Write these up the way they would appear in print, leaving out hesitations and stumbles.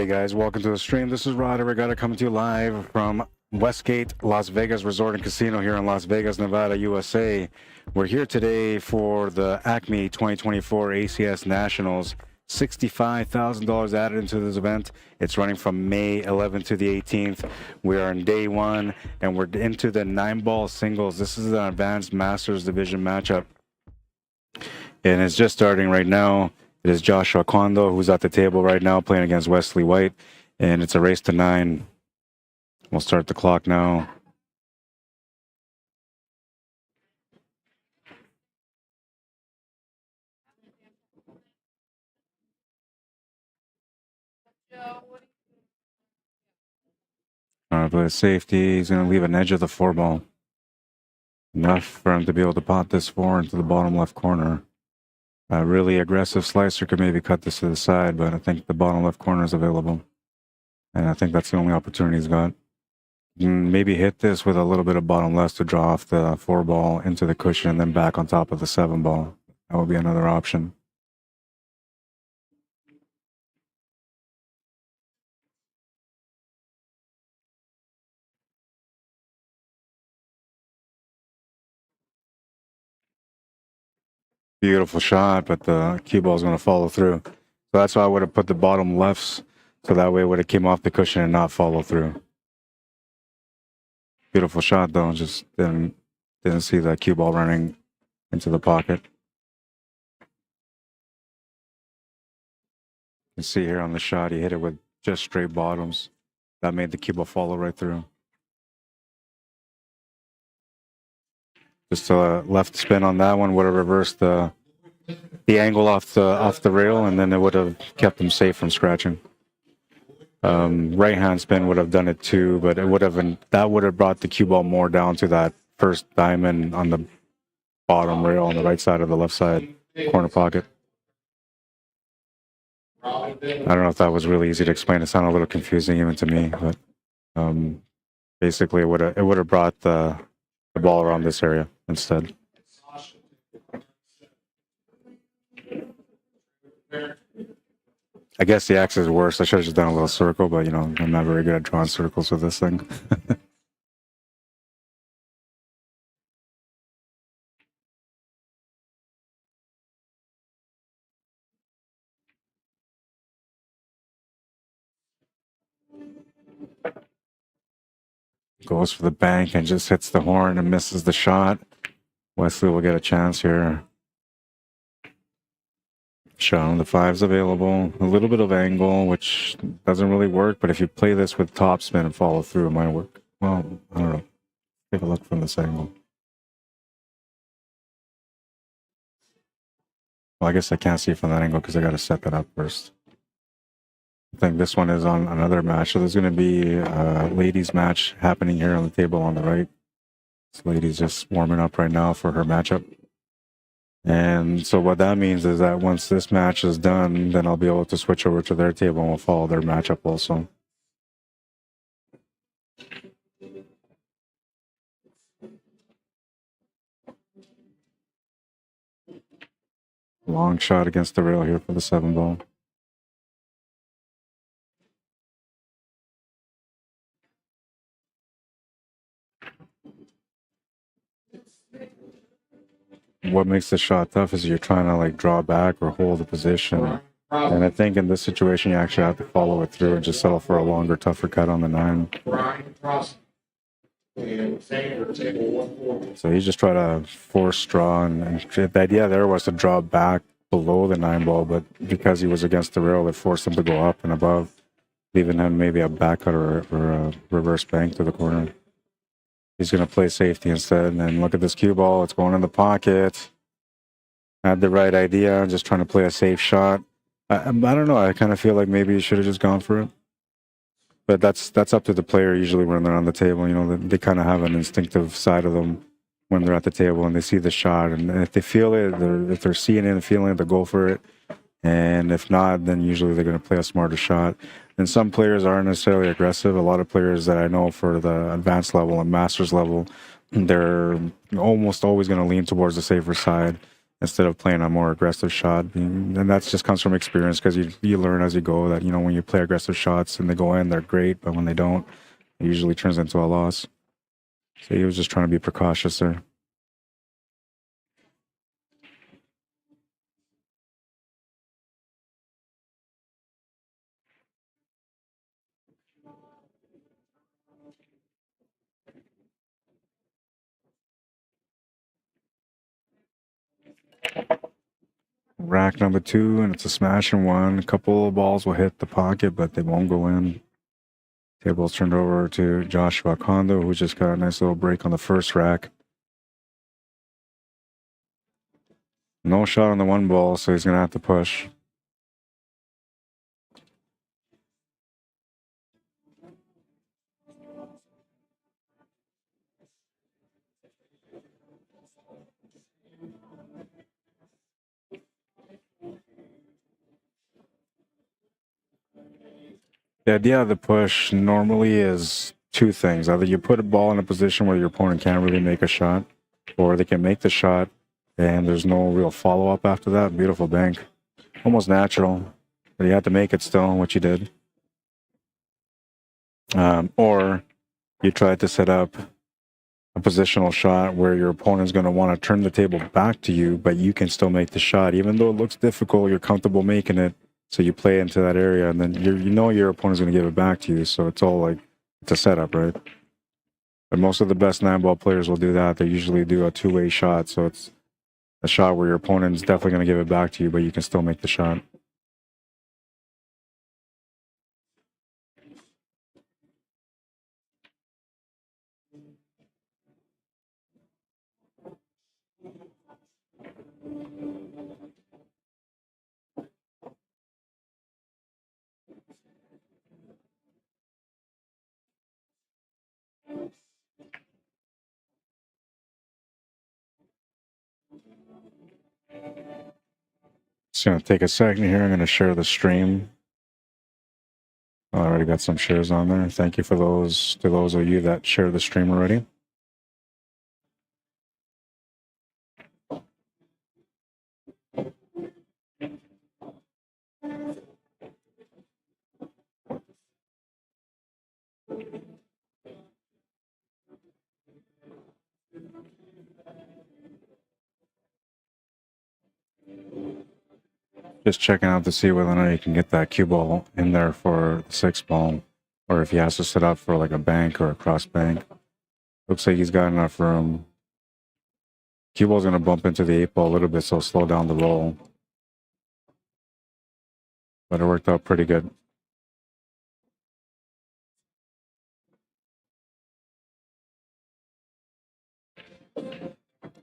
Hey guys, welcome to the stream. This is Arriagada coming to you live from Westgate, Las Vegas Resort and Casino here in Las Vegas, Nevada, USA. We're here today for the Acme 2024 ACS Nationals. $65,000 added into this event. It's running from May 11th to the 18th. We are in day one, and we're into the 9-ball singles. This is an advanced Masters Division matchup, and it's just starting right now. It is Joshua KONDO who's at the table right now playing against Wesley White, and it's a race to 9. We'll start the clock now. Play safety. He's going to leave an edge of the 4-ball. Enough for him to be able to pot this 4 into the bottom left corner. A really aggressive slicer could maybe cut this to the side, but I think the bottom left corner is available. And I think that's the only opportunity he's got. Maybe hit this with a little bit of bottom left to draw off the 4-ball into the cushion and then back on top of the 7-ball. That would be another option. Beautiful shot, but the cue ball is going to follow through. So that's why I would have put the bottom lefts, so that way it would have came off the cushion and not follow through. Beautiful shot though, just didn't see the cue ball running into the pocket. You can see here on the shot, he hit it with just straight bottoms. That made the cue ball follow right through. Just a left spin on that one would have reversed the angle off the rail, and then it would have kept him safe from scratching. Right hand spin would have done it too, but it would have brought the cue ball more down to that first diamond on the bottom rail on the right side of the left side corner pocket. I don't know if that was really easy to explain. It sounded a little confusing even to me, but basically it would have brought the ball around this area instead. I guess the axe is worse. I should have just done a little circle, but you know, I'm not very good at drawing circles with this thing. Goes for the bank and just hits the horn and misses the shot. Wesley will get a chance here. Shot on the 5's available. A little bit of angle, which doesn't really work, but if you play this with topspin and follow through, it might work. Well, I don't know. Take a look from this angle. Well, I guess I can't see from that angle because I got to set that up first. I think this one is on another match. So there's going to be a ladies match happening here on the table on the right. This lady's just warming up right now for her matchup. And so what that means is that once this match is done, then I'll be able to switch over to their table and we'll follow their matchup also. Long shot against the rail here for the 7-ball. What makes the shot tough is you're trying to like draw back or hold the position. And I think in this situation, you actually have to follow it through and just settle for a longer, tougher cut on the 9. So he's just trying to force draw. And the idea there was to draw back below the 9-ball, but because he was against the rail, it forced him to go up and above, leaving him maybe a back cut or a reverse bank to the corner. He's going to play safety instead. And look at this cue ball. It's going in the pocket. Had the right idea. Just trying to play a safe shot. I don't know. I kind of feel like maybe he should have just gone for it. But that's up to the player usually when they're on the table. You know, they kind of have an instinctive side of them when they're at the table and they see the shot. And if they feel it, if they're seeing it and feeling it, they'll go for it. And if not, then usually they're going to play a smarter shot. And some players aren't necessarily aggressive. A lot of players that I know for the advanced level and masters level, they're almost always going to lean towards the safer side. instead of playing a more aggressive shot. And that just comes from experience, because you learn as you go that, you know, when you play aggressive shots and they go in, they're great, but when they don't, it usually turns into a loss. So he was just trying to be precautious there. Rack number 2, and it's a smash and one. A couple of balls will hit the pocket, but they won't go in. Table's turned over to Joshua Kondo, who just got a nice little break on the first rack. No shot on the one ball, so he's going to have to push. The idea of the push normally is two things. Either you put a ball in a position where your opponent can't really make a shot, or they can make the shot and there's no real follow-up after that. Beautiful bank. Almost natural, but you had to make it still, which you did. Or you tried to set up a positional shot where your opponent's going to want to turn the table back to you, but you can still make the shot. Even though it looks difficult, you're comfortable making it. So you play into that area, and then you know your opponent's going to give it back to you. So it's all like, it's a setup, right? But most of the best 9-ball players will do that. They usually do a two-way shot. So it's a shot where your opponent's definitely going to give it back to you, but you can still make the shot. Just going to take a second here. I'm going to share the stream. I already got some shares on there. Thank you for those, to those of you that share the stream already. Just checking out to see whether or not you can get that cue ball in there for the 6 ball, or if he has to set up for like a bank or a cross bank. Looks like he's got enough room. Cue ball's going to bump into the 8 ball a little bit, so slow down the roll. But it worked out pretty good.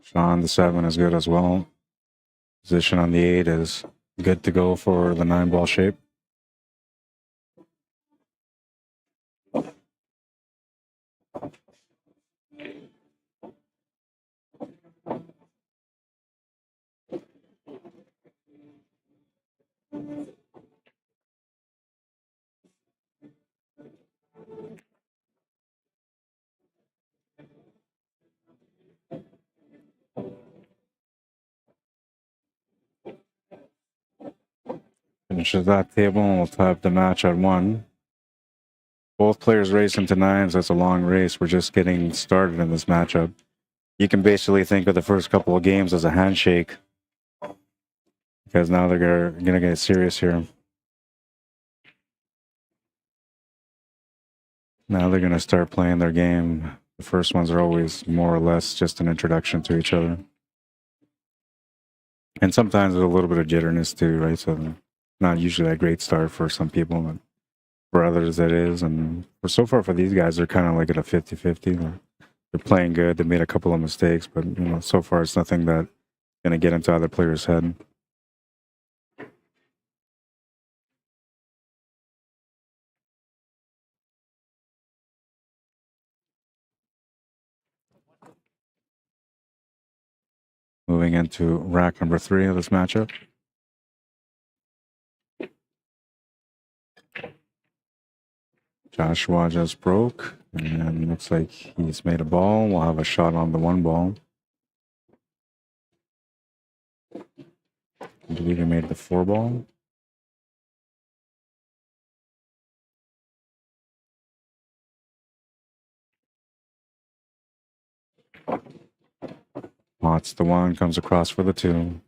Sean, the 7 is good as well. Position on the 8 is good to go for the 9-ball shape. Finishes that table, and we'll tie up the match at 1. Both players race into 9s. That's a long race. We're just getting started in this matchup. You can basically think of the first couple of games as a handshake, because now they're going to get serious here. Now they're going to start playing their game. The first ones are always more or less just an introduction to each other. And sometimes there's a little bit of jitterness too, right? So not usually a great start for some people, but for others it is. And so far for these guys, they're kind of like at a 50-50. They're playing good. They made a couple of mistakes, but you know, so far it's nothing that's going to get into other players' head. Moving into rack number 3 of this matchup. Joshua just broke, and looks like he's made a ball. We'll have a shot on the 1 ball. believe he made the 4-ball. Watts the 1, comes across for the 2.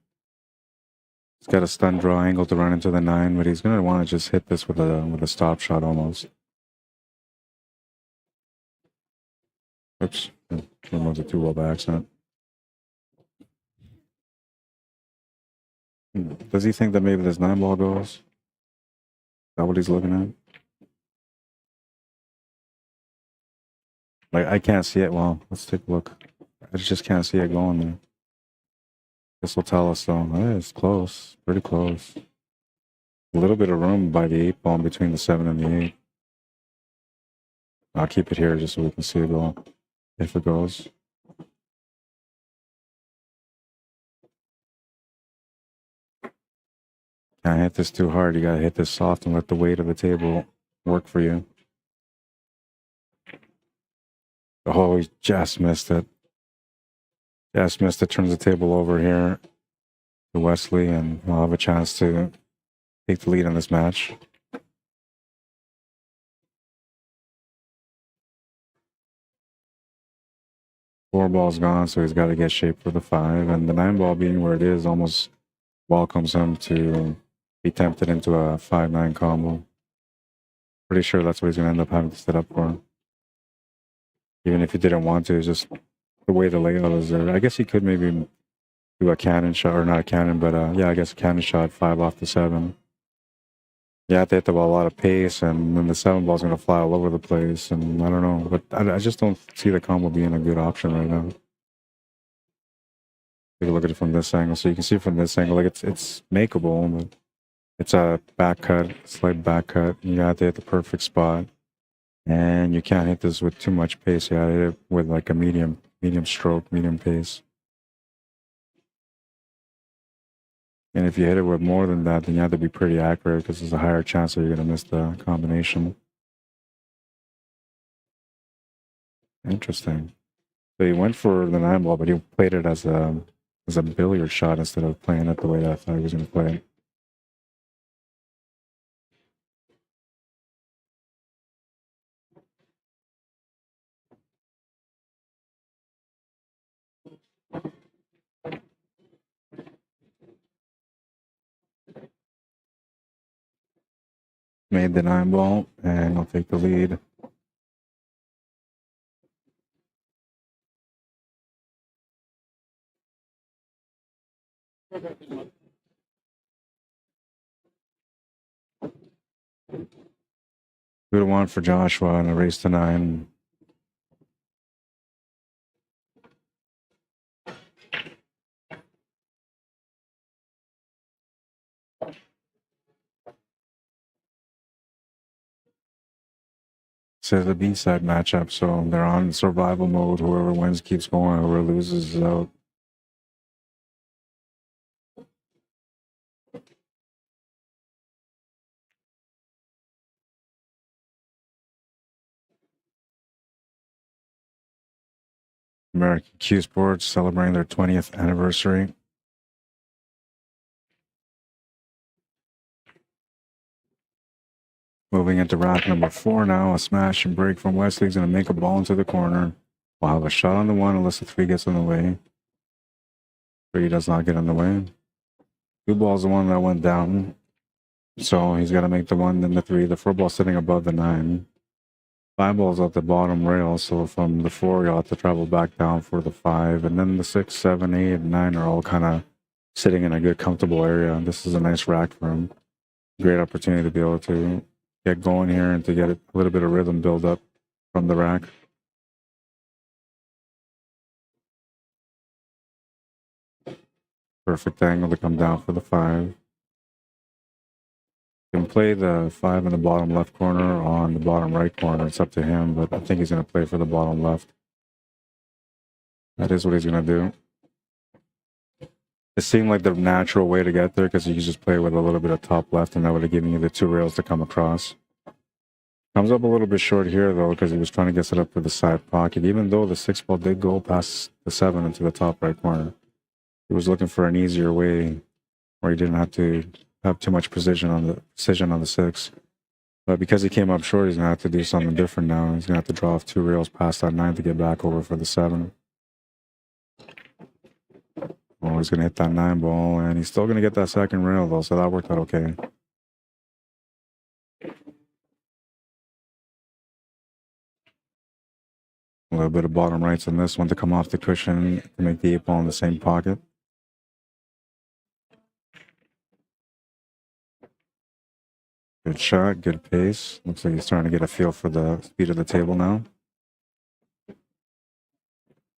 He's got a stun draw angle to run into the 9, but he's gonna want to just hit this with a stop shot almost. Oops, removed the 2-ball by accident. Does he think that maybe this 9-ball goes? Is that what he's looking at? Like, I can't see it. Well, let's take a look. I just can't see it going there. This will tell us though. It's close, pretty close. A little bit of room by the 8-ball in between the 7 and the 8. I'll keep it here just so we can see it go, if it goes. Can't hit this too hard. You gotta hit this soft and let the weight of the table work for you. Oh, he just missed it. Just missed it. Turns the table over here to Wesley, and we'll have a chance to take the lead in this match. Four ball's gone, so he's got to get shape for the 5. And the 9-ball being where it is almost welcomes him to be tempted into a 5-9 combo. Pretty sure that's what he's going to end up having to set up for. Even if he didn't want to, it's just the way the layout is there. I guess he could maybe do a cannon shot, or not a cannon, but yeah, I guess a cannon shot, 5 off the 7. You have to hit the ball a lot of pace, and then the 7-ball's going to fly all over the place, and I don't know. But I just don't see the combo being a good option right now. Take a look at it from this angle. So you can see from this angle, like it's makeable, but it's a back cut, slight back cut. You have to hit the perfect spot. And you can't hit this with too much pace. You gotta hit it with like a medium stroke, medium pace. And if you hit it with more than that, then you have to be pretty accurate because there's a higher chance that you're gonna miss the combination. Interesting. So he went for the 9-ball, but he played it as a billiard shot instead of playing it the way I thought he was gonna play it. Made the 9-ball, and I'll take the lead. Good one for Joshua and a race to 9. This is a B-side matchup, so they're on survival mode. Whoever wins keeps going, whoever loses is out. American Cuesports celebrating their 20th anniversary. Moving into rack number 4 now. A smash and break from Wesley. He's going to make a ball into the corner. We'll have a shot on the 1 unless the 3 gets in the way. 3 does not get in the way. 2 balls, the 1 that went down. So he's got to make the 1, then the 3. The 4 ball sitting above the 9. 5 balls at the bottom rail. So from the 4, you'll have to travel back down for the 5. And then the 6, 7, 8, and 9 are all kind of sitting in a good, comfortable area. This is a nice rack for him. Great opportunity to be able to get going here and to get a little bit of rhythm build up from the rack. Perfect angle to come down for the 5. Can play the 5 in the bottom left corner on the bottom right corner. It's up to him, but I think he's going to play for the bottom left. That is what he's going to do. It seemed like the natural way to get there because you could just play with a little bit of top left and that would have given you the 2 rails to come across. Comes up a little bit short here though because he was trying to get set up for the side pocket, even though the 6 ball did go past the 7 into the top right corner. He was looking for an easier way where he didn't have to have too much precision on the 6. But because he came up short, he's gonna have to do something different now. He's gonna have to draw off 2 rails past that 9 to get back over for the 7. Oh, he's gonna hit that 9 ball, and he's still gonna get that second rail though, so that worked out okay. A little bit of bottom rights on this one to come off the cushion to make the 8 ball in the same pocket. Good shot, good pace. Looks like he's starting to get a feel for the speed of the table now.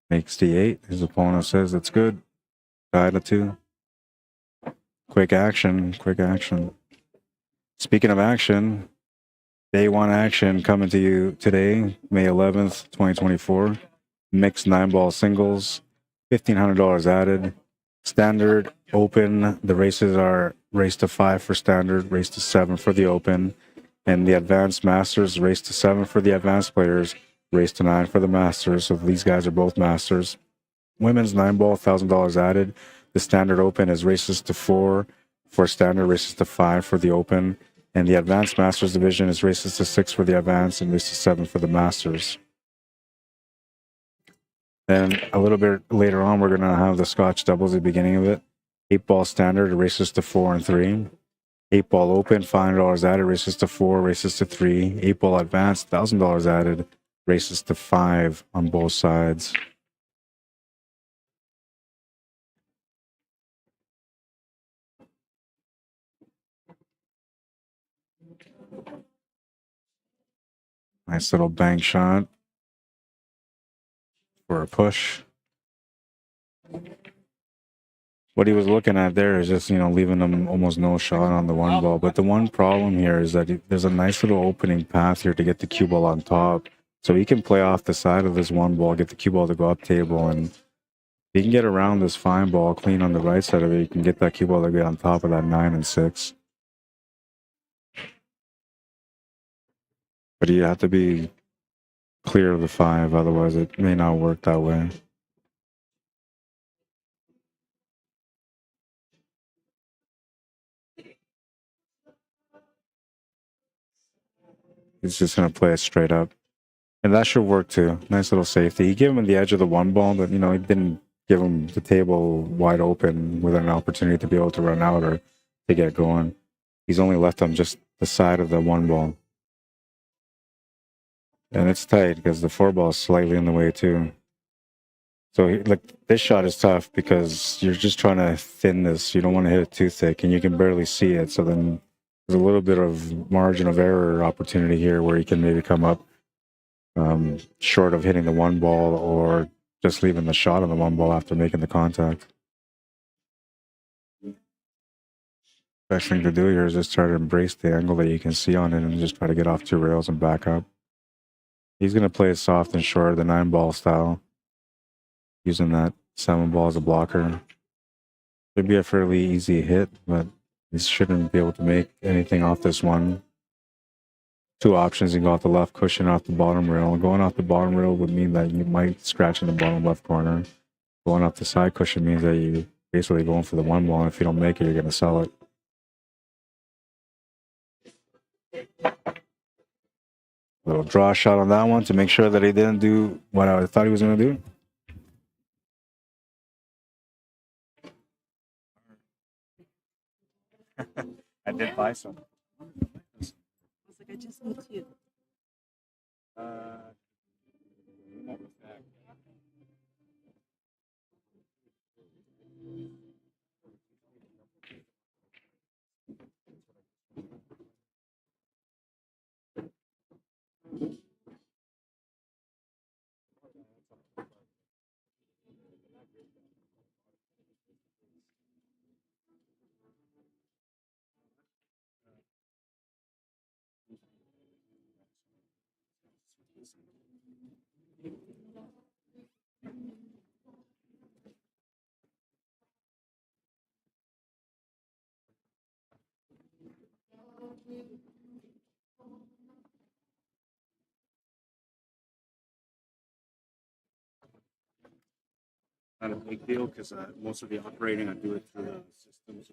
Makes the 8. His opponent says it's good. Tied at 2. Quick action, quick action. Speaking of action, day 1 action coming to you today, May 11th, 2024. Mixed 9-ball singles, $1,500 added. Standard, open. The races are race to 5 for standard, race to 7 for the open. And the advanced masters, race to 7 for the advanced players, race to 9 for the masters. So these guys are both masters. Women's 9-ball, $1,000 added. The standard open is races to 4 for standard, races to 5 for the open. And the advanced masters division is races to 6 for the advanced and races to 7 for the masters. Then a little bit later on, we're going to have the Scotch doubles at the beginning of it. 8-ball standard, races to 4 and 3. 8-ball open, $500 added, races to 4, races to 3. 8-ball advanced, $1,000 added, races to 5 on both sides. Nice little bank shot for a push. What he was looking at there is just, leaving him almost no shot on the 1 ball. But the one problem here is that there's a nice little opening path here to get the cue ball on top. So he can play off the side of this 1 ball, get the cue ball to go up table, and he can get around this fine ball clean on the right side of it. You can get that cue ball to get on top of that 9 and 6. But you have to be clear of the 5, otherwise it may not work that way. He's just going to play it straight up. And that should work too. Nice little safety. He gave him the edge of the 1 ball, but, he didn't give him the table wide open with an opportunity to be able to run out or to get going. He's only left him just the side of the 1 ball. And it's tight because the 4 ball is slightly in the way too. So this shot is tough because you're just trying to thin this. You don't want to hit it too thick and you can barely see it. So then there's a little bit of margin of error opportunity here where you can maybe come up short of hitting the 1 ball or just leaving the shot on the 1 ball after making the contact. Best thing to do here is just try to embrace the angle that you can see on it and just try to get off 2 rails and back up. He's going to play it soft and short, the 9 ball style, using that 7 ball as a blocker. Should be a fairly easy hit, but he shouldn't be able to make anything off this one. 2 options. You can go off the left cushion, off the bottom rail. Going off the bottom rail would mean that you might scratch in the bottom left corner. Going off the side cushion means that you basically going for the 1 ball, and if you don't make it, you're going to sell it. Little draw shot on that one to make sure that he didn't do what I thought he was going to do. I did buy some. I was like, I just need you. not a big deal because most of the operating I do it through the systems.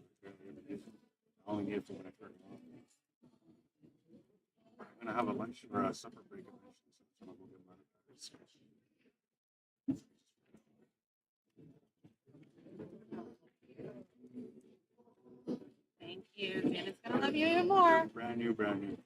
I only need it for when I turn it on. I'm gonna have a lunch or a supper break eventually, so I'm gonna go get my batteries. Thank you. Janet's gonna love you even more. Brand new, brand new.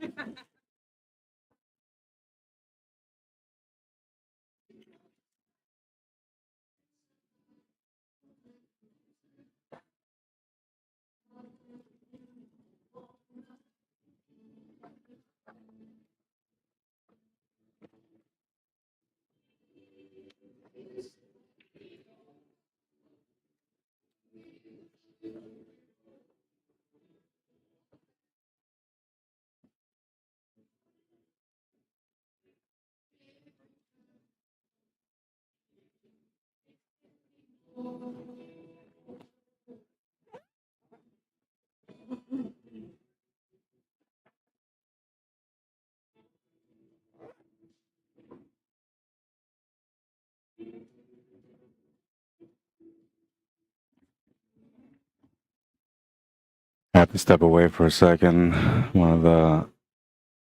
I have to step away for a second. One of the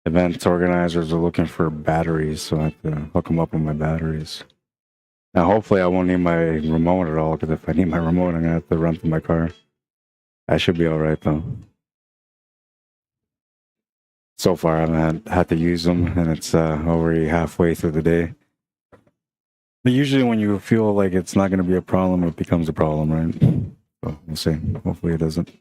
event organizers are looking for batteries, so I have to hook them up with my batteries. Now, hopefully, I won't need my remote at all, because if I need my remote, I'm gonna have to run through my car. I should be all right though. So far, I haven't had to use them, and it's already halfway through the day. But usually, when you feel like it's not going to be a problem, it becomes a problem, right? So we'll see. Hopefully, it doesn't.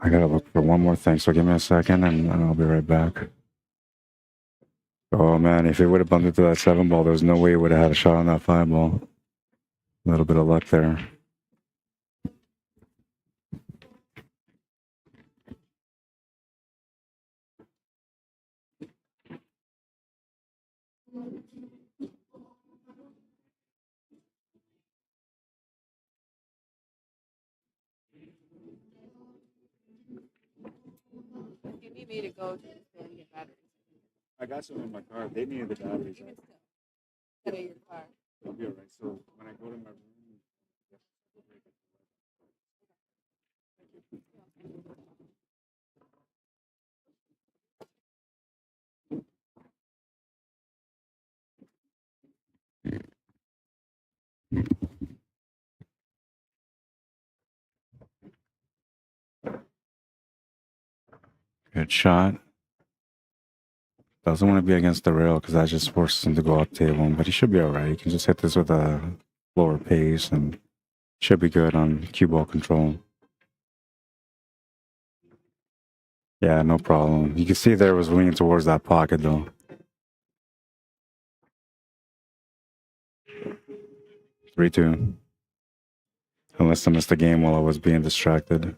I gotta look for one more thing, so give me a second, and I'll be right back. Oh man, if it would have bumped into that 7 ball, there's no way he would have had a shot on that 5 ball. A little bit of luck there. You need me to go to the store and get batteries. I got some in my car. They needed the batteries. You can still get in your car. I'll be alright. So when I go to my room, 'Good shot. Doesn't want to be against the rail because that just forces him to go up table, but he should be alright. He can just hit this with a lower pace and should be good on cue ball control. Yeah, no problem. You can see there was leaning towards that pocket though. 3-2. Unless I missed the game while I was being distracted.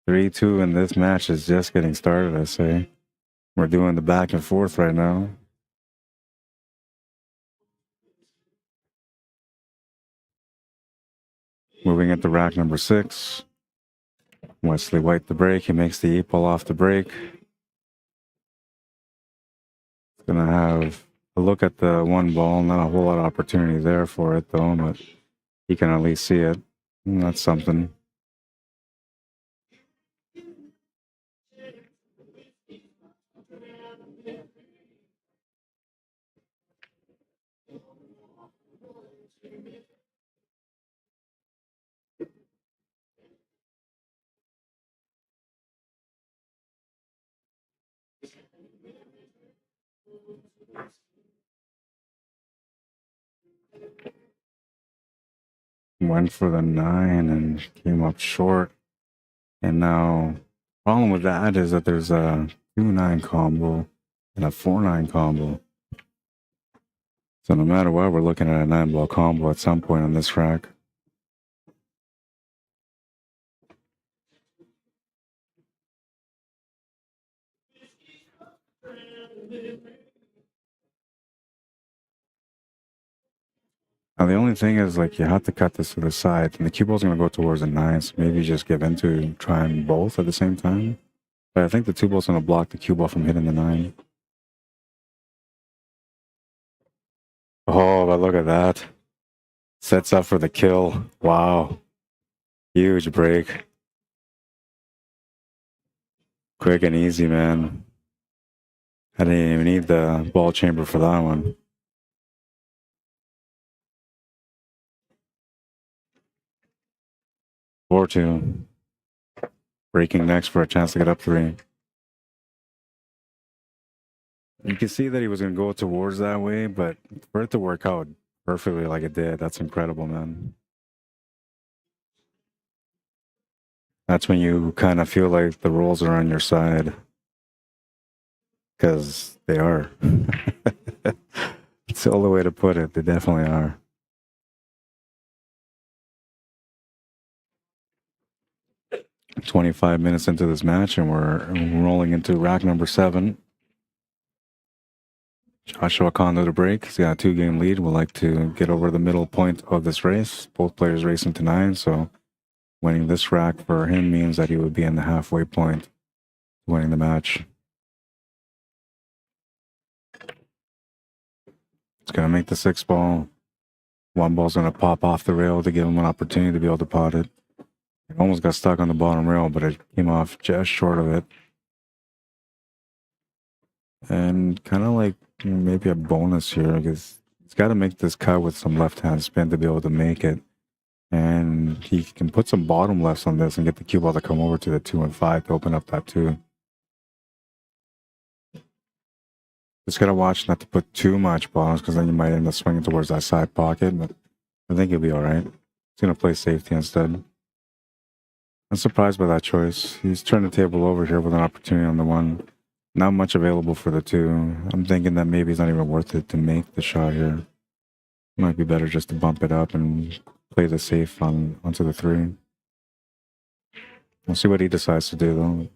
Three, 2, and this match is just getting started, I say. We're doing the back and forth right now. Moving into rack number 6. Wesley White the break. He makes the 8 ball off the break. Gonna have a look at the 1 ball. Not a whole lot of opportunity there for it though, but he can at least see it. And that's something. Went for the 9 and came up short. And now Problem with that is that there's a 2-9 combo and a 4-9 combo. So no matter what, we're looking at a 9-ball combo at some point on this rack. Now the only thing is, like, you have to cut this to the side, and the cue ball's going to go towards the 9, so maybe just give into trying both at the same time. But I think the 2 ball's going to block the cue ball from hitting the 9. Oh, but look at that. Sets up for the kill. Wow. Huge break. Quick and easy, man. I didn't even need the ball chamber for that one. Four two. Breaking next for a chance to get up 3. You can see that he was going to go towards that way, but for it to work out perfectly like it did, that's incredible, man. That's when you kind of feel like the rolls are on your side. Because they are. It's the only way to put it. They definitely are. "25 minutes into this match, and we're rolling into rack number 7. Joshua KONDO to break. He's got a 2-game lead. Would like to get over the middle point of this race. Both players racing to 9, so winning this rack for him means that he would be in the halfway point, winning the match. It's going to make the 6 ball. 1 ball's going to pop off the rail to give him an opportunity to be able to pot it. It almost got stuck on the bottom rail, but it came off just short of it. And kind of like maybe a bonus here, because he's got to make this cut with some left-hand spin to be able to make it. And he can put some bottom lefts on this and get the cue ball to come over to the 2 and 5 to open up that 2. Just got to watch not to put too much bottoms, because then you might end up swinging towards that side pocket, but I think he'll be all right. He's going to play safety instead. I'm surprised by that choice. He's turned the table over here with an opportunity on the 1. Not much available for the 2. I'm thinking that maybe it's not even worth it to make the shot here. It might be better just to bump it up and play the safe onto the 3. We'll see what he decides to do, though.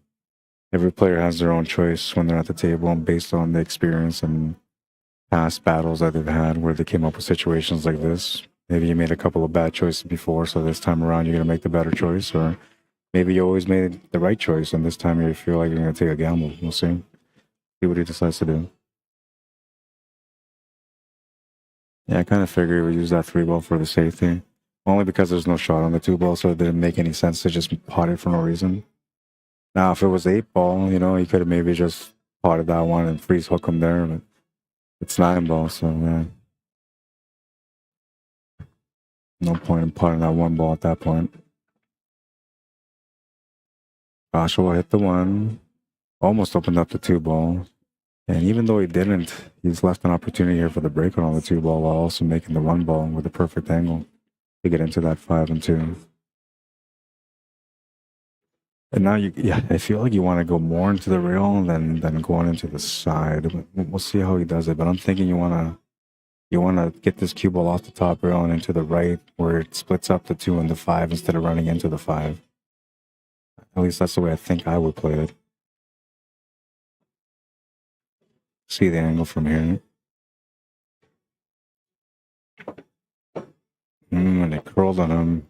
Every player has their own choice when they're at the table, based on the experience and past battles that they've had where they came up with situations like this. Maybe you made a couple of bad choices before, so this time around you're going to make the better choice, or maybe you always made the right choice and this time you feel like you're going to take a gamble. We'll see. See what he decides to do. Yeah, I kind of figured he would use that 3 ball for the safety. Only because there's no shot on the 2 ball, so it didn't make any sense to just pot it for no reason. Now, if it was 8 ball, you know, he could have maybe just potted that one and freeze hook him there, but it's 9 ball, so yeah. No point in potting that 1 ball at that point. Joshua hit the 1. Almost opened up the 2 ball. And even though he didn't, he's left an opportunity here for the break on the 2 ball while also making the 1 ball with a perfect angle to get into that 5 and 2. And now I feel like you want to go more into the rail than going into the side. We'll see how he does it. But I'm thinking you want to get this cue ball off the top rail and into the right, where it splits up the 2 and the 5 instead of running into the 5. At least that's the way I think I would play it. See the angle from here. And it curled on him.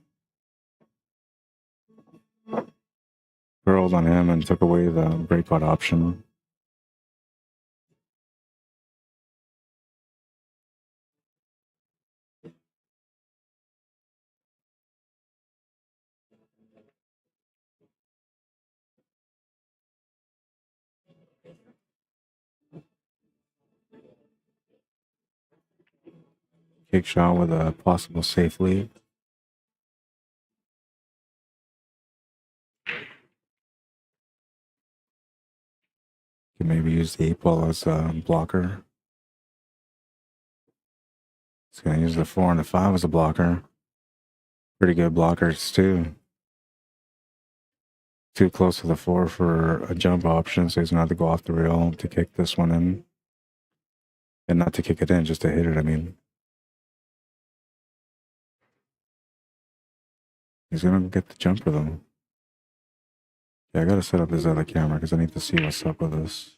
Curled on him and took away the breakout option. Kick shot with a possible safe lead. Can maybe use the 8 ball as a blocker. He's going to use the 4 and the 5 as a blocker. Pretty good blockers too. too close to the floor for a jump option, so he's gonna have to go off the rail to kick this one in. And not to kick it in, just to hit it, I mean. He's gonna get the jumper though. Yeah, I gotta set up this other camera because I need to see what's up with this.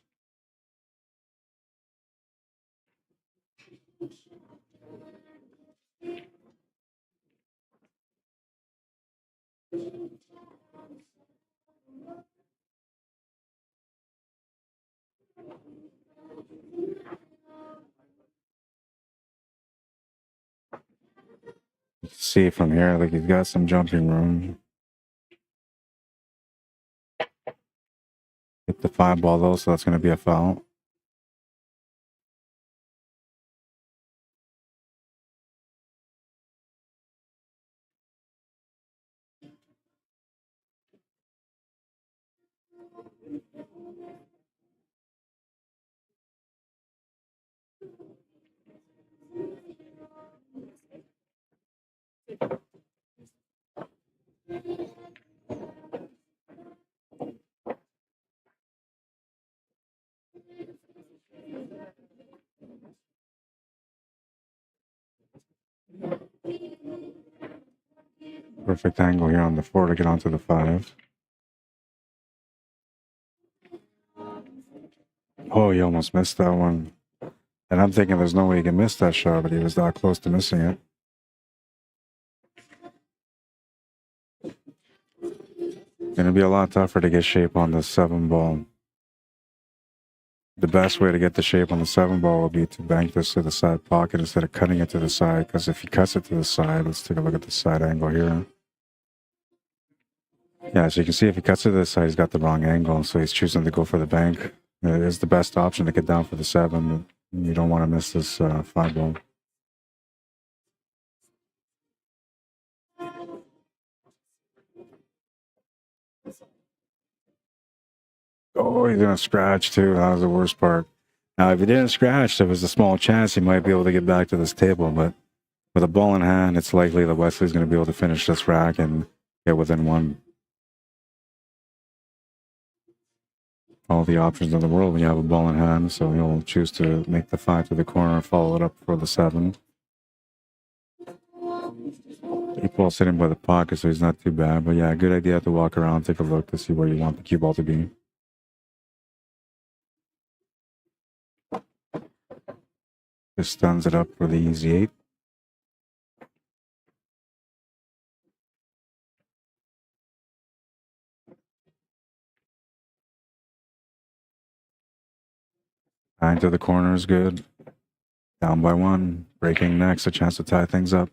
You can see from here, like he's got some jumping room. Hit the 5 ball though, so that's gonna be a foul. Perfect angle here on the 4 to get onto the 5. Oh, he almost missed that one. And I'm thinking there's no way he can miss that shot, but he was that close to missing it. Gonna be a lot tougher to get shape on the 7 ball. The best way to get the shape on the 7 ball would be to bank this to the side pocket instead of cutting it to the side, because if he cuts it to the side, let's take a look at the side angle here. Yeah, so you can see if he cuts it to the side, he's got the wrong angle, so he's choosing to go for the bank. It is the best option to get down for the 7. You don't want to miss this 5 ball. Oh, he's gonna scratch too. That was the worst part. Now, if he didn't scratch, there was a small chance he might be able to get back to this table, but with a ball in hand, it's likely that Wesley's going to be able to finish this rack and get within 1. All the options in the world when you have a ball in hand, so he'll choose to make the 5 to the corner and follow it up for the 7. He ball sitting by the pocket, so he's not too bad. But yeah, good idea to walk around, take a look to see where you want the cue ball to be. Just stuns it up for the easy 8. Nine to the corner is good. Down by 1. Breaking next, a chance to tie things up.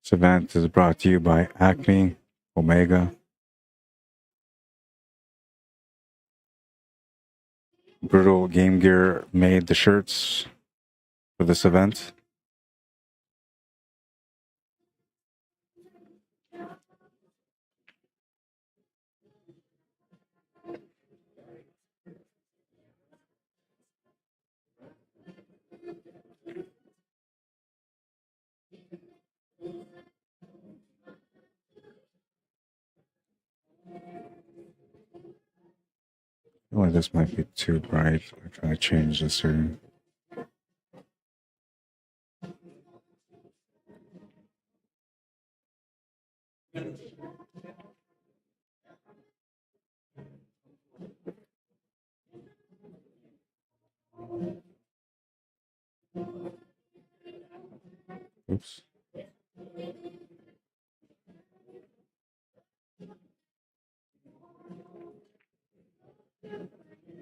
This event is brought to you by Acme, Omega, Brutal Game Gear made the shirts for this event. Oh, this might be too bright. I'm trying to change this here. Oops.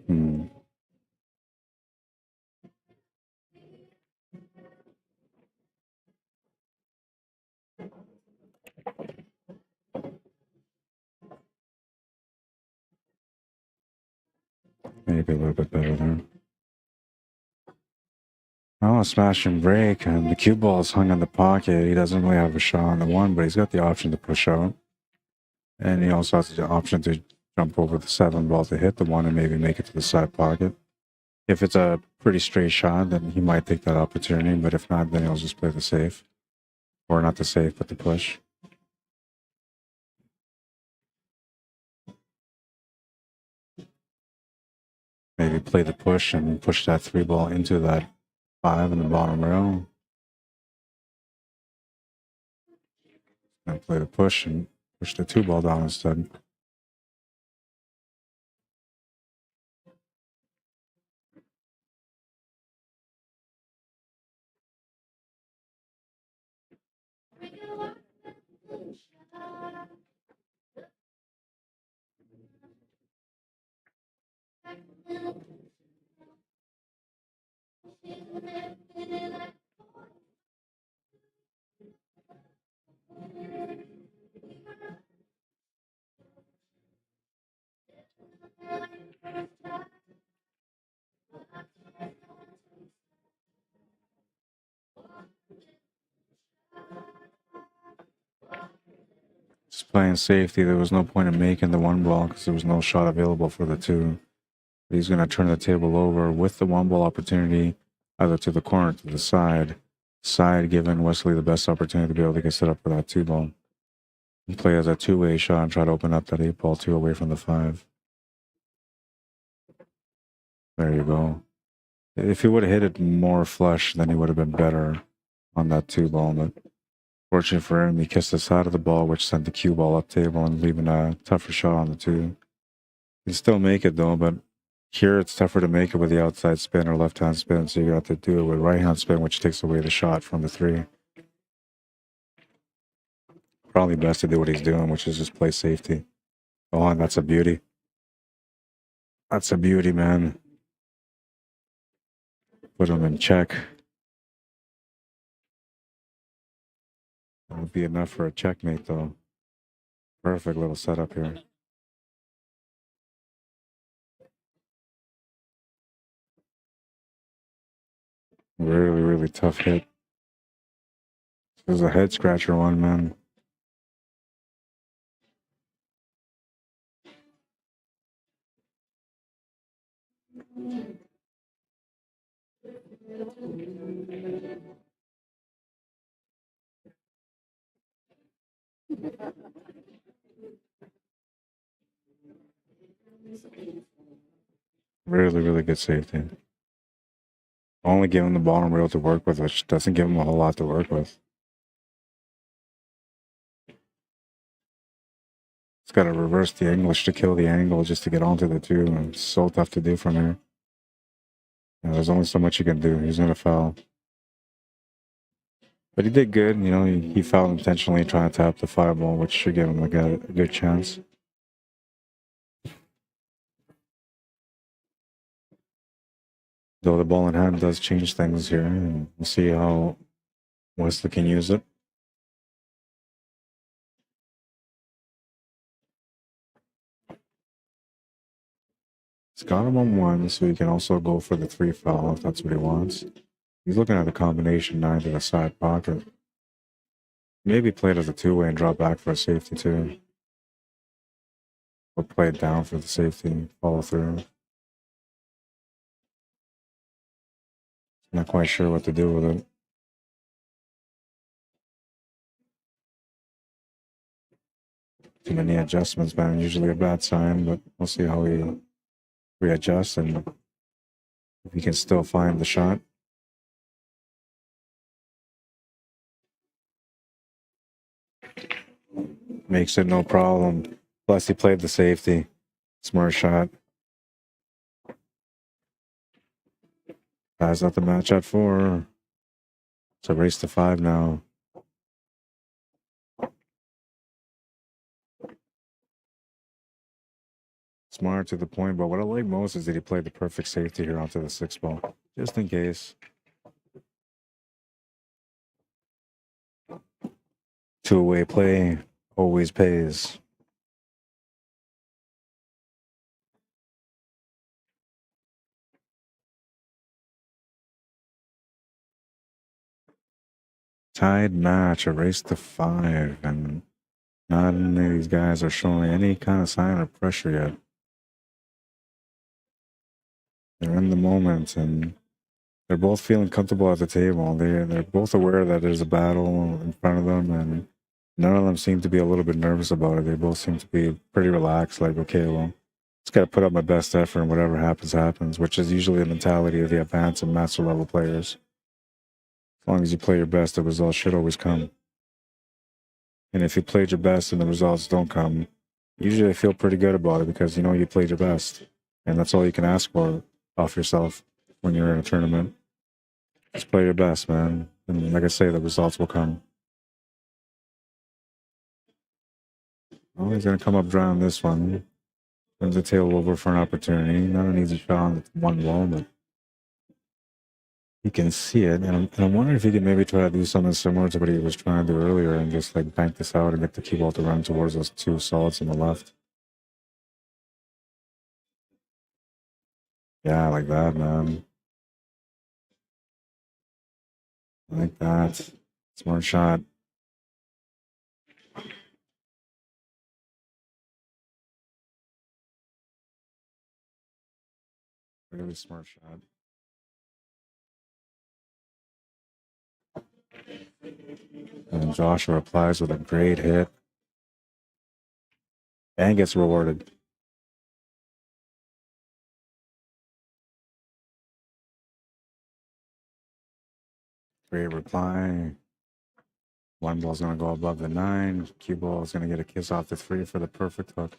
Hmm. Maybe a little bit better there. Oh, smash and break, and the cue ball is hung in the pocket. He doesn't really have a shot on the one, but he's got the option to push out. And he also has the option to jump over the 7 ball to hit the one and maybe make it to the side pocket. If it's a pretty straight shot, then he might take that opportunity, but if not, then he'll just play the safe. Or not the safe, but the push. Maybe play the push and push that 3 ball into that 5 in the bottom rail. And play the push and push the 2 ball down instead. Just playing safety, there was no point in making the 1 ball because there was no shot available for the 2. He's going to turn the table over with the 1 ball opportunity, either to the corner or to the side. Side giving Wesley the best opportunity to be able to get set up for that 2 ball. And play as a 2-way shot and try to open up that 8 ball 2 away from the 5. There you go. If he would have hit it more flush, then he would have been better on that 2 ball. But fortunately for him, he kissed the side of the ball, which sent the cue ball up table and leaving a tougher shot on the 2. He'd still make it though, but here it's tougher to make it with the outside spin or left-hand spin, so you have to do it with right-hand spin, which takes away the shot from the 3. Probably best to do what he's doing, which is just play safety. Oh, and that's a beauty. That's a beauty, man. Put him in check. That would be enough for a checkmate, though. Perfect little setup here. Really, really tough hit. This is a head scratcher one, man. Really, really good safety. Only give him the bottom rail to work with, which doesn't give him a whole lot to work with. It's got to reverse the English to kill the angle just to get onto the 2, and it's so tough to do from here. There's only so much you can do. He's going to foul. But he did good. You know, he fouled intentionally trying to tap the 5 ball, which should give him a good chance. Though the ball in hand does change things here, and we'll see how Wesley can use it. It's got him on 1, so he can also go for the 3 foul if that's what he wants. He's looking at the combination 9 to the side pocket. Maybe play it as a 2-way and drop back for a safety too. Or play it down for the safety, follow through. Not quite sure what to do with it. Too many adjustments, man. Usually a bad sign, but we'll see how he readjusts and if he can still find the shot. Makes it no problem. Plus, he played the safety. Smart shot. Ties up the match at 4. It's a race to 5 now. Smart to the point, but what I like most is that he played the perfect safety here onto the 6 ball, just in case. 2-way play always pays. Tied match, a race to 5, and not any of these guys are showing any kind of sign of pressure yet. They're in the moment, and they're both feeling comfortable at the table. They're both aware that there's a battle in front of them, and none of them seem to be a little bit nervous about it. They both seem to be pretty relaxed, like, okay, well, just got to put up my best effort, and whatever happens, happens, which is usually the mentality of the advanced and master level players. As long as you play your best, the results should always come. And if you played your best and the results don't come, usually I feel pretty good about it because you know you played your best. And that's all you can ask for off yourself when you're in a tournament. Just play your best, man. And like I say, the results will come. Oh, he's going to come up dry on this one. Turns the tail over for an opportunity. Not an easy shot on one ball, but he can see it. And I'm wondering if he can maybe try to do something similar to what he was trying to do earlier and just like bank this out and get the cue ball to run towards those two solids on the left. Yeah, like that, man. Like that. Smart shot. Really smart shot. And Joshua replies with a great hit. And gets rewarded. Great reply. One ball's going to go above the 9. Cue ball is going to get a kiss off the 3 for the perfect hook.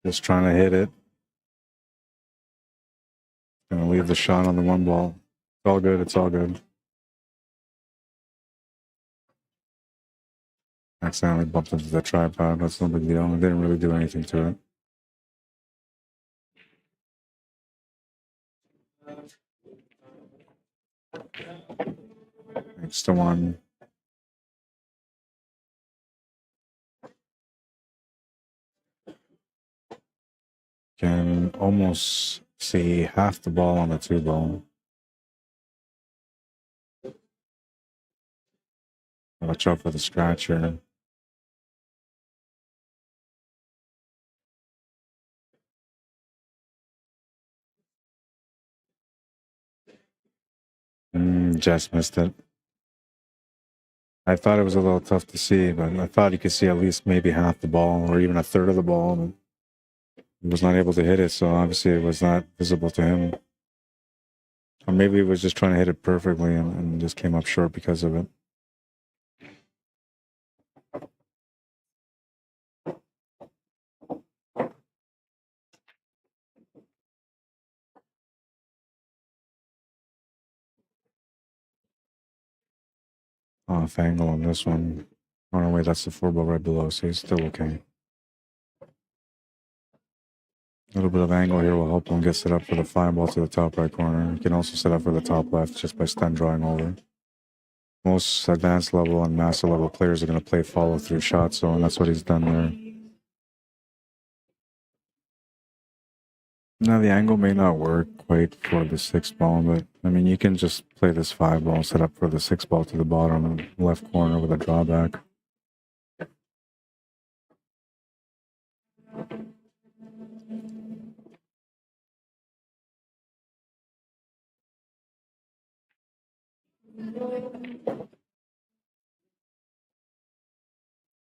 Just trying to hit it. Going to leave the shot on the 1 ball. It's all good. It's all good. Accidentally bumped into the tripod. That's no big deal. It didn't really do anything to it. Next to 1. Can almost see half the ball on the 2 ball. Watch out for the scratch here. Just missed it. I thought it was a little tough to see, but I thought you could see at least maybe half the ball or even a third of the ball. But he was not able to hit it, so obviously it was not visible to him. Or maybe he was just trying to hit it perfectly and just came up short because of it. Off angle on this one. Oh no, wait, that's the 4 ball right below, so he's still okay. A little bit of angle here will help him get set up for the 5 ball to the top right corner. He can also set up for the top left just by stun drawing over. Most advanced level and master level players are going to play follow through shot zone. That's what he's done there. Now the angle may not work quite for the 6 ball, but I mean you can just play this 5 ball set up for the 6 ball to the bottom left corner with a drawback.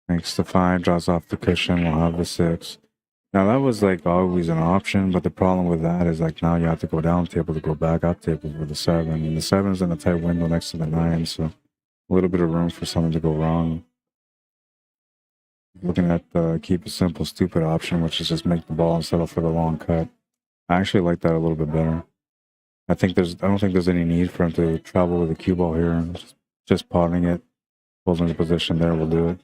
Makes the 5, draws off the cushion, we'll have the 6. Now that was like always an option, but the problem with that is like now you have to go down table to go back up table for the 7. And the 7 is in a tight window next to the 9, so a little bit of room for something to go wrong. Looking at the keep it simple, stupid option, which is just make the ball and settle for the long cut. I actually like that a little bit better. I don't think there's any need for him to travel with the cue ball here and just potting it, holding the position there will do it.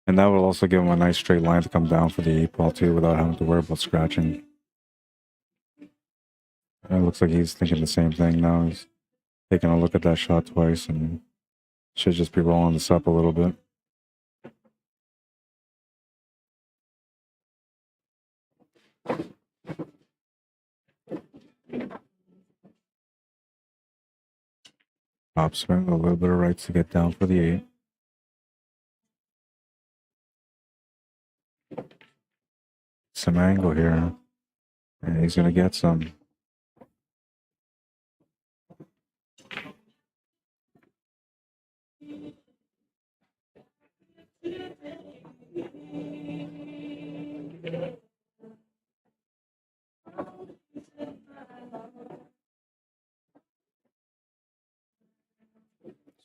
And that will also give him a nice straight line to come down for the 8 ball too without having to worry about scratching. It looks like he's thinking the same thing now. He's taking a look at that shot twice and should just be rolling this up a little bit. Top swing, a little bit of rights to get down for the 8. Some angle here. And he's going to get some.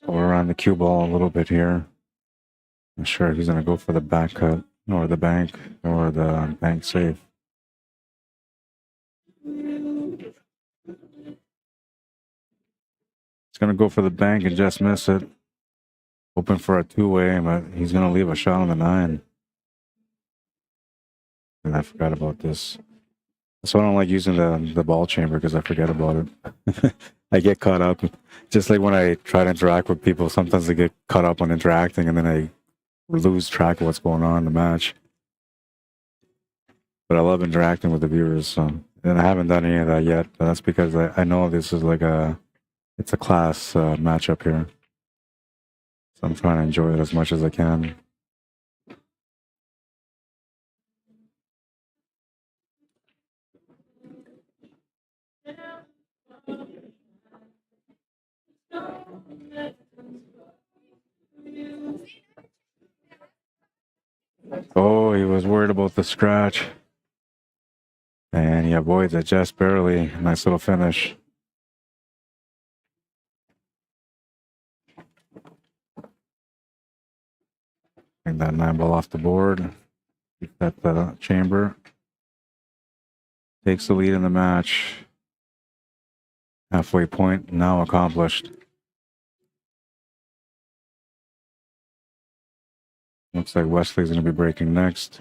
So we're on the cue ball a little bit here. Not sure if he's going to go for the back cut or the bank safe. He's going to go for the bank and just miss it. Hoping for a two-way, but he's going to leave a shot on the 9. And I forgot about this. So I don't like using the ball chamber because I forget about it. I get caught up. Just like when I try to interact with people, sometimes I get caught up on interacting and then I lose track of what's going on in the match. But I love interacting with the viewers. So. And I haven't done any of that yet. But that's because I know this is like it's a class matchup here. So I'm trying to enjoy it as much as I can. Oh, he was worried about the scratch. And he avoids it just barely. Nice little finish. Bring that 9 ball off the board. Keep that chamber. Takes the lead in the match. Halfway point now accomplished. Looks like Wesley's going to be breaking next.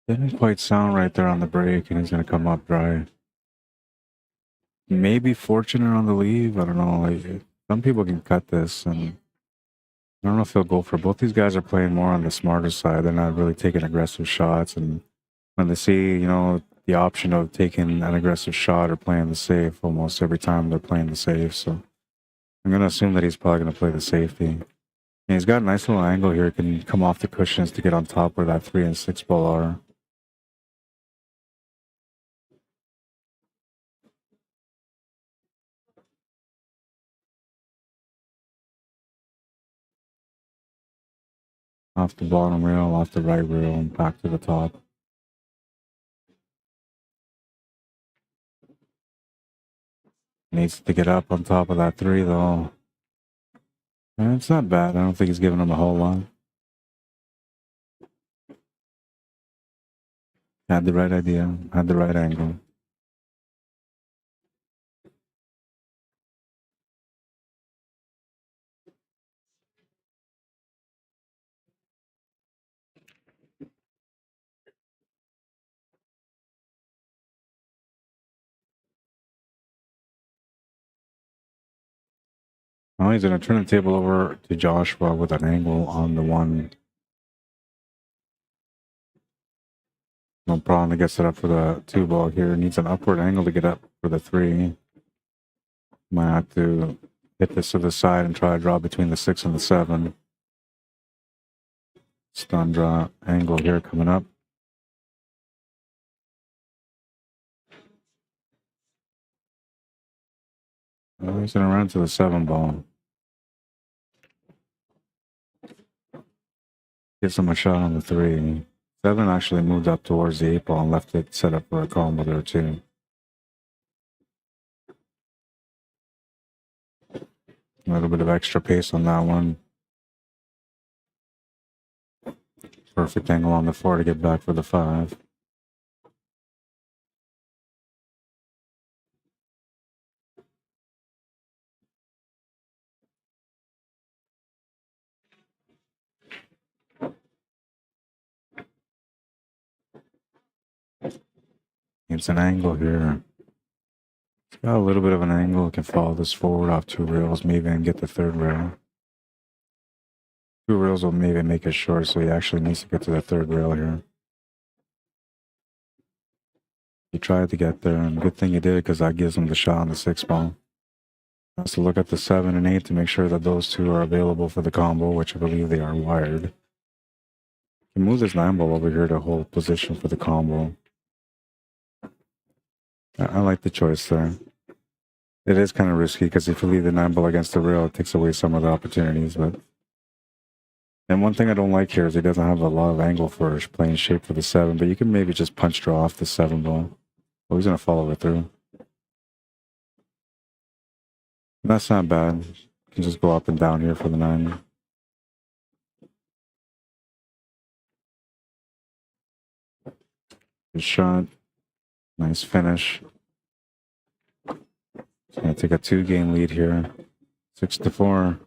Didn't quite sound right there on the break, and he's going to come up dry. Maybe fortunate on the leave. I don't know. Like, some people can cut this, and I don't know if he'll go for it. Both these guys are playing more on the smarter side. They're not really taking aggressive shots, and when they see, the option of taking an aggressive shot or playing the safe, almost every time they're playing the safe. So I'm going to assume that he's probably going to play the safety. And he's got a nice little angle here. He can come off the cushions to get on top where that 3 and 6 ball are. Off the bottom rail, off the right rail, and back to the top. Needs to get up on top of that 3, though. And it's not bad. I don't think he's giving him a whole lot. Had the right idea, had the right angle. Oh, he's going to turn the table over to Joshua with an angle on the 1. No problem. He gets it up for the 2 ball here. Needs an upward angle to get up for the 3. Might have to hit this to the side and try to draw between the 6 and the 7. Stun draw angle here coming up. Oh, he's going to run to the 7 ball. Gives him a shot on the 3. 7 actually moved up towards the 8 ball and left it set up for a combo there too. A little bit of extra pace on that one. Perfect angle on the 4 to get back for the 5. It's an angle here. It's got a little bit of an angle. It can follow this forward off 2 rails, maybe, and get the 3rd rail. 2 rails will maybe make it short, so he actually needs to get to the 3rd rail here. He tried to get there, and good thing he did, because that gives him the shot on the 6 ball. Has to look at the 7 and 8 to make sure that those 2 are available for the combo, which I believe they are wired. He can move this 9 ball over here to hold position for the combo. I like the choice there. It is kind of risky, because if you leave the 9 ball against the rail, it takes away some of the opportunities, but... And one thing I don't like here is he doesn't have a lot of angle for playing shape for the 7, but you can maybe just punch draw off the 7 ball. Oh, he's going to follow it through. That's not bad. You can just go up and down here for the 9. Good shot. Nice finish. He's going to take a 2-game lead here. 6-4.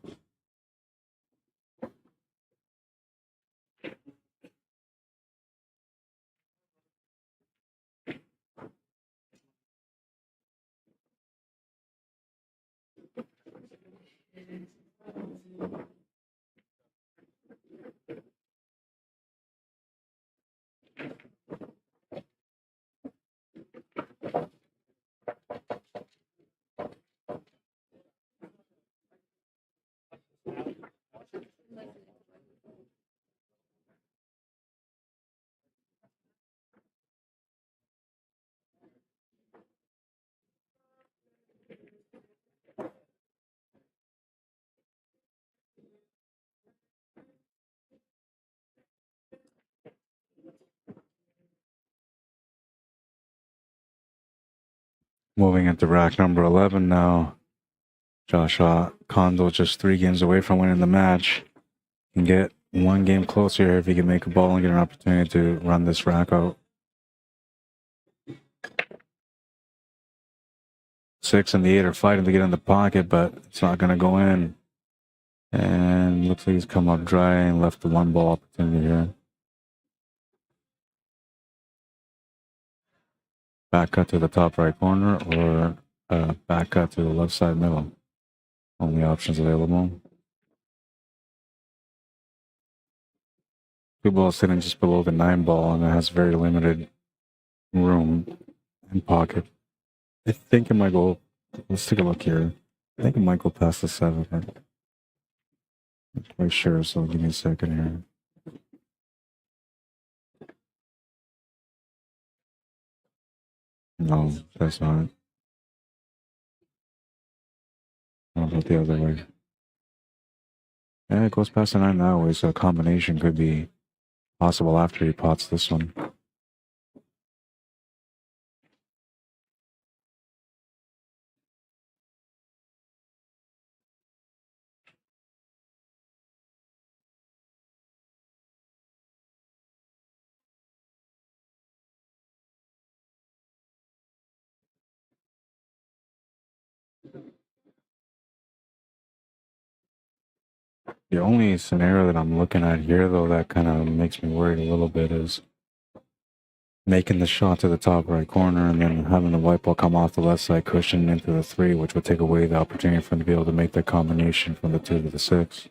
Moving into rack number 11 now. Joshua KONDO just 3 games away from winning the match. Can get 1 game closer here if he can make a ball and get an opportunity to run this rack out. 6 and the 8 are fighting to get in the pocket, but it's not going to go in. And looks like he's come up dry and left the 1 ball opportunity here. Back cut to the top right corner or back cut to the left side middle. Only options available. 2 balls sitting just below the 9 ball, and it has very limited room and pocket. I think it might go. Let's take a look here. I think it might go past the 7. I'm not quite sure, so give me a second here. No, that's not it. I'll go the other way. Yeah, it goes past the 9 that way, so a combination could be possible after he pots this one. The only scenario that I'm looking at here, though, that kind of makes me worried a little bit is making the shot to the top right corner and then having the white ball come off the left side cushion into the 3, which would take away the opportunity for him to be able to make that combination from the 2 to the 6.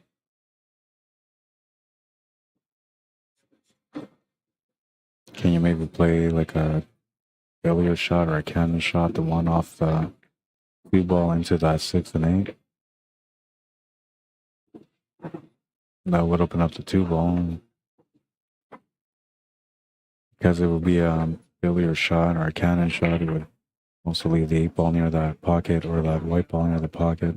Can you maybe play like a billiard shot or a cannon shot, the one off the 2 ball into that 6 and 8? That would open up the 2 ball. Because it would be a billiard shot or a cannon shot, it would also leave the 8 ball near that pocket or that white ball near the pocket.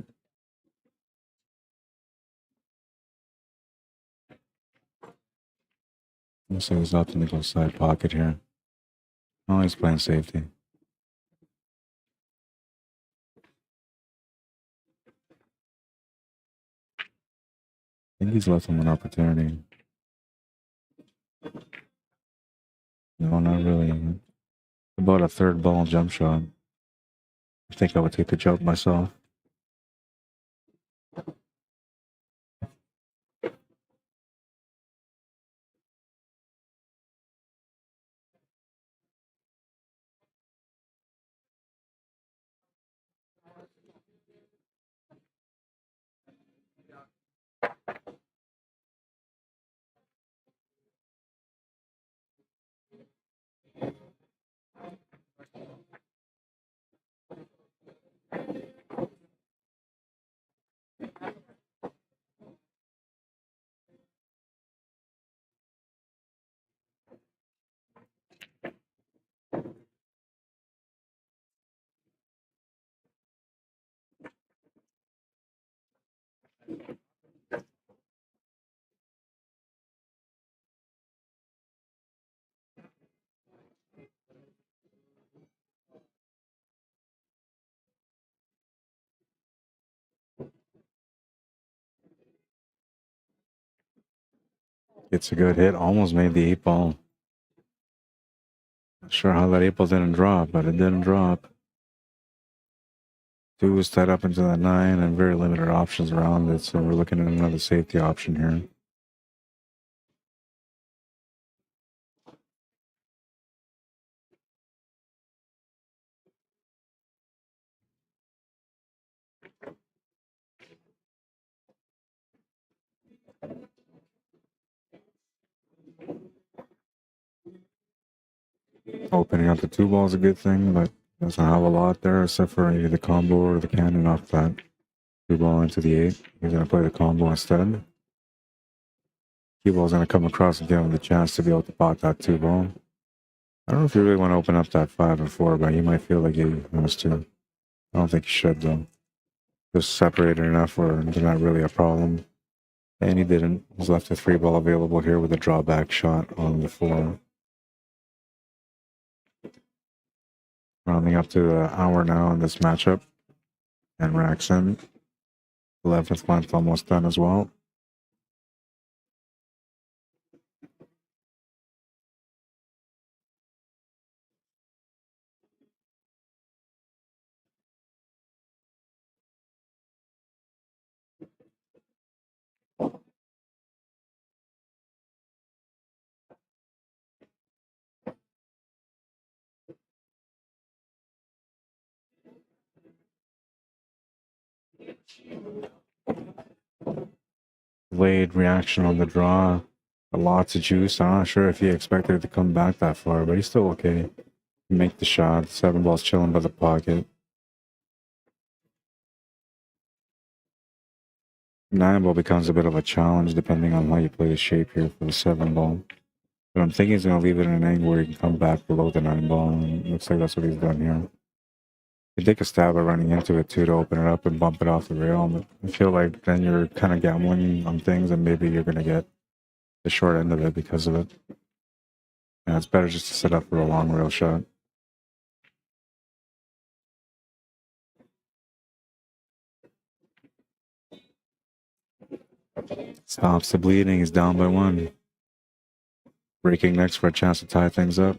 Looks like he's opting to go side pocket here. Oh, he's playing safety. think he's left him an opportunity. No, not really. About a third ball jump shot. I think I would take the jump myself. It's a good hit. Almost made the 8-ball. Not sure how that 8-ball didn't drop, but it didn't drop. 2 was tied up into that 9 and very limited options around it, so we're looking at another safety option here. Opening up the 2 ball is a good thing, but doesn't have a lot there except for maybe the combo or the cannon off that 2 ball into the 8. He's going to play the combo instead. Cue ball's going to come across and give him the chance to be able to pot that 2 ball. I don't know if you really want to open up that 5 and 4, but you might feel like he wants to. I don't think you should, though. Just separated enough where they're not really a problem. And he didn't. He's left a 3 ball available here with a drawback shot on the 4. Rounding up to the hour now in this matchup. And racks in. 11th month almost done as well. Delayed reaction on the draw. Lots of juice. I'm not sure if he expected it to come back that far, but he's still okay. Make the shot. 7 balls chilling by the pocket. 9 ball becomes a bit of a challenge depending on how you play the shape here for the 7 ball. But I'm thinking he's going to leave it in an angle where he can come back below the 9 ball. And it looks like that's what he's done here. You take a stab at running into it too to open it up and bump it off the rail. But I feel like then you're kind of gambling on things and maybe you're going to get the short end of it because of it. And it's better just to set up for a long rail shot. Stops the bleeding. He's down by 1. Breaking next for a chance to tie things up.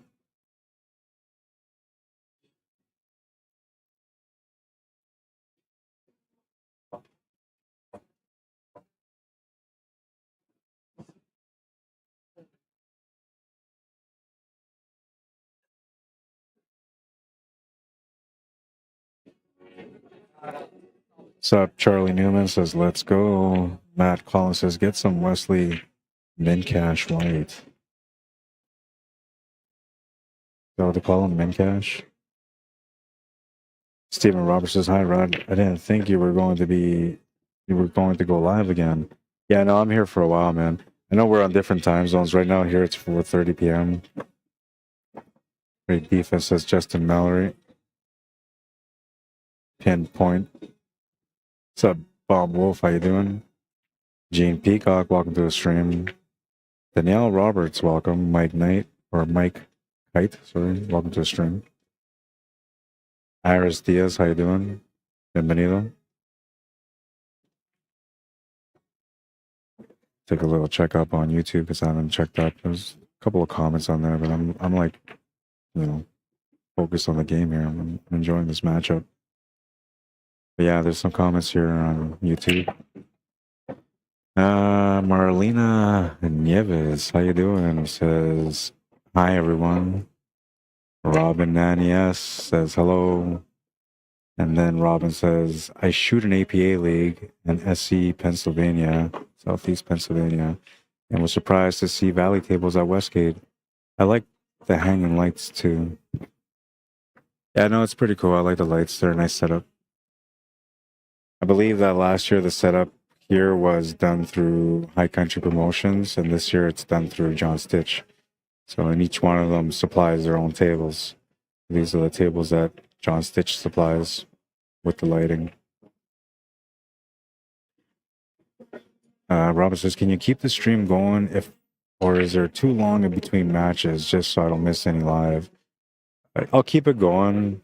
What's up? Charlie Newman says, let's go. Matt Collins says, get some Wesley min cash white. Is that what they call him? Min cash? Stephen Roberts says, hi, Rod. I didn't think you were going to go live again. Yeah, no, I'm here for a while, man. I know we're on different time zones. Right now here it's 4:30 p.m. Great defense, says Justin Mallory. Pinpoint. What's up, Bob Wolf? How you doing? Gene Peacock, welcome to the stream. Danielle Roberts, welcome. Mike Knight, or Mike Kite, sorry, welcome to the stream. Iris Diaz, how you doing? Bienvenido. take a little check up on YouTube because I haven't checked up. There's a couple of comments on there, but I'm like, you know, focused on the game here. I'm enjoying this matchup. But yeah, there's some comments here on YouTube. Marlena Nieves, how you doing? Says, hi everyone. Robin Nanny S says hello. And then Robin says, I shoot an APA league in SC Pennsylvania, Southeast Pennsylvania, and was surprised to see valley tables at Westgate. I like the hanging lights too. Yeah, no, it's pretty cool. I like the lights. They're a nice setup. I believe that last year the setup here was done through High Country Promotions, and this year it's done through John Stitch. So, and each one of them supplies their own tables. These are the tables that John Stitch supplies with the lighting. Robert says, can you keep the stream going or is there too long in between matches just so I don't miss any live? I'll keep it going.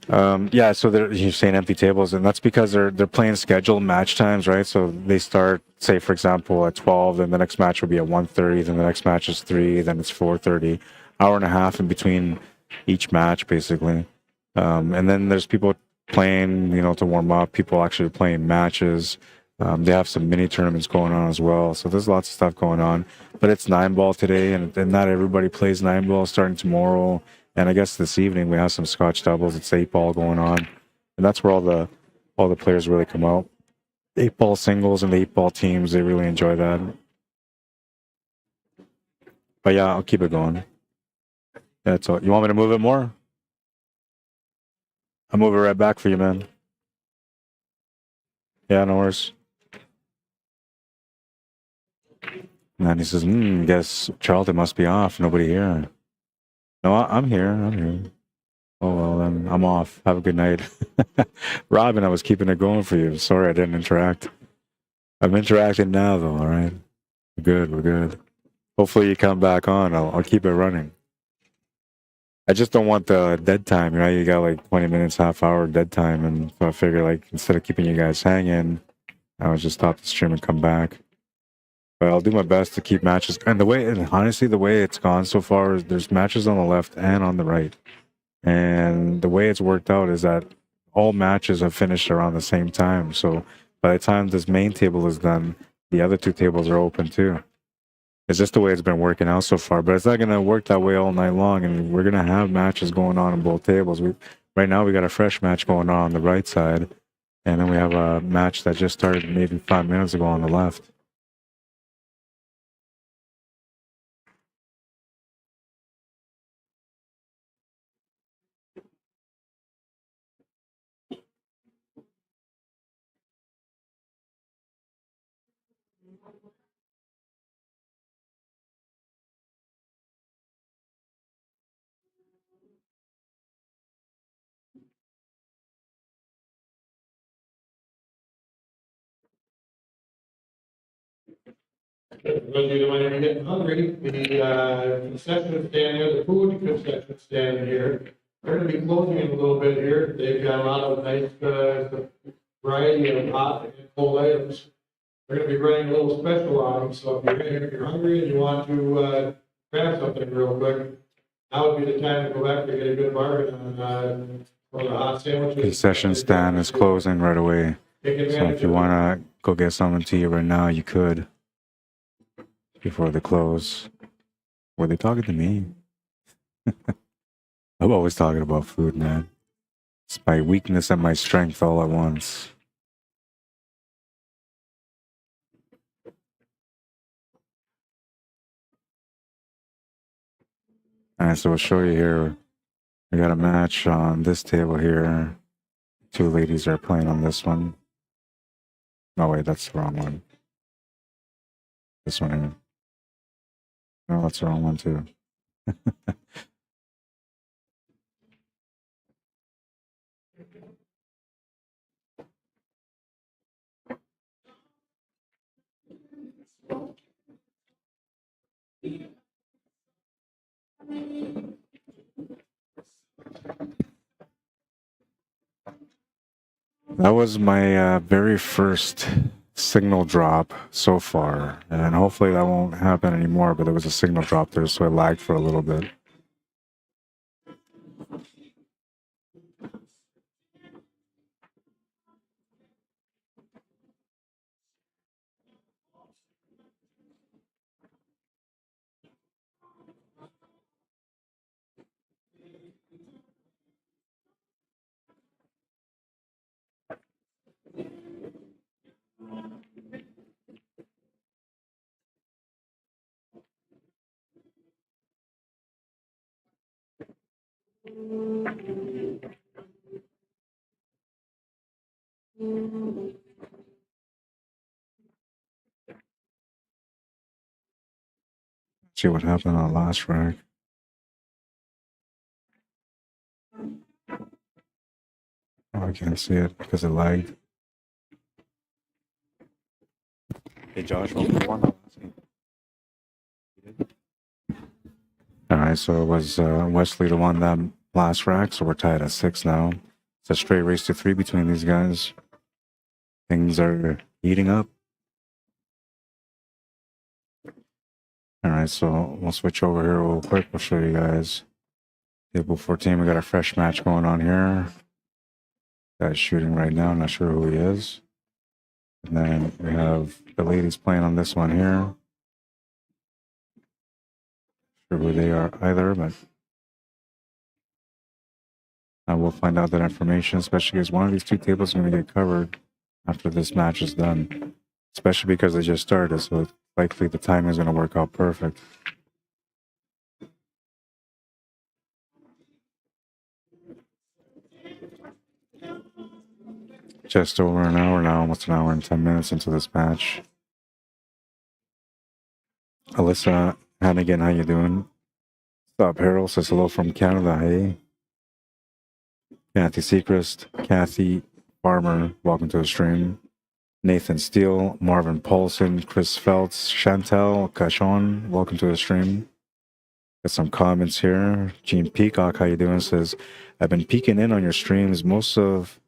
Yeah, so you're saying empty tables, and that's because they're playing scheduled match times, right? So they start, say, for example, at 12, then the next match will be at 1:30, then the next match is 3, then it's 4:30. Hour and a half in between each match, basically. And then there's people playing, you know, to warm up, people actually playing matches. They have some mini tournaments going on as well. So there's lots of stuff going on. But it's 9-ball today, and not everybody plays 9-ball starting tomorrow. And I guess this evening we have some Scotch doubles. It's 8-ball going on. And that's where all the players really come out. 8-ball singles and the 8-ball teams, they really enjoy that. But yeah, I'll keep it going. That's all. You want me to move it more? I'll move it right back for you, man. Yeah, no worries. And then he says, guess Charlton must be off. Nobody here. No, I'm here. I'm here. Oh, well, then I'm off. Have a good night. Robin, I was keeping it going for you. Sorry I didn't interact. I'm interacting now, though, all right? We're good. We're good. Hopefully you come back on. I'll keep it running. I just don't want the dead time. You know, you got like 20 minutes, half hour dead time. And so I figure, like, instead of keeping you guys hanging, I would just stop the stream and come back. But I'll do my best to keep matches. And honestly, the way it's gone so far is there's matches on the left and on the right. And the way it's worked out is that all matches have finished around the same time. So by the time this main table is done, the other two tables are open too. It's just the way it's been working out so far. But it's not going to work that way all night long. And we're going to have matches going on both tables. Right now, we got a fresh match going on the right side. And then we have a match that just started maybe 5 minutes ago on the left. When you're getting hungry, the concession stand here, the food concession stand here, they're gonna be closing in a little bit here. They've got a lot of nice, variety of hot and cold items. They're gonna be running a little special on them, so if you're hungry and you want to, grab something real quick, now would be the time to go back to get a good bargain on, for the hot sandwiches. Concession stand is closing right away. So if you want to go get something to you right now, you could. Before they close. Were they talking to me? I'm always talking about food, man. It's my weakness and my strength all at once. Alright, so we'll show you here. We got a match on this table here. Two ladies are playing on this one. No, wait, that's the wrong one. This one here. No, that's the wrong one too. That was my very first signal drop so far, and hopefully that won't happen anymore, but there was a signal drop there, so it lagged for a little bit. See what happened on the last rack. Oh, I can't see it because it lagged. Hey Josh, what was the one? All right, so it was Wesley the one that last rack, so we're tied at 6 now. It's a straight race to 3 between these guys. Things are heating up. All right, so we'll switch over here real quick. We'll show you guys. Table 14, we got a fresh match going on here. Guy's shooting right now, not sure who he is. And then we have the ladies playing on this one here. Not sure who they are either, but I will find out that information, especially because one of these two tables is going to get covered after this match is done. Especially because they just started, so it's likely the timing is going to work out perfect. Just over an hour now, almost an hour and 10 minutes into this match. Alyssa Hannigan, how you doing? Stop Harold says hello from Canada, hey. Kathy Sechrist, Kathy Farmer, welcome to the stream. Nathan Steele, Marvin Paulson, Chris Feltz, Chantel Cachon, welcome to the stream. Got some comments here. Gene Peacock, how you doing? Says, I've been peeking in on your streams. Most of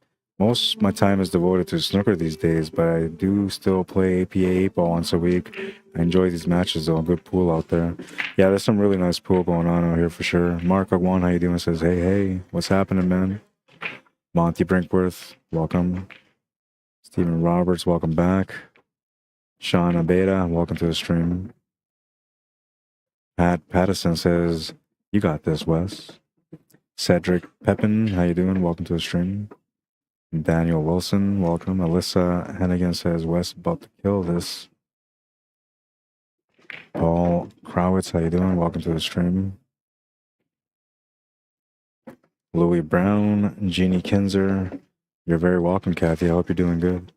my time is devoted to snooker these days, but I do still play APA 8-ball once a week. I enjoy these matches though. Good pool out there. Yeah, there's some really nice pool going on out here for sure. Mark Agwan, how you doing? Says, hey, what's happening, man? Monty Brinkworth, welcome. Stephen Roberts, welcome back. Sean Abeda, welcome to the stream. Pat Pattison says, you got this, Wes. Cedric Pepin, how you doing? Welcome to the stream. Daniel Wilson, welcome. Alyssa Hennigan says, Wes about to kill this. Paul Krowitz, how you doing? Welcome to the stream. Louis Brown, Jeannie Kinzer, you're very welcome, Kathy. I hope you're doing good.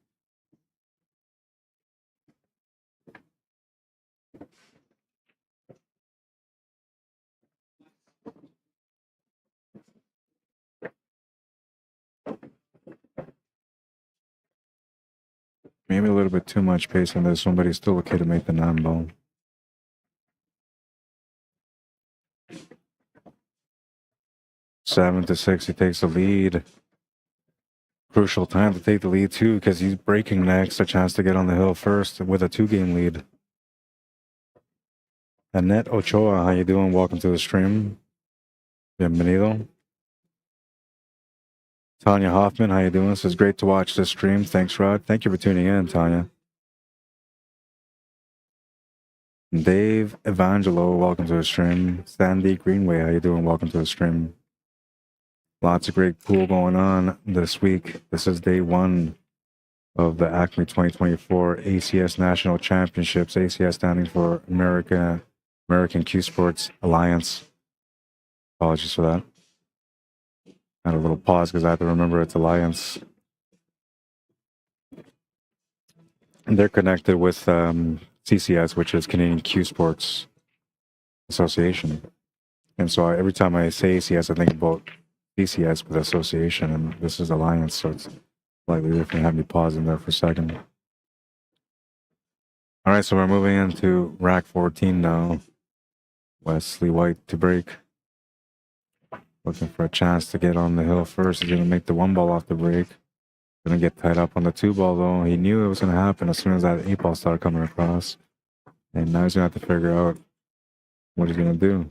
Maybe a little bit too much pace on this one, but he's still okay to make the 9-ball. Seven to 6, he takes the lead. Crucial time to take the lead too, because he's breaking next. A chance to get on the hill first with a 2-game lead. Annette Ochoa, how you doing? Welcome to the stream. Bienvenido. Tanya Hoffman, how you doing? This is great to watch this stream. Thanks, Rod. Thank you for tuning in, Tanya. Dave Evangelo, welcome to the stream. Sandy Greenway, how you doing? Welcome to the stream. Lots of great pool going on this week. This is day 1 of the Acme 2024 ACS National Championships. ACS standing for American Cuesports Alliance. Apologies for that. Had a little pause because I have to remember it's Alliance. And they're connected with CCS, which is Canadian Cuesports Association. And so every time I say ACS, I think about CCS with association, and this is Alliance, so it's slightly different. Have me pause in there for a second. All right, so we're moving into rack 14 now. Wesley White to break. Looking for a chance to get on the hill first. He's going to make the 1-ball off the break. Gonna get tied up on the 2 ball though. He knew it was gonna happen as soon as that 8 ball started coming across. And now he's gonna have to figure out what he's gonna do.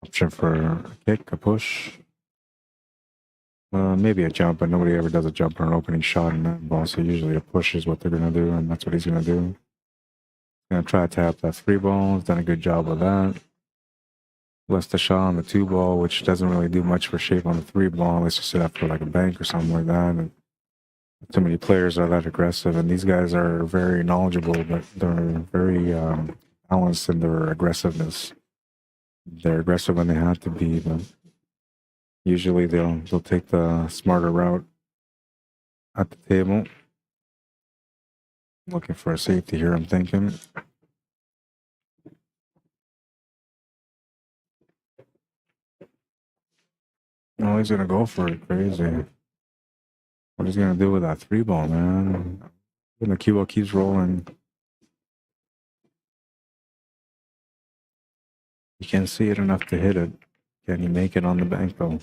Option for a kick, a push. Maybe a jump, but nobody ever does a jump or an opening shot in that ball, so usually a push is what they're gonna do, and that's what he's gonna do. Gonna try to tap that 3 ball. He's done a good job with that. Less the shot on the 2 ball, which doesn't really do much for shape on the 3 ball. Let's just set up for like a bank or something like that. And too many players are that aggressive, and these guys are very knowledgeable, but they're very balanced in their aggressiveness. They're aggressive when they have to be, but usually they'll take the smarter route at the table. Looking for a safety here, I'm thinking. Oh, he's gonna go for it. Crazy. What is he gonna do with that 3 ball, man? When the cue ball keeps rolling, you can't see it enough to hit it. Can he make it on the bank though?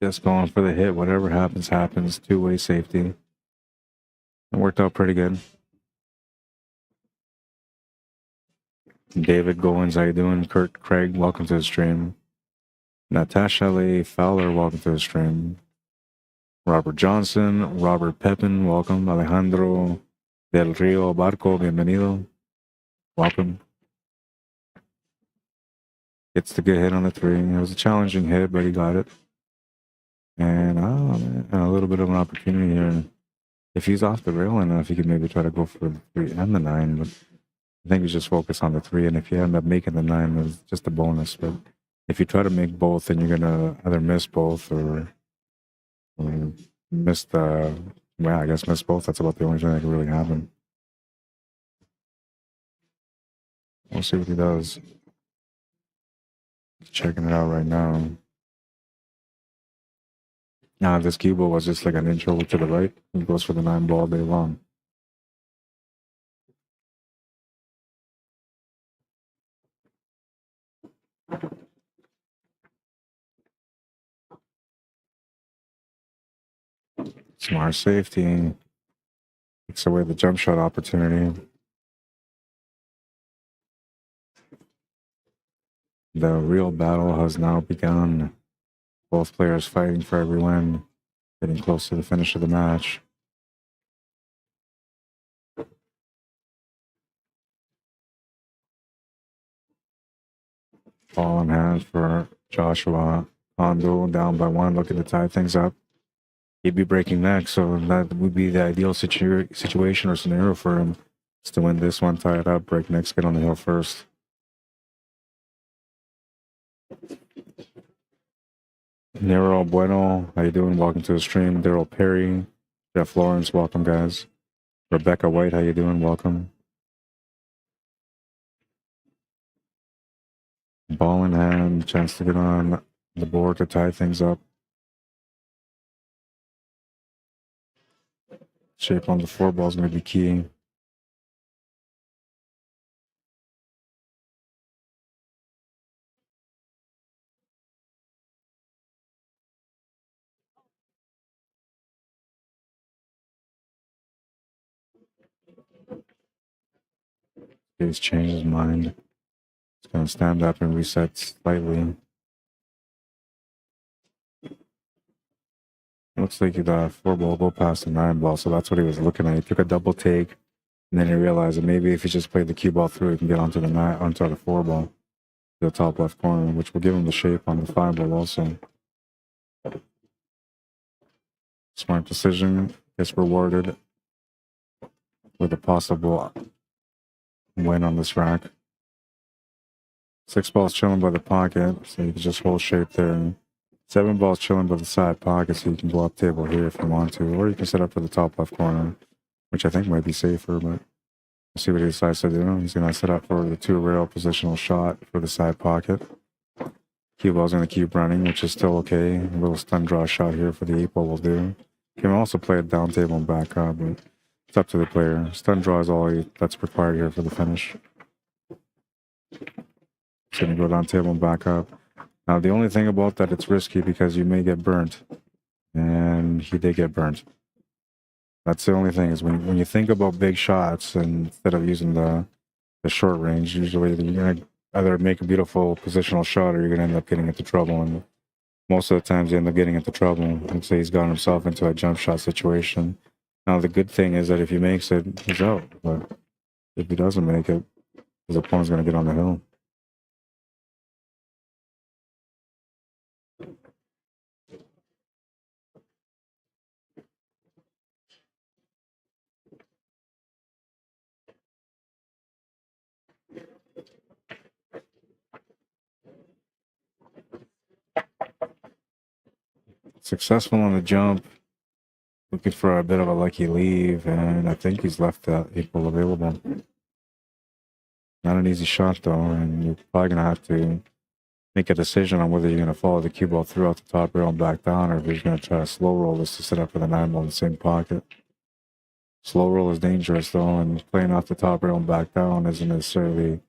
Just going for the hit. Whatever happens, happens. Two-way safety. It worked out pretty good. David Goins, how you doing? Kurt Craig, welcome to the stream. Natasha Lee Fowler, welcome to the stream. Robert Johnson, Robert Pepin, welcome. Alejandro Del Rio Barco, bienvenido. Welcome. Gets the good hit on the 3. It was a challenging hit, but he got it. And a little bit of an opportunity here. If he's off the rail enough, he could maybe try to go for the 3 and the 9, but I think we just focus on the 3, and if you end up making the 9, it's just a bonus. But if you try to make both, then you're gonna either miss both or miss the. Well, I guess miss both. That's about the only thing that can really happen. We'll see what he does. Checking it out right now. Now, this cue ball was just like an inch over to the right. He goes for the 9 ball all day long. Smart safety. Takes away the jump shot opportunity. The real battle has now begun. Both players fighting for every win. Getting close to the finish of the match. Ball in hand for Joshua. KONDO down by 1, looking to tie things up. He'd be breaking next, so that would be the ideal situation or scenario for him. Is to win this one, tie it up, break next, get on the hill first. Nero Bueno, how you doing? Welcome to the stream. Daryl Perry, Jeff Lawrence, welcome guys. Rebecca White, how you doing? Welcome. Ball in hand, chance to get on the board to tie things up. Shape on the 4 ball is going to be key. He's changed his mind. He's going to stand up and reset slightly. Looks like the 4 ball go past the 9 ball, so that's what he was looking at. He took a double take, and then he realized that maybe if he just played the cue ball through, he can get onto the 4 ball, to the top left corner, which will give him the shape on the 5 ball also. Smart decision, gets rewarded with a possible win on this rack. 6 balls chilling by the pocket, so you can just hold shape there. 7 balls chilling by the side pocket, so you can go up table here if you want to, or you can set up for the top left corner, which I think might be safer, but we'll see what he decides to do. He's going to set up for the 2 rail positional shot for the side pocket. Cue ball's going to keep running, which is still okay. A little stun draw shot here for the 8 ball will do. Can also play it down table and back up, but it's up to the player. Stun draw is all that's required here for the finish. It's going to go down table and back up. Now, the only thing about that, it's risky because you may get burnt. And he did get burnt. That's the only thing is when you think about big shots and instead of using the short range, usually you're going to either make a beautiful positional shot or you're going to end up getting into trouble. And most of the times you end up getting into trouble. I'd say he's gotten himself into a jump shot situation. Now, the good thing is that if he makes it, he's out. But if he doesn't make it, his opponent's going to get on the hill. Successful on the jump. Looking for a bit of a lucky leave, and I think he's left that equal available. Not an easy shot, though, and you're probably going to have to make a decision on whether you're going to follow the cue ball throughout the top rail and back down, or if you're going to try to slow roll this to set up for the 9 ball in the same pocket. Slow roll is dangerous, though, and playing off the top rail and back down isn't necessarily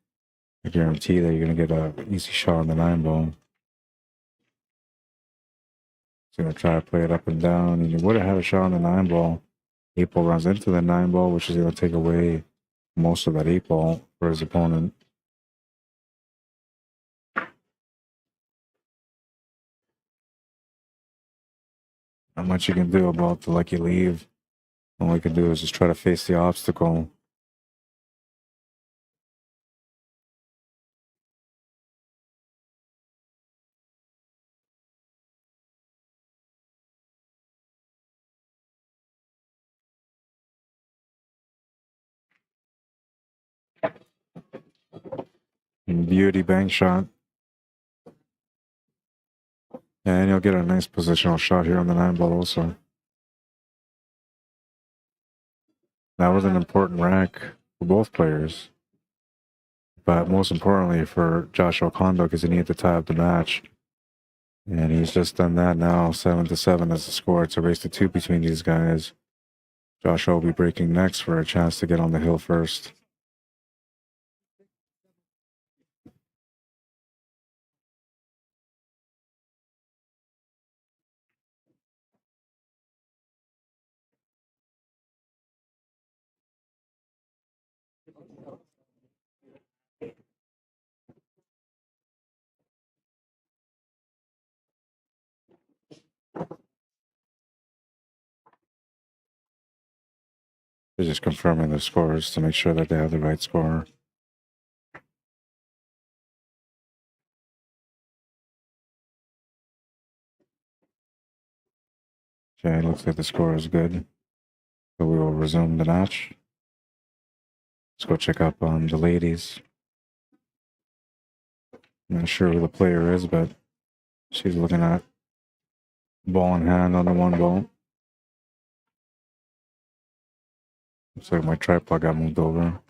a guarantee that you're going to get an easy shot on the 9 ball. He's going to try to play it up and down, and you would have had a shot on the 9 ball. 8 ball runs into the 9 ball, which is going to take away most of that 8 ball for his opponent. Not much you can do about the lucky leave. All you can do is just try to face the obstacle. And beauty bank shot. And you'll get a nice positional shot here on the 9 ball also. That was an important rack for both players. But most importantly for Joshua Kondo because he needed to tie up the match. And he's just done that now. 7-7 is the score. It's a race to 2 between these guys. Joshua will be breaking next for a chance to get on the hill first. They're just confirming the scores to make sure that they have the right score. Okay, looks like the score is good. So we will resume the match. Let's go check up on the ladies. I'm not sure who the player is, but she's looking at ball in hand on the 1 ball. Looks like my tripod got moved over.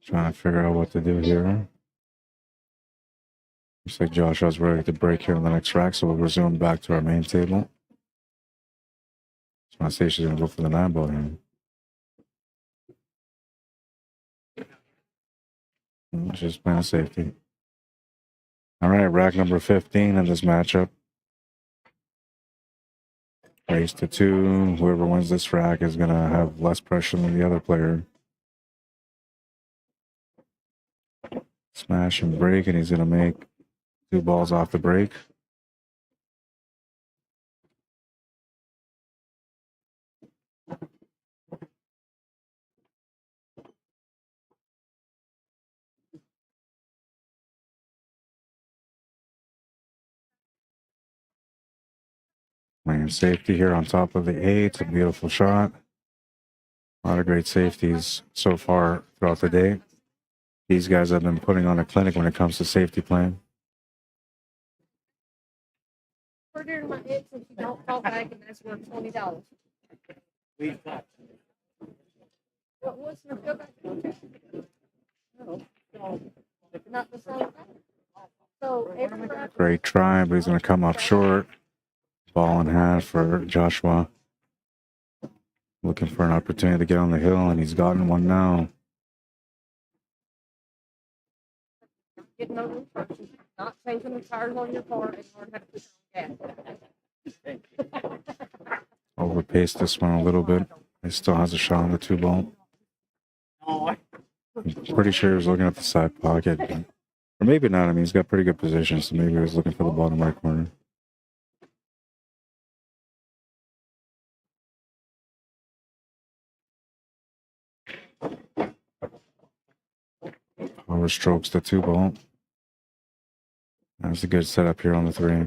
Trying to figure out what to do here. Looks like Joshua's ready to break here on the next rack, so we'll resume back to our main table. So I say she's going to go for the 9 ball here. She's playing safety. All right, rack number 15 in this matchup. Race to 2. Whoever wins this rack is going to have less pressure than the other player. Smash and break, and he's going to make 2 balls off the break. Playing safety here on top of the 8. It's a beautiful shot. A lot of great safeties so far throughout the day. These guys have been putting on a clinic when it comes to safety playing. Order my eggs if you don't call back, and that's worth $20. What's the go back? No, not the same thing. So So every round, Great try, but he's going to come up short. Ball in hand for Joshua. Looking for an opportunity to get on the hill, and he's gotten one now. getting on the instructions, not changing the tires on your car, and learn how to put your gas. Overpaced this one a little bit. He still has a shot on the 2 ball. I'm pretty sure he was looking at the side pocket. Or maybe not. I mean, he's got pretty good position, so maybe he was looking for the bottom right corner. Power strokes the 2 ball. That's a good setup here on the 3. I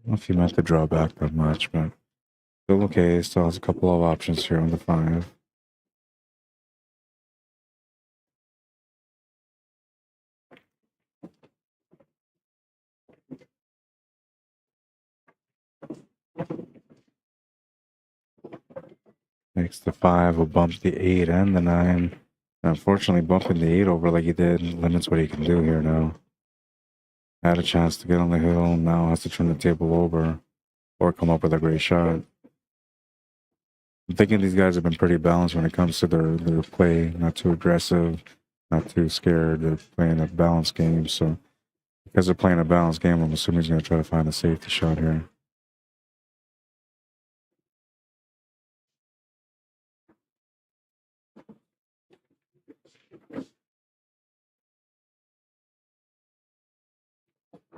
don't know if he meant to draw back that much, but still okay. Still has a couple of options here on the 5. Makes the 5, will bump the 8 and the 9. Unfortunately, bumping the 8 over like he did limits what he can do here now. Had a chance to get on the hill, now has to turn the table over or come up with a great shot. I'm thinking these guys have been pretty balanced when it comes to their play. Not too aggressive, not too scared. They're playing a balanced game. So because they're playing a balanced game, I'm assuming he's going to try to find a safety shot here.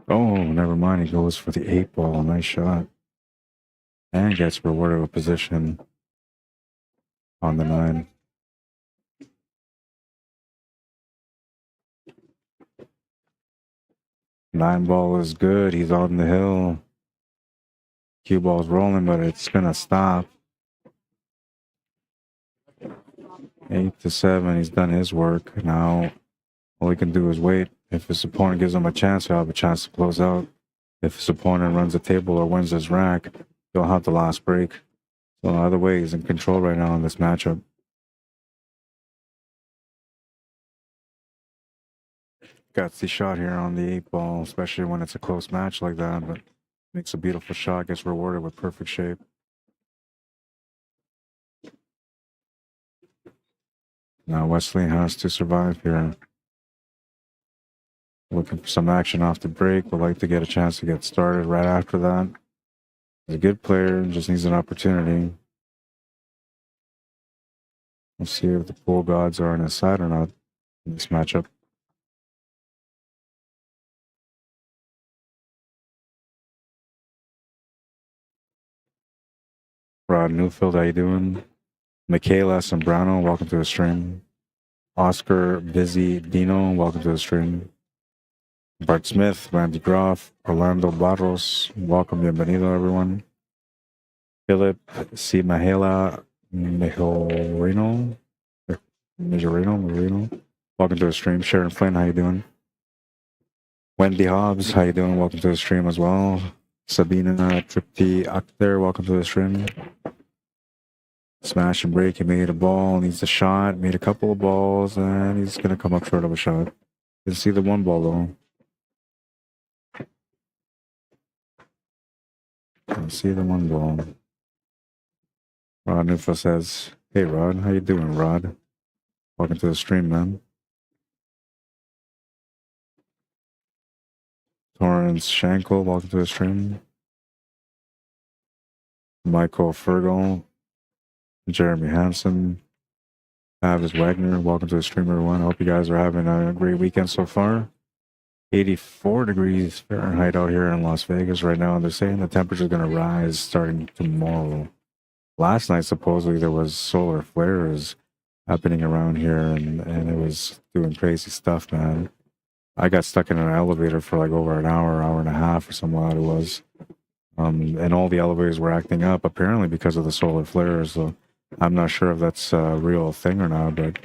Oh, never mind. He goes for the 8 ball. Nice shot. And gets rewarded with position on the 9. Nine ball is good. He's on the hill. Cue ball's rolling, but it's going to stop. 8 to 7. He's done his work. Now all he can do is wait. If his opponent gives him a chance, he'll have a chance to close out. If his opponent runs the table or wins his rack, he'll have the last break. So either way, he's in control right now in this matchup. Got the shot here on the 8 ball, especially when it's a close match like that, but makes a beautiful shot, gets rewarded with perfect shape. Now Wesley has to survive here. Looking for some action off the break, would like to get a chance to get started right after that. He's a good player, just needs an opportunity. We'll see if the pool gods are on his side or not in this matchup. Rod Newfield, how you doing? Michaela Sembrano, welcome to the stream. Oscar Busy Dino, welcome to the stream. Bart Smith, Randy Groff, Orlando Barros, welcome, bienvenido everyone. Philip C. Mahela Majorino, welcome to the stream. Sharon Flynn, how you doing? Wendy Hobbs, how you doing? Welcome to the stream as well. Sabina Tripti Akhtar, welcome to the stream. Smash and break, he made a ball, needs a shot, made a couple of balls, and he's going to come up short of a shot. You can see the 1 ball though. Can see the 1 ball. Rod Nufa says, hey Rod, how you doing, Rod? Welcome to the stream, man. Torrance Shankel, welcome to the stream. Michael Fergal, Jeremy Hansen, Travis Wagner, welcome to the stream, everyone. I hope you guys are having a great weekend so far. 84 degrees Fahrenheit out here in Las Vegas right now. They're saying the temperature is going to rise starting tomorrow. Last night, supposedly, there was solar flares happening around here, and it was doing crazy stuff, man. I got stuck in an elevator for like over an hour and a half or something like that it was. And all the elevators were acting up, apparently because of the solar flares. So I'm not sure if that's a real thing or not, but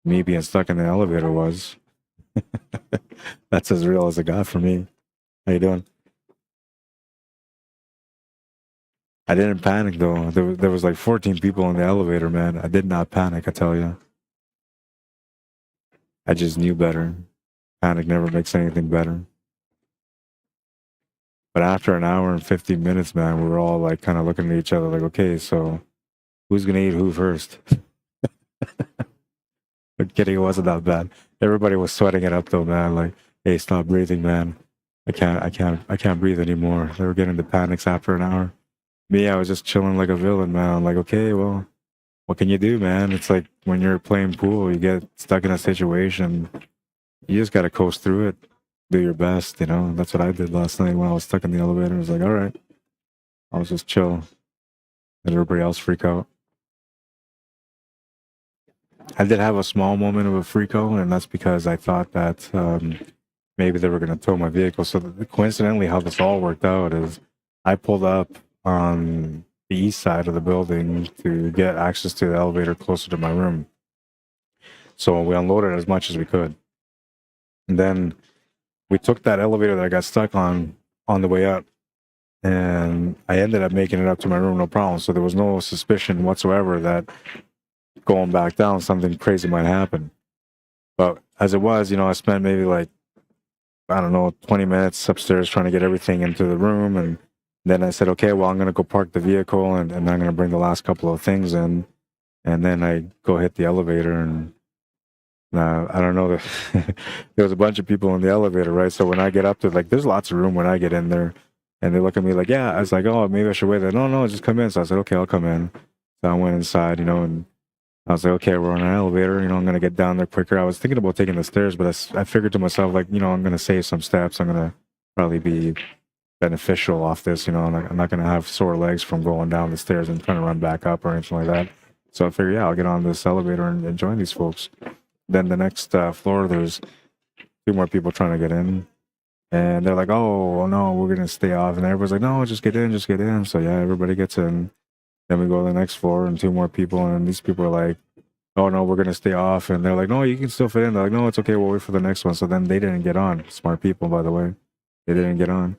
me being stuck in the elevator was. That's as real as it got for me. How you doing? I didn't panic though. There was like 14 people in the elevator, man. I did not panic, I tell you. I just knew better. Panic never makes anything better. But after an hour and 15 minutes, man, we were all like kind of looking at each other like, okay, so who's going to eat who first? But kidding, it wasn't that bad. Everybody was sweating it up though, man. Like, hey, stop breathing, man. I can't breathe anymore. They were getting the panics after an hour. Me, I was just chilling like a villain, man. I'm like, okay, well, what can you do, man? It's like when you're playing pool, you get stuck in a situation. You just got to coast through it. Do your best, you know? That's what I did last night when I was stuck in the elevator. I was like, all right. I was just chill. Let everybody else freak out. I did have a small moment of a freak out, and that's because I thought that maybe they were going to tow my vehicle. So coincidentally, how this all worked out is I pulled up on the east side of the building to get access to the elevator closer to my room. So we unloaded as much as we could. And then we took that elevator that I got stuck on the way up, and I ended up making it up to my room, no problem. So there was no suspicion whatsoever that going back down, something crazy might happen. But as it was, you know, I spent maybe like, I don't know, 20 minutes upstairs trying to get everything into the room. And then I said, okay, well, I'm going to go park the vehicle and I'm going to bring the last couple of things in. And then I go hit the elevator and I don't know, there was a bunch of people in the elevator, right? So when I get up to, like, there's lots of room when I get in there. And they look at me like, yeah. I was like, oh, maybe I should wait there. No, just come in. So I said, okay, I'll come in. So I went inside, you know, and I was like, okay, we're on an elevator, you know, I'm going to get down there quicker. I was thinking about taking the stairs, but I figured to myself, like, you know, I'm going to save some steps. I'm going to probably be beneficial off this, you know, and I'm not going to have sore legs from going down the stairs and trying to run back up or anything like that. So I figured, yeah, I'll get on this elevator and join these folks. Then the next floor, there's 2 more people trying to get in. And they're like, oh, no, we're going to stay off. And everybody's like, no, just get in. So yeah, everybody gets in. Then we go to the next floor and 2 more people. And these people are like, oh, no, we're going to stay off. And they're like, no, you can still fit in. They're like, no, it's okay. We'll wait for the next one. So then they didn't get on. Smart people, by the way. They didn't get on.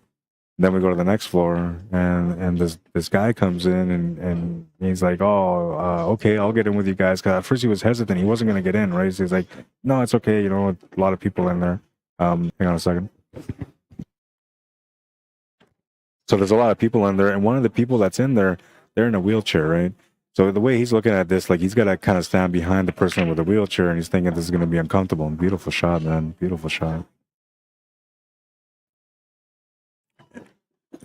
Then we go to the next floor and this guy comes in and he's like, oh, okay, I'll get in with you guys. Cause at first he was hesitant. He wasn't going to get in, right? So he's like, no, it's okay. You know, a lot of people in there. Hang on a second. So there's a lot of people in there. And one of the people that's in there, they're in a wheelchair, right? So the way he's looking at this, like he's got to kind of stand behind the person with the wheelchair and he's thinking this is going to be uncomfortable. Beautiful shot, man. Beautiful shot.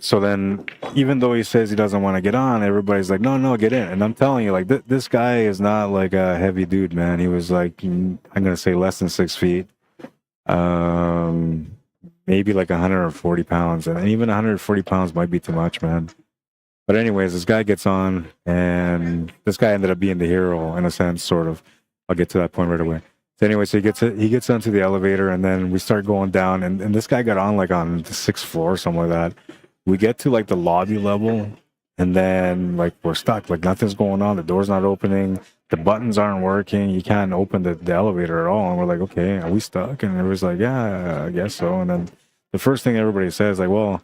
So then, even though he says he doesn't want to get on, everybody's like, no, get in. And I'm telling you, like, this guy is not like a heavy dude, man. He was like, I'm going to say less than 6 feet. Maybe like 140 pounds. And even 140 pounds might be too much, man. But anyways, this guy gets on, and this guy ended up being the hero in a sense, sort of. I'll get to that point right away. So anyway, so he gets onto the elevator, and then we start going down, and this guy got on like on the 6th floor or something like that. We get to like the lobby level, and then like we're stuck. Like nothing's going on. The door's not opening. The buttons aren't working. You can't open the elevator at all. And we're like, okay, are we stuck? And everybody's like, yeah, I guess so. And then the first thing everybody says, like, well,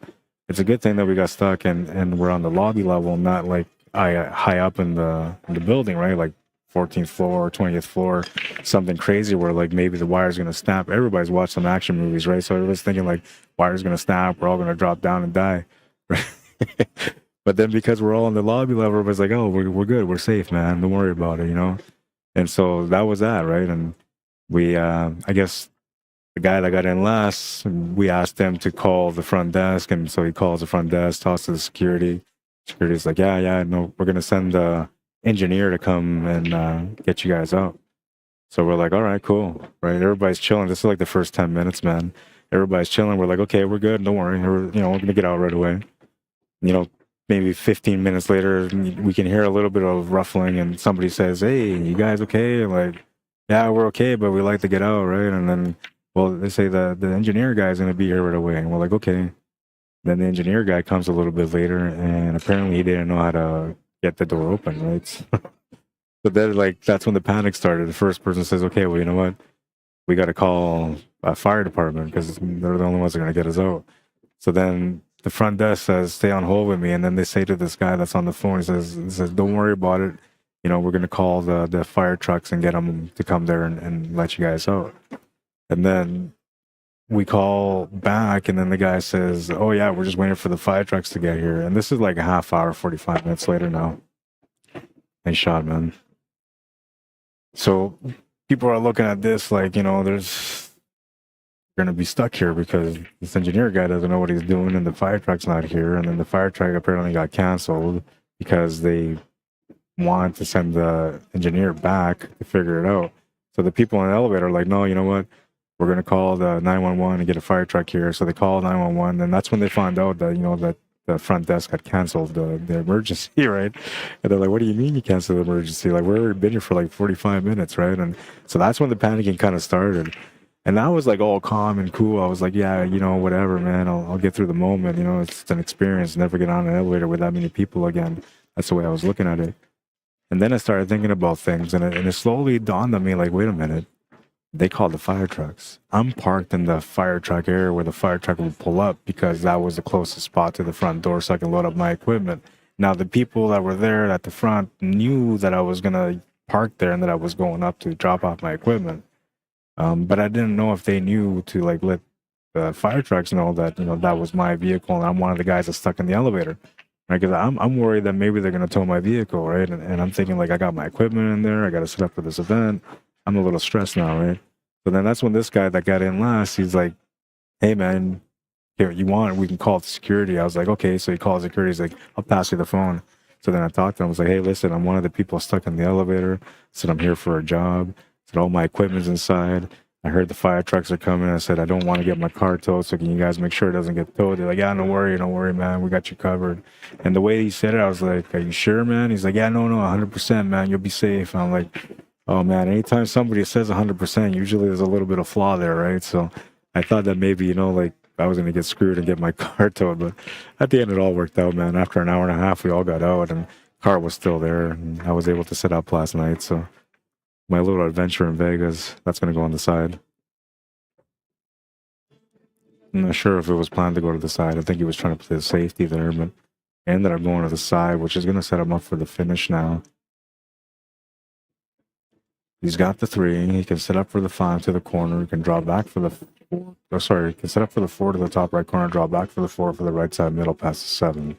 it's a good thing that we got stuck and we're on the lobby level, not like high up in the building, right? Like 14th floor or 20th floor, something crazy where like maybe the wire's going to snap. Everybody's watched some action movies, right? So everybody's thinking like wire's going to snap. We're all going to drop down and die. Right? But then because we're all on the lobby level, everybody's like, oh, we're good. We're safe, man. Don't worry about it, you know? And so that was that, right? And we, I guess the guy that got in last, we asked him to call the front desk. And so he calls the front desk, talks to the security. Security's like, yeah, no, we're going to send the engineer to come and get you guys out. So we're like, all right, cool, right? Everybody's chilling. This is like the first 10 minutes, man. Everybody's chilling. We're like, okay, we're good. Don't worry. We're going to get out right away. You know, maybe 15 minutes later, we can hear a little bit of ruffling and somebody says, hey, you guys okay? And like, yeah, we're okay, but we like to get out, right? And then, well, they say the engineer guy's going to be here right away. And we're like, okay. Then the engineer guy comes a little bit later, and apparently he didn't know how to get the door open, right? But then, like, that's when the panic started. The first person says, okay, well, you know what? We got to call a fire department because they're the only ones that are going to get us out. So then the front desk says, stay on hold with me. And then they say to this guy that's on the phone, he says, don't worry about it. You know, we're going to call the fire trucks and get them to come there and let you guys out. And then we call back, and then the guy says, oh, yeah, we're just waiting for the fire trucks to get here. And this is like a half hour, 45 minutes later now. Nice shot, man. So people are looking at this like, you know, there's going to be stuck here because this engineer guy doesn't know what he's doing and the fire truck's not here. And then the fire truck apparently got canceled because they want to send the engineer back to figure it out. So the people in the elevator are like, no, you know what? We're going to call the 911 and get a fire truck here. So they call 911. And that's when they found out that, you know, that the front desk had canceled the emergency, right? And they're like, what do you mean you canceled the emergency? Like, we've already been here for like 45 minutes, right? And so that's when the panicking kind of started. And that was like all calm and cool. I was like, yeah, you know, whatever, man. I'll get through the moment. You know, it's an experience. Never get on an elevator with that many people again. That's the way I was looking at it. And then I started thinking about things, and it slowly dawned on me, like, wait a minute. They called the fire trucks. I'm parked in the fire truck area where the fire truck would pull up because that was the closest spot to the front door so I can load up my equipment. Now, the people that were there at the front knew that I was going to park there and that I was going up to drop off my equipment. But I didn't know if they knew to, like, let the fire trucks know that, you know, that was my vehicle and I'm one of the guys that's stuck in the elevator. Right? Because I'm worried that maybe they're going to tow my vehicle, right? And I'm thinking, like, I got my equipment in there. I got to set up for this event. I'm a little stressed now, right? So then that's when this guy that got in last, he's like, hey, man, here, you want, we can call security. I was like, okay. So he calls security. He's like, I'll pass you the phone. So then I talked to him. I was like, hey, listen, I'm one of the people stuck in the elevator. I said, I'm here for a job. I said, all my equipment's inside. I heard the fire trucks are coming. I said, I don't want to get my car towed. So can you guys make sure it doesn't get towed? They're like, yeah, don't worry, man. We got you covered. And the way he said it, I was like, are you sure, man? He's like, yeah, no, 100%, man. You'll be safe. And I'm like, oh, man, anytime somebody says 100%, usually there's a little bit of flaw there, right? So I thought that maybe, you know, like I was going to get screwed and get my car towed. But at the end, it all worked out, man. After an hour and a half, we all got out and car was still there. And I was able to set up last night. So my little adventure in Vegas, that's going to go on the side. I'm not sure if it was planned to go to the side. I think he was trying to play the safety there, but I ended up going to the side, which is going to set him up for the finish now. He's got the 3. He can set up for the 5 to the corner. He can draw back for the 4. Oh, sorry. He can set up for the 4 to the top right corner, draw back for the 4 for the right side middle past the 7.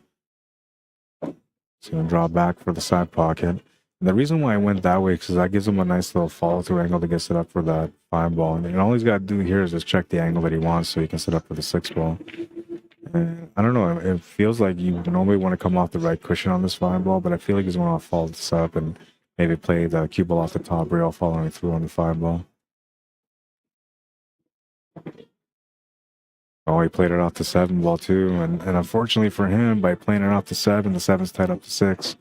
So he's going to draw back for the side pocket. And the reason why I went that way is because that gives him a nice little follow-through angle to get set up for that 5 ball. And all he's got to do here is just check the angle that he wants so he can set up for the 6 ball. And I don't know. It feels like you normally want to come off the right cushion on this 5 ball, but I feel like he's going to follow this up and maybe play the cue ball off the top rail following through on the 5 ball. Oh, he played it off the 7 ball too. And unfortunately for him, by playing it off the 7, the 7's tied up to 6.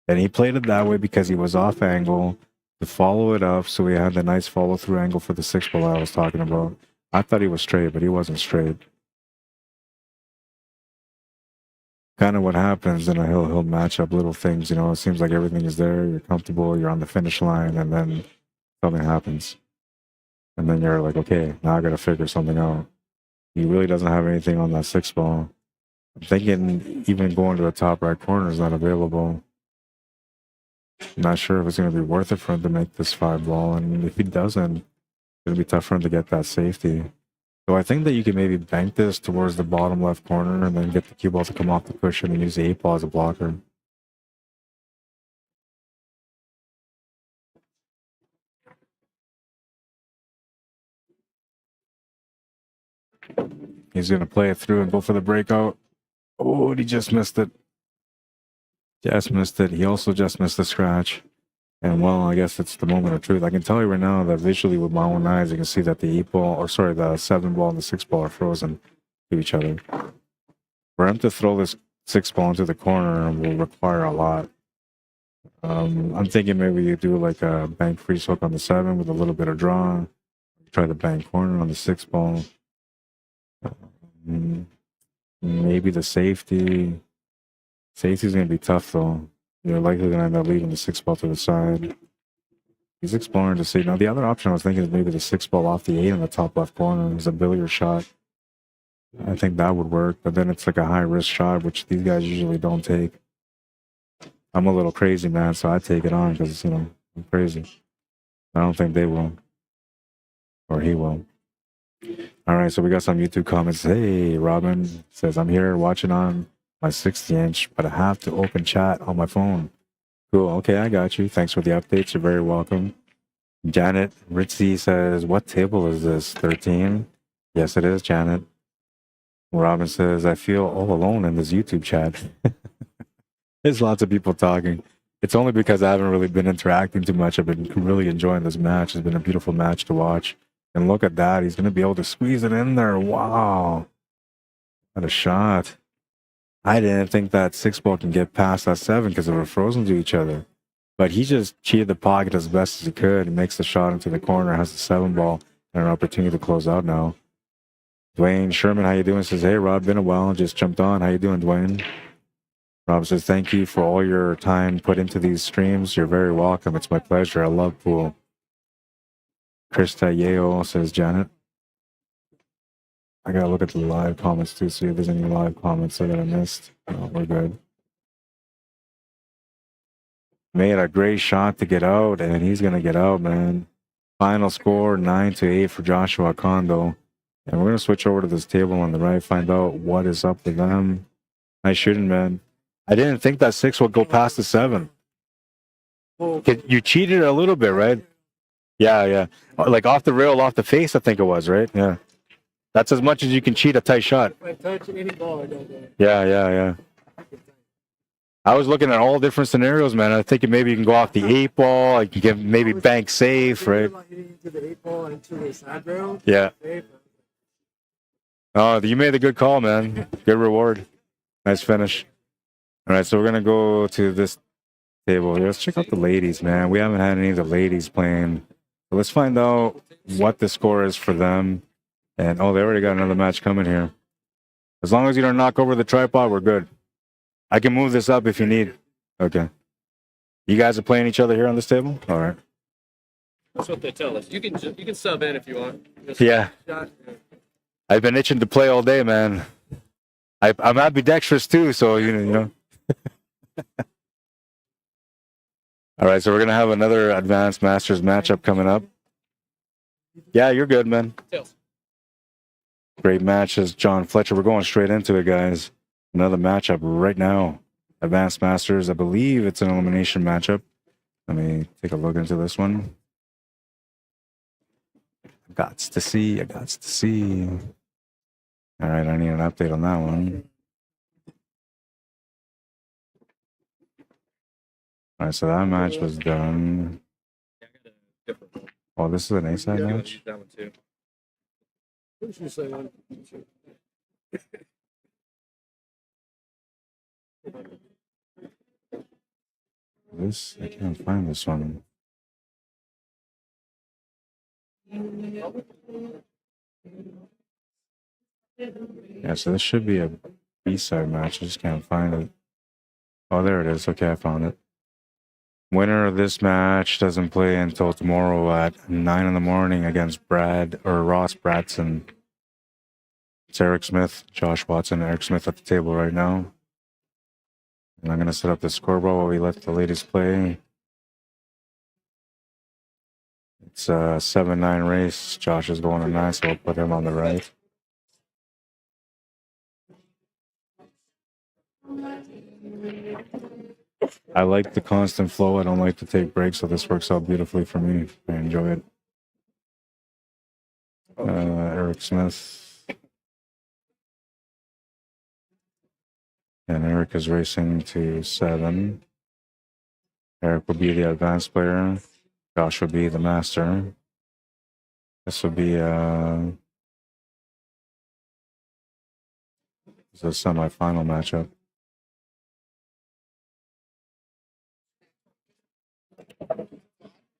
And he played it that way because he was off angle to follow it up. So he had the nice follow through angle for the 6 ball I was talking about. I thought he was straight, but he wasn't straight. Kind of what happens, and he'll match up little things. You know, it seems like everything is there. You're comfortable. You're on the finish line, and then something happens, and then you're like, okay, now I got to figure something out. He really doesn't have anything on that 6 ball. I'm thinking even going to the top right corner is not available. I'm not sure if it's going to be worth it for him to make this 5 ball, and if he doesn't, it's going to be tough for him to get that safety. So I think that you can maybe bank this towards the bottom left corner and then get the cue ball to come off the cushion and use the 8 ball as a blocker. He's going to play it through and go for the breakout. Oh, he just missed it. Just missed it. He also just missed the scratch. And well, I guess it's the moment of truth. I can tell you right now that visually with my own eyes, you can see that the 8 ball, or sorry, the 7 ball and the 6 ball are frozen to each other. For him to throw this 6 ball into the corner will require a lot. I'm thinking maybe you do like a bank freeze hook on the 7 with a little bit of draw. Try the bank corner on the 6 ball. Maybe the safety. Safety's going to be tough though. You're likely going to end up leaving the 6 ball to the side. He's exploring to see. Now, the other option I was thinking is maybe the 6 ball off the 8 in the top left corner is a billiard shot. I think that would work, but then it's like a high risk shot, which these guys usually don't take. I'm a little crazy, man, so I take it on because, you know, I'm crazy. I don't think they will. Or he will. All right, so we got some YouTube comments. Hey, Robin says, I'm here watching on my 60-inch, but I have to open chat on my phone. Cool. Okay, I got you. Thanks for the updates. You're very welcome. Janet Ritzy says, what table is this? 13? Yes, it is, Janet. Robin says, I feel all alone in this YouTube chat. There's lots of people talking. It's only because I haven't really been interacting too much. I've been really enjoying this match. It's been a beautiful match to watch. And look at that. He's going to be able to squeeze it in there. Wow. What a shot. I didn't think that 6 ball can get past that 7 because they were frozen to each other. But he just cheated the pocket as best as he could. He makes the shot into the corner, has the 7 ball, and an opportunity to close out now. Dwayne Sherman, how you doing? Says, hey, Rob, been a while. Just jumped on. How you doing, Dwayne? Rob says, thank you for all your time put into these streams. You're very welcome. It's my pleasure. I love pool. Krista Yeo, says Janet. I gotta look at the live comments too, see if there's any live comments that I missed. No, we're good. Made a great shot to get out, and he's gonna get out, man. Final score 9-8 for Joshua Kondo. And we're gonna switch over to this table on the right, find out what is up with them. Nice shooting, man. I didn't think that 6 would go past the 7. You cheated a little bit, right? Yeah. Like off the rail, off the face, I think it was, right? Yeah. That's as much as you can cheat a tight shot. If I touch any ball, I don't go. Yeah. I was looking at all different scenarios, man. I think maybe you can go off the 8 ball. You can get maybe bank safe, right? Hitting into the 8 ball and into the side rail. Yeah. Safe. Oh, you made a good call, man. Good reward. Nice finish. All right, so we're gonna go to this table here. Let's check out the ladies, man. We haven't had any of the ladies playing. So let's find out what the score is for them. And oh, they already got another match coming here. As long as you don't knock over the tripod, we're good. I can move this up if you need. Okay. You guys are playing each other here on this table? All right. That's what they tell us. You can sub in if you want. Just Yeah. shot. I've been itching to play all day, man. I'm ambidextrous too, so you know. All right, so we're gonna have another Advanced Masters matchup coming up. Yeah, you're good, man. Tails. Great matches, John Fletcher. We're going straight into it, guys. Another matchup right now. Advanced Masters. I believe it's an elimination matchup. Let me take a look into this one. I got to see. All right, I need an update on that one. All right, so that match was done. Yeah, I got a different one. Oh, this is an A-side Yeah, match? that one too. What should you say, man? This, I can't find this one. Yeah, so this should be a B-side match. I just can't find it. Oh, there it is. Okay, I found it. Winner of this match doesn't play until tomorrow at 9 in the morning against Ross Bratson. It's Eric Smith, Josh Watson, Eric Smith at the table right now. And I'm going to set up the scoreboard while we let the ladies play. It's a 7-9 race. Josh is going to 9, so we'll put him on the right. I like the constant flow. I don't like to take breaks, so this works out beautifully for me. I enjoy it. Eric Smith. And Eric is racing to 7. Eric will be the advanced player. Josh will be the master. This will be a semi-final matchup.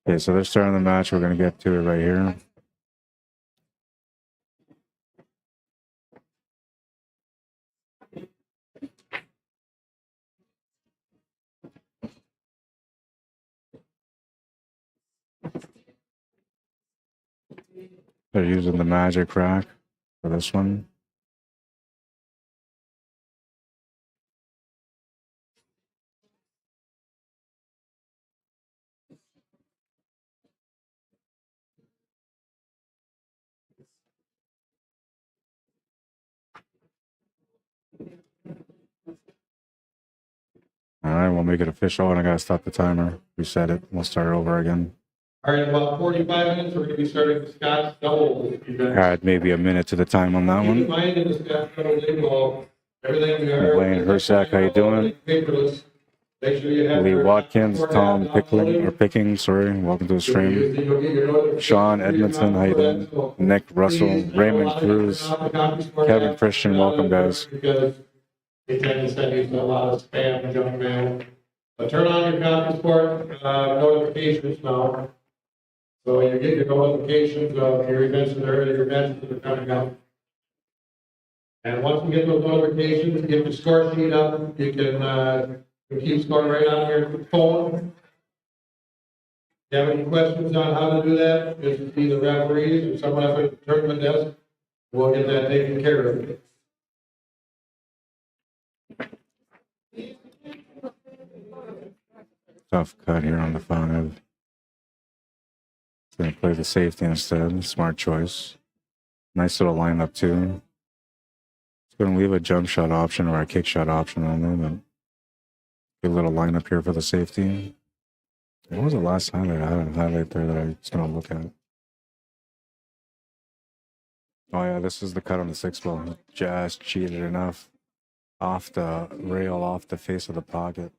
Okay, so they're starting the match. We're going to get to it right here. They're using the magic rack for this one. All right, we'll make it official, and I gotta stop the timer. Reset it. We'll start over again. All right, in about 45 minutes, we're gonna be starting the Scott's double event. Add maybe a minute to the time on that Keep in one. mind in the Scott's double table, everything we are. Blaine Hersack, how you doing? Paperless. Make sure you have. Lee your- Watkins, Tom Picking, sorry, welcome to the stream. Sean Edmondson, how you doing? Nick Russell, Raymond Cruz, Kevin Christian, welcome guys. Because they tend to send you a lot of spam and junk mail. But turn on your CompuSport notifications now. So you get your notifications of your events that are coming up. And once you get those notifications, get the score sheet up, you can keep scoring right on your phone. If you have any questions on how to do that, just see the referees or someone up at the tournament desk. We'll get that taken care of. Tough cut here on the 5. Gonna play the safety instead. Smart choice. Nice little lineup too. It's gonna leave a jump shot option or a kick shot option on there, but good little lineup here for the safety. What was the last highlight? I had a highlight there that I was gonna look at. Oh yeah, this is the cut on the 6 ball. Just cheated enough. Off the rail, off the face of the pocket.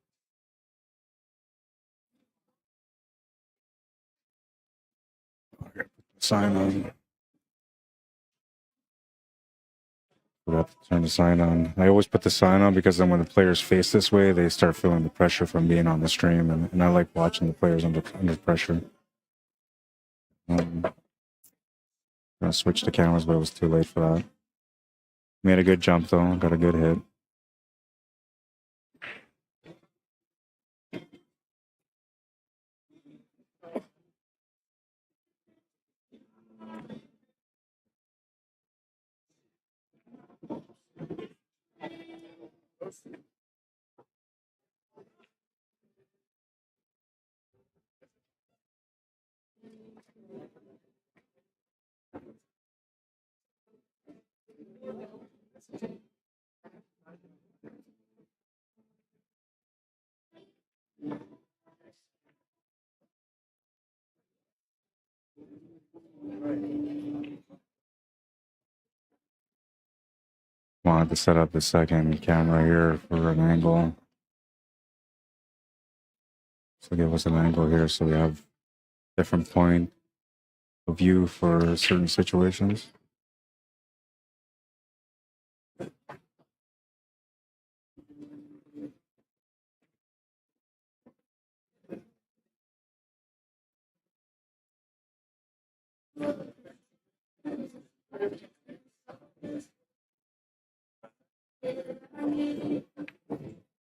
Sign on. We have to turn the sign on. I always put the sign on because then when the players face this way, they start feeling the pressure from being on the stream, and I like watching the players under pressure. I'm gonna switch the cameras, but it was too late for that. Made a good jump though. Got a good hit. Wanted to set up the second camera here for an angle. So give us an angle here so we have different point of view for certain situations.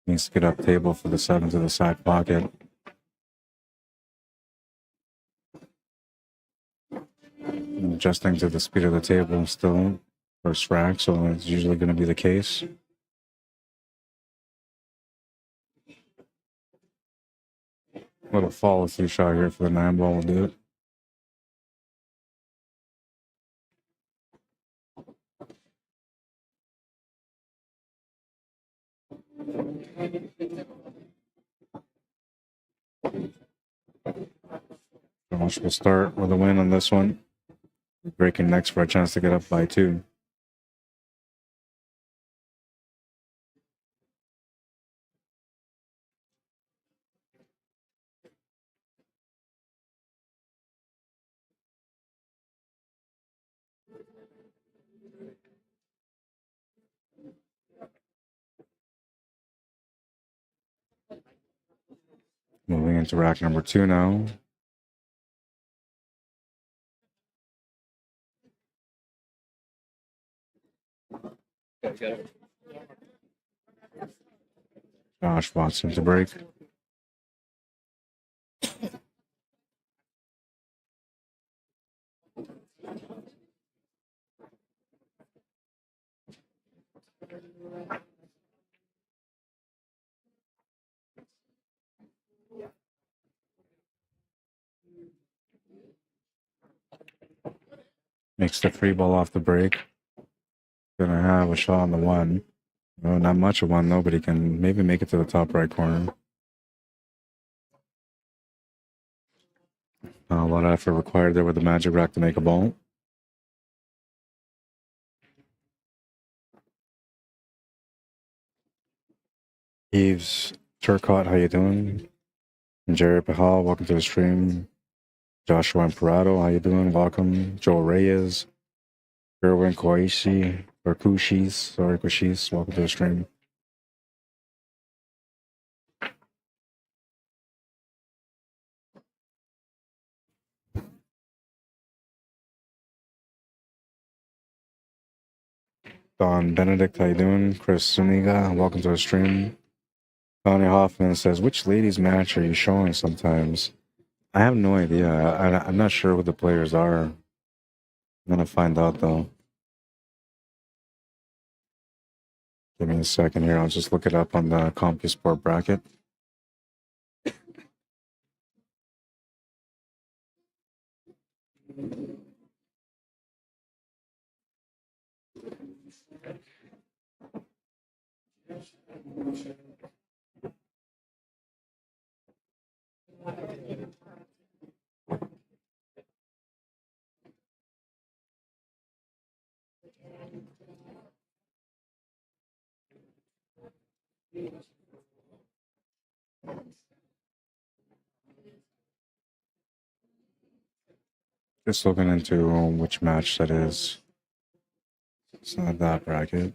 Needs to get up table for the 7 to the side pocket. Adjusting to the speed of the table still first rack, so it's usually going to be the case. Little follow through shot here for the 9 ball will do it. We'll start with a win on this one. Breaking next for a chance to get up by 2. Moving into rack number 2 now. Josh Watson to break. Makes the 3 ball off the break. Gonna have a shot on the 1. No, not much of one. Nobody can maybe make it to the top right corner. A lot of effort required there with the magic rack to make a ball. Eves Turcotte, how you doing? And Jerry Pahal, welcome to the stream. Joshua Imperato, how you doing? Welcome. Joel Reyes. Erwin Koishi, or Kushis, sorry, Kushis, welcome to the stream. Don Benedict, how you doing? Chris Suniga, welcome to the stream. Connie Hoffman says, which ladies match are you showing sometimes? I have no idea. I'm not sure who the players are. I'm gonna find out though. Give me a second here. I'll just look it up on the CompuSport bracket. Just looking into which match that is. It's not that bracket.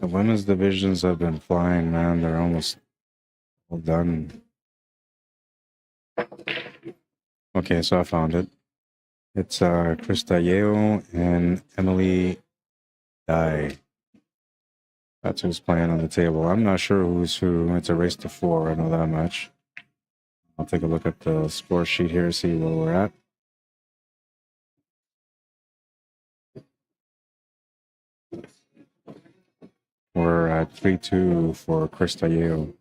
The women's divisions have been flying, man. They're almost all done. Okay, so I found it. It's Krista Yeo and Emily Dye. That's who's playing on the table. I'm not sure who's who. It's a race to 4. I know that much. I'll take a look at the score sheet here, see where we're at. We're at 3-2 for Krista Yeo.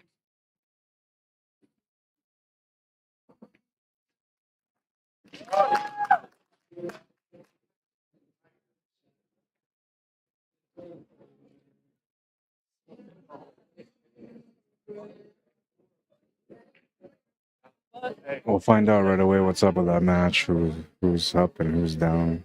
We'll find out right away what's up with that match, who's up and who's down.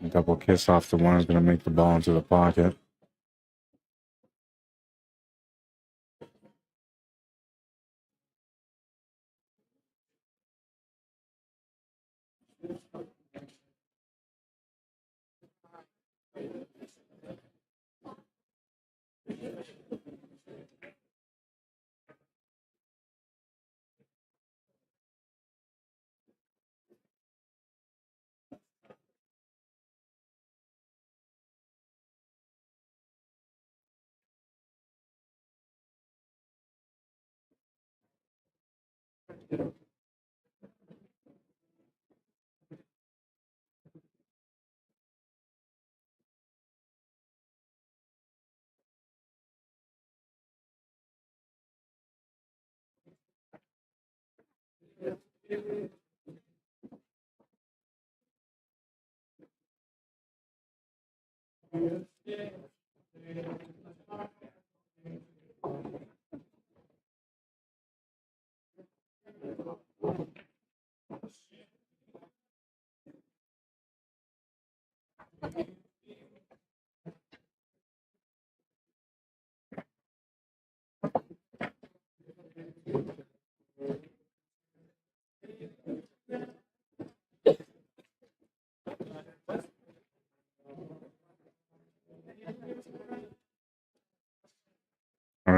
A double kiss off the one is going to make the ball into the pocket.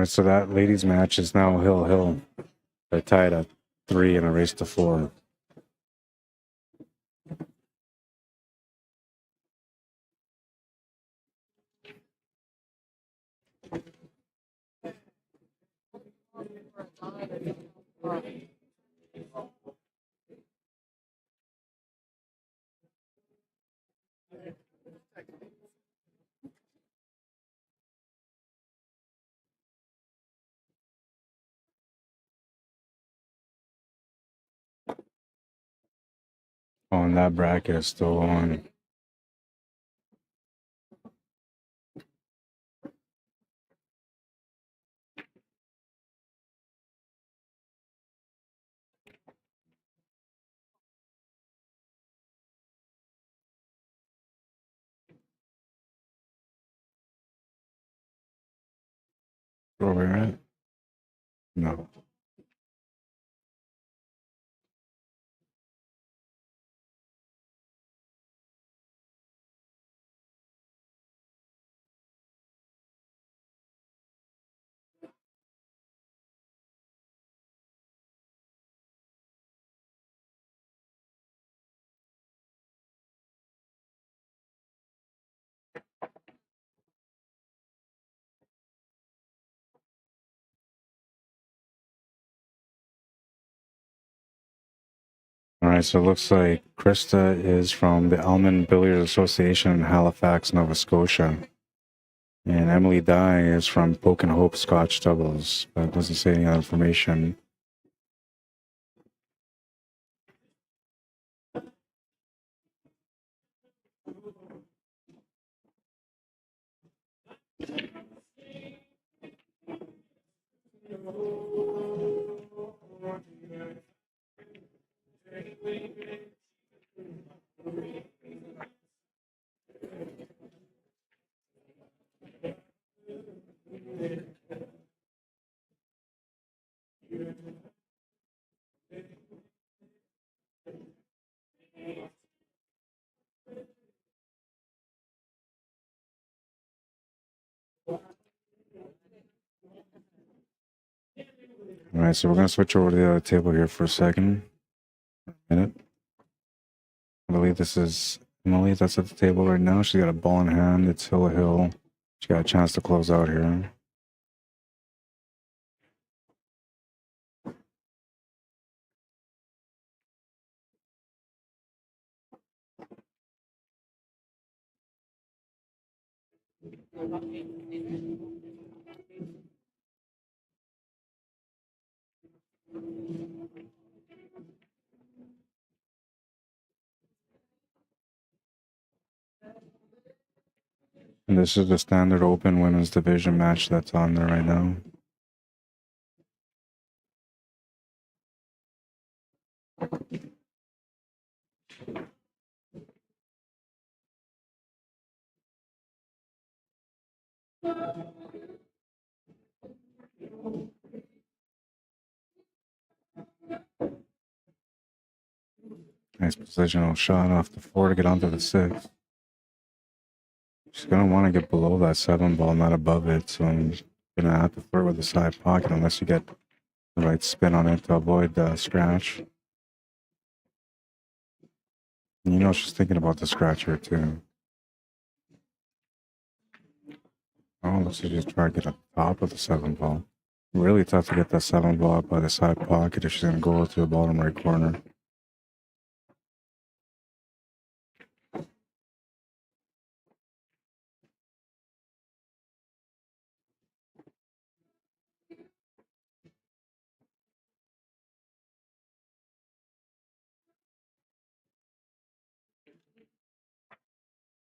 right, so that ladies' match is now Hill. They're tied at 3 in a race to 4. Oh, and that bracket is still on. Where we're at? No. All right, so it looks like Krista is from the Almond Billiards Association in Halifax, Nova Scotia. And Emily Dye is from Poke and Hope Scotch Doubles. That doesn't say any other information. All right, so we're going to switch over to the other table here for a second. Minute. I believe this is Emily that's at the table right now. She's got a ball in hand. It's Hill. She got a chance to close out here. And this is the standard open women's division match that's on there right now. Nice positional shot off the 4 to get onto the 6. She's going to want to get below that 7 ball, not above it. So I'm going to have to flirt with the side pocket unless you get the right spin on it to avoid the scratch. And you know she's thinking about the scratch here too. Oh, let's see, just try to get on top of the 7 ball. Really tough to get that 7 ball up by the side pocket if she's going to go to the bottom right corner.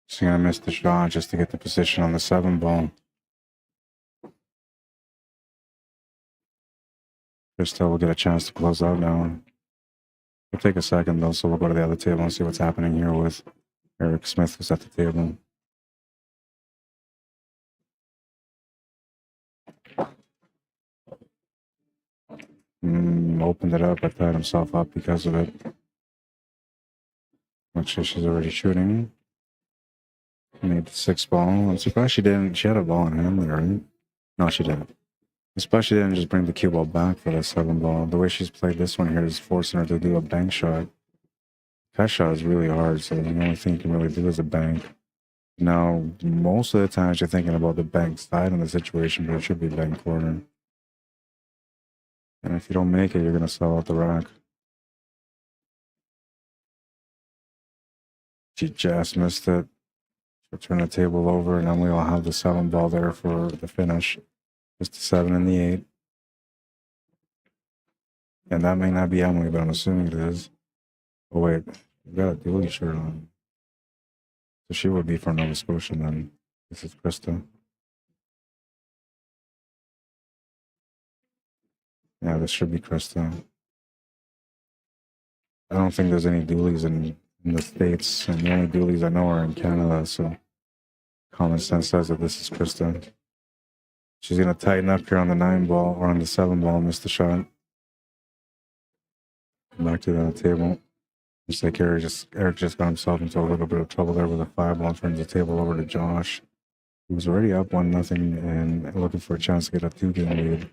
She's going to miss the shot just to get the position on the 7 ball. Krista will get a chance to close out now. It'll take a second though, so we'll go to the other table and see what's happening here with Eric Smith, who's at the table. Opened it up, but tied himself up because of it. Actually, she's already shooting. Made the 6 ball. I'm surprised she didn't. She had a ball in hand there, right? No, she didn't. Especially didn't just bring the cue ball back for that 7 ball. The way she's played this one here is forcing her to do a bank shot. That shot is really hard, so the only thing you can really do is a bank. Now, most of the times you're thinking about the bank side in the situation, but it should be bank corner. And if you don't make it, you're going to sell out the rack. She just missed it. She'll turn the table over, and Emily will have the 7 ball there for the finish. Just the 7 and the 8. And that may not be Emily, but I'm assuming it is. Oh, wait. You got a dually shirt on. So she would be from Nova Scotia then. This is Krista. Yeah, this should be Krista. I don't think there's any dualies in the States, and the only dualies I know are in Canada, so common sense says that this is Krista. She's going to tighten up here on the 9 ball, or on the 7 ball, miss the shot. Back to the table. Just like Eric just got himself into a little bit of trouble there with a 5 ball, turns the table over to Josh. He was already up 1-0 and looking for a chance to get a 2-game lead.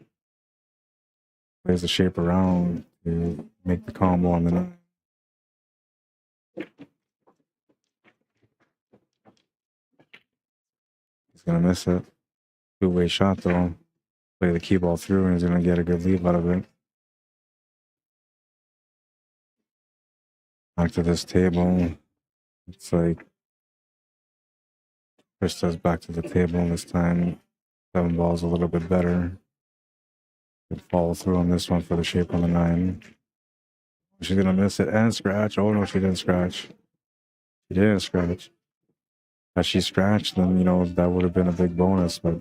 Plays the shape around to make the combo on the 9. He's going to miss it. 2-way shot though. Play the cue ball through and he's going to get a good lead out of it. Back to this table. It's like Krista's back to the table this time. 7 balls a little bit better. Could follow through on this one for the shape on the 9. She's going to miss it and scratch. Oh no, she didn't scratch. She didn't scratch. Had she scratched, then, you know, that would have been a big bonus, but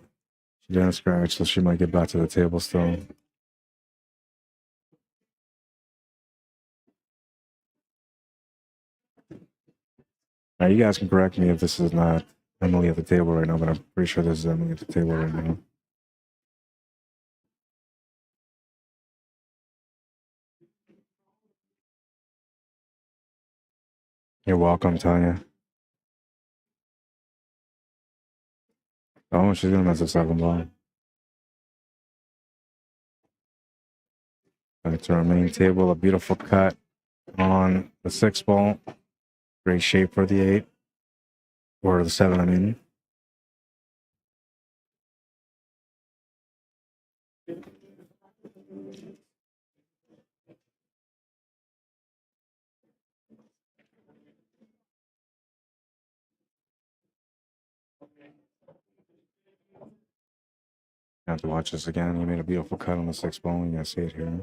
she didn't scratch, so she might get back to the table still. Now, you guys can correct me if this is not Emily at the table right now, but I'm pretty sure this is Emily at the table right now. You're welcome, Tanya. Oh, she's going to miss a 7 ball. Back to our main table, a beautiful cut on the 6 ball. Great shape for the 8. Or the 7, I mean. I have to watch this again. He made a beautiful cut on the 6 ball. You guys see it here.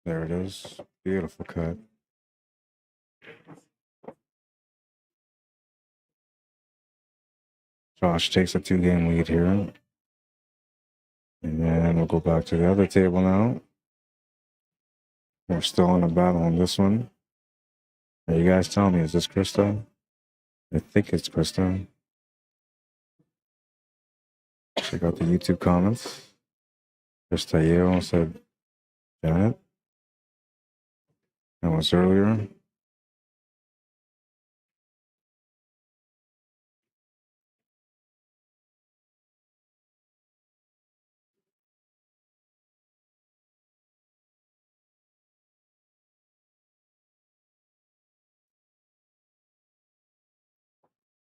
There it is. Beautiful cut. Josh takes a 2-game lead here. And then we'll go back to the other table now. We're still in a battle on this one. Now you guys tell me, is this Krista? I think it's Krista. Check out the YouTube comments. Krista Yeo said Janet. That was earlier.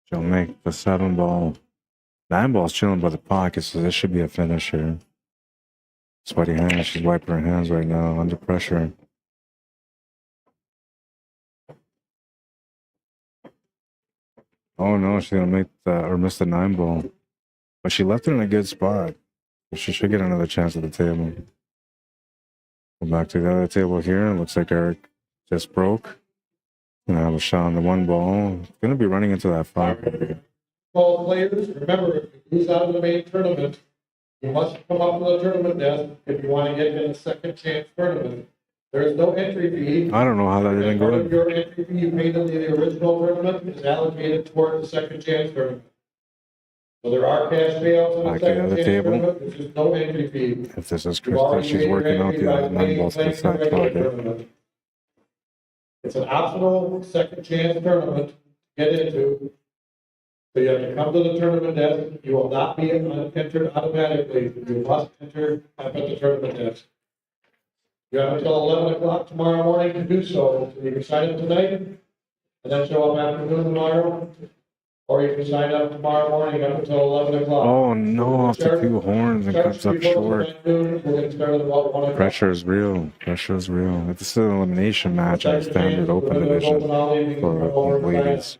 She'll make the 7 ball. 9 ball's chilling by the pocket, so this should be a finish here. Sweaty hands. She's wiping her hands right now under pressure. Oh no, she's gonna make or miss the 9 ball. But she left it in a good spot. She should get another chance at the table. Go back to the other table here. Looks like Eric just broke. Gonna have a shot on the 1 ball. Gonna be running into that 5. All players, remember, if you lose out of the main tournament, you must come up to the tournament desk if you want to get in a second chance tournament. There is no entry fee. I don't know how that didn't Part go of in. your entry fee you paid in the original tournament is allocated toward the second chance tournament. So there are cash payouts on the Back to the second other chance table. tournament. There's just no entry fee. If this is You've Krista, already she's made your working out entry by the 9 playing balls to the the side regular pocket. tournament. It's an optional second chance tournament to get into. So you have to come to the tournament desk. You will not be entered automatically. You must enter up at the tournament desk. You have until 11 o'clock tomorrow morning to do so. So you can sign up tonight and then show up afternoon tomorrow. Or you can sign up tomorrow morning up until 11 o'clock. Oh no, off the two horns and comes up short. We're going to start at about 1 o'clock. Pressure is real. Pressure is real. This is an elimination match in the standard open division for ladies.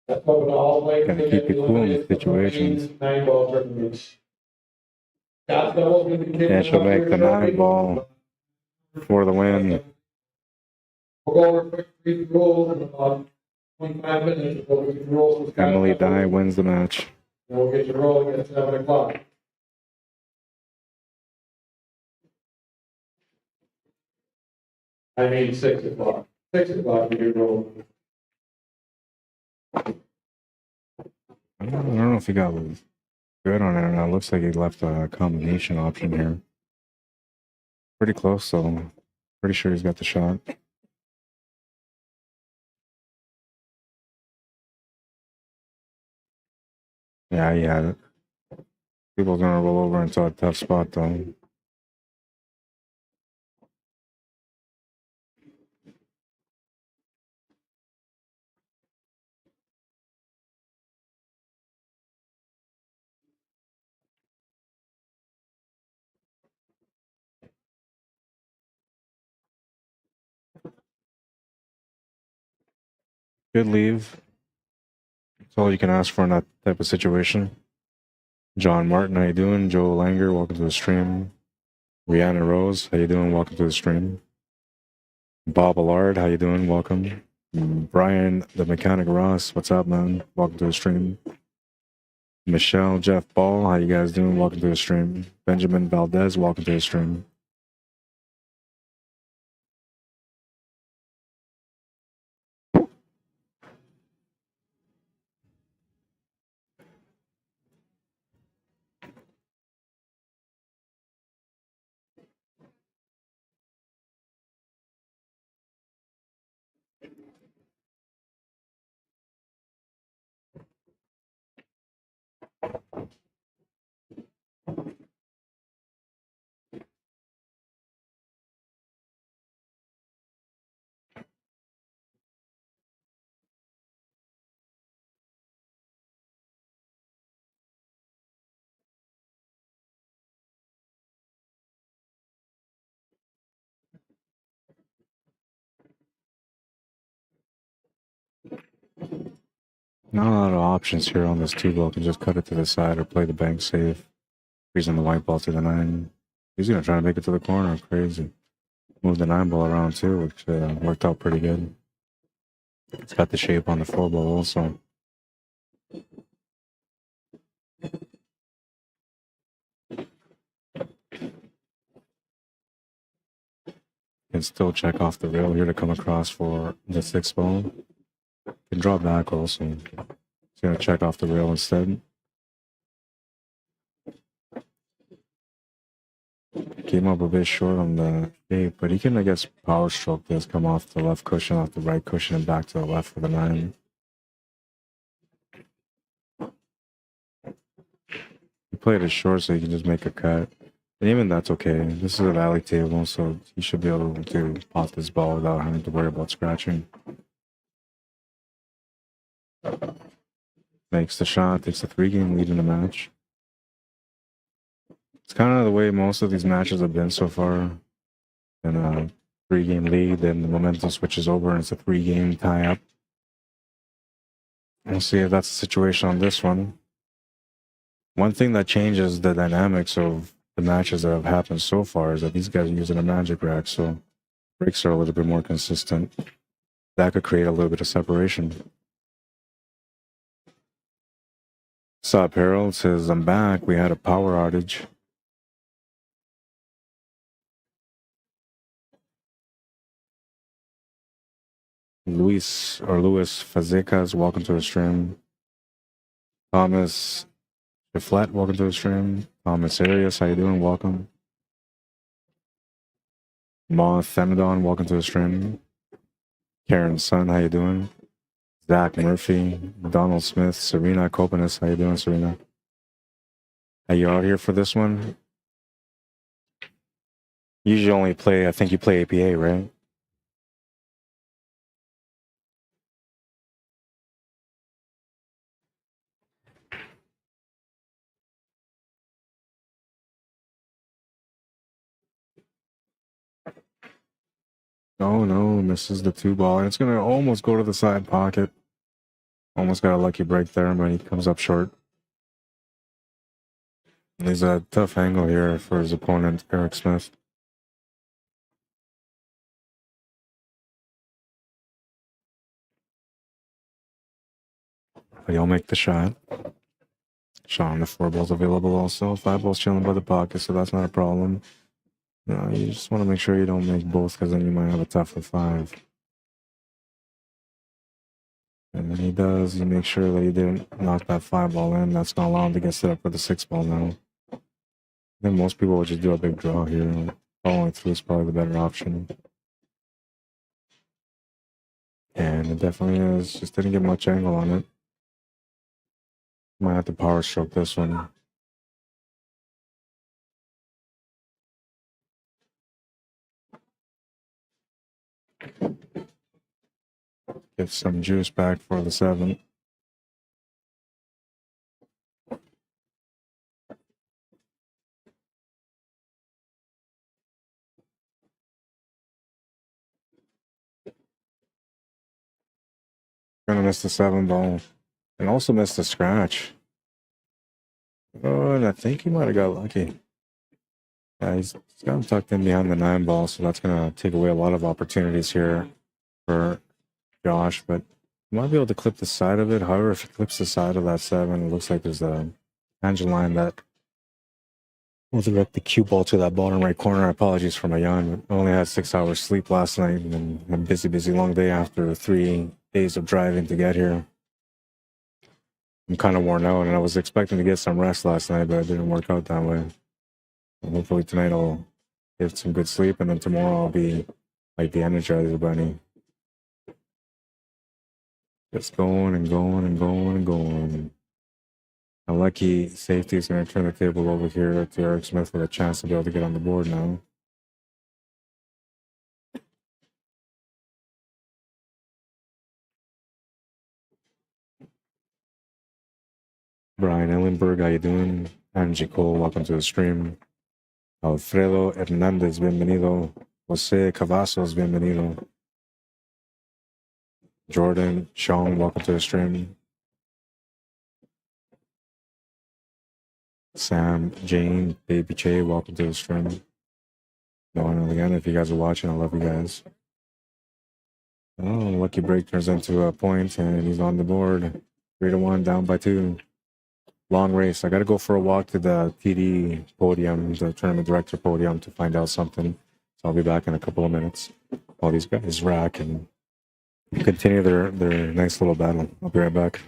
That's open to all players. Gotta keep it cool in these situations. 9-ball tournaments. Yeah, she'll make the 9-ball for the win. We'll go over quick read the rules in about 25 minutes. We'll get the rules. Emily Dye wins the match. And we'll get you rolling at 7 o'clock. I mean 6 o'clock. 6 o'clock we get rolling. I don't know if he got good on it or not. Looks like he left a combination option here. Pretty close, so pretty sure he's got the shot. Yeah, he had it. People's gonna roll over into a tough spot though. Good leave. That's all you can ask for in that type of situation. John Martin, how you doing? Joe Langer, welcome to the stream. Rihanna Rose, how you doing? Welcome to the stream. Bob Allard, how you doing? Welcome. Brian, the Mechanic Ross, what's up, man? Welcome to the stream. Michelle, Jeff Ball, how you guys doing? Welcome to the stream. Benjamin Valdez, welcome to the stream. Not a lot of options here on this 2-ball. Can just cut it to the side or play the bank safe. Freezing the white ball to the 9. He's gonna try to make it to the corner. Crazy. Move the 9-ball around too, which worked out pretty good. It's got the shape on the 4-ball also. Can still check off the rail here to come across for the 6-ball. Can draw back also. He's gonna check off the rail instead. Came up a bit short on the shape, but he can, I guess, power stroke this, come off the left cushion, off the right cushion, and back to the left for the 9. He played it short, so he can just make a cut. And even that's okay. This is a valley table, so he should be able to pot this ball without having to worry about scratching. Makes the shot, takes the 3-game lead in the match. It's kind of the way most of these matches have been so far. In a 3-game lead, then the momentum switches over and it's a 3-game tie-up. We'll see if that's the situation on this one. One thing that changes the dynamics of the matches that have happened so far is that these guys are using a magic rack, so breaks are a little bit more consistent. That could create a little bit of separation. Sup, Harold says, I'm back. We had a power outage. Luis Fazecas, welcome to the stream. Thomas Flat, welcome to the stream. Thomas Arias, how you doing? Welcome. Ma Thenadon, welcome to the stream. Karen Sun, how you doing? Zach Murphy, Donald Smith, Serena Kopanis. How you doing, Serena? Are you out here for this one? Usually only play, I think you play APA, right? Oh no, misses the 2 ball. And it's going to almost go to the side pocket. Almost got a lucky break there, but he comes up short. There's a tough angle here for his opponent, Eric Smith. But he'll make the shot. Shot on the 4 balls available also. 5 balls chilling by the pocket, so that's not a problem. No, you just want to make sure you don't make both, because then you might have a tough with 5. And then he does. You make sure that he didn't knock that 5 ball in. That's going to allow him to get set up for the 6 ball now. I think most people would just do a big draw here. Following through is probably the better option. And it definitely is. Just didn't get much angle on it. Might have to power stroke this one. Get some juice back for the 7. Gonna miss the 7 ball. And also missed the scratch. Oh, and I think he might have got lucky. Yeah, he's got him tucked in behind the 9 ball, so that's gonna take away a lot of opportunities here for Josh, but he might be able to clip the side of it. However, if he clips the side of that 7, it looks like there's a angel line that will direct the cue ball to that bottom right corner. Apologies for my yawn. I only had 6 hours sleep last night and a busy long day after 3 days of driving to get here. I'm kind of worn out, and I was expecting to get some rest last night, but it didn't work out that way. And hopefully tonight I'll get some good sleep, and then tomorrow I'll be like the Energizer Bunny. Just going and going and going and going. A lucky safety is going to turn the table over here to Eric Smith with a chance to be able to get on the board now. Brian Ellenberg, how you doing? Angie Cole, welcome to the stream. Alfredo Hernandez, bienvenido. Jose Cavazos, bienvenido. Jordan, Sean, welcome to the stream. Sam, Jane, Baby Che, welcome to the stream. Noah and again, if you guys are watching, I love you guys. Oh, lucky break turns into a point, and he's on the board. 3-1, down by 2. Long race. I got to go for a walk to the TD podium, the tournament director podium, to find out something. So I'll be back in a couple of minutes while these guys rack and continue their nice little battle. I'll be right back.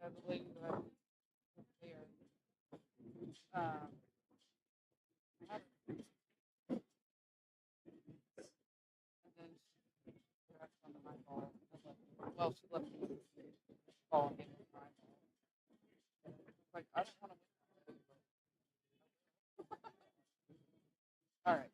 I believe they are, and then she left on the 9 ball. Well, she left the ball and gave me the 9 ball. Like, I don't want to. All right.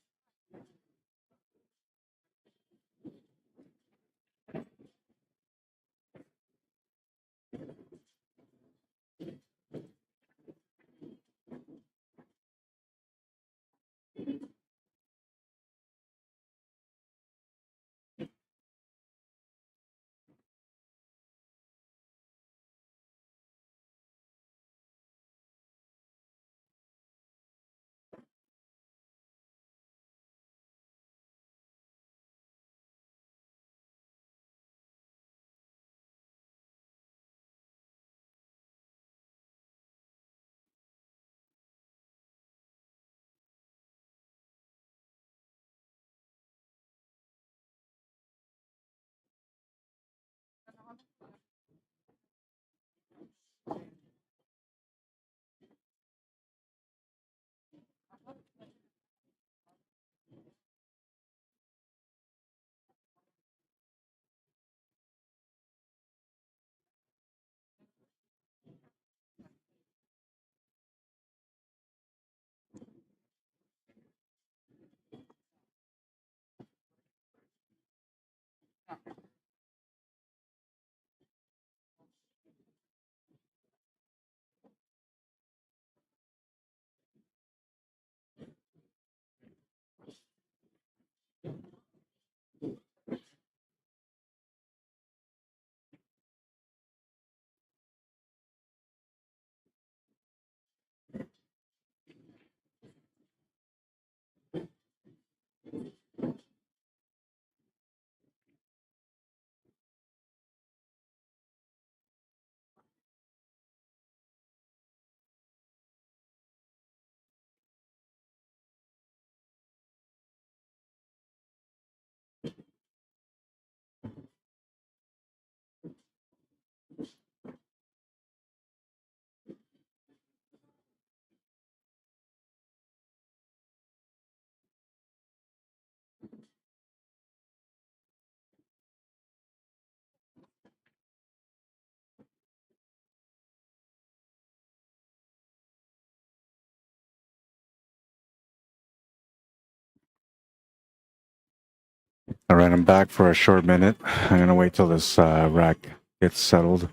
All right, I'm back for a short minute. I'm gonna wait till this rack gets settled,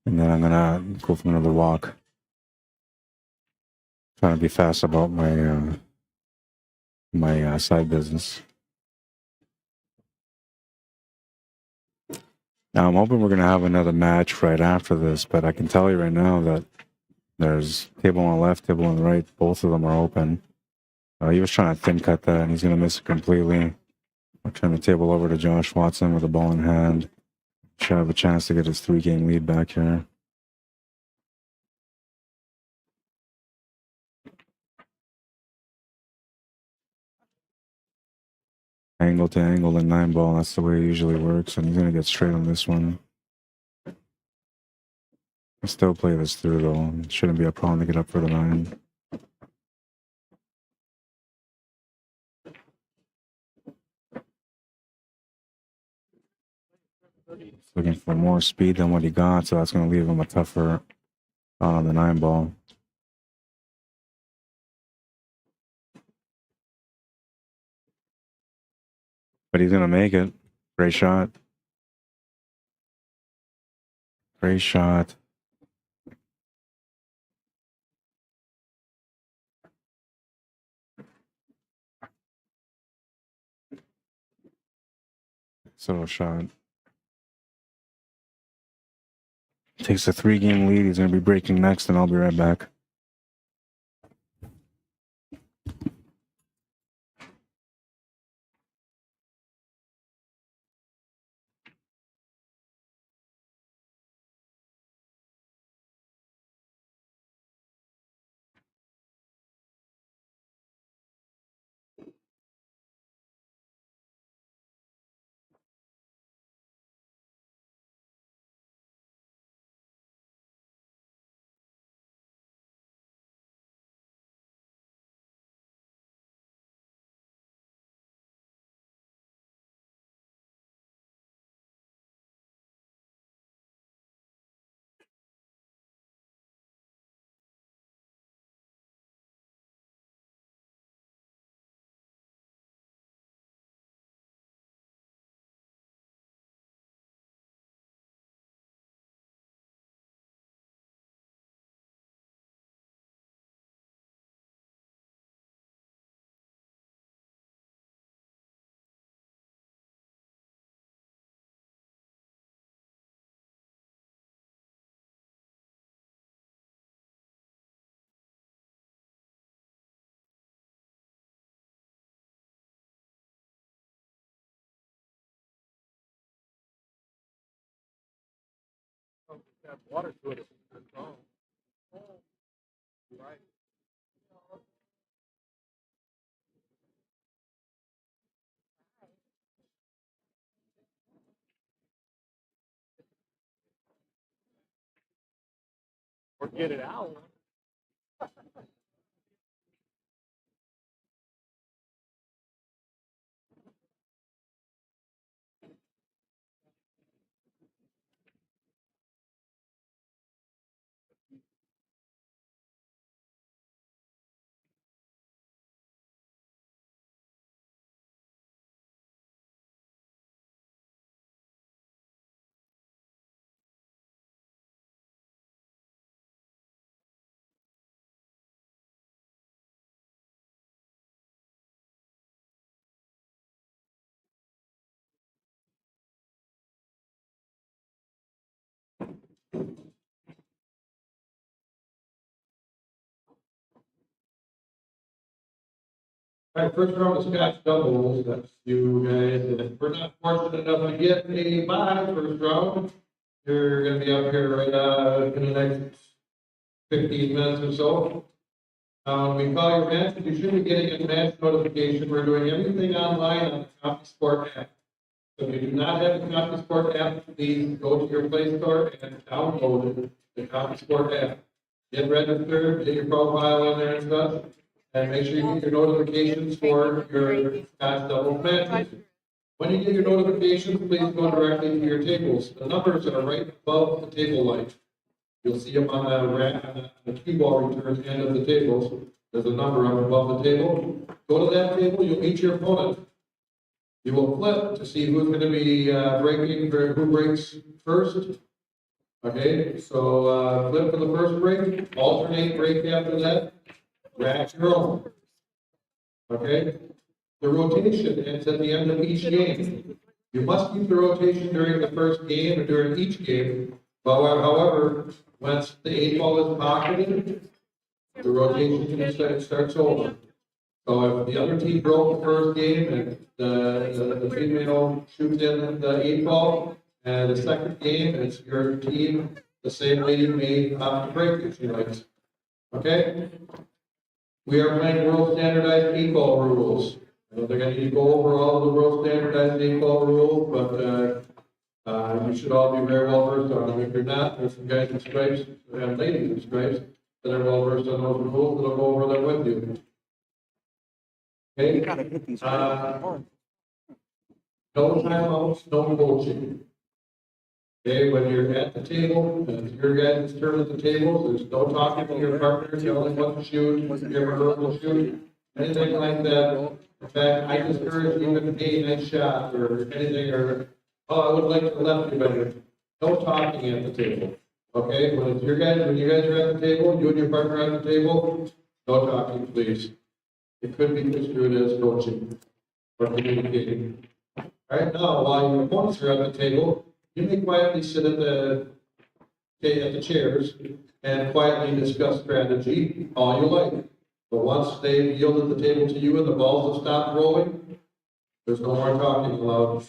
and then I'm gonna go for another walk. Trying to be fast about my side business. Now I'm hoping we're gonna have another match right after this, but I can tell you right now that there's table on the left, table on the right. Both of them are open. He was trying to thin cut that, and he's gonna miss it completely. I'll turn the table over to Josh Watson with the ball in hand. Should have a chance to get his 3-game lead back here. Angle to angle and 9-ball. That's the way it usually works, and he's gonna get straight on this one. I'll still play this through though. It shouldn't be a problem to get up for the 9. Looking for more speed than what he got, so that's going to leave him a tougher on the 9-ball. But he's going to make it. Great shot. Great shot. Solo shot. Takes a 3-game lead. He's going to be breaking next, and I'll be right back. Water to it. Right. Or get it out. All right, first round of scotch doubles. That's you guys. And if we're not fortunate enough to get a bye first round, you're going to be up here right in the next 15 minutes or so. We call your match, and you should be getting a match notification. We're doing everything online on the CompuSport app. So if you do not have the CompuSport app, please go to your Play Store and download the CompuSport app. Get registered, get your profile in there and stuff, and make sure you get your notifications for your Scotch double matches. When you get your notifications, please go directly to your tables. The numbers are right above the table light. You'll see them on the cue ball return end of the tables. There's a number up above the table. Go to that table, you'll meet your opponent. You will flip to see who's gonna be, breaking, or who breaks first. Okay, so, flip for the first break, alternate break after that, rack your own. Okay? The rotation ends at the end of each game. You must keep the rotation during the first game or during each game. However, once the 8 ball is pocketed, the rotation starts over. So if the other team broke the first game and the female shoots in the 8 ball, and the second game, it's your team, the same lady may have to break if she likes. Okay? We are playing world standardized 8 ball rules. I don't think I need to go over all of the world standardized 8 ball rules, but you should all be very well versed on them. If you're not, there's some guys in stripes and ladies in stripes that are well versed on those rules that'll go over them with you. Okay? No timeouts, no coaching. Okay, when you're at the table, and it's your guys' turn at the table, there's no talking to your partner, telling what to shoot, give a verbal shoot, anything like that. In fact, I discourage even a nice shot or anything, or, oh, I would like to left you better. No talking at the table. Okay, when it's your guys, when you guys are at the table, you and your partner are at the table, no talking, please. It could be construed as coaching or communicating. All right, now, while your opponents are at the table, you may quietly sit at the chairs and quietly discuss strategy all you like. But once they've yielded the table to you and the balls have stopped rolling, there's no more talking allowed.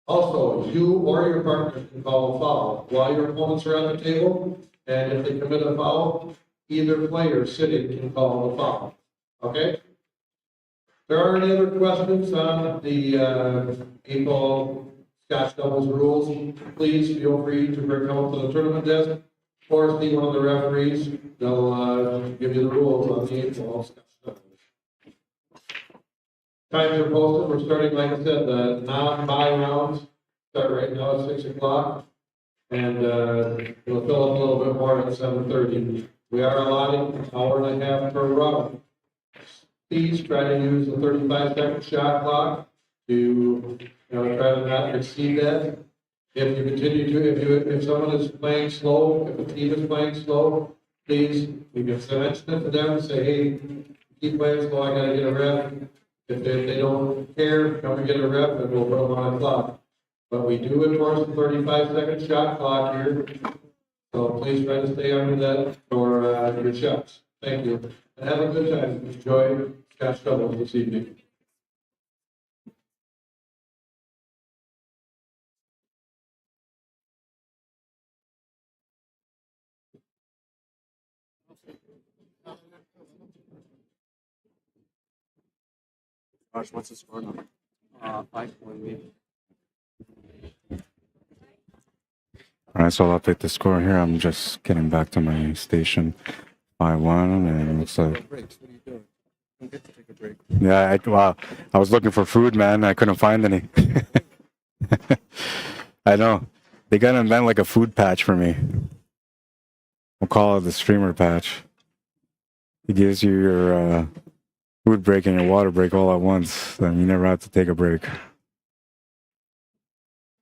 Also, you or your partner can call a foul while your opponents are at the table, and if they commit a foul, either player sitting can call the foul. Okay? There are any other questions on the 8 ball Scotch doubles rules? Please feel free to bring them up to the tournament desk or see one of the referees. They'll give you the rules on the 8 ball Scotch doubles. Times are posted. We're starting, like I said, the non-bye rounds start right now at 6 o'clock, and it'll fill up a little bit more at 7:30. We are allotting an hour and a half per round. Please try to use the 35-second shot clock to, try to not exceed that. If you continue to, if someone is playing slow, if the team is playing slow, please, you can mention it to them and say, hey, keep playing slow, I gotta get a ref. If they don't care, come and get a ref and we'll put them on the clock. But we do enforce the 35-second shot clock here. So please try to stay under that for your shots. Thank you. And have a good time. Enjoy Scotch doubles this evening. Josh, what's the score now? 5-1. All right, so I'll update the score here. I'm just getting back to my station. 5-1, and it looks like. Breaks. What are you doing? Don't get to take a break. Yeah, I was looking for food, man. I couldn't find any. I know. They got to invent like a food patch for me. We'll call it the streamer patch. It gives you your food break and your water break all at once. Then you never have to take a break.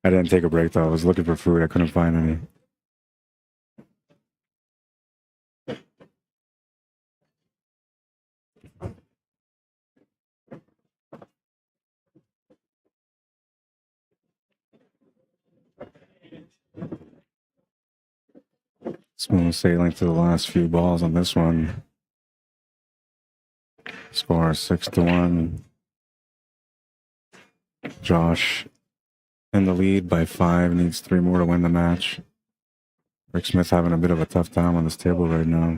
I didn't take a break though. I was looking for food. I couldn't find any. Smooth sailing to the last few balls on this one. Score 6-1. Josh in the lead by 5. Needs 3 more to win the match. Rick Smith having a bit of a tough time on this table right now.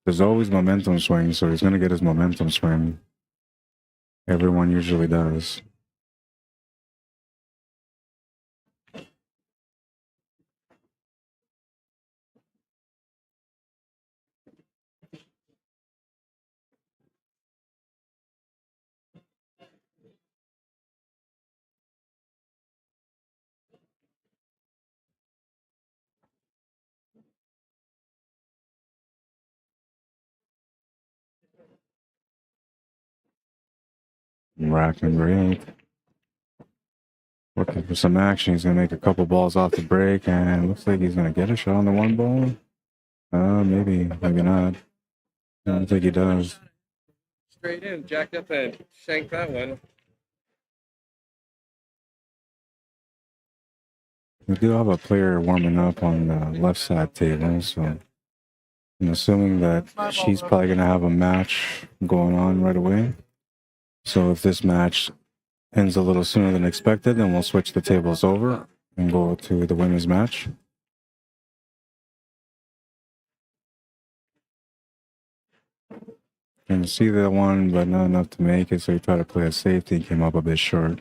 There's always momentum swing, so he's going to get his momentum swing. Everyone usually does. Rack number 8. Looking for some action. He's going to make a couple balls off the break, and it looks like he's going to get a shot on the 1 ball. Maybe not. I don't think he does. Straight in, jacked up and shanked that one. We do have a player warming up on the left side table, so I'm assuming that she's probably going to have a match going on right away. So if this match ends a little sooner than expected, then we'll switch the tables over and go to the women's match. Can see the one, but not enough to make it, so he tried to play a safety and came up a bit short.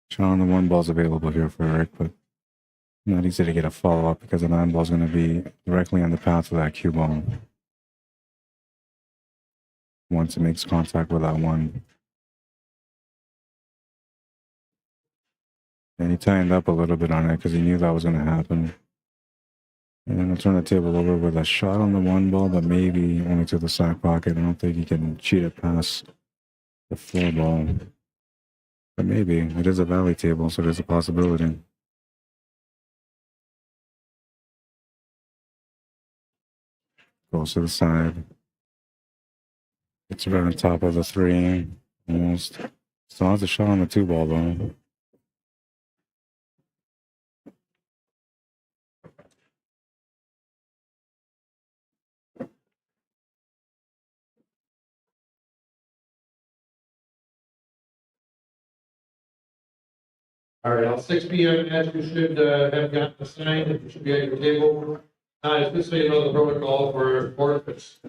Shot on the 1 ball's available here for Eric, but not easy to get a follow-up because the 9 ball's going to be directly on the path of that cue ball once it makes contact with that 1. And he tightened up a little bit on it because he knew that was going to happen. And then I'll turn the table over with a shot on the 1 ball, but maybe only to the side pocket. I don't think he can cheat it past the 4 ball. But maybe. It is a valley table, so there's a possibility. Goes to the side. It's right on top of the 3, almost. Still has a shot on the 2 ball, though. All right, on 6 p.m. match, you should have gotten assigned. It should be at your table. Just so you know the protocol for forfeits.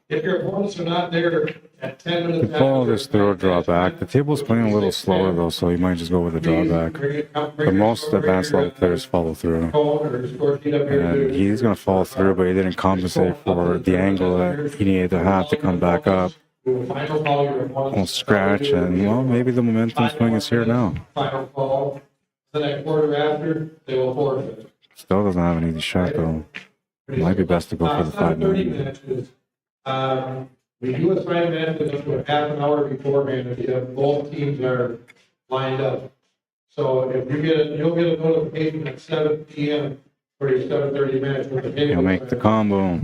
If your opponents are not there at 10 minutes To follow after this throw drawback, the table's playing a little slower though, so you might just go with the drawback. But most advanced level players follow through. And he's going to follow through, but he didn't compensate for the angle that he needed to have to come back up. We'll scratch, and well, maybe the momentum swing is here now. Final call. The next quarter after, they will forfeit. Still doesn't have an easy shot though. Might be best to go for the 5-9. Matches. We do assign matches up to a half an hour beforehand if both teams are lined up. So if you you'll get a notification at 7 p.m. for your 7:30 match. With the He'll make the combo.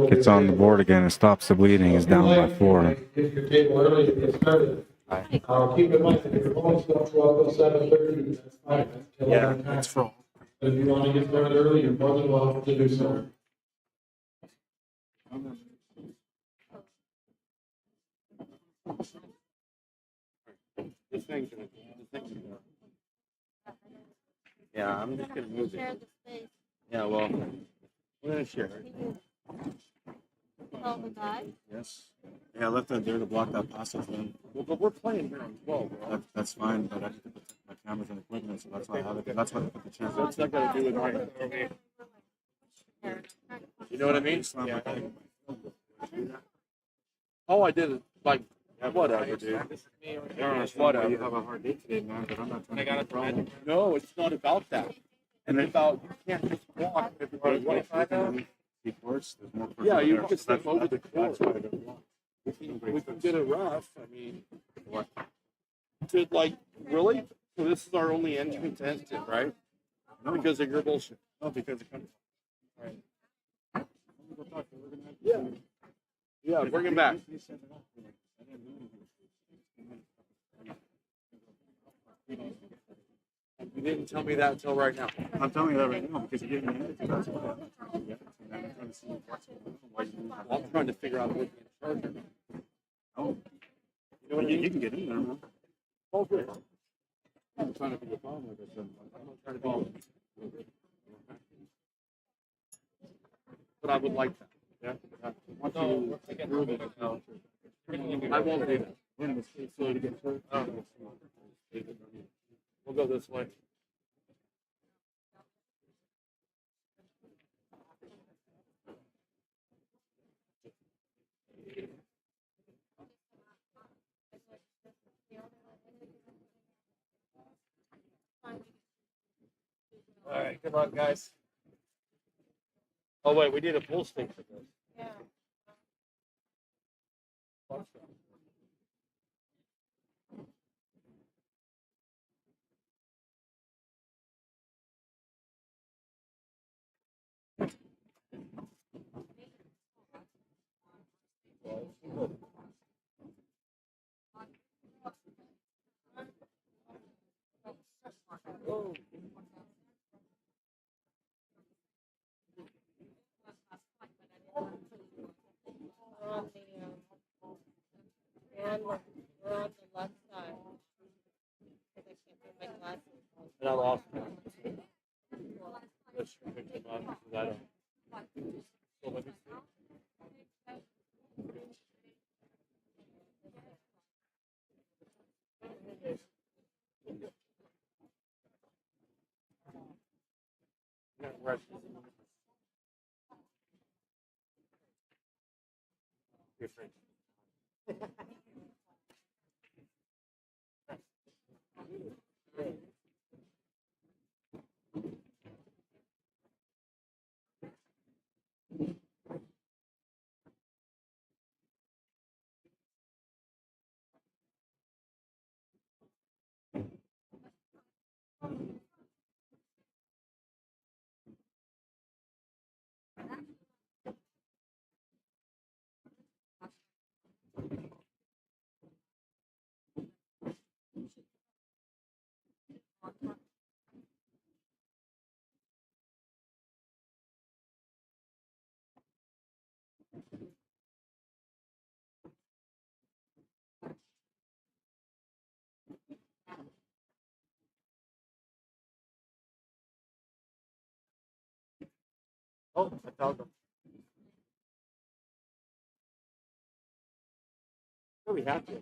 Gets on the board again and stops the bleeding. He's down by 4. If your table early to get started. Keep in mind, if your opponents don't show up at 7:30, that's fine. Yeah, that's full. If you want to get started early, you're more than welcome to do so. Yeah, I'm just gonna move it. Yeah, well, we're gonna share it. Yes. Yeah, I left that there to block that passage then. Well, but we're playing here as well, bro. That's fine, but I need to protect my cameras and equipment, so that's why I have it. That's why I put the chance. What's that got to do with my? You know what I mean? Yeah. Oh, I did it. Like, whatever, dude. Whatever. You have a hard day today, man, but I'm not trying to problem. No, it's not about that. It's about you can't just walk everybody. What I know? Yeah, you can step over the court. We can get it rough. I mean, What? to like, really? So this is our only entry test, right? No. Because of your bullshit. No, because it comes. Right. Yeah. Yeah, bring him back. You didn't tell me that until right now. I'm telling you that right now because you gave me an attitude. That's why. I'm trying to see what's going on. Why you I'm trying to figure out what you're in charge of. Oh, You know what I you mean? can get in there, man. Oh, good. I'm trying to be a problem with this. I'm not trying to be. But I would like that. Yeah. I want to improve it. I won't do that. We'll go this way. All right, come on, guys. Oh wait, we need a pool stick for this. Yeah. We're on the left side. Because I can't put my glasses on. And I lost count. I don't. So let me see. Yeah, right. Different. Oh, I found them. No, we have to.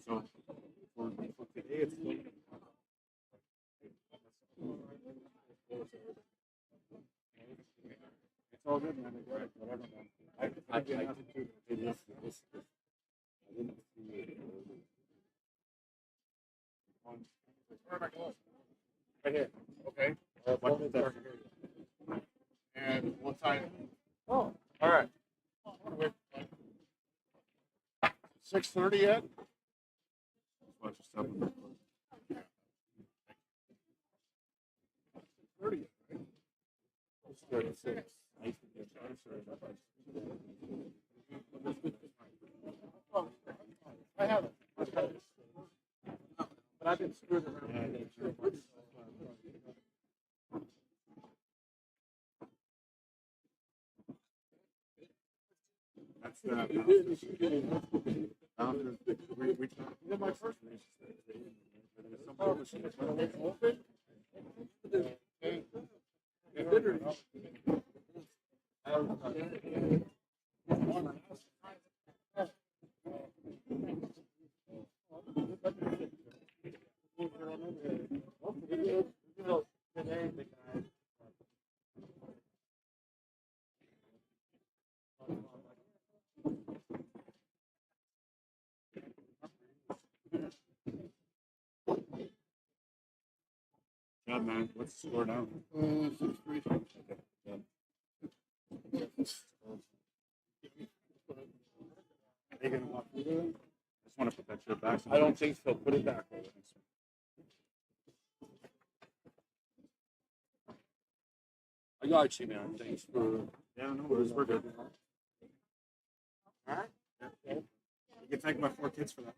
So for today, it's all good, man. Whatever, man. I didn't see it. Where am I going? Right here. Okay. And what time? Oh, all right. 6:30 yet? Watch your stuff. 30, right? 36. I haven't. But I've been screwed around. That's the. We did my first Yeah, man. What's the score now? 6-3. Okay. Yeah. Are they gonna walk through there? I just want to put that shit back. I don't think so. Put it back. I got you, man. Thanks for. Yeah, no worries. We're good. All right. Yeah. You can thank my 4 kids for that.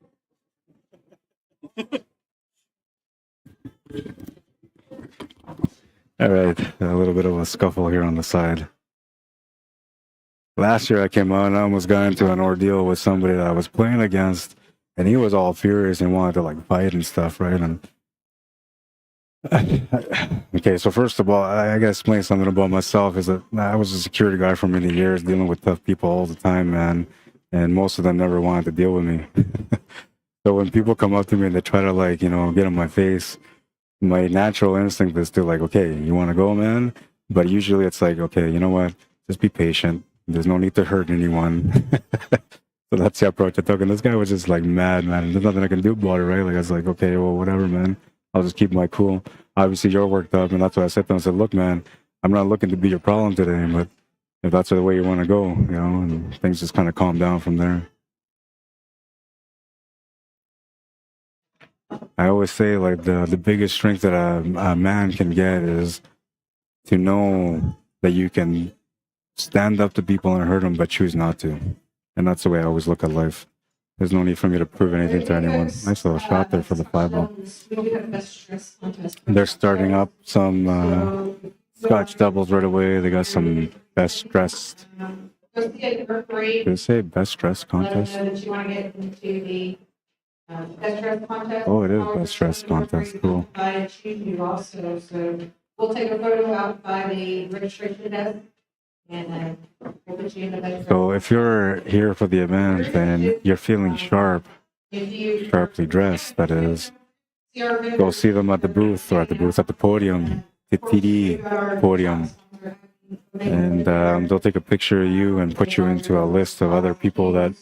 All right, a little bit of a scuffle here on the side. Last year I came out and I almost got into an ordeal with somebody that I was playing against, and he was all furious and wanted to like fight and stuff, right? And okay, so first of all, I gotta explain something about myself. Is that I was a security guy for many years, dealing with tough people all the time, man, and most of them never wanted to deal with me. So when people come up to me and they try to like, you know, get in my face, my natural instinct is to like, okay, you want to go, man? But usually it's like, okay, you know what? Just be patient. There's no need to hurt anyone. So that's the approach I took. And this guy was just like mad, man. There's nothing I can do about it, right? Like I was like, okay, well, whatever, man. I'll just keep my cool. Obviously, you're worked up, and that's why I said to him. I said, look, man, I'm not looking to be your problem today, but if that's the way you want to go, you know, and things just kind of calm down from there. I always say like the biggest strength that a man can get is to know that you can stand up to people and hurt them, but choose not to. And that's the way I always look at life. There's no need for me to prove anything to anyone. Nice little shot there for the 5-ball. They're starting up some Scotch doubles right away. They got some best dressed. Did it say best dressed contest? Oh, it is best dressed contest. Cool. We'll take a photo out by the registration desk. And we'll put you in the bedroom. So if you're here for the event and you're feeling sharply dressed, that is, go see them at the booth or at the podium, the TD podium. And they'll take a picture of you and put you into a list of other people that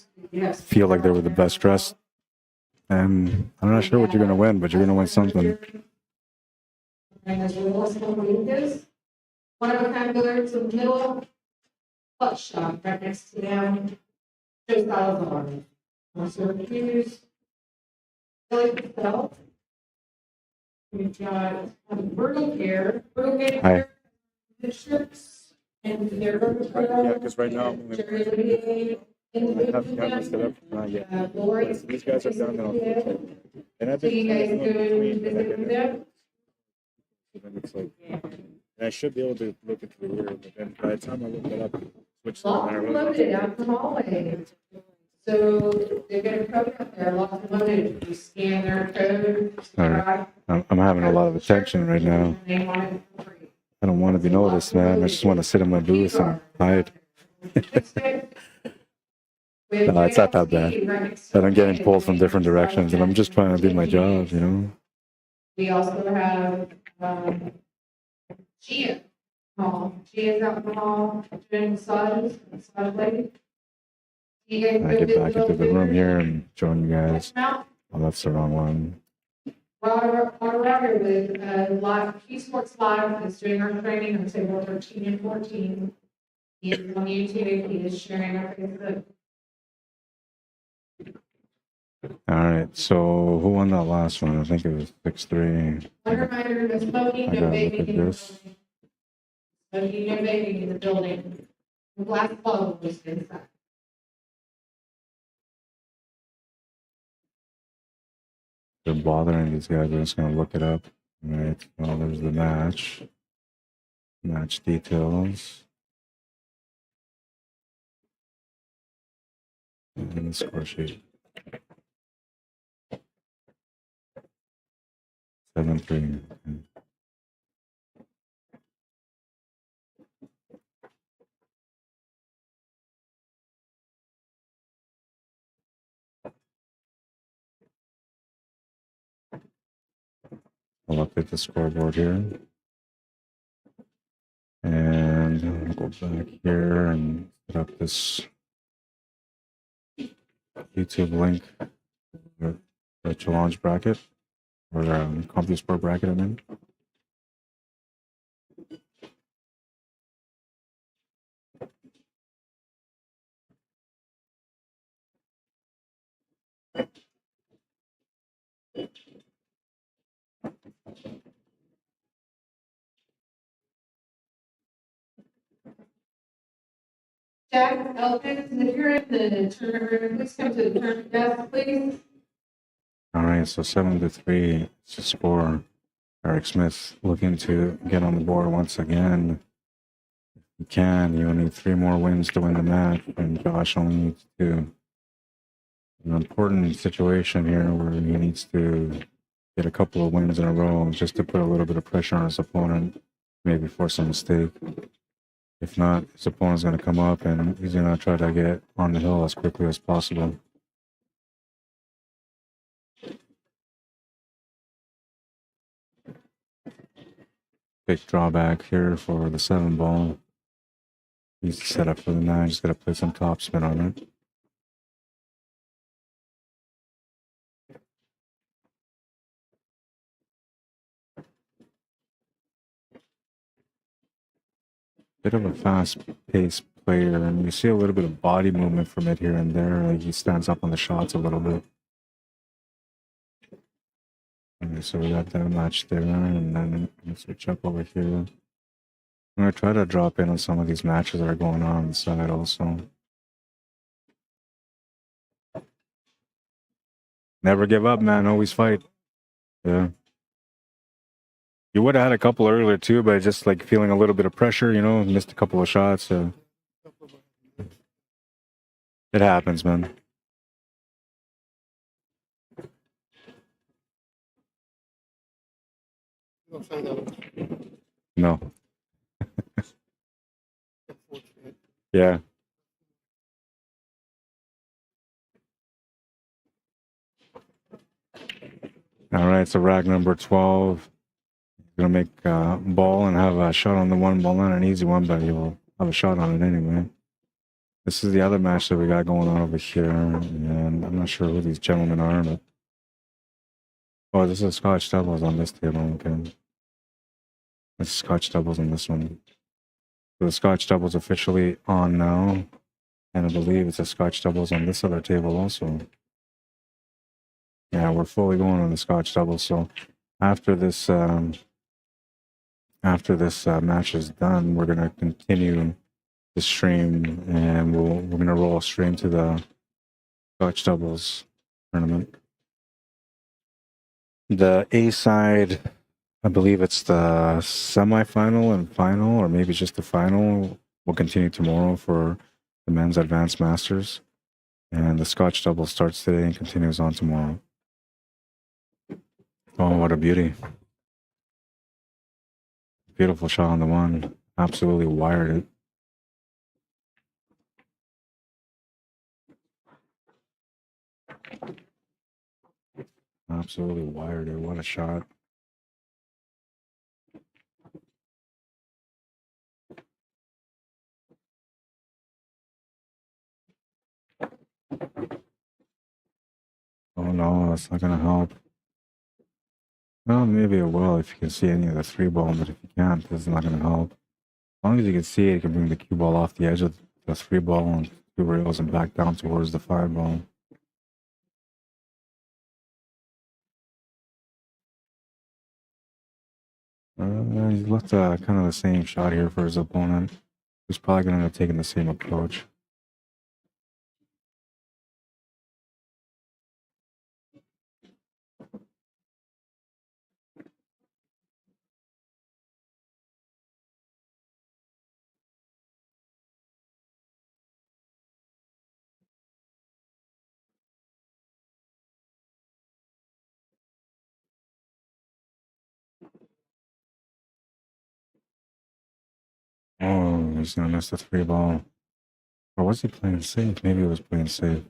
feel like they were the best dressed. And I'm not sure what you're going to win, but you're going to win something. One of a kind billiards in the middle, clutch shot right next to them. Shows Salazar. Also, here's Billy Patel. We've got Virgil here. Hi. The shirts and their Yeah, because right now I'm only I have cameras set up. Not yet. So these guys are done. Then I'll flip it. And I So you guys think go and visit with them. then it's like, and I should be able to look into the rear, but then by the time I look that up, switch to the Locked and loaded out from hallway. So they've got a code up there, locked and loaded. You scan their code. All right. I'm having a lot of attention right now. They want it for free. I don't want to be noticed, man. I just want to sit in my booth and hide. No, it's not that bad. But I'm getting pulled from different directions, and I'm just trying to do my job, you know? We also have Gia. Gia's out in the hall doing massage lady. I get back into the room here and join you guys. Oh, that's the wrong one. Roger with live Cuesports Live is doing our training on table 13 and 14. He is on YouTube. He is sharing our Facebook. All right, so who won that last one? I think it was 6-3. One reminder, no smoking, I no gotta look vaping at in the this. building. Smoking, no vaping in the building. The glass bottle was inside. They're bothering these guys. I'm just gonna look it up. All right, well, there's the match. Match details. And the score sheet. 7-3. Okay. I'll update the scoreboard here. And I'll go back here and set up this YouTube link for the challenge bracket or CompuSport bracket, I mean. Jack Elkins, if you're in the tournament room, please come to the tournament desk, please. All right, so 7-3 is the score. Eric Smith looking to get on the board once again. If you can, you only need 3 more wins to win the match, and Josh only needs 2. An important situation here where he needs to get a couple of wins in a row just to put a little bit of pressure on his opponent, maybe force a mistake. If not, his opponent's going to come up and he's going to try to get on the hill as quickly as possible. big drawback here for the 7 ball. He's set up for the 9. Just gotta play some topspin on it. Bit of a fast-paced player, and you see a little bit of body movement from it here and there. Like he stands up on the shots a little bit. Okay, so we got that match there, and then let's switch up over here. I'm gonna try to drop in on some of these matches that are going on the side also. Never give up, man. Always fight. Yeah. You would have had a couple earlier too, but just like feeling a little bit of pressure, you know, missed a couple of shots. It happens, man. No. Yeah. All right, so rack number 12. Gonna make a ball and have a shot on the 1 ball, not an easy one, but he'll have a shot on it anyway. This is the other match that we got going on over here, and I'm not sure who these gentlemen are, but oh, this is Scotch doubles on this table. Okay, this is Scotch doubles on this one. So the Scotch doubles officially on now, and I believe it's a Scotch doubles on this other table also. Yeah, we're fully going on the Scotch doubles. So after this match is done, we're gonna continue the stream, and we're gonna roll a stream to the Scotch doubles tournament. The A side, I believe it's the semifinal and final, or maybe just the final, will continue tomorrow for the men's advanced masters, and the Scotch double starts today and continues on tomorrow. Oh, what a beauty! Beautiful shot on the 1. Absolutely wired it. Absolutely wired it. What a shot. Oh no, that's not gonna help. Well, maybe it will if you can see any of the 3 ball, but if you can't, it's not gonna help. As long as you can see it, you can bring the cue ball off the edge of the 3 ball and 2 rails and back down towards the 5 ball. He left kind of the same shot here for his opponent. He's probably going to end up taking the same approach. Oh, he's going to miss the 3 ball. Or was he playing safe? Maybe he was playing safe.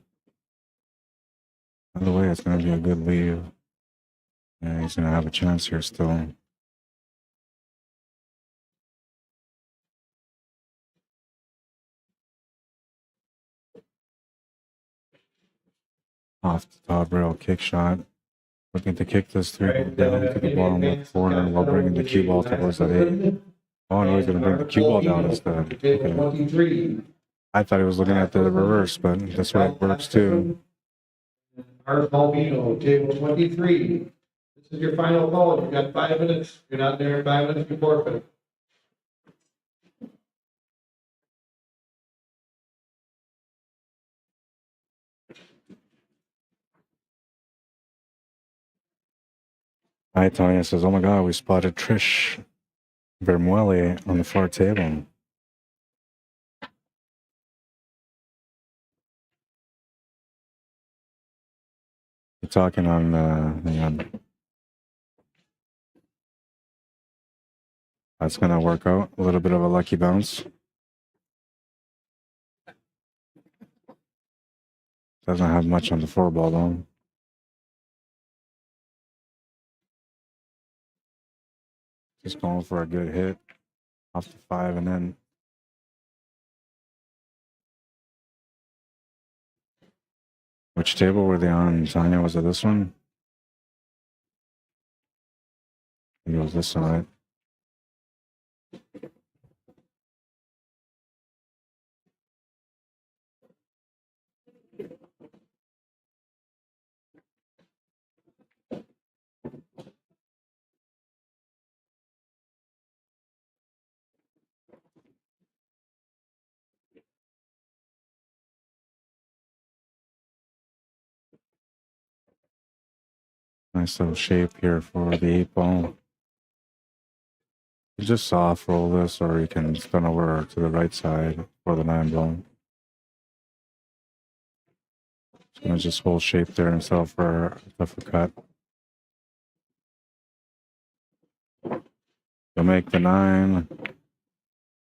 Either way, it's going to be a good lead. Yeah, he's going to have a chance here still. Off the top rail kick shot. Looking to kick this 3 ball down to the bottom left corner while bringing the cue ball towards that 8. Oh no, he's going to bring the cue ball down instead. Okay. I thought he was looking at the reverse, but this way it works too. Art Albino, table 23. This is your final call. You've got 5 minutes. If you're not there in 5 minutes, you forfeit. Hi, Tanya says, oh my God, we spotted Trish Vermuelle on the far table. You're talking on, hang on. That's going to work out. A little bit of a lucky bounce. Doesn't have much on the 4 ball though. Just going for a good hit off the 5 and then. Which table were they on, Tanya? Was it this one? I think it was this one, right? Nice little shape here for the 8 ball. You just soft roll this, or you can spin over to the right side for the 9 ball. It's gonna just hold shape there himself for a tougher cut. He'll make the 9.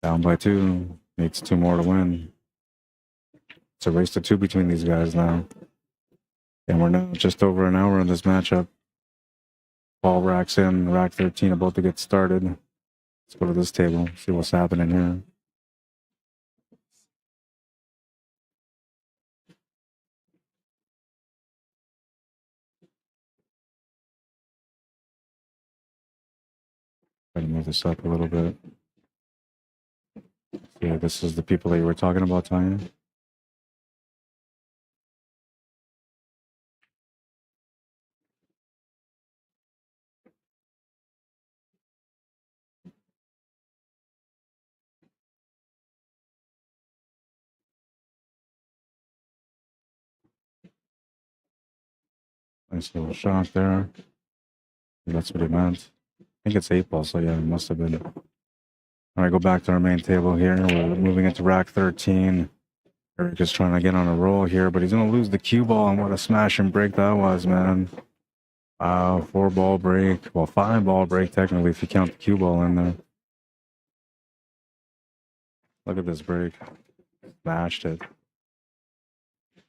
Down by 2. Needs 2 more to win. It's a race to 2 between these guys now. And we're now just over an hour in this matchup. Ball racks in, rack 13 about to get started. Let's go to this table, see what's happening here. Try to move this up a little bit. Yeah, this is the people that you were talking about, Tanya. Nice little shot there. That's what he meant. I think it's 8 ball, so yeah, it must have been. All right, go back to our main table here. We're moving into rack 13. Eric is trying to get on a roll here, but he's going to lose the cue ball, and what a smash and break that was, man. 4 ball break. Well, 5 ball break, technically, if you count the cue ball in there. Look at this break. Smashed it.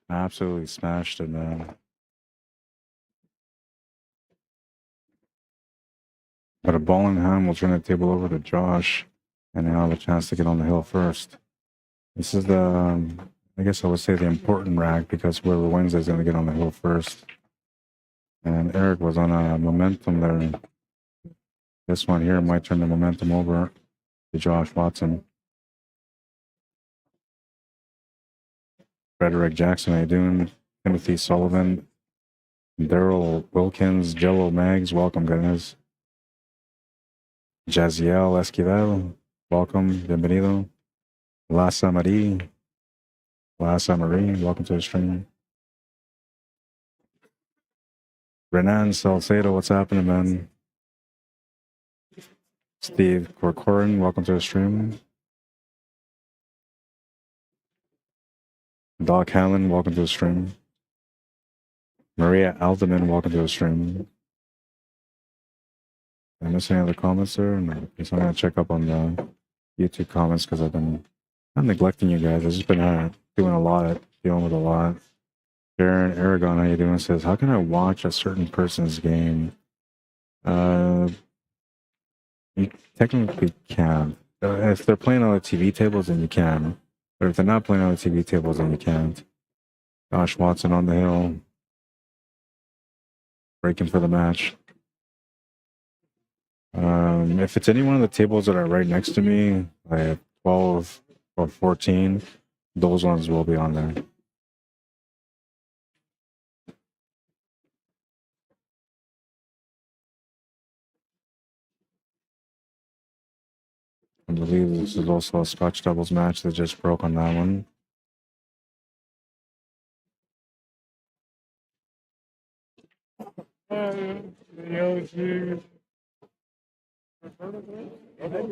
Absolutely smashed it, man. But a ball in hand will turn the table over to Josh, and he'll have a chance to get on the hill first. This is the, I guess I would say the important rack, because whoever wins is going to get on the hill first. And Eric was on a momentum there. This one here might turn the momentum over to Josh Watson. Frederick Jackson, how you doing? Timothy Sullivan, Daryl Wilkins, Jello Mags, welcome guys. Jaziel Esquivel, welcome, bienvenido. Lasa Marie, welcome to the stream. Renan Salcedo, what's happening, man? Steve Corcoran, welcome to the stream. Doc Hanlon, welcome to the stream. Maria Alderman, welcome to the stream. Did I miss any other comments there? No. Okay, so I'm going to check up on the YouTube comments, because I'm neglecting you guys. I've just been doing a lot, dealing with a lot. Darren Aragon, how you doing? Says, how can I watch a certain person's game? You technically can. If they're playing on the TV tables, then you can. But if they're not playing on the TV tables, then you can't. Josh Watson on the hill. Breaking for the match. If it's any one of the tables that are right next to me, like 12 or 14, those ones will be on there. I believe this is also a Scotch doubles match that just broke on that one.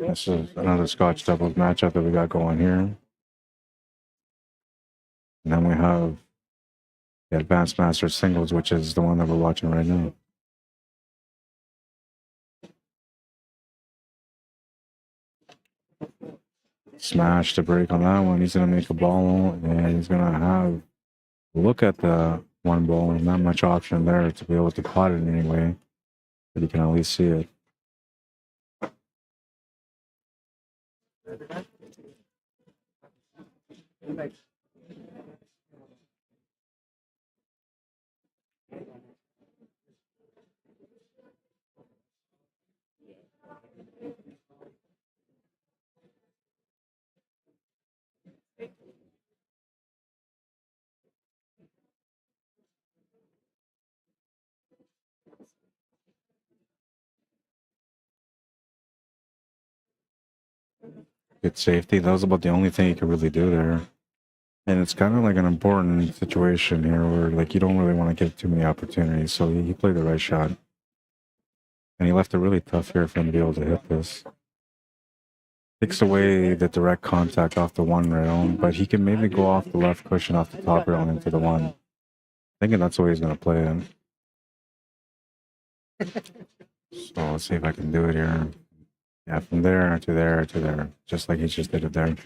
This is another Scotch doubles matchup that we got going here. And then we have the Advanced Masters singles, which is the one that we're watching right now. Smash to break on that one. He's going to make a ball, and he's going to have look at the one ball. Not much option there to be able to pot it in any way, but you can at least see it. Good safety. That was about the only thing you could really do there. And it's kind of like an important situation here where like you don't really want to give too many opportunities. So he played the right shot. And he left it really tough here for him to be able to hit this. Takes away the direct contact off the one rail, but he can maybe go off the left cushion off the top rail and into the one. Thinking that's the way he's going to play it. So let's see if I can do it here. Yeah, from there to there to there, just like he just did it there.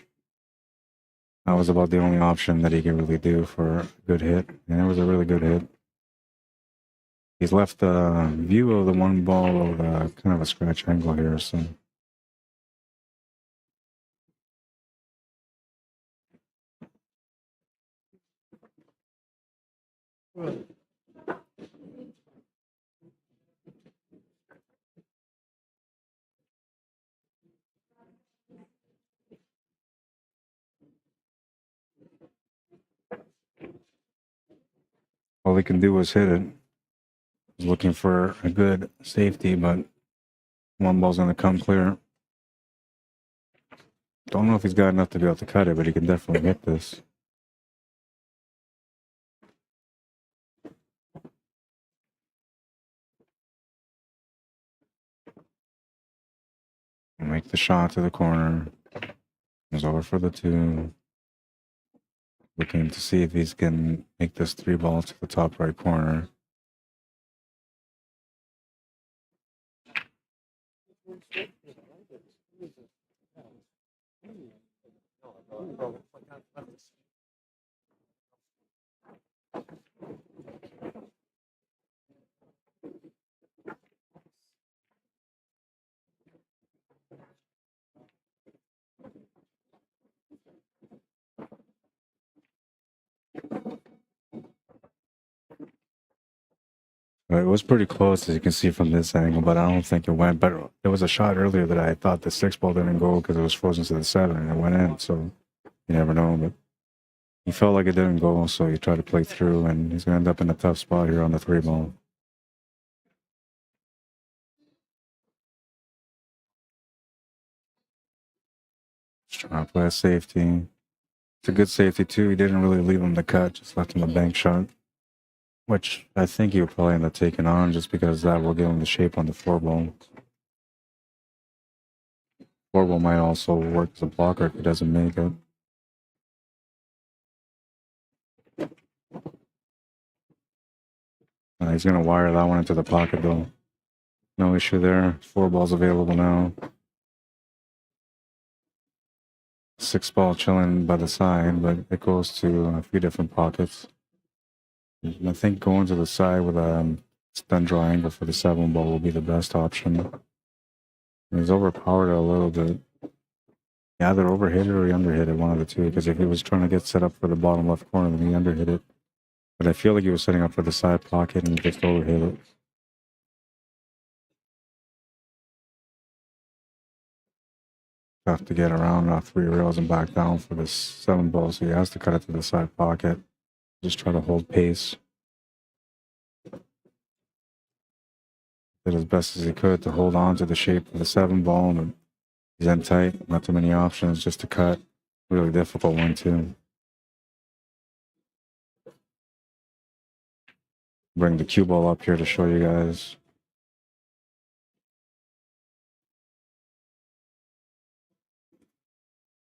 That was about the only option that he could really do for a good hit, and it was a really good hit. He's left the view of the one ball of kind of a scratch angle here, so. All he can do is hit it. He's looking for a good safety, but one ball's going to come clear. Don't know if he's got enough to be able to cut it, but he can definitely hit this. Make the shot to the corner. He's over for the 2. Looking to see if he can make this 3 ball to the top right corner. It was pretty close, as you can see from this angle, but I don't think it went. But there was a shot earlier that I thought the 6 ball didn't go because it was frozen to the 7, and it went in. So you never know. But he felt like it didn't go, so he tried to play through, and he's going to end up in a tough spot here on the 3 ball. Just trying to play a safety. It's a good safety, too. He didn't really leave him to cut, just left him a bank shot, which I think he would probably end up taking on just because that will give him the shape on the 4 ball. 4 ball might also work as a blocker if he doesn't make it. He's going to wire that one into the pocket, though. No issue there. 4 balls available now. 6 ball chilling by the side, but it goes to a few different pockets. I think going to the side with a stun draw angle for the 7 ball will be the best option. He's overpowered it a little bit. He either overhit it or he underhit it, one of the two, because if he was trying to get set up for the bottom left corner, then he underhit it. But I feel like he was setting up for the side pocket and he just overhit it. Tough to get around 3 rails and back down for this 7 ball, so he has to cut it to the side pocket. Just try to hold pace. Did as best as he could to hold on to the shape of the 7 ball, but he's in tight. Not too many options just to cut. Really difficult one, too. Bring the cue ball up here to show you guys.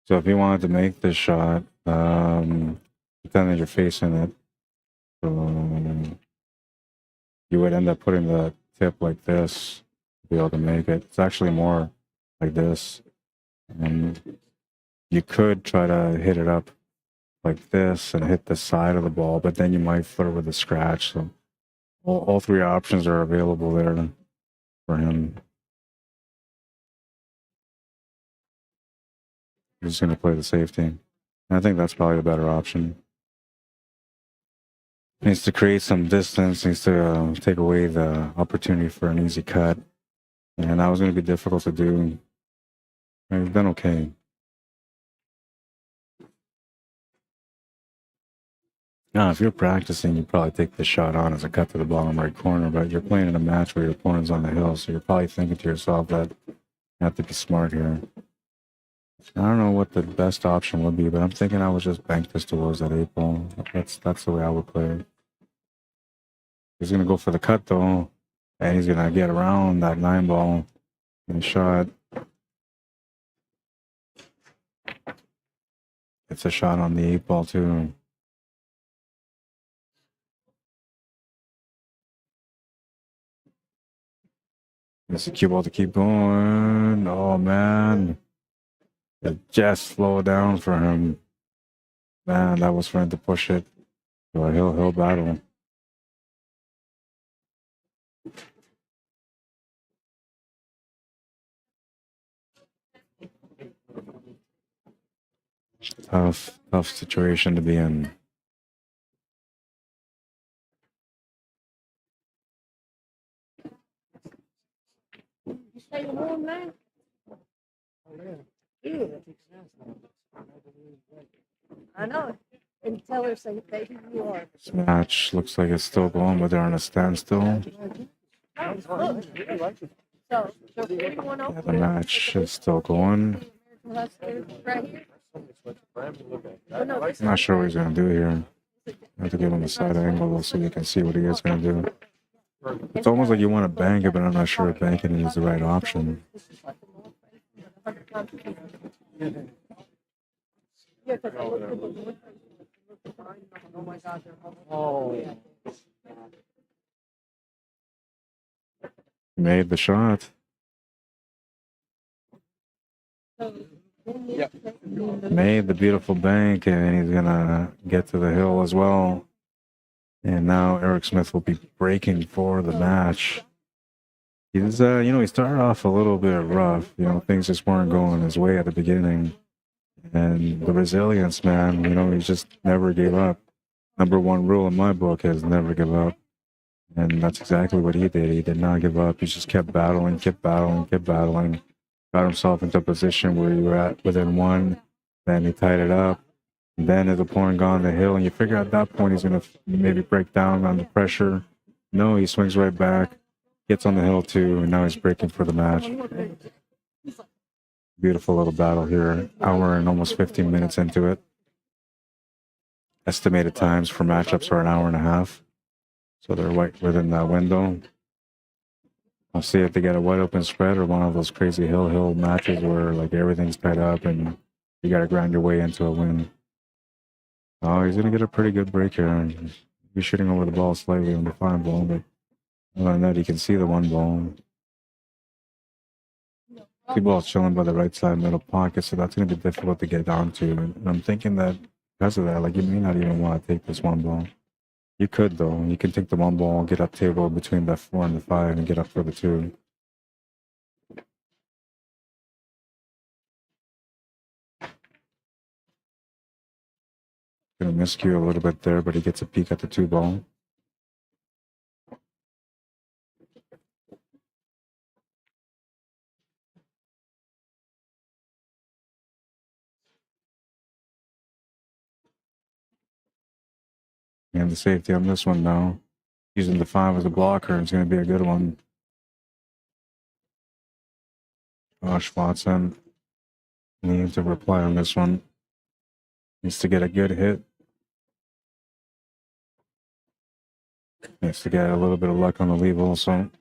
So if you wanted to make this shot, pretend that you're facing it, you would end up putting the tip like this to be able to make it. It's actually more like this. And you could try to hit it up like this and hit the side of the ball, but then you might flirt with a scratch. So all 3 options are available there for him. He's going to play the safety. And I think that's probably the better option. Needs to create some distance, needs to take away the opportunity for an easy cut. And that was going to be difficult to do. And he's done okay. Now, if you're practicing, you probably take the shot on as a cut to the bottom right corner, but you're playing in a match where your opponent's on the hill, so you're probably thinking to yourself that you have to be smart here. I don't know what the best option would be, but I'm thinking I would just bank this towards that 8 ball. That's the way I would play it. He's going to go for the cut, though, and he's going to get around that 9 ball and shot. It's a shot on the 8 ball, too. It's a cue ball to keep going. Oh, man. It just slowed down for him. Man, that was for him to push it. So he'll battle. Tough situation to be in. You stay warm now? I know. And tell her, say, baby, you are. This match looks like it's still going, but they're on a standstill. So, 41 Yeah, the match is still going. right here. I'm not sure what he's going to do here. I have to give him a side angle so you can see what he is going to do. It's almost like you want to bank it, but I'm not sure if banking is the right option. Yeah, because I looked at the wood. Oh my God, they're all. Made the shot. Made the beautiful bank, and he's going to get to the hill as well. And now Eric Smith will be breaking for the match. He's, he started off a little bit rough. Things just weren't going his way at the beginning. And the resilience, man, he just never gave up. Number one rule in my book is never give up. And that's exactly what he did. He did not give up. He just kept battling. Got himself into a position where you were at within 1. Then he tied it up. And then his opponent got on the hill, and you figure at that point he's going to maybe break down under pressure. No, he swings right back, gets on the hill too, and now he's breaking for the match. Beautiful little battle here. Hour and almost 15 minutes into it. Estimated times for matchups are an hour and a half. So they're right within that window. I'll see if they get a wide open spread or one of those crazy hill matches where like everything's tied up and you got to grind your way into a win. Oh, he's going to get a pretty good break here. He's shooting over the ball slightly on the 5 ball, but other than that, he can see the 1 ball. 2 balls chilling by the right side middle pocket, so that's going to be difficult to get onto. And I'm thinking that because of that, like you may not even want to take this 1 ball. You could, though. You can take the 1 ball, get up table between the 4 and the 5, and get up for the 2. Gonna miscue a little bit there, but he gets a peek at the 2 ball. And the safety on this one now. Using the 5 as a blocker is going to be a good one. Josh Watson needs to reply on this one. Needs to get a good hit. Needs to get a little bit of luck on the leave also.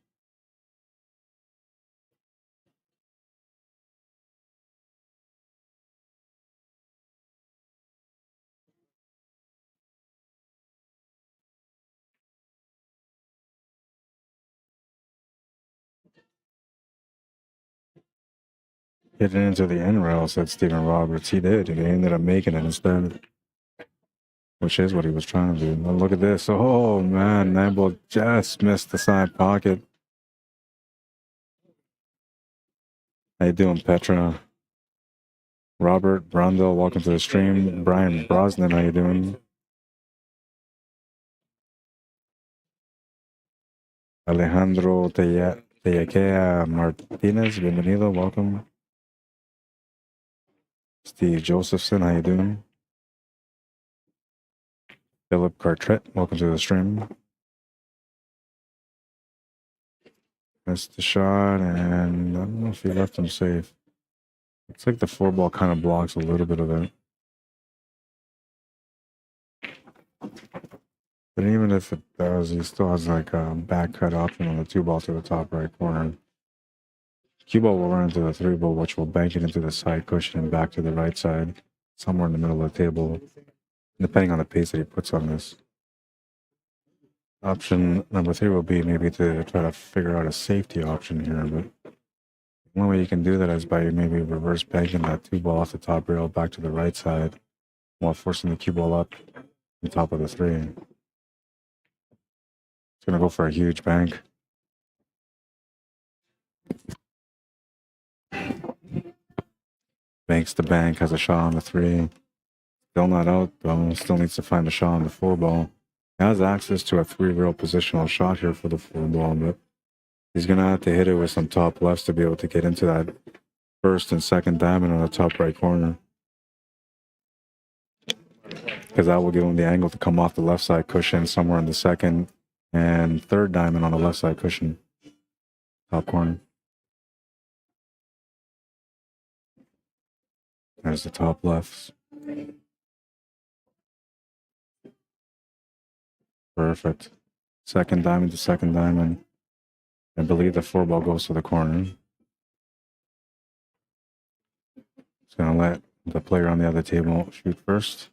Getting into the end rail, said Stephen Roberts. He did. He ended up making it instead. Which is what he was trying to do. But look at this. Oh, man. 9 ball just missed the side pocket. How you doing, Petra? Robert Brondell, welcome to the stream. Brian Brosnan, how you doing? Alejandro Teyaquea Martinez, bienvenido, welcome. Steve Josephson, how you doing? Philip Cartret, welcome to the stream. Missed the shot, and I don't know if he left him safe. Looks like the 4-ball kind of blocks a little bit of it. But even if it does, he still has like a back cut option on the 2-ball to the top right corner. Cue ball will run into the 3-ball, which will bank it into the side cushion and back to the right side, somewhere in the middle of the table, depending on the pace that he puts on this. Option number 3 will be maybe to try to figure out a safety option here, but one way you can do that is by maybe reverse banking that 2-ball off the top rail back to the right side while forcing the cue ball up on top of the 3. It's going to go for a huge bank. Banks the bank, has a shot on the 3. Still not out though, still needs to find a shot on the 4-ball. He has access to a 3-rail positional shot here for the 4-ball, but he's going to have to hit it with some top lefts to be able to get into that first and second diamond on the top right corner. Because that will give him the angle to come off the left side cushion somewhere in the second and third diamond on the left side cushion, top corner. There's the top lefts. Perfect. Second diamond to second diamond. I believe the 4-ball goes to the corner. It's going to let the player on the other table shoot first.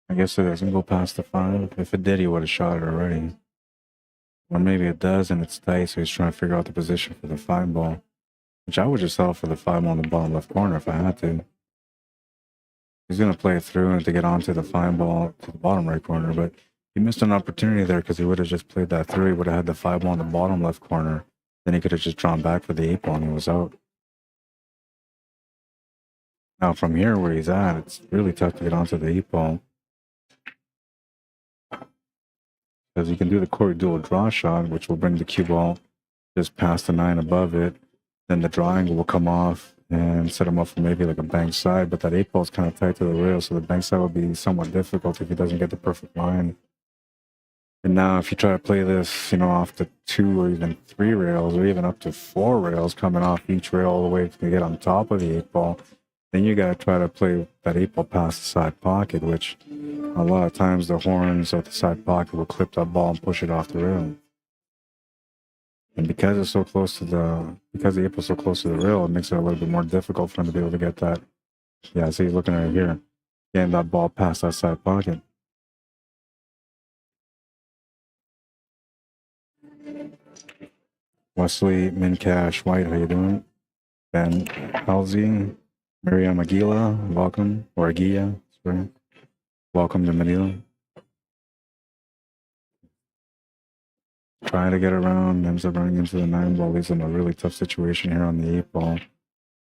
I guess it doesn't go past the 5. If it did, he would have shot it already. Or maybe it does and it's tight, so he's trying to figure out the position for the 5-ball. Which I would just settle for the 5 on the bottom left corner if I had to. He's going to play it through and to get onto the 5-ball to the bottom right corner, but he missed an opportunity there because he would have just played that through. He would have had the 5-ball on the bottom left corner. Then he could have just drawn back for the 8-ball and he was out. Now from here where he's at, it's really tough to get onto the 8-ball. Because you can do the Corey dual draw shot, which will bring the cue ball just past the 9 above it. Then the draw angle will come off and set him up for maybe like a bank side. But that 8-ball is kind of tight to the rail, so the bank side will be somewhat difficult if he doesn't get the perfect line. And now if you try to play this, you know, off the 2 or even 3 rails or even up to 4 rails coming off each rail all the way to get on top of the 8-ball, then you got to try to play that 8-ball past the side pocket, which a lot of times the horns of the side pocket will clip that ball and push it off the rail. And because it's so close to because the 8-ball's so close to the rail, it makes it a little bit more difficult for him to be able to get that. Yeah, see, he's looking right here, getting that ball past that side pocket. Wesley Mincash White, how you doing? Ben Halsey, Miriam Aguila, welcome. Or Aguila, sorry. Welcome to Manila. Trying to get around, ends up running into the 9-ball, leaves him a really tough situation here on the 8-ball.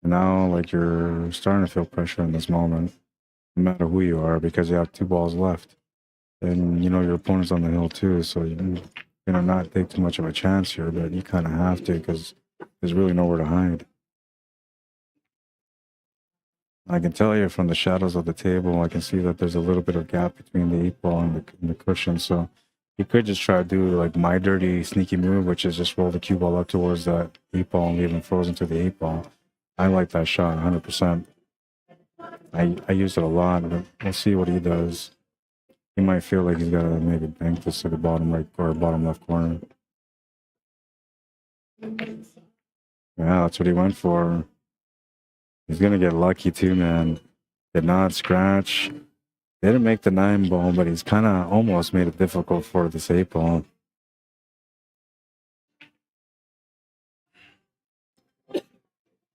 And now, like, you're starting to feel pressure in this moment, no matter who you are, because you have 2 balls left. And, you know, your opponent's on the hill too, so you know, not take too much of a chance here, but you kind of have to because there's really nowhere to hide. I can tell you from the shadows of the table, I can see that there's a little bit of gap between the 8-ball and the cushion. So you could just try to do like my dirty sneaky move, which is just roll the cue ball up towards that 8-ball and leave him frozen to the 8-ball. I like that shot 100%. I use it a lot, but we'll see what he does. He might feel like he's got to maybe bank this to the bottom right or bottom left corner. Yeah, that's what he went for. He's going to get lucky too, man. Did not scratch. Didn't make the 9 ball, but he's kind of almost made it difficult for this 8 ball.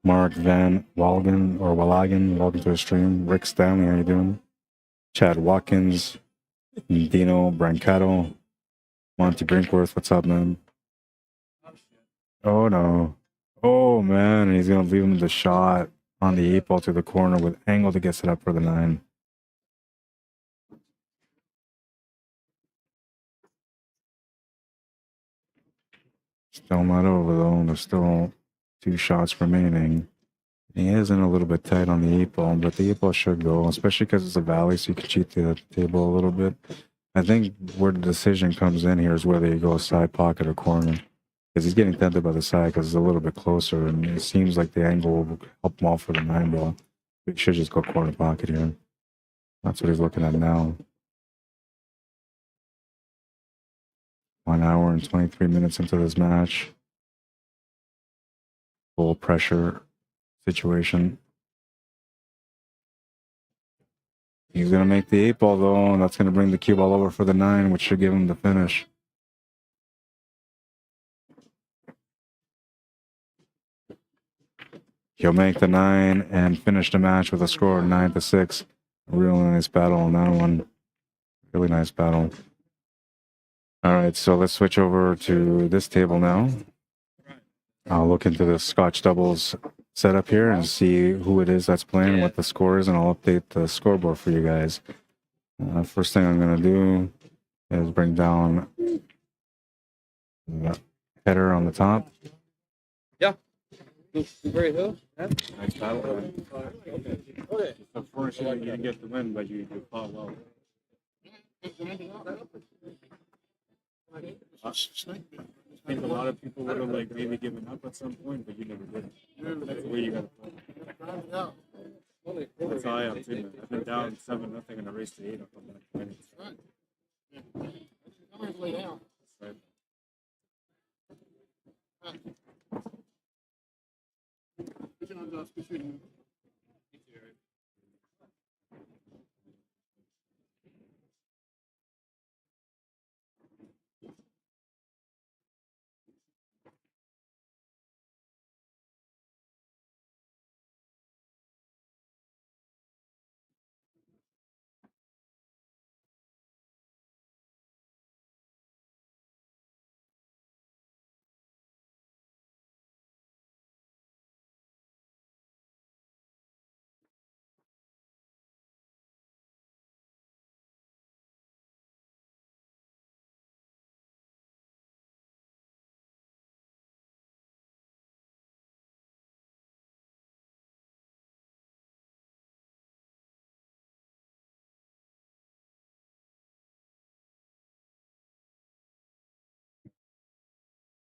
Mark Van Walgen or Wallagan, welcome to the stream. Rick Stanley, how you doing? Chad Watkins, Dino Brancato, Monty Brinkworth, what's up, man? Oh no. Oh man, he's gonna leave him the shot on the 8 ball to the corner with angle to get it up for the 9. Still not over though. There's still 2 shots remaining. He is in a little bit tight on the 8 ball, but the 8 ball should go, especially because it's a valley, so you can cheat the table a little bit. I think where the decision comes in here is whether you go side pocket or corner. Because he's getting tempted by the side because it's a little bit closer, and it seems like the angle will help him off for the 9 ball. He should just go corner pocket here. That's what he's looking at now. 1 hour and 23 minutes into this match. Full pressure situation. He's going to make the 8 ball though, and that's going to bring the cue ball over for the 9, which should give him the finish. He'll make the 9 and finish the match with a score of 9-6. Real nice battle on that one. Really nice battle. All right, so let's switch over to this table now. I'll look into the Scotch doubles setup here and see who it is that's playing, what the score is, and I'll update the scoreboard for you guys. First thing I'm going to do is bring down the header on the top. Yeah. Very good. Nice battle. Okay. Unfortunately, you didn't get the win, but you fought well. I think a lot of people would have like maybe given up at some point, but you never did. That's the way you got to play. That's how I am too, man. I've been down 7-0 in a race to 8 up on that point. Right.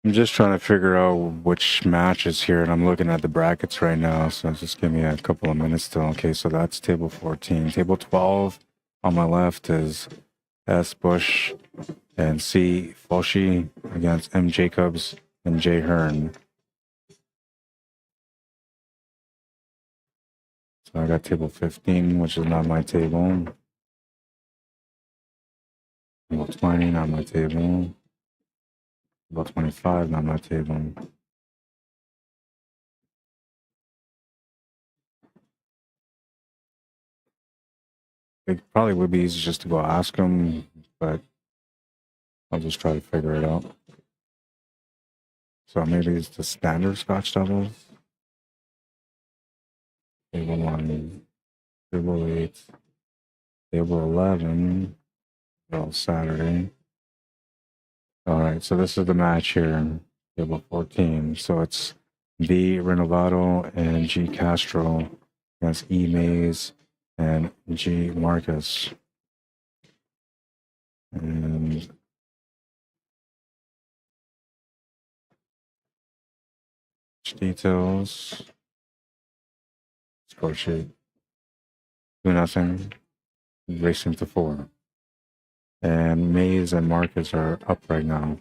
I'm just trying to figure out which match is here, and I'm looking at the brackets right now, so just give me a couple of minutes still. Okay, so that's table 14. Table 12 on my left is S. Bush and C. Foshi against M. Jacobs and J. Hearn. So I got table 15, which is not my table. Table 20, not my table. About 25, not my table. It probably would be easy just to go ask him, but I'll just try to figure it out. So maybe it's the standard Scotch doubles. Table 1, table 8, table 11, well, Saturday. All right, so this is the match here, table 14. So it's B. Renovato and G. Castro against E. Mays and G. Marcus. And details. Score sheet. 2-0. Racing to 4. And Mays and Marcus are up right now.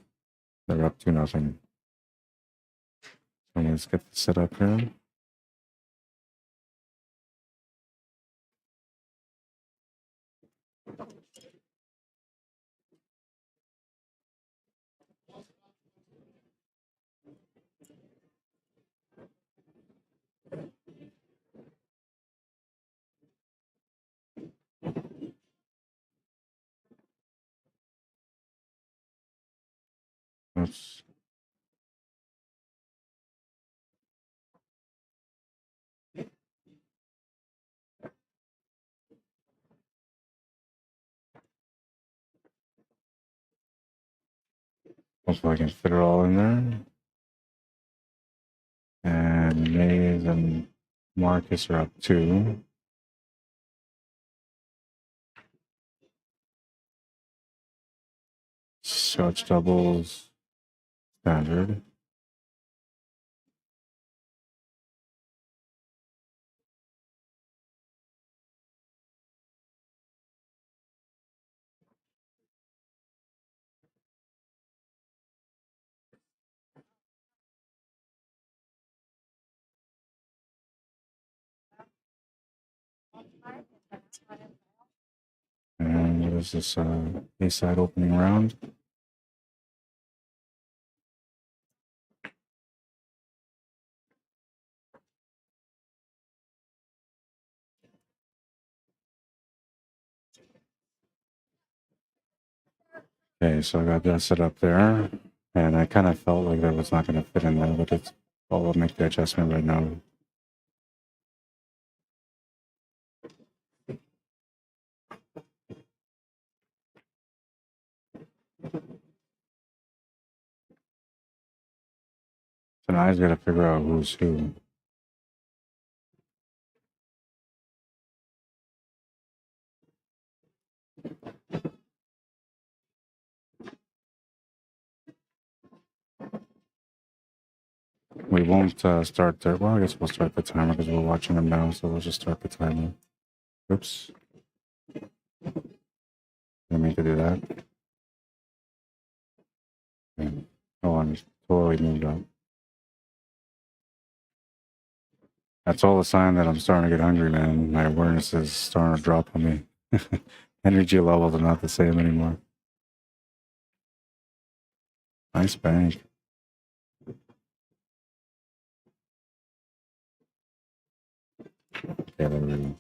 They're up 2-0. So let's get the set up here. Oops. Hopefully I can fit it all in there. And Mays and Marcus are up 2. So it's doubles standard. And what is this A-side opening round? Okay, so I got that set up there. And I kind of felt like that was not going to fit in there, but it's all I'll make the adjustment right now. So now I just got to figure out who's who. We won't start there. Well, I guess we'll start the timer because we're watching them now, so we'll just start the timer. Oops. Didn't mean to do that. Okay. Oh, I'm totally moved up. That's all a sign that I'm starting to get hungry, man. My awareness is starting to drop on me. Energy levels are not the same anymore. Nice bank. Okay, there we go.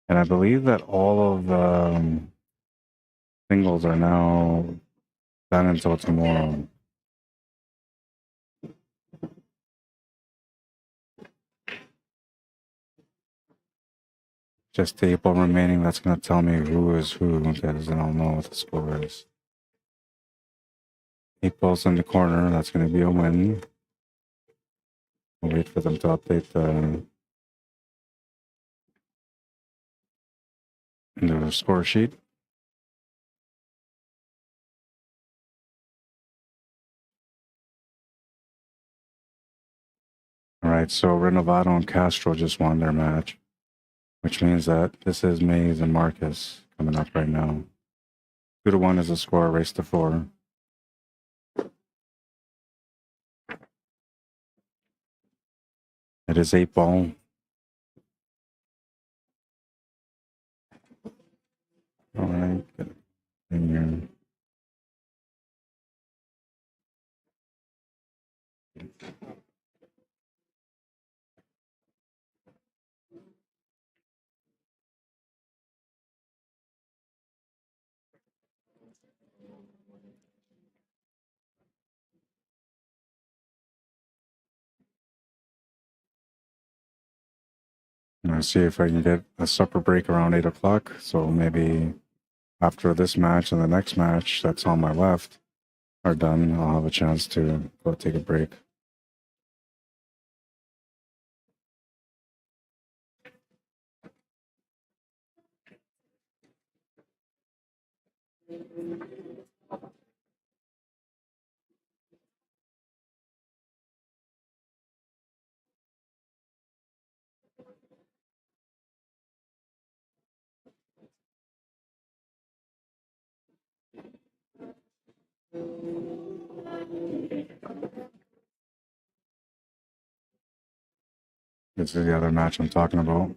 And I believe that all of the singles are now done until tomorrow. Just the April remaining, that's going to tell me who is who, because then I'll know what the score is. 8 balls in the corner, that's going to be a win. I'll wait for them to update the score sheet. All right, so Renovado and Castro just won their match, which means that this is Mays and Marcus coming up right now. 2-1 is the score, race to 4. It is 8 ball. All right, good. In here. I'll see if I can get a supper break around 8 o'clock. So maybe after this match and the next match that's on my left are done, I'll have a chance to go take a break. This is the other match I'm talking about.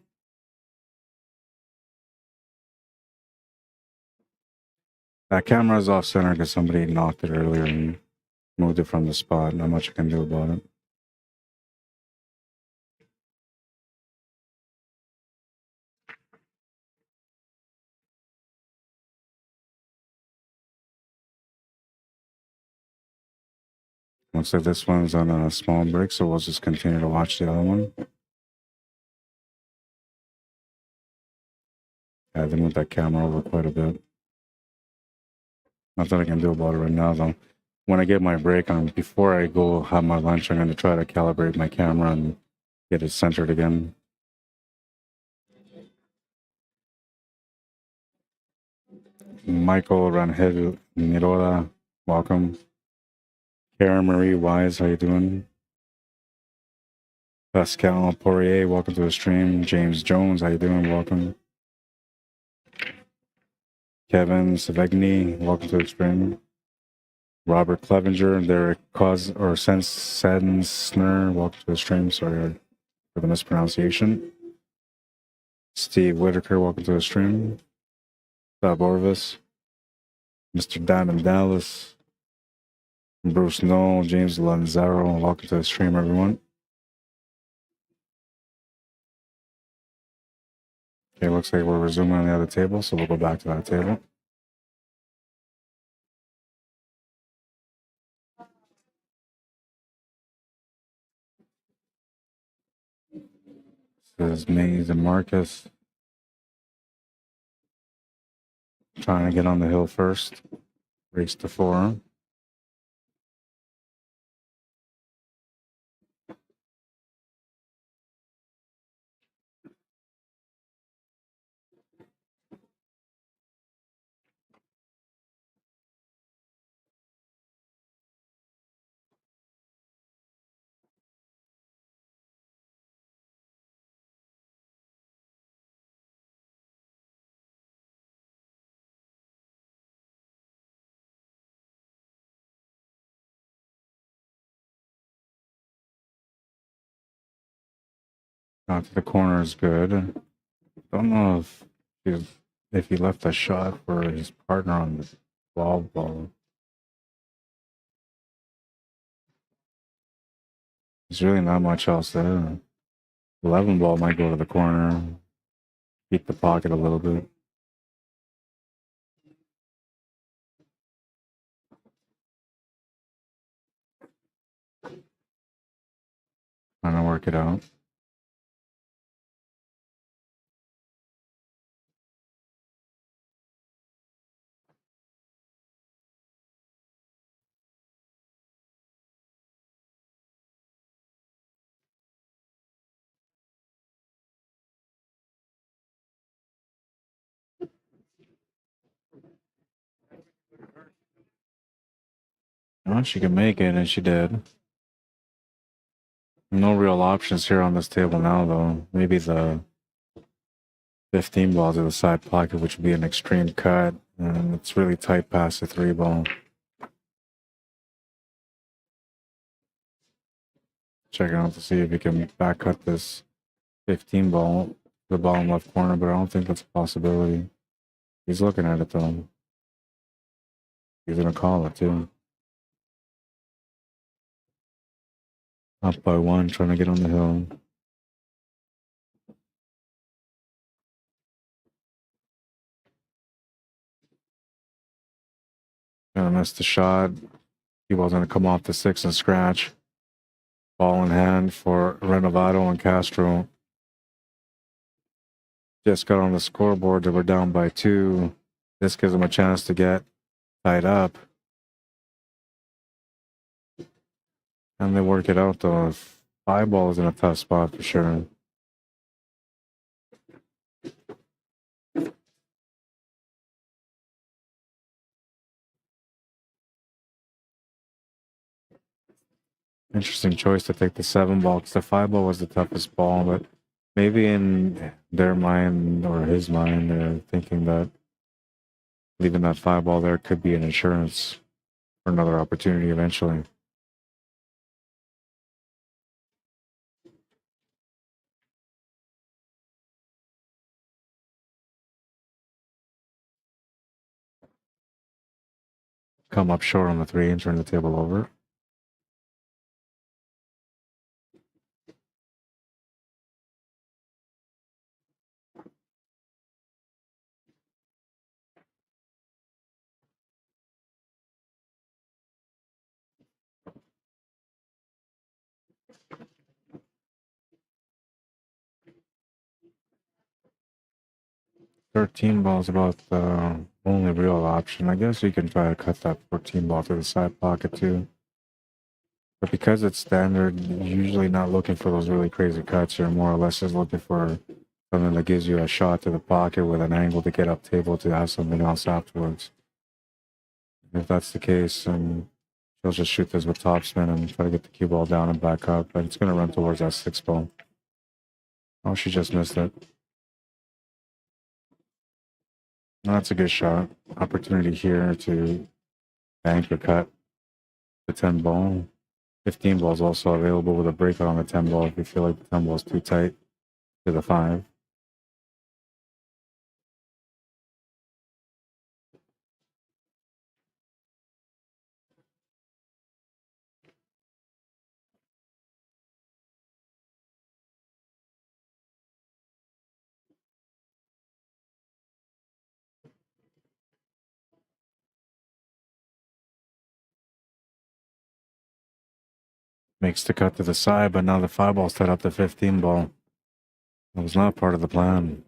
That camera is off center because somebody knocked it earlier and moved it from the spot. Not much I can do about it. Looks like this one's on a small break, so we'll just continue to watch the other one. Yeah, they moved that camera over quite a bit. Nothing I can do about it right now, though. When I get my break on, before I go have my lunch, I'm going to try to calibrate my camera and get it centered again. Michael Ranhel Niroda, welcome. Karen Marie Wise, how you doing? Pascal Poirier, welcome to the stream. James Jones, how you doing? Welcome. Kevin Savegny, welcome to the stream. Robert Clevenger, Derek Sensner, welcome to the stream. Sorry for the mispronunciation. Steve Whitaker, welcome to the stream. Bob Orvis, Mr. Diamond Dallas, Bruce Knoll, James Lanzaro, welcome to the stream, everyone. Okay, looks like we're resuming on the other table, so we'll go back to that table. This is Mays and Marcus. Trying to get on the hill first. Race to 4. Out to the corner is good. Don't know if he left a shot for his partner on the ball. There's really not much else there. 11 ball might go to the corner. Beat the pocket a little bit. Trying to work it out. Well, she can make it, and she did. No real options here on this table now, though. Maybe the 15 ball to the side pocket, which would be an extreme cut. And it's really tight past the 3 ball. Checking out to see if he can back cut this 15 ball to the bottom left corner, but I don't think that's a possibility. He's looking at it, though. He's going to call it, too. Up by 1, trying to get on the hill. Gonna miss the shot. He was going to come off the 6 and scratch. Ball in hand for Renovato and Castro. Just got on the scoreboard. They were down by 2. This gives them a chance to get tied up. And they work it out, though. 5 ball is in a tough spot for sure. Interesting choice to take the 7 ball, because the 5 ball was the toughest ball, but maybe in their mind or his mind, they're thinking that leaving that 5 ball there could be an insurance for another opportunity eventually. Come up short on the 3 and turn the table over. $13 ball is about the only real option. I guess you can try to cut that 14 ball to the side pocket too. But because it's standard, you're usually not looking for those really crazy cuts. You're more or less just looking for something that gives you a shot to the pocket with an angle to get up table to have something else afterwards. If that's the case, then she'll just shoot this with topspin and try to get the cue ball down and back up. But it's going to run towards that 6 ball. Oh, she just missed it. That's a good shot. Opportunity here to bank or cut the 10 ball. 15 ball is also available with a breakout on the 10 ball if you feel like the 10 ball is too tight to the 5. Makes the cut to the side, but now the 5 ball set up the 15 ball. That was not part of the plan.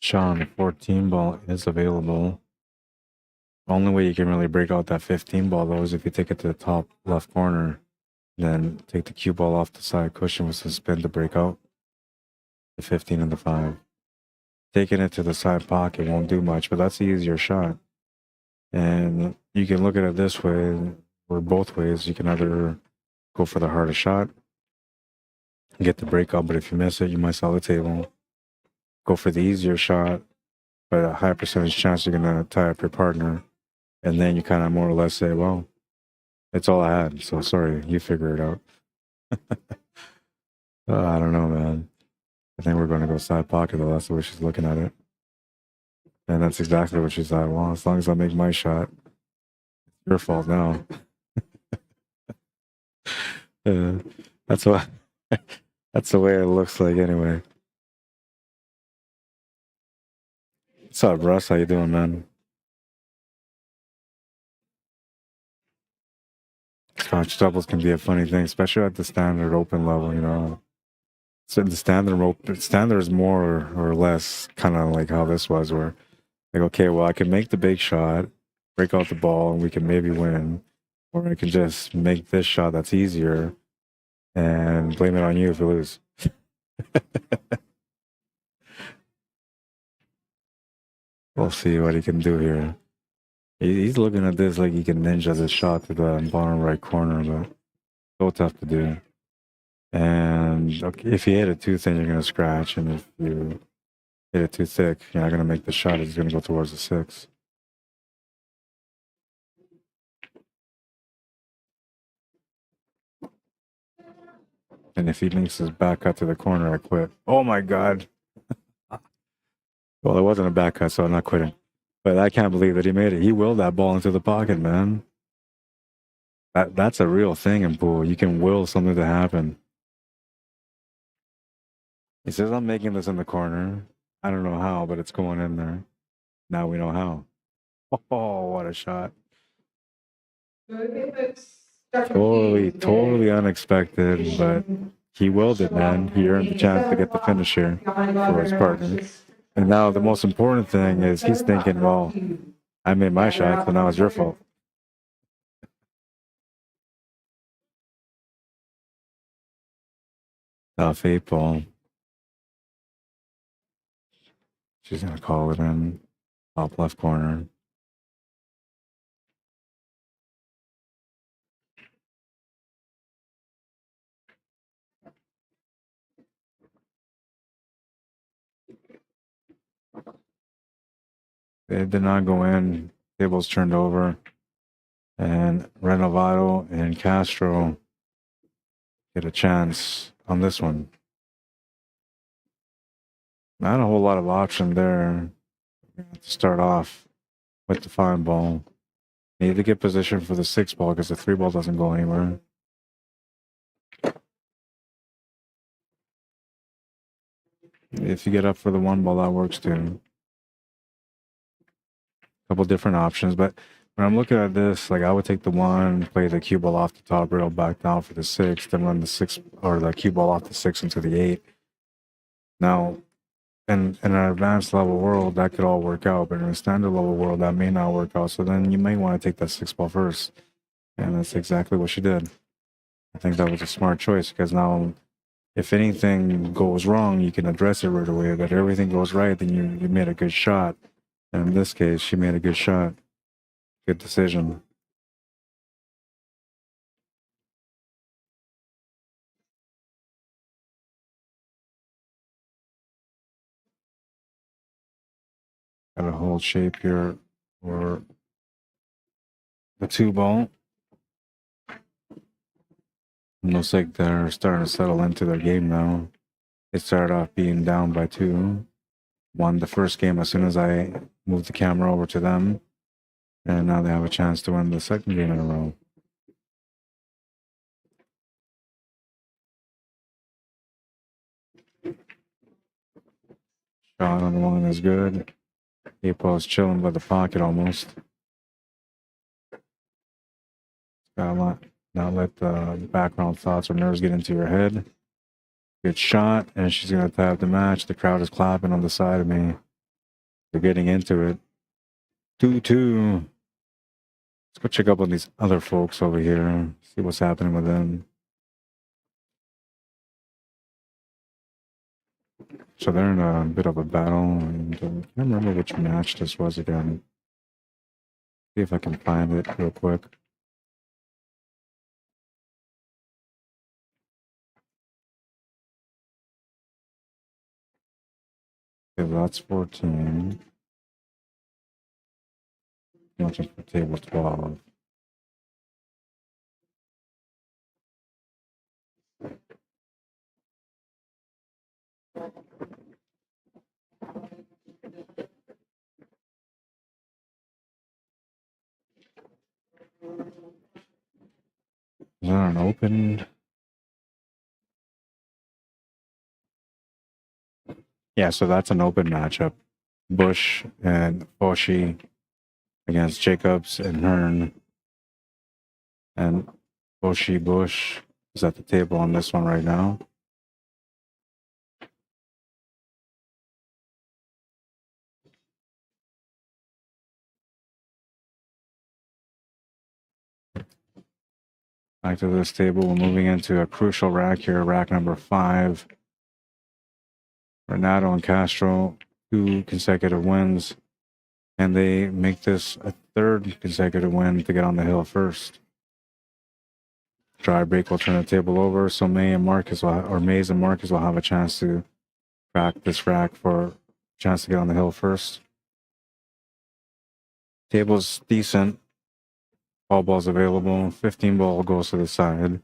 Shot on the 14 ball is available. Only way you can really break out that 15 ball though is if you take it to the top left corner, then take the cue ball off the side cushion with some spin to break out the 15 and the 5. Taking it to the side pocket won't do much, but that's the easier shot. And you can look at it this way, or both ways. You can either go for the harder shot, get the breakout, but if you miss it, you might sell the table. Go for the easier shot, but a high percentage chance you're going to tie up your partner. And then you kind of more or less say, well, it's all I had, so sorry, you figure it out. I don't know, man. I think we're going to go side pocket, though. That's the way she's looking at it. And that's exactly what she thought. Well, as long as I make my shot, it's your fault now. That's what. That's the way it looks like, anyway. What's up, Russ? How you doing, man? Scotch doubles can be a funny thing, especially at the standard open level. You know, so the standard is more or less kind of like how this was, where like, okay, well, I can make the big shot, break out the ball, and we can maybe win, or I can just make this shot that's easier and blame it on you if we lose. We'll see what he can do here. He's looking at this like he can ninja this shot to the bottom right corner, but so tough to do. And okay, if you hit it too thin, you're going to scratch. And if you hit it too thick, you're not going to make the shot. It's going to go towards the 6. And if he makes his back cut to the corner, I quit. Oh my God. Well, it wasn't a back cut, so I'm not quitting. But I can't believe that he made it. He willed that ball into the pocket, man. That's a real thing in pool. You can will something to happen. He says, I'm making this in the corner. I don't know how, but it's going in there. Now we know how. Oh, what a shot. Totally unexpected, but he willed it, man. He earned the chance to get the finish here for his partner. And now the most important thing is he's thinking, well, I made my shot, so now it's your fault. Tough 8 ball. She's going to call it in. Top left corner. It did not go in. Tables turned over. And Renovado and Castro get a chance on this one. Not a whole lot of option there. To start off with the 5 ball. Need to get position for the 6 ball because the 3 ball doesn't go anywhere. If you get up for the 1 ball, that works too. Couple different options, but when I'm looking at this, like I would take the 1, play the cue ball off the top rail, back down for the 6, then run the 6 or the cue ball off the 6 into the 8. Now, in an advanced level world, that could all work out, but in a standard level world, that may not work out. So then you may want to take that 6 ball first, and that's exactly what she did. I think that was a smart choice because now, if anything goes wrong, you can address it right away. But if everything goes right, then you made a good shot. And in this case, she made a good shot. Good decision. Got a hold shape here for the 2 ball. Looks like they're starting to settle into their game now. They started off being down by 2. Won the first game as soon as I moved the camera over to them. And now they have a chance to win the second game in a row. Shot on the 1 is good. Apo's chilling by the pocket almost. Gotta not let the background thoughts or nerves get into your head. Good shot, and she's gonna tap the match. The crowd is clapping on the side of me. They're getting into it. 2-2. Let's go check up on these other folks over here. See what's happening with them. So they're in a bit of a battle, and I can't remember which match this was again. See if I can find it real quick. Okay, that's 14. Looking for table 12. Is that an open? Yeah, so that's an open matchup. Bush and Boshi against Jacobs and Hearn. And Boshi Bush is at the table on this one right now. Back to this table, we're moving into a crucial rack here, rack number 5. Renato and Castro, 2 consecutive wins, and they make this a 3rd consecutive win to get on the hill first. Dry break will turn the table over, so Mays and Marcus will have a chance to crack this rack for a chance to get on the hill first. Table's decent. All balls available. 15 ball goes to the side.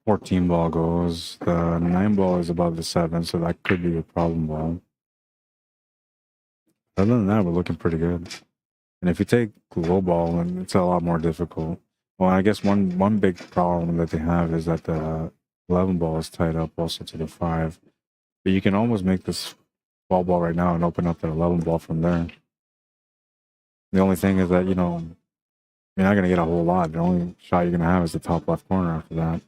14 ball goes. The 9 ball is above the 7, so that could be a problem ball. Other than that, we're looking pretty good. And if you take low ball, then it's a lot more difficult. Well, I guess one big problem that they have is that the 11 ball is tied up also to the 5. But you can almost make this ball right now and open up that 11 ball from there. The only thing is that, you know, you're not going to get a whole lot. The only shot you're going to have is the top left corner after that.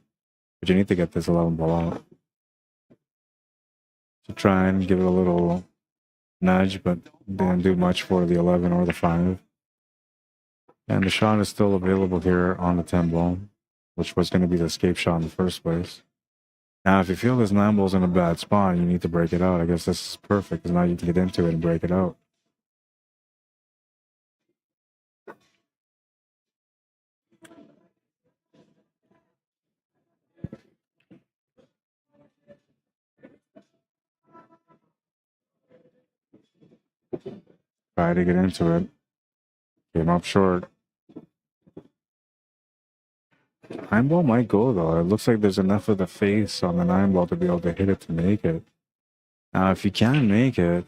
But you need to get this 11 ball out. So try and give it a little nudge, but didn't do much for the 11 or the 5. And the shot is still available here on the 10 ball, which was going to be the escape shot in the first place. Now, if you feel this 9 ball's in a bad spot, you need to break it out. I guess this is perfect, because now you can get into it and break it out. Tried to get into it. Came up short. Nine ball might go though. It looks like there's enough of the face on the nine ball to be able to hit it to make it. Now, if you can make it,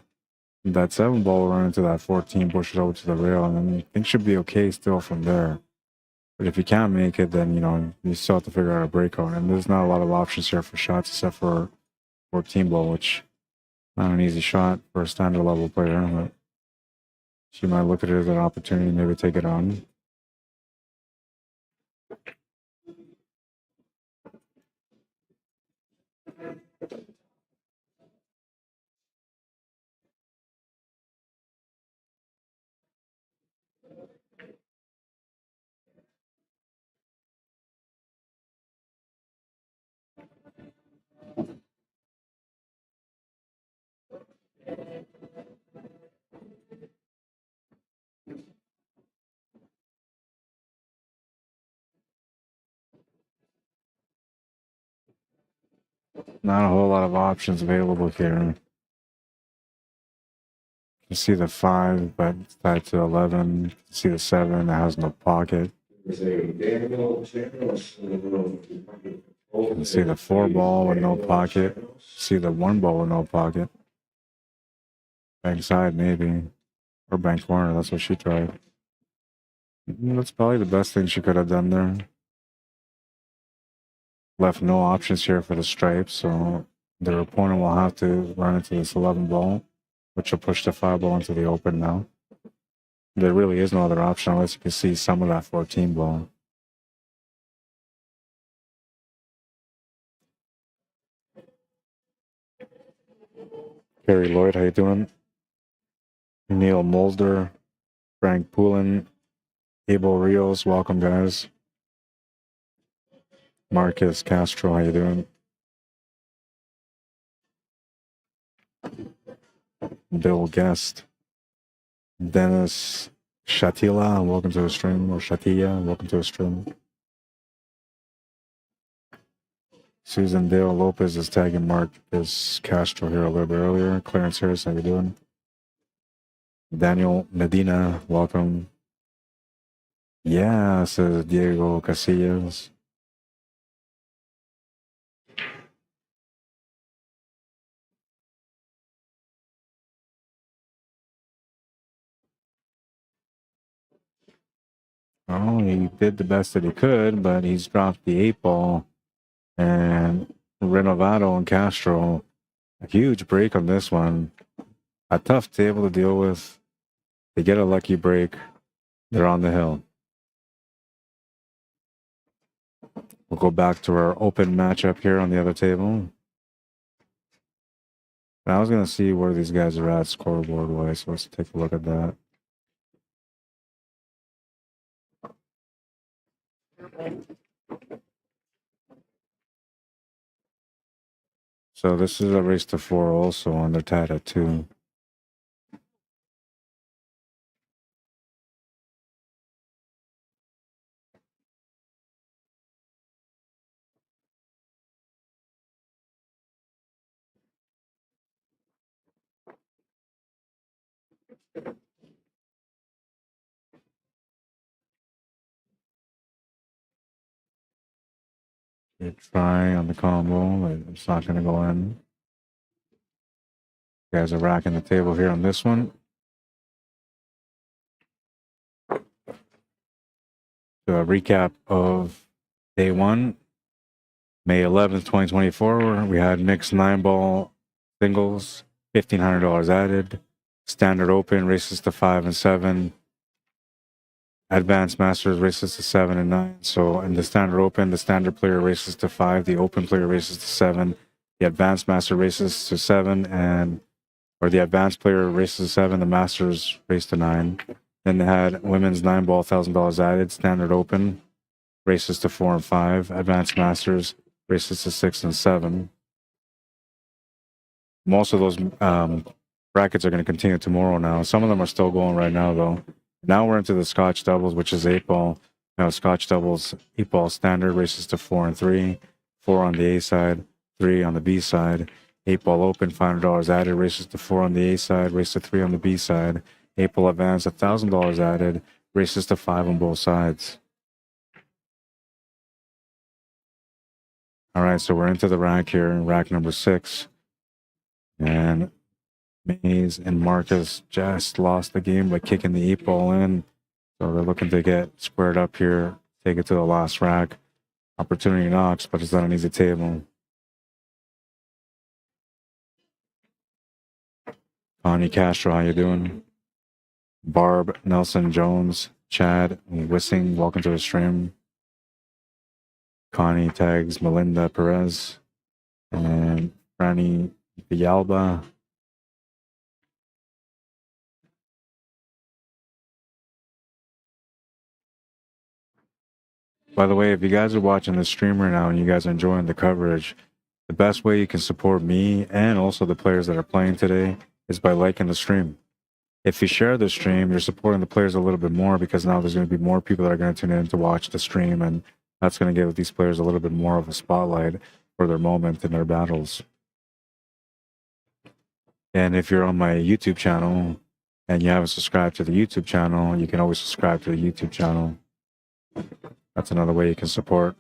that 7 ball will run into that 14, push it over to the rail, and then things should be okay still from there. But if you can't make it, then, you know, you still have to figure out a breakout. And there's not a lot of options here for shots except for 14 ball, which not an easy shot for a standard level player. But she might look at it as an opportunity, maybe take it on. Not a whole lot of options available here. You see the 5, but it's tied to 11. You see the 7, it has no pocket. You can see the 4 ball with no pocket. See the 1 ball with no pocket. Bank side, maybe. Or bank corner, that's what she tried. That's probably the best thing she could have done there. Left no options here for the stripes, so their opponent will have to run into this 11 ball, which will push the 5 ball into the open now. There really is no other option unless you can see some of that 14 ball. Gary Lloyd, how you doing? Neil Mulder, Frank Poulin, Abel Rios, welcome guys. Marcus Castro, how you doing? Bill Guest. Dennis Shatila, welcome to the stream. Or Shatia, welcome to the stream. Susan Dale Lopez is tagging Marcus Castro here a little bit earlier. Clarence Harris, how you doing? Daniel Medina, welcome. Yeah, says Diego Casillas. Oh, he did the best that he could, but he's dropped the 8 ball. And Renovado and Castro, a huge break on this one. A tough table to deal with. They get a lucky break. They're on the hill. We'll go back to our open matchup here on the other table. I was going to see where these guys are at scoreboard-wise, so let's take a look at that. So this is a race to 4 also, and they're tied at 2. Good try on the combo, but it's not going to go in. You guys are racking the table here on this one. So a recap of day 1, May 11th, 2024, where we had mixed 9-ball singles, $1,500 added. Standard Open races to 5 and 7. Advanced Masters races to 7 and 9. So in the Standard Open, the standard player races to 5, the open player races to 7, the Advanced Master races to 7, or the Advanced player races to 7, the Masters race to 9. Then they had women's 9-ball, $1,000 added. Standard Open races to 4 and 5. Advanced Masters races to 6 and 7. Most of those brackets are going to continue tomorrow now. Some of them are still going right now, though. Now we're into the Scotch doubles, which is 8-ball. Now Scotch doubles, 8-ball standard races to 4 and 3. 4 on the A side, 3 on the B side. 8 ball open, $500 added, races to 4 on the A side, race to 3 on the B side. 8 ball advance, $1,000 added, races to 5 on both sides. All right, so we're into the rack here, rack number 6. And Mays and Marcus just lost the game by kicking the 8 ball in. So they're looking to get squared up here, take it to the last rack. Opportunity knocks, but it's not an easy table. Connie Castro, how you doing? Barb, Nelson Jones, Chad, Wissing, welcome to the stream. Connie tags Melinda Perez and Franny Villalba. By the way, if you guys are watching the stream right now and you guys are enjoying the coverage, the best way you can support me and also the players that are playing today is by liking the stream. If you share the stream, you're supporting the players a little bit more because now there's going to be more people that are going to tune in to watch the stream, and that's going to give these players a little bit more of a spotlight for their moment in their battles. And if you're on my YouTube channel and you haven't subscribed to the YouTube channel, you can always subscribe to the YouTube channel. That's another way you can support.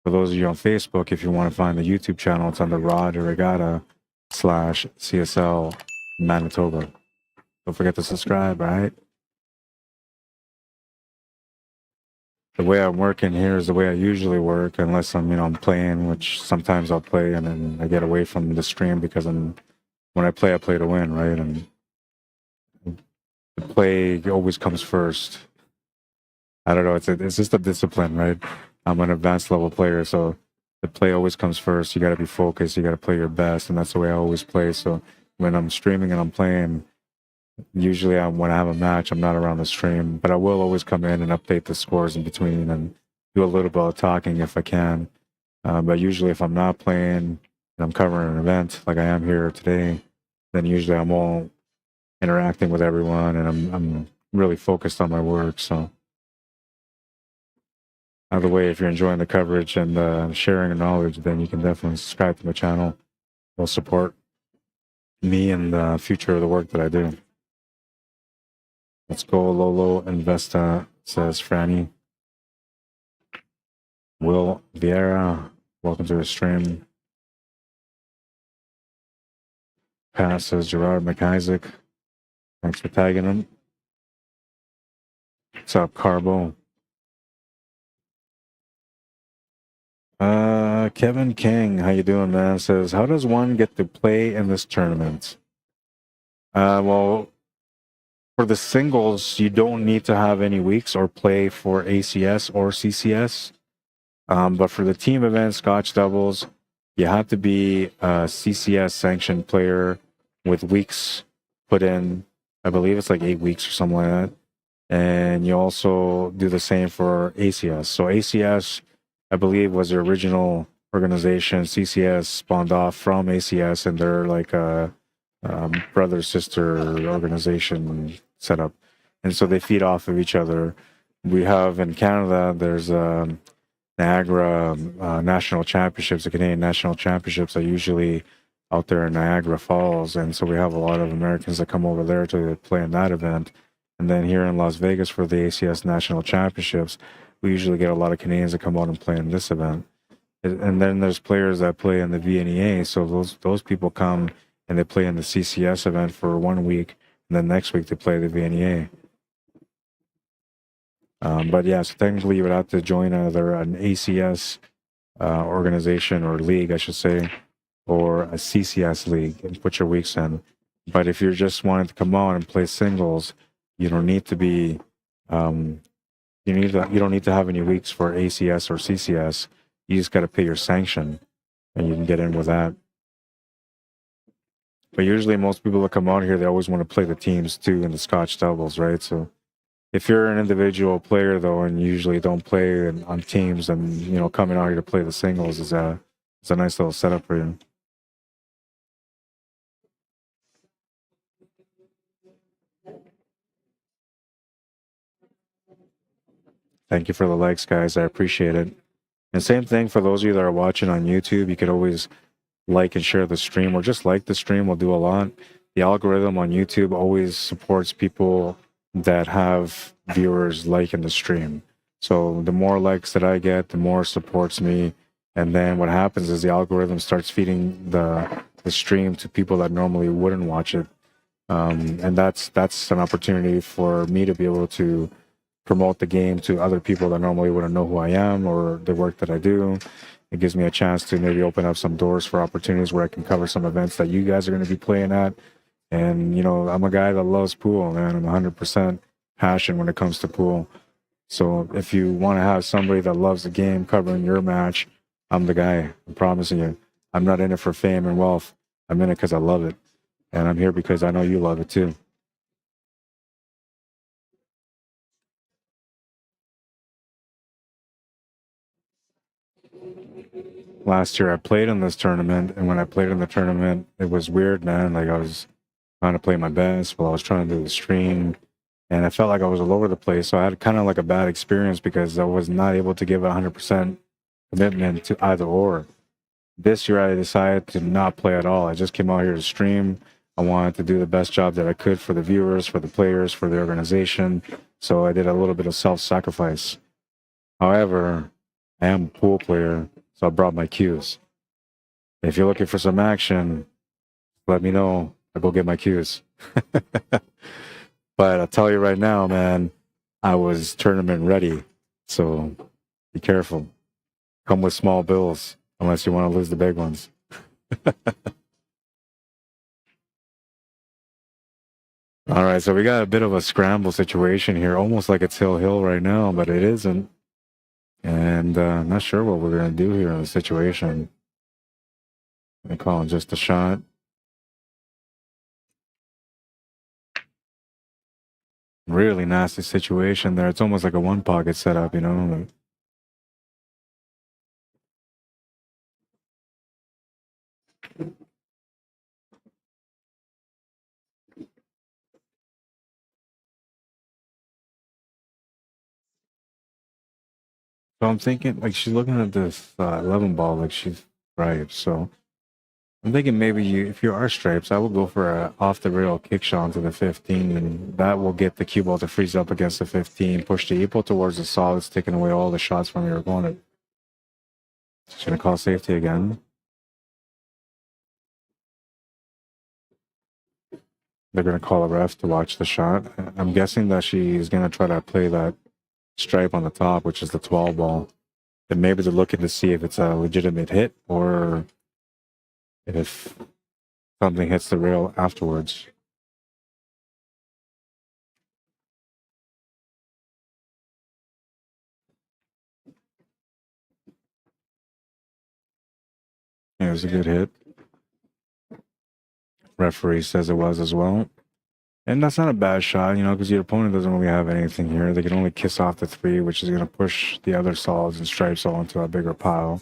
For those of you on Facebook, if you want to find the YouTube channel, it's on the Arriagada /CSL Manitoba. Don't forget to subscribe, all right? The way I'm working here is the way I usually work, unless I'm playing, which sometimes I'll play and then I get away from the stream because when I play to win, right? And the play always comes first. I don't know. It's just a discipline, right? I'm an advanced level player, so the play always comes first. You got to be focused. You got to play your best, and that's the way I always play. So when I'm streaming and I'm playing, usually when I have a match, I'm not around the stream, but I will always come in and update the scores in between and do a little bit of talking if I can. But usually, if I'm not playing and I'm covering an event like I am here today, then usually I'm all interacting with everyone and I'm really focused on my work. So. Either way, if you're enjoying the coverage and sharing the knowledge, then you can definitely subscribe to my channel. It'll support me and the future of the work that I do. Let's go, Lolo Investa, says Franny. Will Vieira, welcome to the stream. Pat says Gerard McIsaac. Thanks for tagging him. What's up, Carbo? Kevin King, how you doing, man? Says, how does one get to play in this tournament? Well, for the singles, you don't need to have any weeks or play for ACS or CCS. But for the team event, Scotch doubles, you have to be a CCS sanctioned player with weeks put in. I believe it's like 8 weeks or something like that. And you also do the same for ACS. So ACS, I believe, was the original organization. CCS spawned off from ACS, and they're like a brother sister organization setup, and so they feed off of each other. We have in Canada, there's Niagara National Championships. The Canadian National Championships are usually out there in Niagara Falls, and so we have a lot of Americans that come over there to play in that event. And then here in Las Vegas for the ACS National Championships, we usually get a lot of Canadians that come out and play in this event. And then there's players that play in the VNEA. So those people come and they play in the CCS event for 1 week, and then next week they play the VNEA. But yeah, so technically you would have to join either an ACS organization or league, I should say, or a CCS league and put your weeks in. But if you're just wanting to come out and play singles, you don't need to be you don't need to have any weeks for ACS or CCS. You just got to pay your sanction, and you can get in with that. But usually, most people that come out here, they always want to play the teams too in the Scotch doubles, right? So, if you're an individual player though, and you usually don't play on teams, and coming out here to play the singles is a nice little setup for you. Thank you for the likes, guys. I appreciate it. And same thing for those of you that are watching on YouTube. You could always like and share the stream, or just like the stream will do a lot. The algorithm on YouTube always supports people that have viewers liking the stream. So the more likes that I get, the more supports me. And then what happens is the algorithm starts feeding the stream to people that normally wouldn't watch it. And that's an opportunity for me to be able to promote the game to other people that normally wouldn't know who I am or the work that I do. It gives me a chance to maybe open up some doors for opportunities where I can cover some events that you guys are going to be playing at. And, you know, I'm a guy that loves pool, man. I'm 100% passion when it comes to pool. So if you want to have somebody that loves the game covering your match, I'm the guy. I'm promising you. I'm not in it for fame and wealth. I'm in it because I love it. And I'm here because I know you love it too. Last year I played in this tournament, and when I played in the tournament, it was weird, man. Like I was trying to play my best while I was trying to do the stream, and I felt like I was all over the place. So I had kind of like a bad experience because I was not able to give 100% commitment to either or. This year I decided to not play at all. I just came out here to stream. I wanted to do the best job that I could for the viewers, for the players, for the organization. So I did a little bit of self-sacrifice. However, I am a pool player, so I brought my cues. If you're looking for some action, let me know. I'll go get my cues. But I'll tell you right now, man, I was tournament ready. So be careful. Come with small bills, unless you want to lose the big ones. All right, so we got a bit of a scramble situation here, almost like it's hill right now, but it isn't. And I'm not sure what we're going to do here in the situation. I call it just a shot. Really nasty situation there. It's almost like a one pocket setup, you know? Like, so I'm thinking, like, she's looking at this 11 ball, like she's right. So I'm thinking maybe if you are stripes, I will go for a off the rail kick shot onto the 15, and that will get the cue ball to freeze up against the 15, push the equal towards the solids, taking away all the shots from your opponent. She's going to call safety again. They're going to call a ref to watch the shot. I'm guessing that she's going to try to play that stripe on the top, which is the 12 ball. And maybe they're looking to see if it's a legitimate hit or if something hits the rail afterwards. Yeah, it was a good hit. Referee says it was as well. And that's not a bad shot, you know, because your opponent doesn't really have anything here. They can only kiss off the 3, which is going to push the other solids and stripes all into a bigger pile.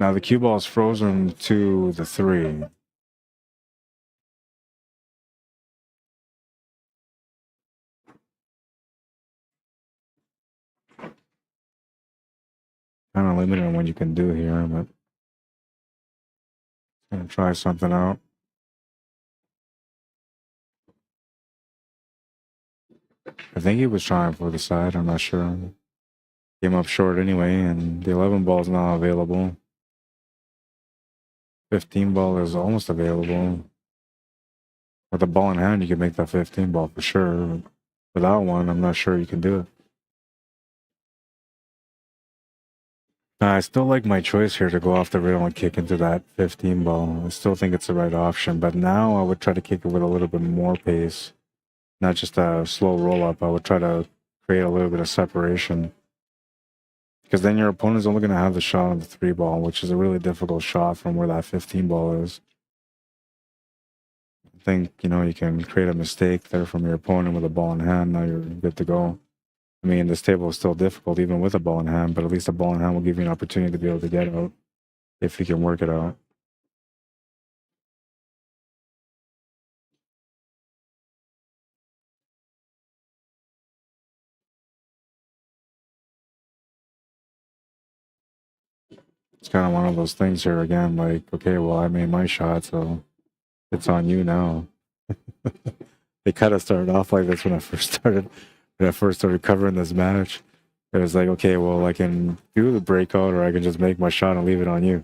Now the cue ball is frozen to the 3. Kind of limited on what you can do here, but gonna try something out. I think he was trying for the side. I'm not sure. Came up short anyway, and the 11 ball is not available. 15 ball is almost available. With a ball in hand, you can make that 15 ball for sure. Without one, I'm not sure you can do it. I still like my choice here to go off the rail and kick into that 15 ball. I still think it's the right option, but now I would try to kick it with a little bit more pace, not just a slow roll up. I would try to create a little bit of separation, because then your opponent's only going to have the shot on the 3 ball, which is a really difficult shot from where that 15 ball is. I think, you know, you can create a mistake there from your opponent with a ball in hand. Now you're good to go. I mean, this table is still difficult even with a ball in hand, but at least a ball in hand will give you an opportunity to be able to get out if you can work it out. it's kind of one of those things here again. Like, okay, well, I made my shot, so it's on you now. They kind of started off like this when I first started. When I first started covering this match, it was like, okay, well, I can do the breakout, or I can just make my shot and leave it on you.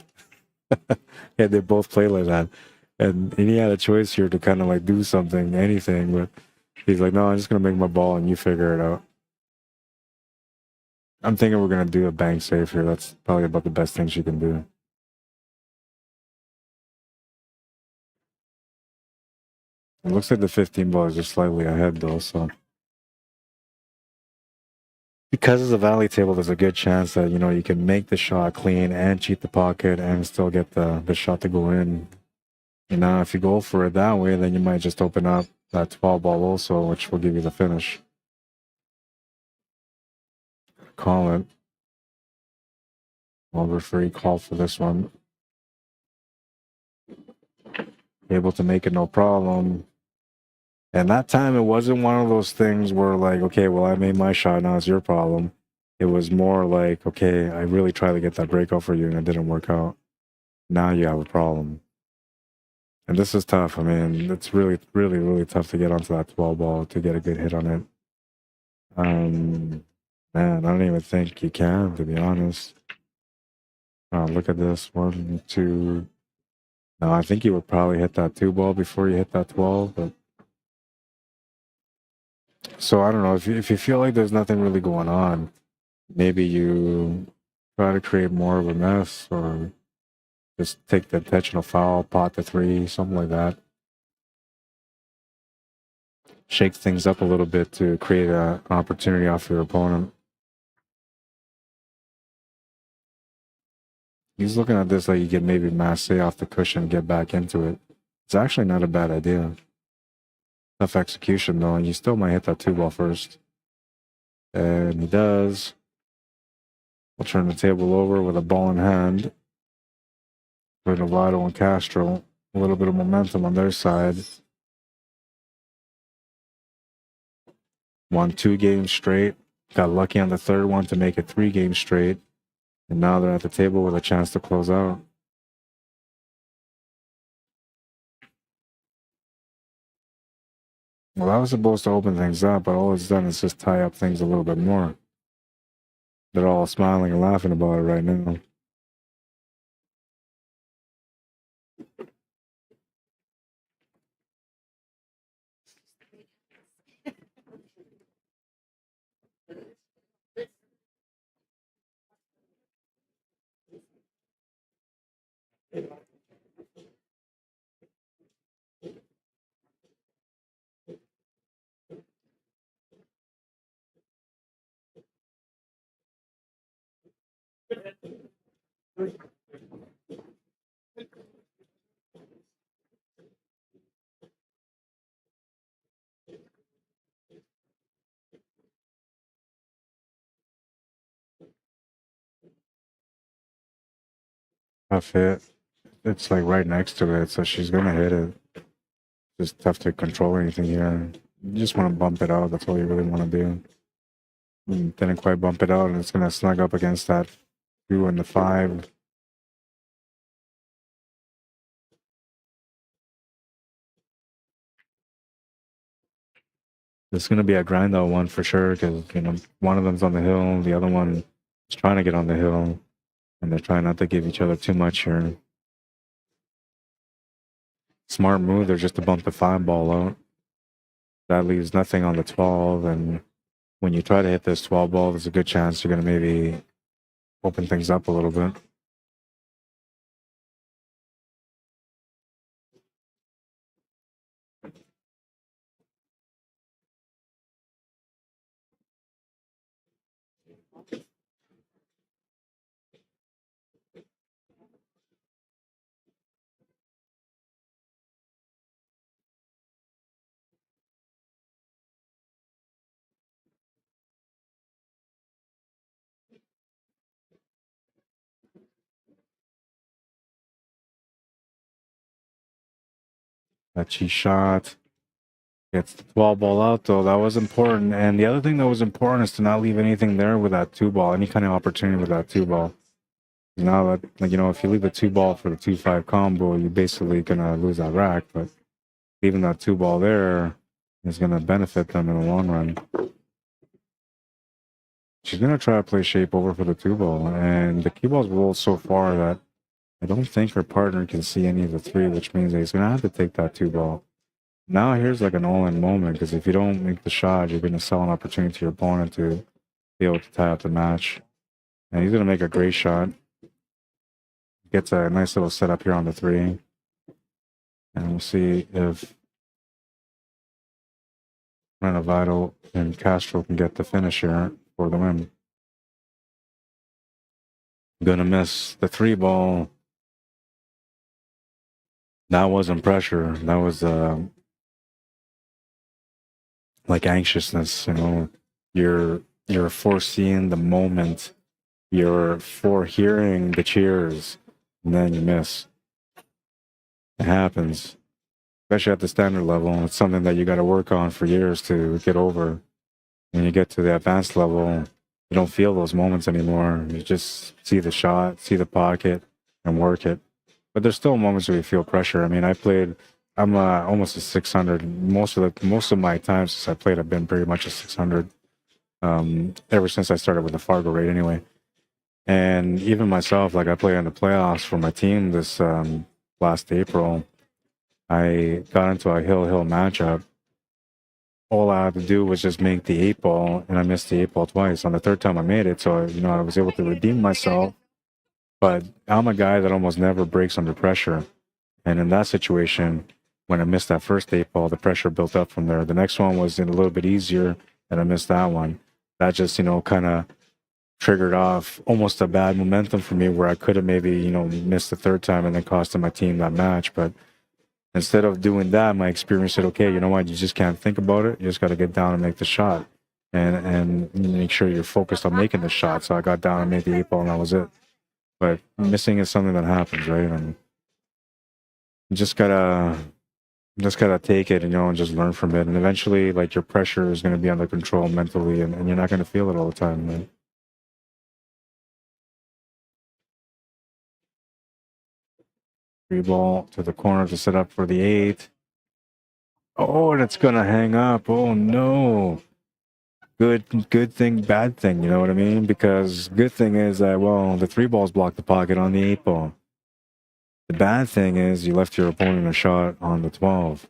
Yeah, they both play like that, and he had a choice here to kind of like do something, anything, but he's like, no, I'm just gonna make my ball and you figure it out. I'm thinking we're gonna do a bank save here. That's probably about the best thing she can do. It looks like the 15 ball is just slightly ahead though, so because it's a valley table, there's a good chance that you can make the shot clean and cheat the pocket and still get the shot to go in. And now if you go for it that way, then you might just open up that 12 ball also, which will give you the finish. Call it. Well, referee call for this one. Able to make it no problem. And that time, it wasn't one of those things where like, okay, well, I made my shot, now it's your problem. It was more like, okay, I really tried to get that breakout for you and it didn't work out. Now you have a problem. And this is tough. I mean, it's really, really, really tough to get onto that 12 ball to get a good hit on it. Man, I don't even think you can, to be honest. Look at this. 1, 2. No, I think you would probably hit that 2 ball before you hit that 12. But so I don't know, if you feel like there's nothing really going on, maybe you try to create more of a mess, or just take the intentional foul, pot the 3, something like that. Shake things up a little bit to create an opportunity off your opponent. He's looking at this like you can maybe masse off the cushion and get back into it. It's actually not a bad idea. Tough execution though, and you still might hit that 2 ball first. And he does. We'll turn the table over with a ball in hand. For Novato and Castro, a little bit of momentum on their side. Won 2 games straight. Got lucky on the 3rd one to make it 3 games straight. And now they're at the table with a chance to close out. Well, that was supposed to open things up, but all it's done is just tie up things a little bit more. They're all smiling and laughing about it right now. Tough hit. It's like right next to it, so she's gonna hit it. Just tough to control anything here. You just want to bump it out. That's all you really want to do. Didn't quite bump it out, and it's gonna snug up against that 2 and the 5. It's gonna be a grind out one for sure, because one of them's on the hill, the other one is trying to get on the hill, and they're trying not to give each other too much here. Smart move there just to bump the 5 ball out. That leaves nothing on the 12, and when you try to hit this 12 ball, there's a good chance you're gonna maybe open things up a little bit. That she shot. Gets the 12 ball out though. That was important. And the other thing that was important is to not leave anything there with that 2 ball, any kind of opportunity with that 2 ball. Now that, like, you know, if you leave the 2 ball for the 2-5 combo, you're basically gonna lose that rack. But leaving that 2 ball there is gonna benefit them in the long run. She's gonna try to play shape over for the 2 ball, and the cue ball's rolled so far that I don't think her partner can see any of the 3, which means that he's gonna have to take that 2 ball. Now here's like an all-in moment, because if you don't make the shot, you're gonna sell an opportunity to your opponent to be able to tie up the match. And he's gonna make a great shot. Gets a nice little setup here on the 3. And we'll see if Renovado and Castro can get the finish here for the win. Gonna miss the 3 ball. That wasn't pressure. That was like anxiousness, you know. You're foreseeing the moment. You're forehearing the cheers, and then you miss. It happens, especially at the standard level. It's something that you got to work on for years to get over. When you get to the advanced level, you don't feel those moments anymore. You just see the shot, see the pocket, and work it. But there's still moments where you feel pressure. I mean, I'm almost a 600. Most of my times since I played, I've been pretty much a 600. Ever since I started with the Fargo rate, anyway. And even myself, like I played in the playoffs for my team this last April. I got into a hill matchup. All I had to do was just make the 8 ball, and I missed the 8 ball twice. On the 3rd time I made it, so you know I was able to redeem myself. But I'm a guy that almost never breaks under pressure. And in that situation, when I missed that first 8 ball, the pressure built up from there. The next one was a little bit easier, and I missed that one. That just, you know, kind of triggered off almost a bad momentum for me, where I could have maybe, you know, missed the 3rd time and then costed my team that match. But instead of doing that, my experience said, okay, you know what, you just can't think about it. You just got to get down and make the shot, and make sure you're focused on making the shot. So I got down and made the 8 ball, and that was it. But missing is something that happens, right? And you just gotta take it, you know, and just learn from it. And eventually, like, your pressure is going to be under control mentally, and you're not going to feel it all the time, man. 3 ball to the corner to set up for the 8. Oh, and it's going to hang up. Oh, no. Good thing, bad thing, you know what I mean? Because good thing is that, well, the 3 balls blocked the pocket on the 8 ball. The bad thing is you left your opponent a shot on the 12.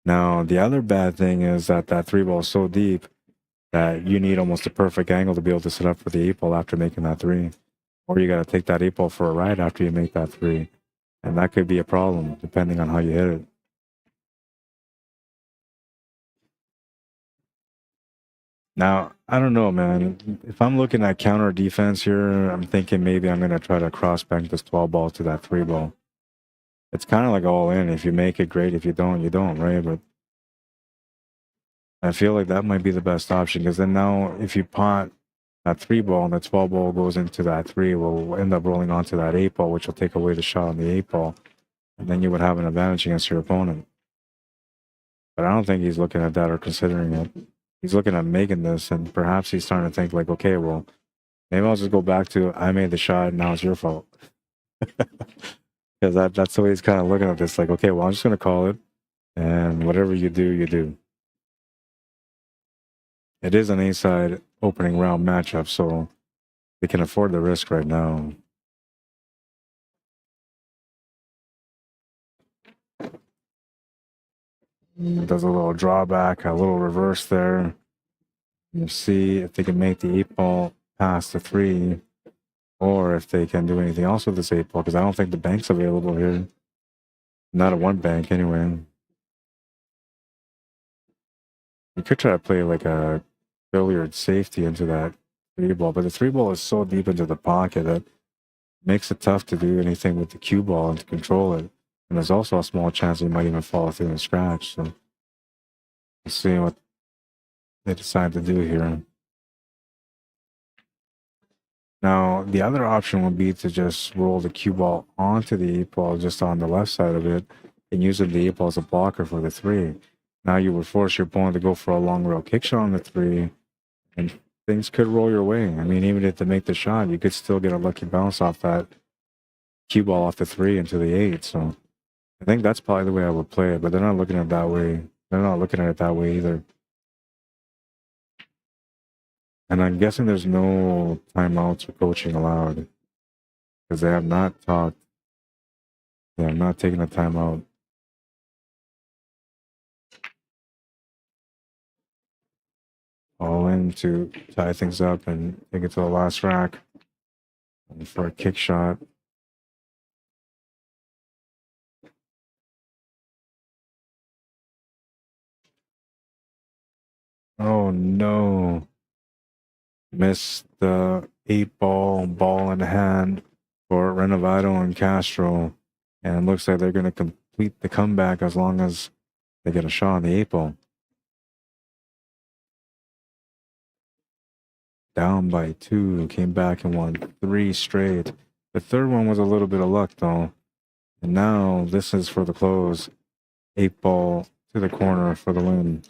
Now, the other bad thing is that 3 ball is so deep that you need almost a perfect angle to be able to set up for the 8 ball after making that 3. Or you got to take that 8 ball for a ride after you make that 3. And that could be a problem depending on how you hit it. Now, I don't know, man. If I'm looking at counter defense here, I'm thinking maybe I'm going to try to cross-bank this 12 ball to that 3 ball. It's kind of like all in. If you make it, great. If you don't, you don't, right? But I feel like that might be the best option, because then now if you pot that 3 ball and the 12 ball goes into that 3, we'll end up rolling onto that 8 ball, which will take away the shot on the 8 ball. And then you would have an advantage against your opponent. But I don't think he's looking at that or considering it. He's looking at making this, and perhaps he's starting to think like, okay, well, maybe I'll just go back to, I made the shot, and now it's your fault. Because that's the way he's kind of looking at this, like, okay, well, I'm just going to call it, and whatever you do, you do. It is an A-side opening round matchup, so they can afford the risk right now. Does a little drawback, a little reverse there. You see if they can make the 8 ball past the 3, or if they can do anything else with this 8 ball, because I don't think the bank's available here. Not a 1 bank anyway. You could try to play like a billiard safety into that 3 ball, but the 3 ball is so deep into the pocket that makes it tough to do anything with the cue ball and to control it. And there's also a small chance you might even fall through and scratch. So let's see what they decide to do here. Now, the other option would be to just roll the cue ball onto the 8 ball just on the left side of it and using the 8 ball as a blocker for the 3. Now you would force your opponent to go for a long rail kick shot on the 3, and things could roll your way. I mean, even if they make the shot, you could still get a lucky bounce off that cue ball off the 3 into the 8. So I think that's probably the way I would play it, but they're not looking at it that way. They're not looking at it that way either. And I'm guessing there's no timeouts or coaching allowed because they have not talked. They have not taken a timeout. All in to tie things up and take it to the last rack. And for a kick shot. Oh no. Missed the 8-ball in hand for Renovado and Castro. And it looks like they're going to complete the comeback as long as they get a shot on the 8-ball. Down by 2, came back and won 3 straight. The third one was a little bit of luck though. And now this is for the close. 8-ball to the corner for the win.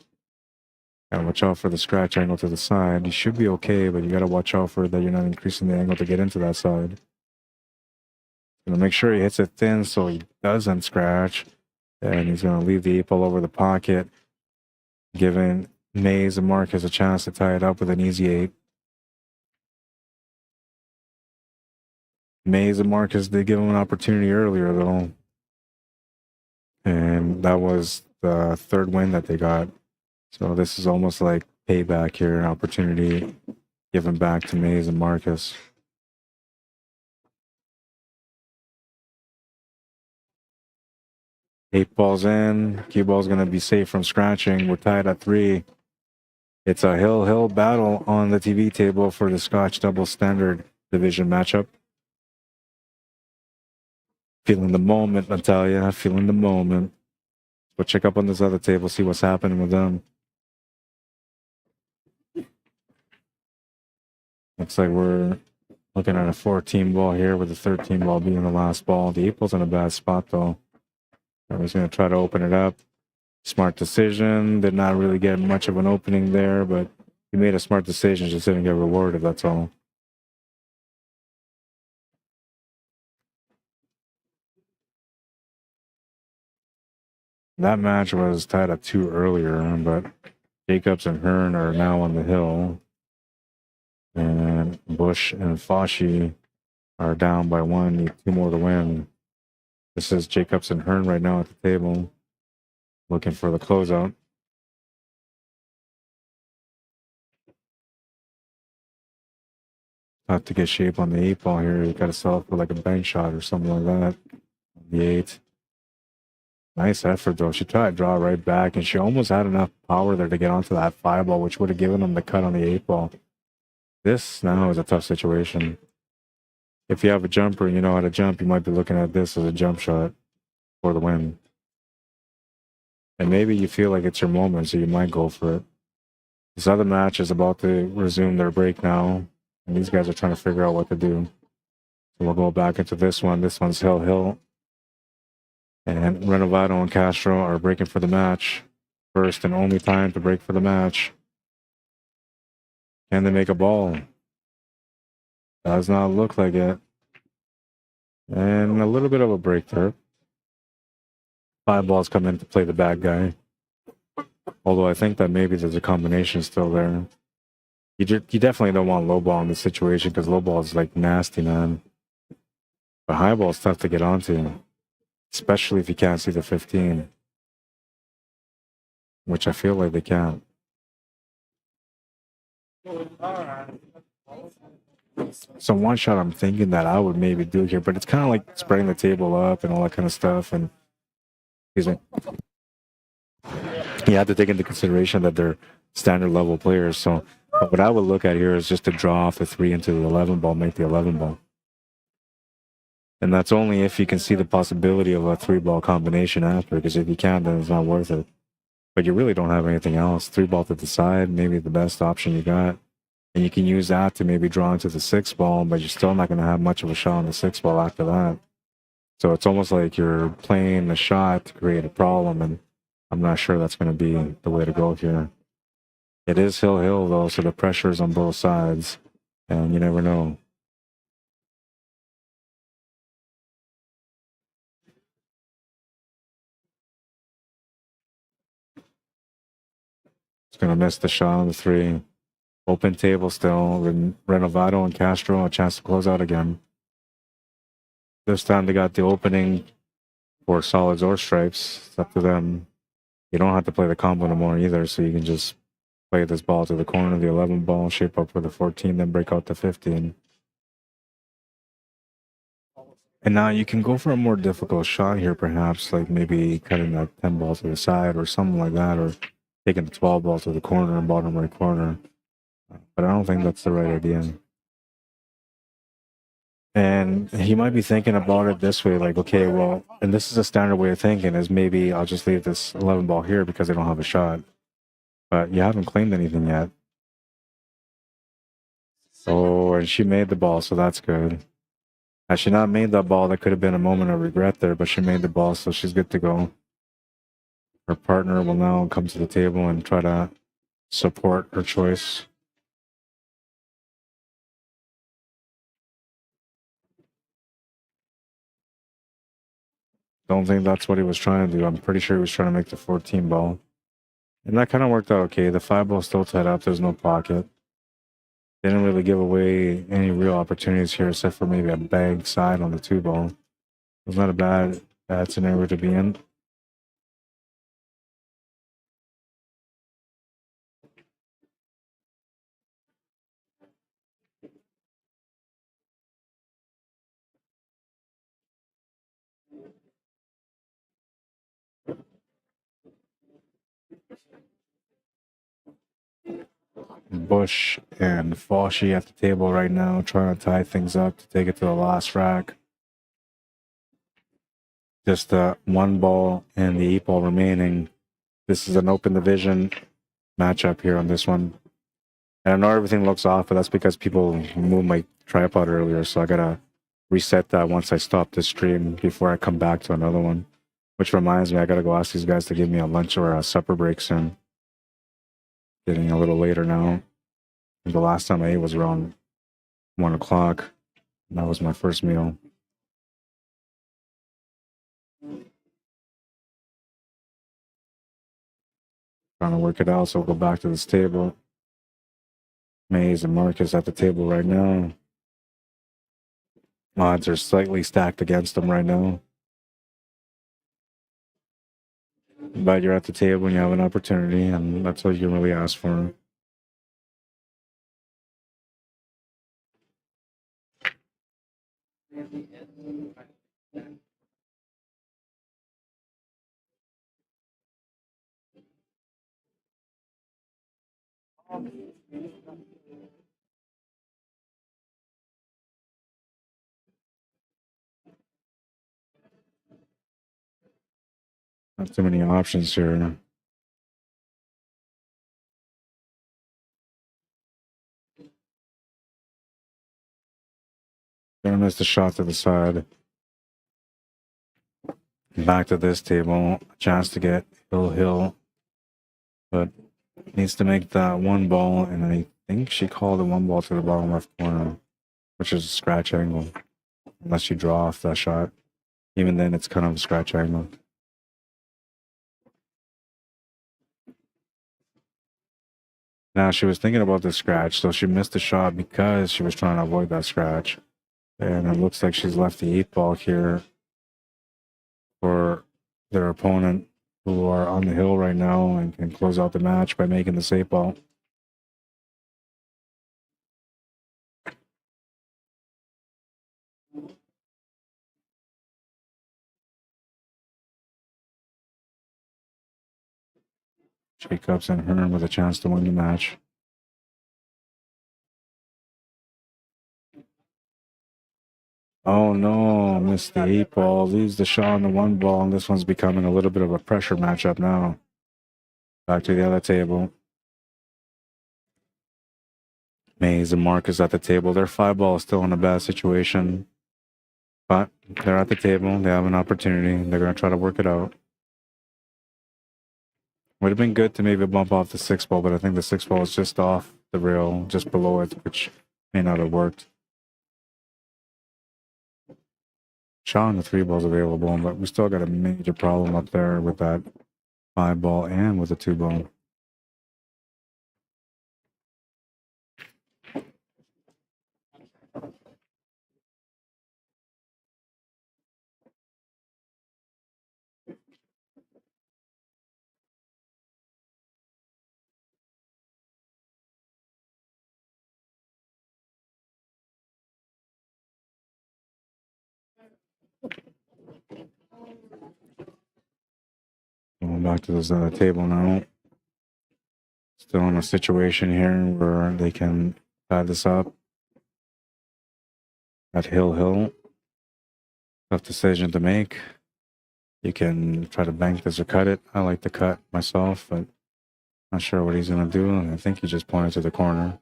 Gotta watch out for the scratch angle to the side. You should be okay, but you gotta watch out for that you're not increasing the angle to get into that side. Gonna make sure he hits it thin so he doesn't scratch. And he's gonna leave the 8-ball over the pocket, giving Mays and Marcus a chance to tie it up with an easy 8. Mays and Marcus did give him an opportunity earlier though. And that was the third win that they got. So this is almost like payback here, an opportunity given back to Mays and Marcus. Eight balls in. Cue ball's going to be safe from scratching. We're tied at 3. It's a hill battle on the TV table for the Scotch Double Standard Division matchup. Feeling the moment, Natalia. Feeling the moment. But check up on this other table, see what's happening with them. Looks like we're looking at a 14 ball here with the 13 ball being the last ball. The 8-ball's in a bad spot though. I was going to try to open it up. Smart decision. Did not really get much of an opening there, but he made a smart decision. Just didn't get rewarded, that's all. That match was tied at 2 earlier, but Jacobs and Hearn are now on the hill. And Bush and Foshi are down by 1, need 2 more to win. This is Jacobs and Hearn right now at the table, looking for the closeout. Tough to get shape on the 8-ball here. You got to sell it for like a bank shot or something like that. The 8. Nice effort though. She tried to draw right back, and she almost had enough power there to get onto that 5-ball, which would have given them the cut on the 8-ball. This now is a tough situation. If you have a jumper and you know how to jump, you might be looking at this as a jump shot for the win. And maybe you feel like it's your moment, so you might go for it. This other match is about to resume their break now, and these guys are trying to figure out what to do. So we'll go back into this one. This one's hill. And Renovado and Castro are breaking for the match. First and only time to break for the match. Can they make a ball? Does not look like it. And a little bit of a break there. 5 balls come in to play the bad guy. Although I think that maybe there's a combination still there. You definitely don't want low ball in this situation because low ball is like nasty, man. But high ball is tough to get onto, especially if you can't see the 15, which I feel like they can't. So one shot I'm thinking that I would maybe do here, but it's kind of like spreading the table up and all that kind of stuff. And excuse me, you have to take into consideration that they're standard level players. So what I would look at here is just to draw off the 3 into the 11 ball, make the 11 ball. And that's only if you can see the possibility of a 3-ball combination after, because if you can't, then it's not worth it. But you really don't have anything else. 3 ball to the side, maybe the best option you got. And you can use that to maybe draw into the 6 ball, but you're still not going to have much of a shot on the 6 ball after that. So it's almost like you're playing the shot to create a problem, and I'm not sure that's going to be the way to go here. It is hill though, so the pressure is on both sides, and you never know. It's gonna miss the shot on the 3. Open table still. Renovado and Castro a chance to close out again. This time they got the opening for solids or stripes. It's up to them. You don't have to play the combo no more either, so you can just play this ball to the corner, the 11 ball, shape up for the 14, then break out the 15. And now you can go for a more difficult shot here, perhaps, like maybe cutting that 10 ball to the side or something like that, or taking the 12 ball to the corner, bottom right corner. But I don't think that's the right idea. And he might be thinking about it this way, like, okay, well, and this is a standard way of thinking, is maybe I'll just leave this 11 ball here because they don't have a shot. But you haven't claimed anything yet. Oh, and she made the ball, so that's good. Had she not made that ball, that could have been a moment of regret there, but she made the ball, so she's good to go. Her partner will now come to the table and try to support her choice. Don't think that's what he was trying to do. I'm pretty sure he was trying to make the 14 ball. And that kind of worked out okay. The 5 ball still tied up. There's no pocket. Didn't really give away any real opportunities here, except for maybe a bag side on the 2 ball. It was not a bad scenario to be in. Bush and Fauci at the table right now, trying to tie things up to take it to the last rack. Just 1 ball and the 8 ball remaining. This is an open division matchup here on this one. And I know everything looks off, but that's because people moved my tripod earlier, so I gotta reset that once I stop this stream before I come back to another one. Which reminds me, I gotta go ask these guys to give me a lunch or a supper break soon. Getting a little later now. The last time I ate was around 1 o'clock. That was my first meal. Trying to work it out, so we'll go back to this table. Mays and Marcus at the table right now. Odds are slightly stacked against them right now. But you're at the table and you have an opportunity, and that's all you can really ask for. Not too many options here. Gonna miss the shot to the side. Back to this table. A chance to get Hill. But needs to make that 1 ball, and I think she called the 1 ball to the bottom left corner, which is a scratch angle. Unless you draw off that shot. Even then, it's kind of a scratch angle. Now, she was thinking about the scratch, so she missed the shot because she was trying to avoid that scratch. And it looks like she's left the 8 ball here for their opponent, who are on the hill right now and can close out the match by making the 8 ball. Jacobs and Hearn with a chance to win the match. Oh no, missed the 8 ball, leaves the shot on the 1 ball, and this one's becoming a little bit of a pressure matchup now. Back to the other table. Mays and Marcus at the table. Their 5 ball is still in a bad situation. But they're at the table. They have an opportunity. They're going to try to work it out. Would have been good to maybe bump off the 6 ball, but I think the 6 ball is just off the rail, just below it, which may not have worked. Shot on the 3 ball's available, but we still got a major problem up there with that 5 ball and with the 2 ball. Going back to this table now. Still in a situation here where they can tie this up. At Hill. Tough decision to make. You can try to bank this or cut it. I like to cut myself, but not sure what he's going to do. And I think he just pointed to the corner.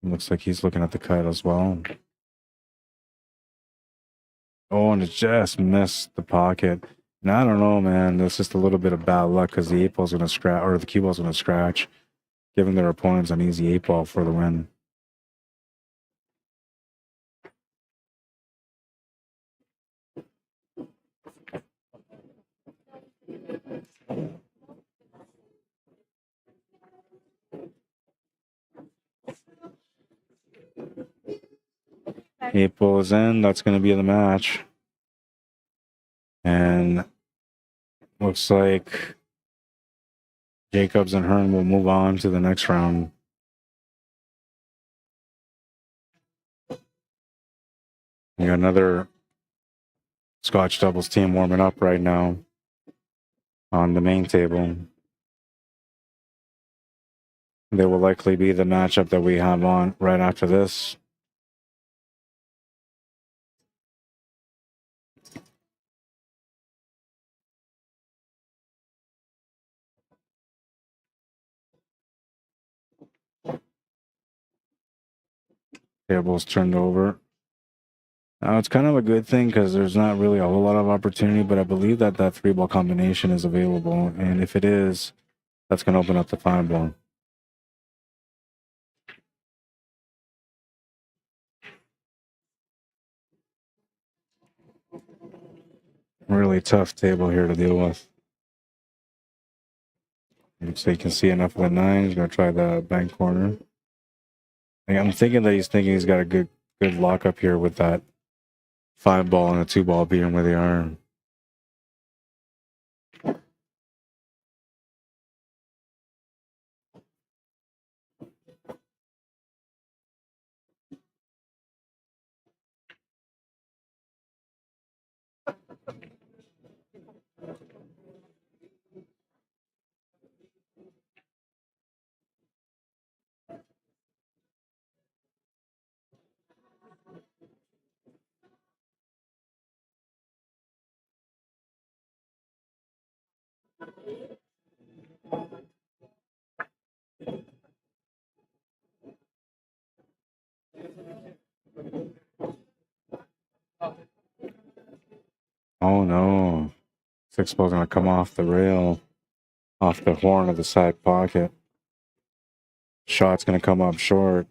It looks like he's looking at the cut as well. Oh, and it just missed the pocket. Now, I don't know, man. That's just a little bit of bad luck because the 8 ball's going to scratch, or the cue ball's going to scratch, giving their opponents an easy 8 ball for the win. Eight balls in. That's going to be the match. And looks like Jacobs and Hearn will move on to the next round. We got another Scotch doubles team warming up right now on the main table. They will likely be the matchup that we have on right after this. Tables turned over. Now it's kind of a good thing because there's not really a whole lot of opportunity, but I believe that that 3 ball combination is available. And if it is, that's going to open up the 5 ball. Really tough table here to deal with. So you can see enough of the 9. He's going to try the bank corner. I'm thinking that he's thinking he's got a good lock up here with that 5 ball and a 2 ball beating with the iron. Oh no. 6 ball's going to come off the rail, off the horn of the side pocket. Shot's going to come up short.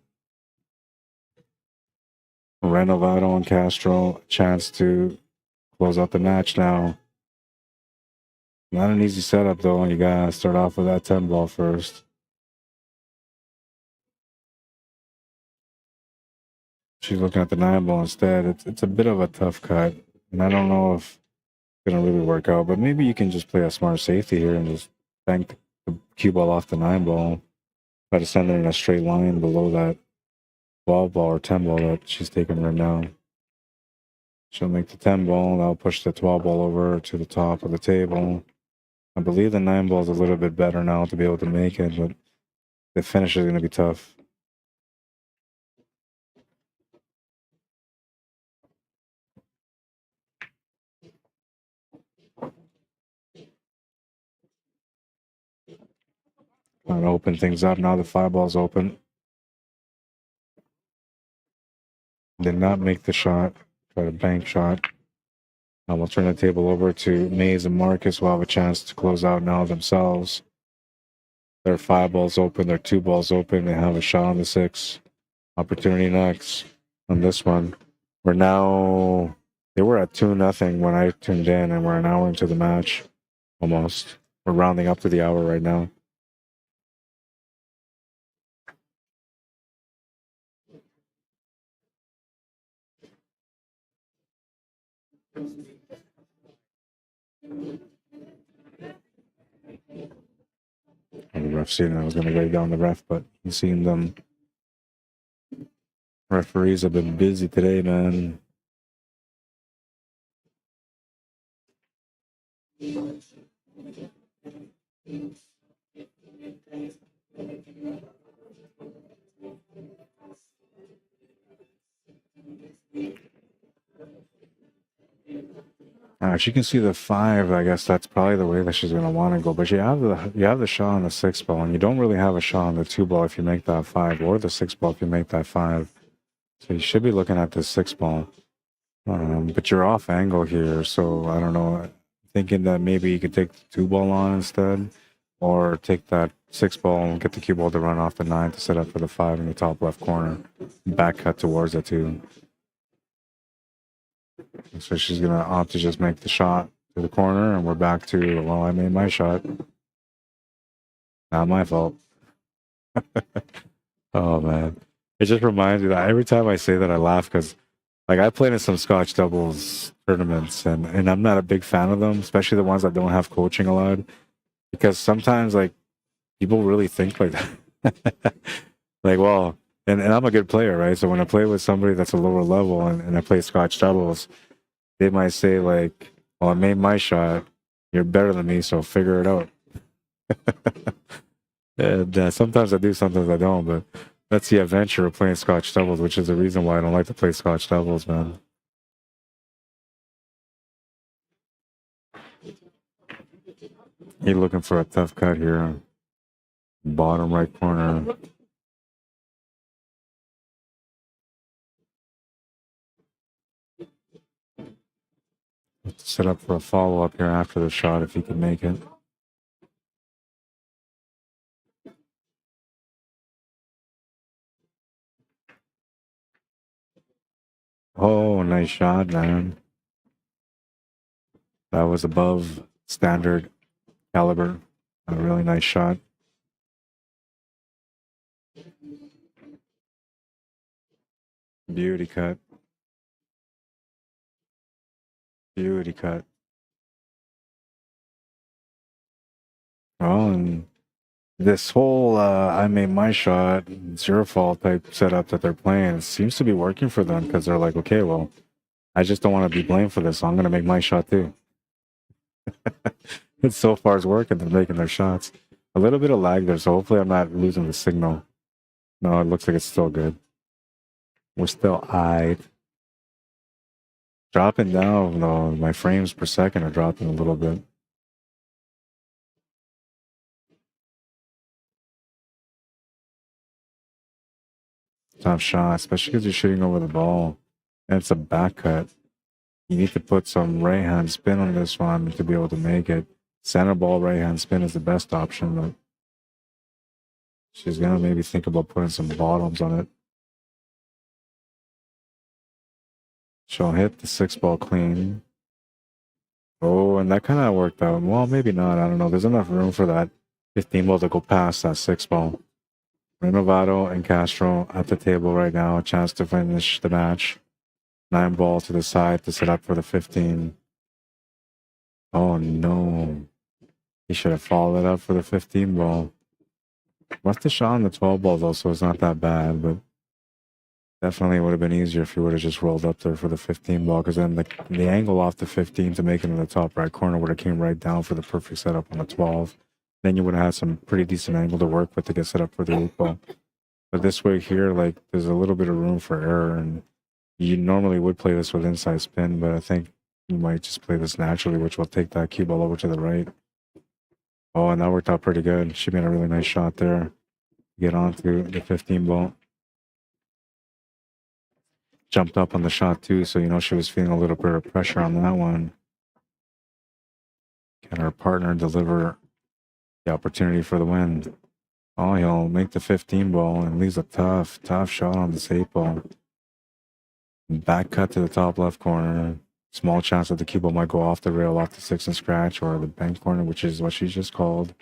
Renovado and Castro, a chance to close out the match now. Not an easy setup though. You got to start off with that 10 ball first. She's looking at the 9 ball instead. It's a bit of a tough cut. And I don't know if it's going to really work out, but maybe you can just play a smart safety here and just bank the cue ball off the 9 ball. Try to send it in a straight line below that 12 ball or 10 ball that she's taking right now. She'll make the 10 ball. That'll push the 12 ball over to the top of the table. I believe the 9 ball is a little bit better now to be able to make it, but the finish is going to be tough. Trying to open things up. Now the 5 ball's open. Did not make the shot. Try to bank shot. We'll turn the table over to Mays and Marcus, who will have a chance to close out now themselves. They're 5 balls open. They're 2 balls open. They have a shot on the 6. Opportunity next on this one. We're now. They were at 2-0 when I tuned in, and we're an hour into the match. Almost. We're rounding up to the hour right now. And the ref seen I was going to lay down the ref, but he's seen them. Referees have been busy today, man. She can see the 5. I guess that's probably the way that she's gonna want to go. But you have the shot on the 6 ball, and you don't really have a shot on the 2 ball if you make that 5, or the 6 ball if you make that 5. So you should be looking at the 6 ball. But you're off angle here, so I don't know. Thinking that maybe you could take the 2 ball on instead, or take that 6 ball and get the cue ball to run off the 9 to set up for the 5 in the top left corner. Back cut towards it too. So she's gonna opt to just make the shot to the corner, and we're back to, well, I made my shot. Not my fault. Oh man, it just reminds me that every time I say that I laugh because, like, I played in some Scotch doubles tournaments, and I'm not a big fan of them, especially the ones that don't have coaching allowed, because sometimes like people really think like that. Like, well, and I'm a good player, right? So when I play with somebody that's a lower level and I play Scotch doubles, they might say like, well, I made my shot. You're better than me, so figure it out. And sometimes I do, sometimes I don't. But that's the adventure of playing Scotch doubles, which is the reason why I don't like to play Scotch doubles, man. You're looking for a tough cut here. Bottom right corner. Set up for a follow-up here after the shot if he can make it. Oh, nice shot, man. That was above standard caliber. A really nice shot. Beauty cut. Beauty cut. Well, and this whole I made my shot, it's your fault type setup that they're playing seems to be working for them because they're like, okay, well, I just don't want to be blamed for this, so I'm going to make my shot too. It's so far it's working. They're making their shots. A little bit of lag there, so hopefully I'm not losing the signal. No, it looks like it's still good. We're still eyed. Dropping down, though. My frames per second are dropping a little bit. Tough shot, especially because you're shooting over the ball. And it's a back cut. You need to put some right hand spin on this one to be able to make it. Center ball right hand spin is the best option, but she's gonna maybe think about putting some bottoms on it. She'll hit the 6 ball clean. Oh, and that kind of worked out. Well, maybe not. I don't know. There's enough room for that 15 ball to go past that 6 ball. Renovato and Castro at the table right now. A chance to finish the match. 9 ball to the side to set up for the 15. Oh no. He should have followed it up for the 15 ball. What's the shot on the 12 ball though, so it's not that bad, but definitely would have been easier if he would have just rolled up there for the 15 ball, because then the angle off the 15 to make it in the top right corner would have came right down for the perfect setup on the 12. Then you would have had some pretty decent angle to work with to get set up for the 8 ball. But this way here, like, there's a little bit of room for error, and you normally would play this with inside spin, but I think you might just play this naturally, which will take that cue ball over to the right. Oh, and that worked out pretty good. She made a really nice shot there. Get onto the 15 ball. Jumped up on the shot too, so you know she was feeling a little bit of pressure on that one. Can her partner deliver the opportunity for the win? Oh, he'll make the 15 ball and leaves a tough shot on this 8 ball. Back cut to the top left corner. Small chance that the cue ball might go off the rail, off the 6 and scratch, or the bank corner, which is what she's just called.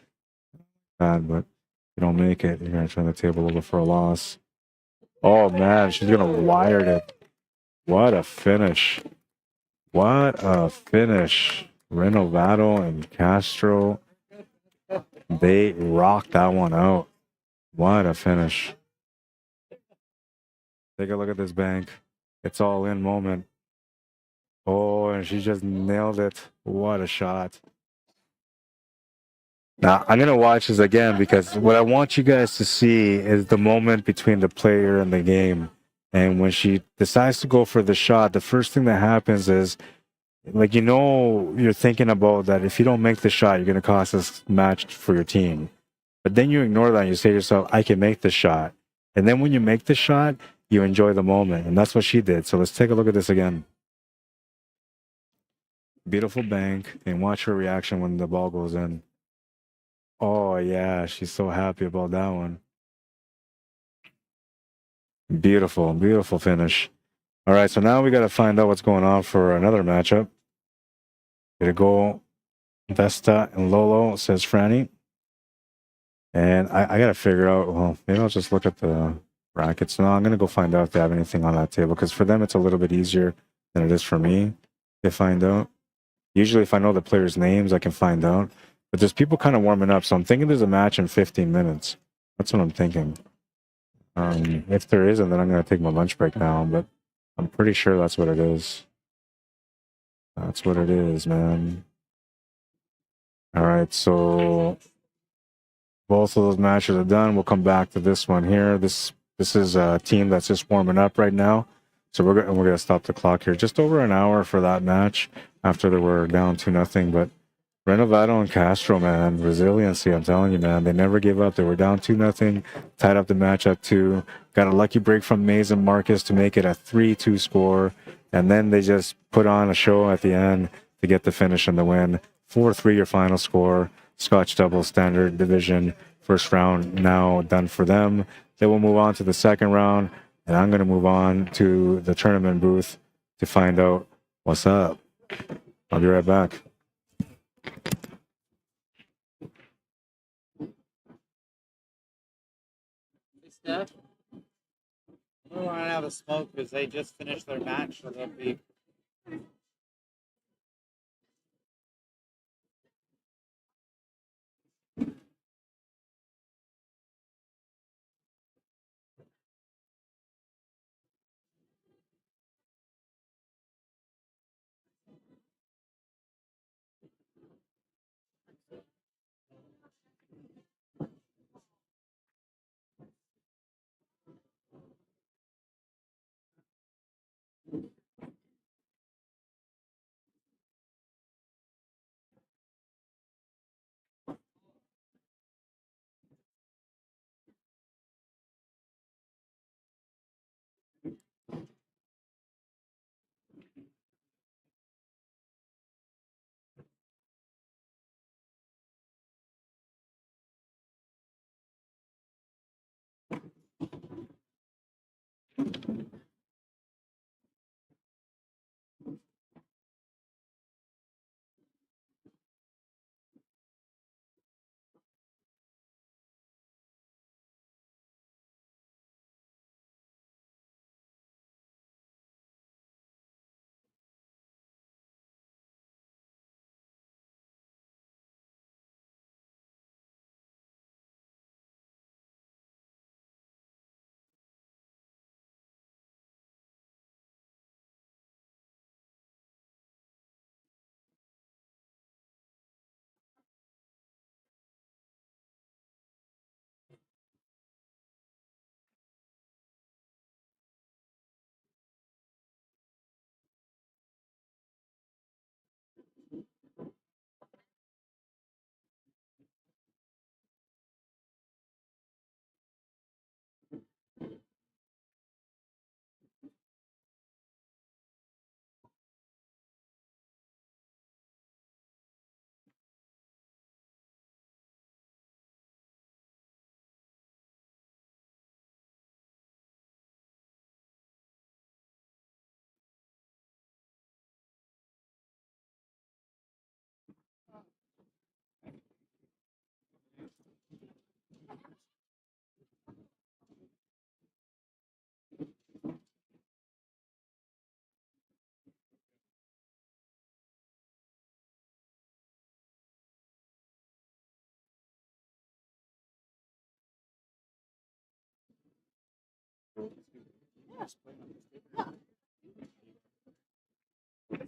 Bad, but you don't make it. You're gonna turn the table over for a loss. Oh man, she's gonna wire it. What a finish. What a finish. Renovato and Castro, they rocked that one out. What a finish. Take a look at this bank. It's all in moment. Oh, and she just nailed it. What a shot. Now, I'm going to watch this again because what I want you guys to see is the moment between the player and the game. And when she decides to go for the shot, the first thing that happens is, like, you're thinking about that if you don't make the shot, you're going to cost this match for your team. But then you ignore that and you say to yourself, I can make the shot. And then when you make the shot, you enjoy the moment. And that's what she did. So let's take a look at this again. Beautiful bank. And watch her reaction when the ball goes in. Oh, yeah. She's so happy about that one. Beautiful, beautiful finish. All right. So now we got to find out what's going on for another matchup. Gonna go Vesta and Lolo, says Franny. And I got to figure out, well, maybe I'll just look at the brackets. No, I'm going to go find out if they have anything on that table because for them, it's a little bit easier than it is for me to find out. Usually, if I know the players' names, I can find out. But there's people kind of warming up. So I'm thinking there's a match in 15 minutes. That's what I'm thinking. If there isn't, then I'm going to take my lunch break now. But I'm pretty sure that's what it is. That's what it is, man. All right, so both of those matches are done. We'll come back to this one here. This is a team that's just warming up right now. So we're gonna stop the clock here. Just over an hour for that match after they were down 2-0. But Renovato and Castro, man, resiliency. I'm telling you, man, they never gave up. They were down 2-0, tied up the match at 2. Got a lucky break from Mays and Marcus to make it a 3-2 score, and then they just put on a show at the end to get the finish and the win. 4-3 your final score. Scotch double standard division first round now done for them. They will move on to the second round, and I'm going to move on to the tournament booth to find out what's up. I'll be right back. Hey, Steph. We're running out of smoke because they just finished their match, so they'll be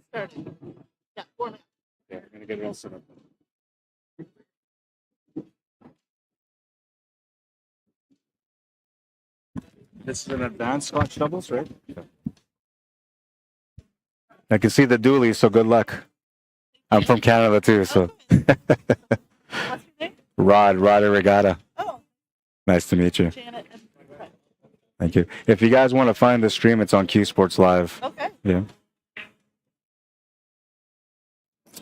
Started. Yeah, 4 minutes. Yeah, I'm gonna get it all set up. This is an advanced Scotch doubles, right? I can see the dually, so good luck. I'm from Canada too, so. What's your name? Rod Arriagada. Oh, Nice to meet you. Janet and Fred. Thank you. If you guys want to find the stream, it's on Cuesports Live. Okay. Yeah.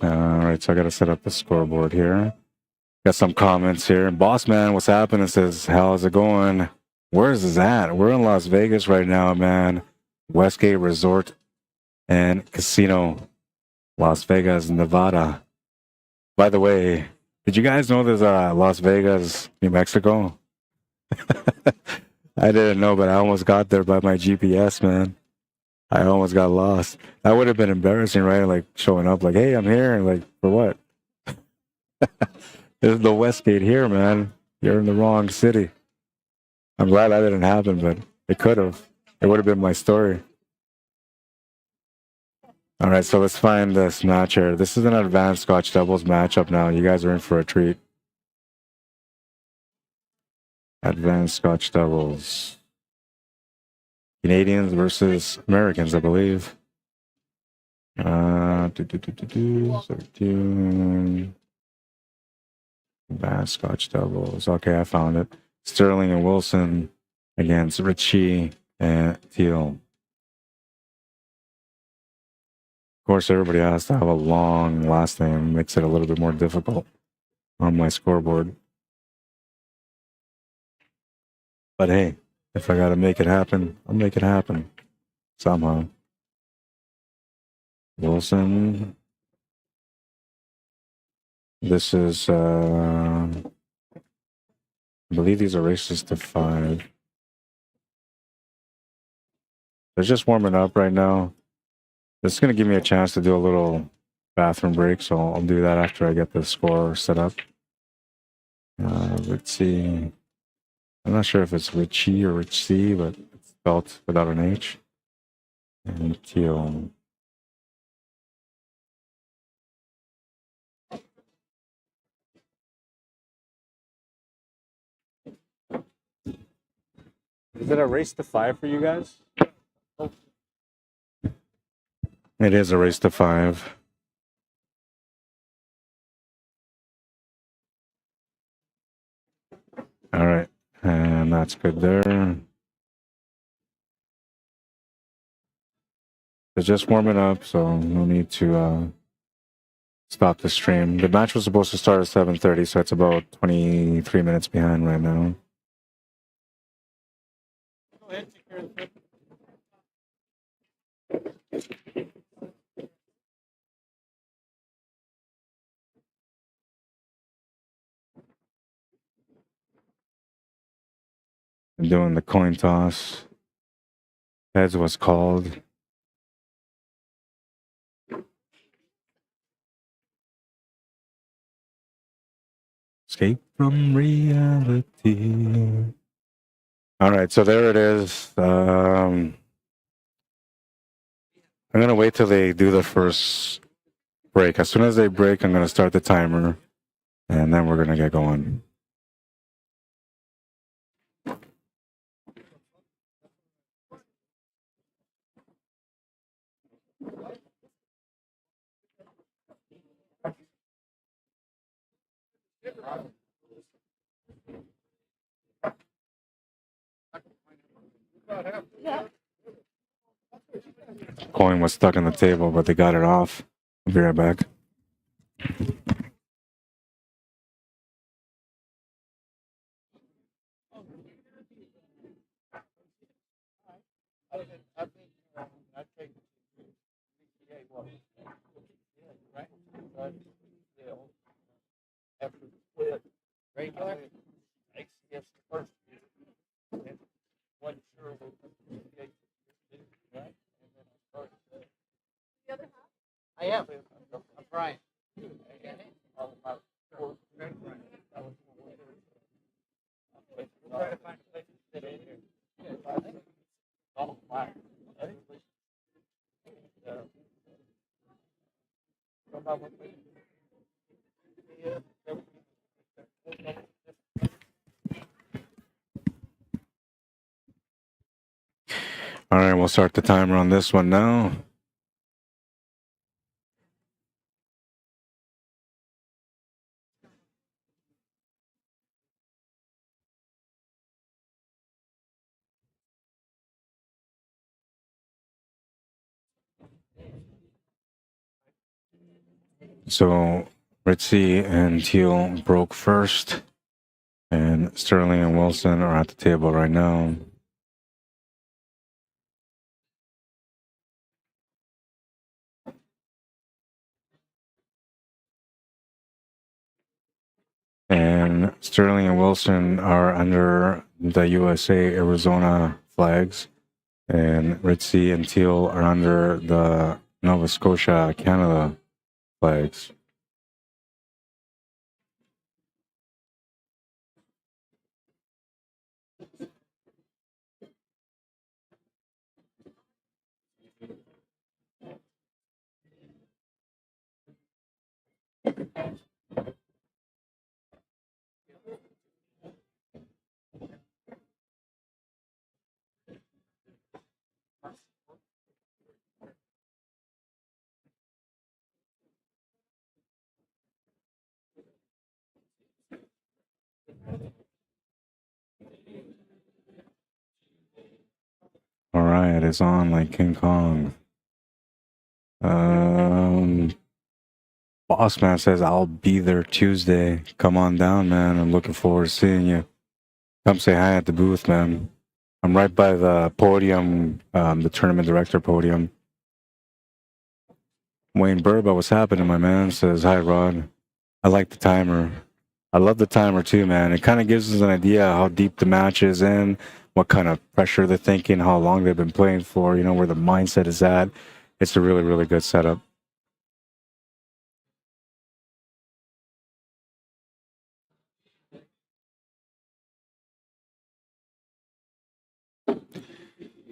All right, so I got to set up the scoreboard here. Got some comments here. Boss man, what's happening? Says, how's it going? Where's this at? We're in Las Vegas right now, man. Westgate Resort and Casino, Las Vegas, Nevada. By the way, did you guys know there's Las Vegas, New Mexico? I didn't know, but I almost got there by my GPS, man. I almost got lost. That would have been embarrassing, right? Like showing up like, hey, I'm here. And like, for what? There's the Westgate here, man. You're in the wrong city. I'm glad that didn't happen, but it could have. It would have been my story. All right, so let's find this match here. This is an advanced Scotch doubles matchup now. You guys are in for a treat. Advanced Scotch doubles. Canadians versus Americans, I believe. 13. Advanced Scotch doubles. Okay, I found it. Sterling and Wilson against Ritchie and Teal. Of course, everybody has to have a long last name. Makes it a little bit more difficult on my scoreboard. But hey, if I got to make it happen, I'll make it happen somehow. Wilson. This is, I believe these are races to 5. They're just warming up right now. This is going to give me a chance to do a little bathroom break, so I'll do that after I get the score set up. Let's see. I'm not sure if it's Richie or Richie, but it's spelled without an H. And Teal. Is it a race to 5 for you guys? It is a race to 5. All right, and that's good there. It's just warming up, so no need to stop the stream. The match was supposed to start at 7:30, so it's about 23 minutes behind right now. Go ahead, take care of the Doing the coin toss. Heads was called. Escape from reality. All right, so there it is. I'm gonna wait till they do the first break. As soon as they break, I'm gonna start the timer, and then we're gonna get going. Coin was stuck on the table, but they got it off. I'll be right back. Regular? Yes, first. Wasn't sure right? I am. I'm trying. Try to find a place to sit in here. I think it's all flat. All right, we'll start the timer on this one now. So Ritzy and Teal broke first, and Sterling and Wilson are at the table right now. And Sterling and Wilson are under the USA Arizona flags, and Ritzy and Teal are under the Nova Scotia Canada flags. All right, it's on like King Kong. Boss man says I'll be there Tuesday. Come on down, man. I'm looking forward to seeing you. Come say hi at the booth, man. I'm right by the podium, the tournament director podium. Wayne Burba, what's happening, my man? Says hi, Rod. I like the timer. I love the timer too, man. It kind of gives us an idea how deep the match is in, what kind of pressure they're thinking, how long they've been playing for, you know, where the mindset is at. It's a really, really good setup.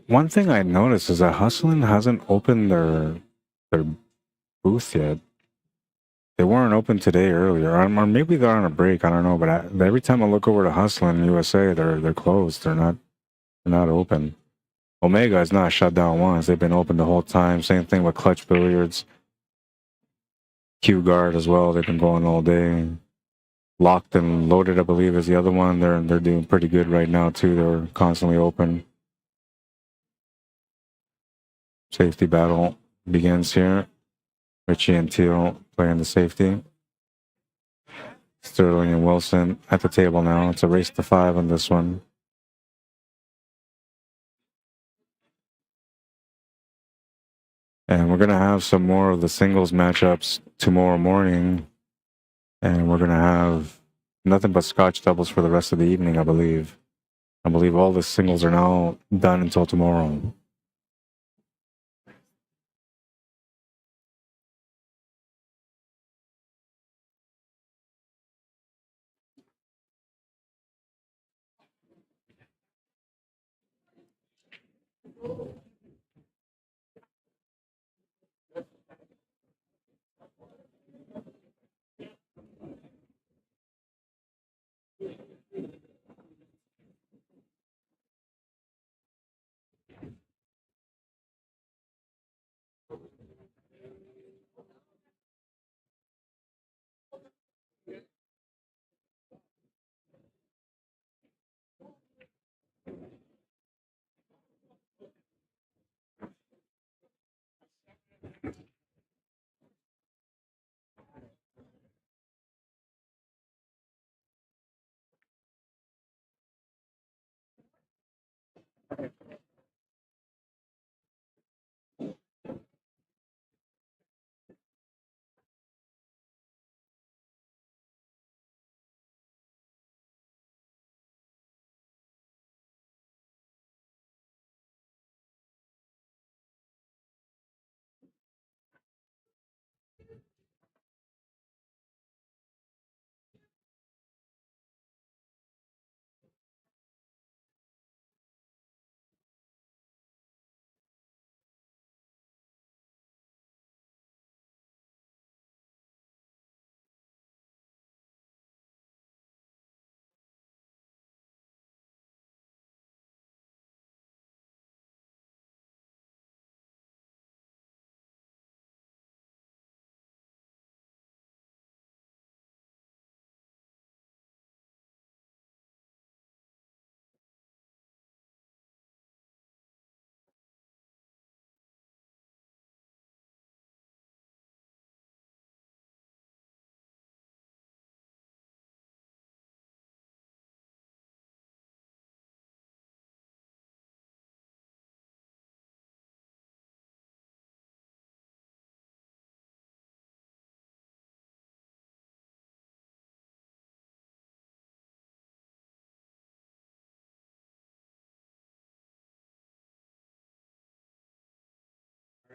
One thing I noticed is that Hustlin hasn't opened their booth yet. They weren't open today earlier, or maybe they're on a break. I don't know, but every time I look over to Hustlin USA, they're closed. They're not open. Omega is not shut down once. They've been open the whole time. Same thing with Clutch Billiards. Q Guard as well. They've been going all day. Locked and Loaded, I believe, is the other one. They're doing pretty good right now too. They're constantly open. Safety battle begins here. Richie and Teal playing the safety. Sterling and Wilson at the table now. It's a race to 5 on this one. And we're going to have some more of the singles matchups tomorrow morning. And we're going to have nothing but Scotch doubles for the rest of the evening, I believe. I believe all the singles are now done until tomorrow.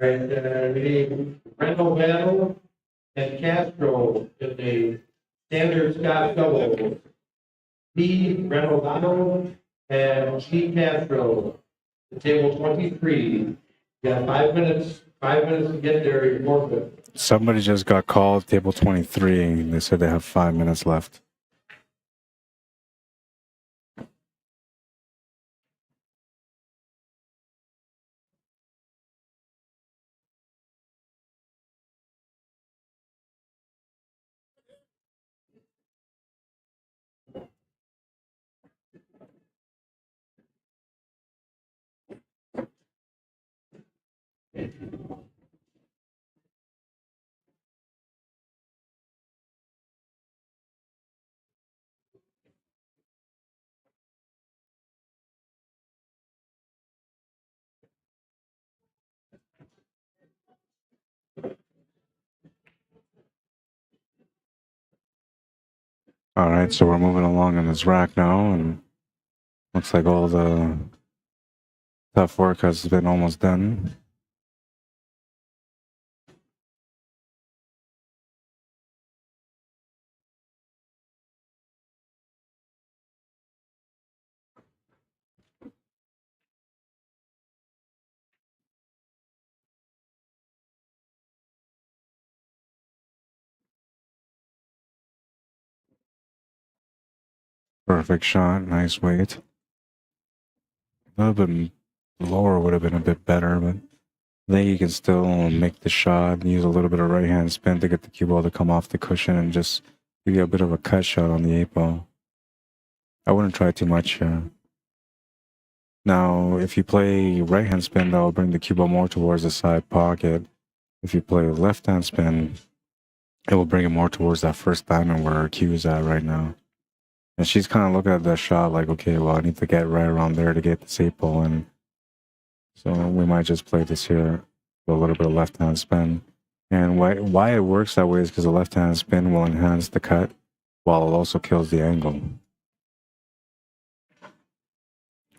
All right, we need Randall Battle and Castro in the standard Scotch double. B. Renovado and G. Castro, the table 23. You got 5 minutes to get there, you're forfeit. Somebody just got called, table 23, and they said they have 5 minutes left. All right, so we're moving along in this rack now, and looks like all the tough work has been almost done. Perfect shot, nice weight. A little bit lower would have been a bit better, but I think you can still make the shot, use a little bit of right hand spin to get the cue ball to come off the cushion and just give you a bit of a cut shot on the 8-ball. I wouldn't try too much here. Now, if you play right hand spin, that will bring the cue ball more towards the side pocket. If you play left hand spin, it will bring it more towards that first diamond where our cue is at right now. And she's kind of looking at the shot like, okay, well, I need to get right around there to get this 8-ball in. So we might just play this here with a little bit of left hand spin. And why it works that way is because the left hand spin will enhance the cut while it also kills the angle.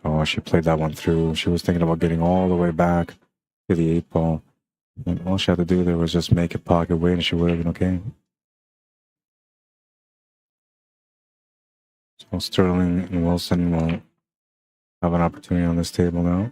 Oh, she played that one through. She was thinking about getting all the way back to the 8-ball. And all she had to do there was just make it pocket weight and she would have been okay. So Sterling and Wilson will have an opportunity on this table now.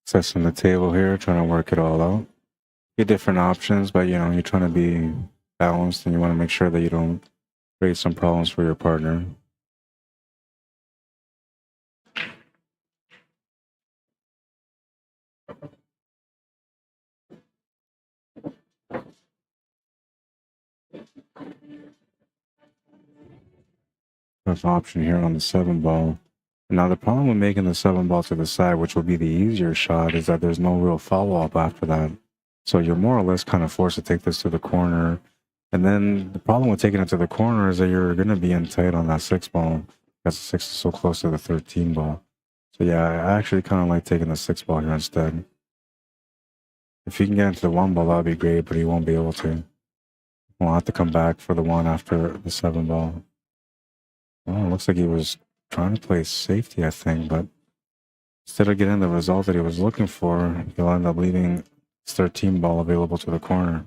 Assessing the table here, trying to work it all out. Get different options, but you know, you're trying to be balanced and you want to make sure that you don't create some problems for your partner. Tough option here on the 7-ball. Now the problem with making the 7-ball to the side, which will be the easier shot, is that there's no real follow-up after that. So you're more or less kind of forced to take this to the corner. And then the problem with taking it to the corner is that you're going to be in tight on that 6-ball. Because the 6 is so close to the 13-ball. So yeah, I actually kind of like taking the 6-ball here instead. If you can get into the 1-ball, that would be great, but he won't be able to. We'll have to come back for the 1 after the 7-ball. Oh, it looks like he was trying to play safety, I think, but instead of getting the result that he was looking for, he'll end up leaving his 13-ball available to the corner.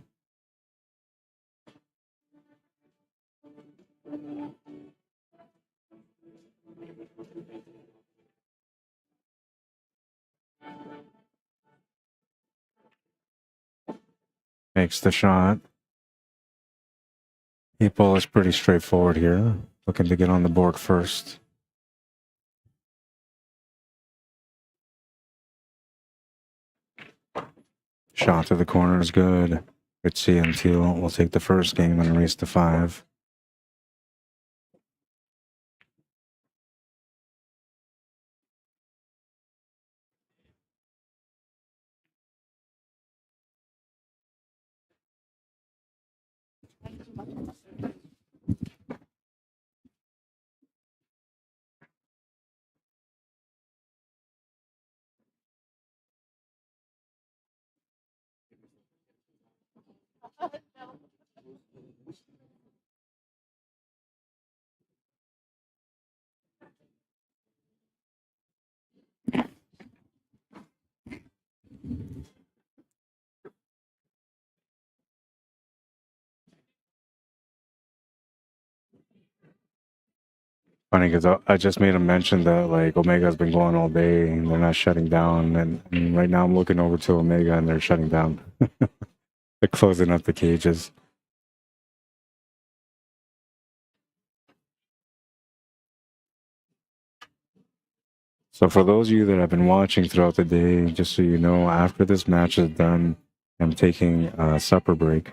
Makes the shot. 8-ball is pretty straightforward here. Looking to get on the board first. Shot to the corner is good. Ritchie and Teal will take the first game and race to 5. Funny because I just made a mention that like Omega's been going all day and they're not shutting down, and right now I'm looking over to Omega and they're shutting down. They're closing up the cages. So for those of you that have been watching throughout the day, just so you know, after this match is done, I'm taking a supper break,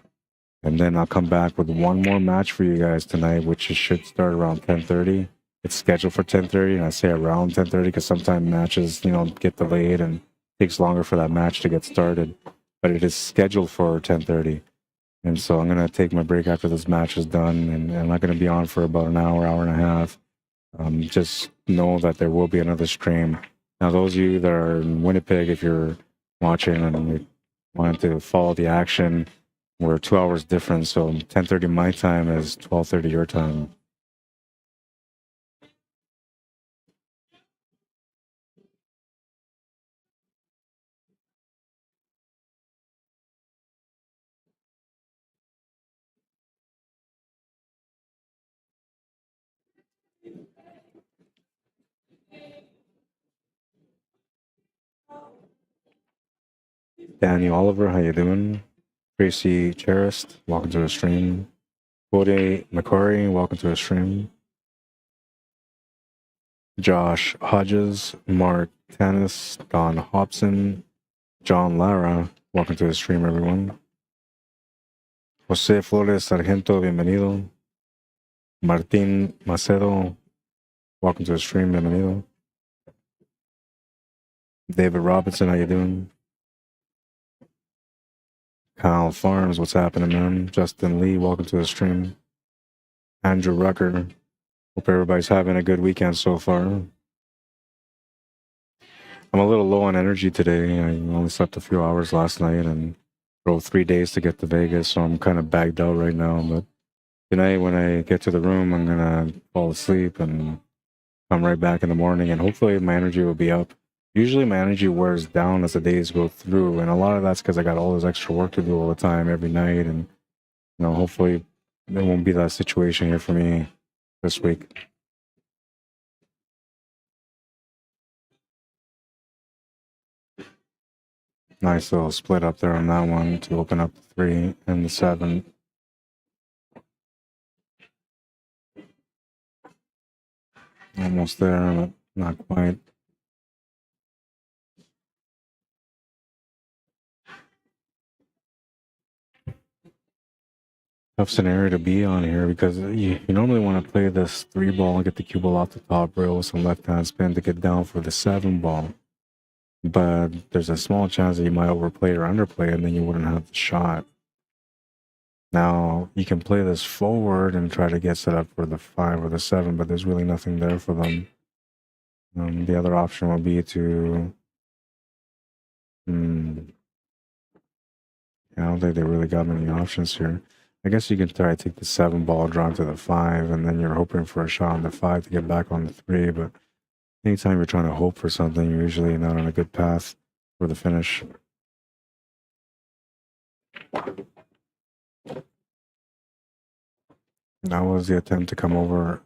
and then I'll come back with one more match for you guys tonight, which should start around 10:30. It's scheduled for 10:30, and I say around 10:30 because sometimes matches, get delayed and takes longer for that match to get started. But it is scheduled for 10:30, and so I'm gonna take my break after this match is done, and I'm not gonna be on for about an hour, hour and a half. Just know that there will be another stream. Now, those of you that are in Winnipeg, if you're watching and you want to follow the action, we're 2 hours different, so 10:30 my time is 12:30 your time. Danny Oliver, how you doing? Tracy Charist, welcome to the stream. Cody McCory, welcome to the stream. Josh Hodges, Mark Tanis, Don Hobson, John Lara, welcome to the stream, everyone. Jose Flores Sargento, bienvenido. Martin Macedo, welcome to the stream, bienvenido. David Robinson, how you doing? Kyle Farms, what's happening, man? Justin Lee, welcome to the stream. Andrew Rucker, hope everybody's having a good weekend so far. I'm a little low on energy today. I only slept a few hours last night and drove 3 days to get to Vegas, so I'm kind of bagged out right now. But tonight, when I get to the room, I'm gonna fall asleep and come right back in the morning, and hopefully my energy will be up. Usually my energy wears down as the days go through, and a lot of that's because I got all this extra work to do all the time every night, and hopefully there won't be that situation here for me this week. Nice little split up there on that one to open up the 3 and the 7. Almost there, but not quite. Tough scenario to be on here because you normally want to play this 3 ball and get the cue ball off the top rail with some left-hand spin to get down for the 7 ball. But there's a small chance that you might overplay or underplay, and then you wouldn't have the shot. Now, you can play this forward and try to get set up for the 5 or the 7, but there's really nothing there for them. The other option would be to... I don't think they really got many options here. I guess you can try to take the 7 ball, draw to the 5, and then you're hoping for a shot on the 5 to get back on the 3, but anytime you're trying to hope for something, you're usually not on a good path for the finish. That was the attempt to come over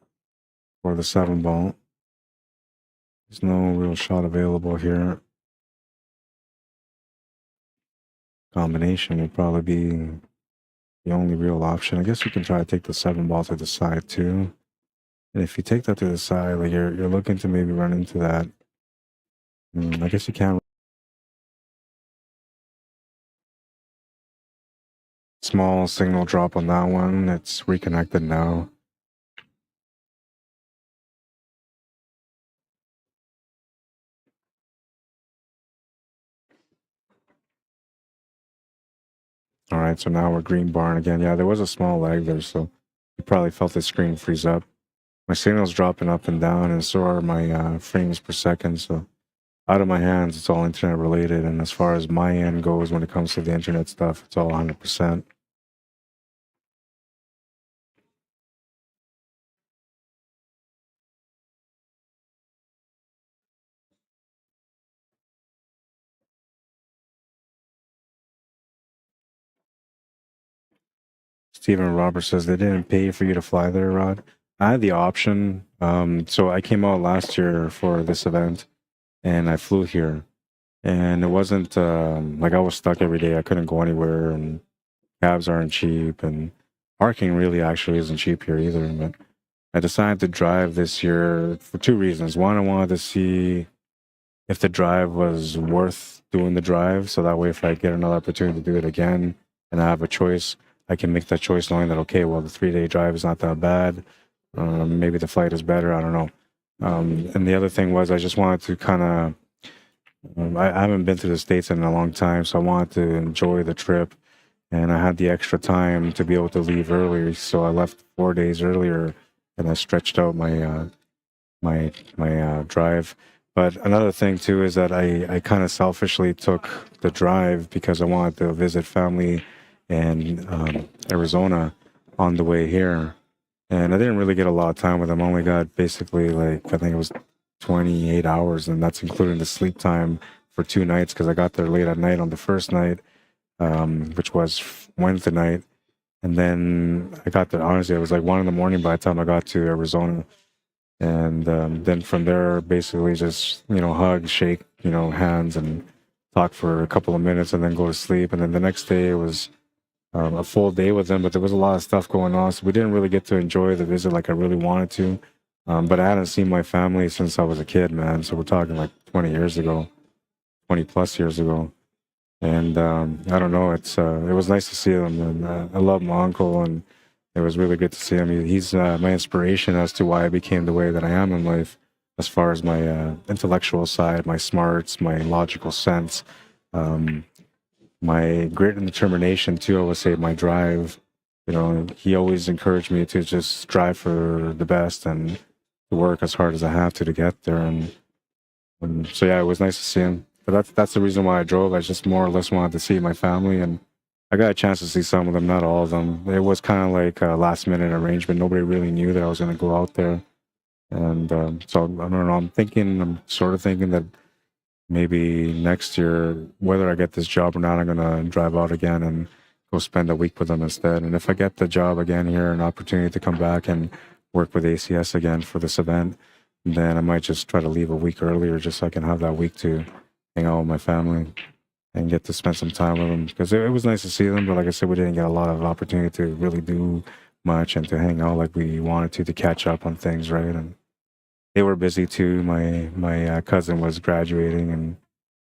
for the 7 ball. There's no real shot available here. Combination would probably be the only real option. I guess you can try to take the 7 ball to the side too. And if you take that to the side, like you're looking to maybe run into that. I guess you can. small signal drop on that one. It's reconnected now. All right, so now we're green barn again. Yeah, there was a small lag there, so you probably felt the screen freeze up. My signal's dropping up and down, and so are my frames per second. So out of my hands, it's all internet related. And as far as my end goes, when it comes to the internet stuff, it's all 100%. Stephen Roberts says they didn't pay for you to fly there, Rod. I had the option. So I came out last year for this event, and I flew here. And it wasn't like I was stuck every day. I couldn't go anywhere, and cabs aren't cheap, and parking really actually isn't cheap here either. But I decided to drive this year for two reasons. One, I wanted to see if the drive was worth doing the drive, so that way if I get another opportunity to do it again and I have a choice, I can make that choice knowing that, okay, well, the 3-day drive is not that bad. Maybe the flight is better. I don't know. And the other thing was I just wanted to kind of, I haven't been to the States in a long time, so I wanted to enjoy the trip. And I had the extra time to be able to leave early, so I left 4 days earlier, and I stretched out my drive. But another thing too is that I kind of selfishly took the drive because I wanted to visit family in Arizona on the way here, and I didn't really get a lot of time with them. I only got basically like I think it was 28 hours, and that's including the sleep time for 2 nights because I got there late at night on the first night, which was Wednesday night. And then I got there, honestly, it was like 1 a.m. by the time I got to Arizona. And then from there, basically just, hug, shake, hands and talk for a couple of minutes and then go to sleep. And then the next day it was a full day with them, but there was a lot of stuff going on. So we didn't really get to enjoy the visit like I really wanted to. But I hadn't seen my family since I was a kid, man. So we're talking like 20 plus years ago. And I don't know, it was nice to see them. And I love my uncle, and it was really good to see him. He's my inspiration as to why I became the way that I am in life, as far as my intellectual side, my smarts, my logical sense, my grit and determination too. I would say my drive. He always encouraged me to just strive for the best and to work as hard as I have to get there. And so yeah, it was nice to see him. But that's the reason why I drove. I just more or less wanted to see my family, and I got a chance to see some of them, not all of them. It was kind of like a last minute arrangement. Nobody really knew that I was going to go out there. And so I don't know, I'm sort of thinking that maybe next year, whether I get this job or not, I'm going to drive out again and go spend a week with them instead. And if I get the job again here, an opportunity to come back and work with ACS again for this event, then I might just try to leave a week earlier just so I can have that week to hang out with my family and get to spend some time with them, because it was nice to see them. But like I said, we didn't get a lot of opportunity to really do much and to hang out like we wanted to catch up on things, right? And they were busy too. My cousin was graduating, and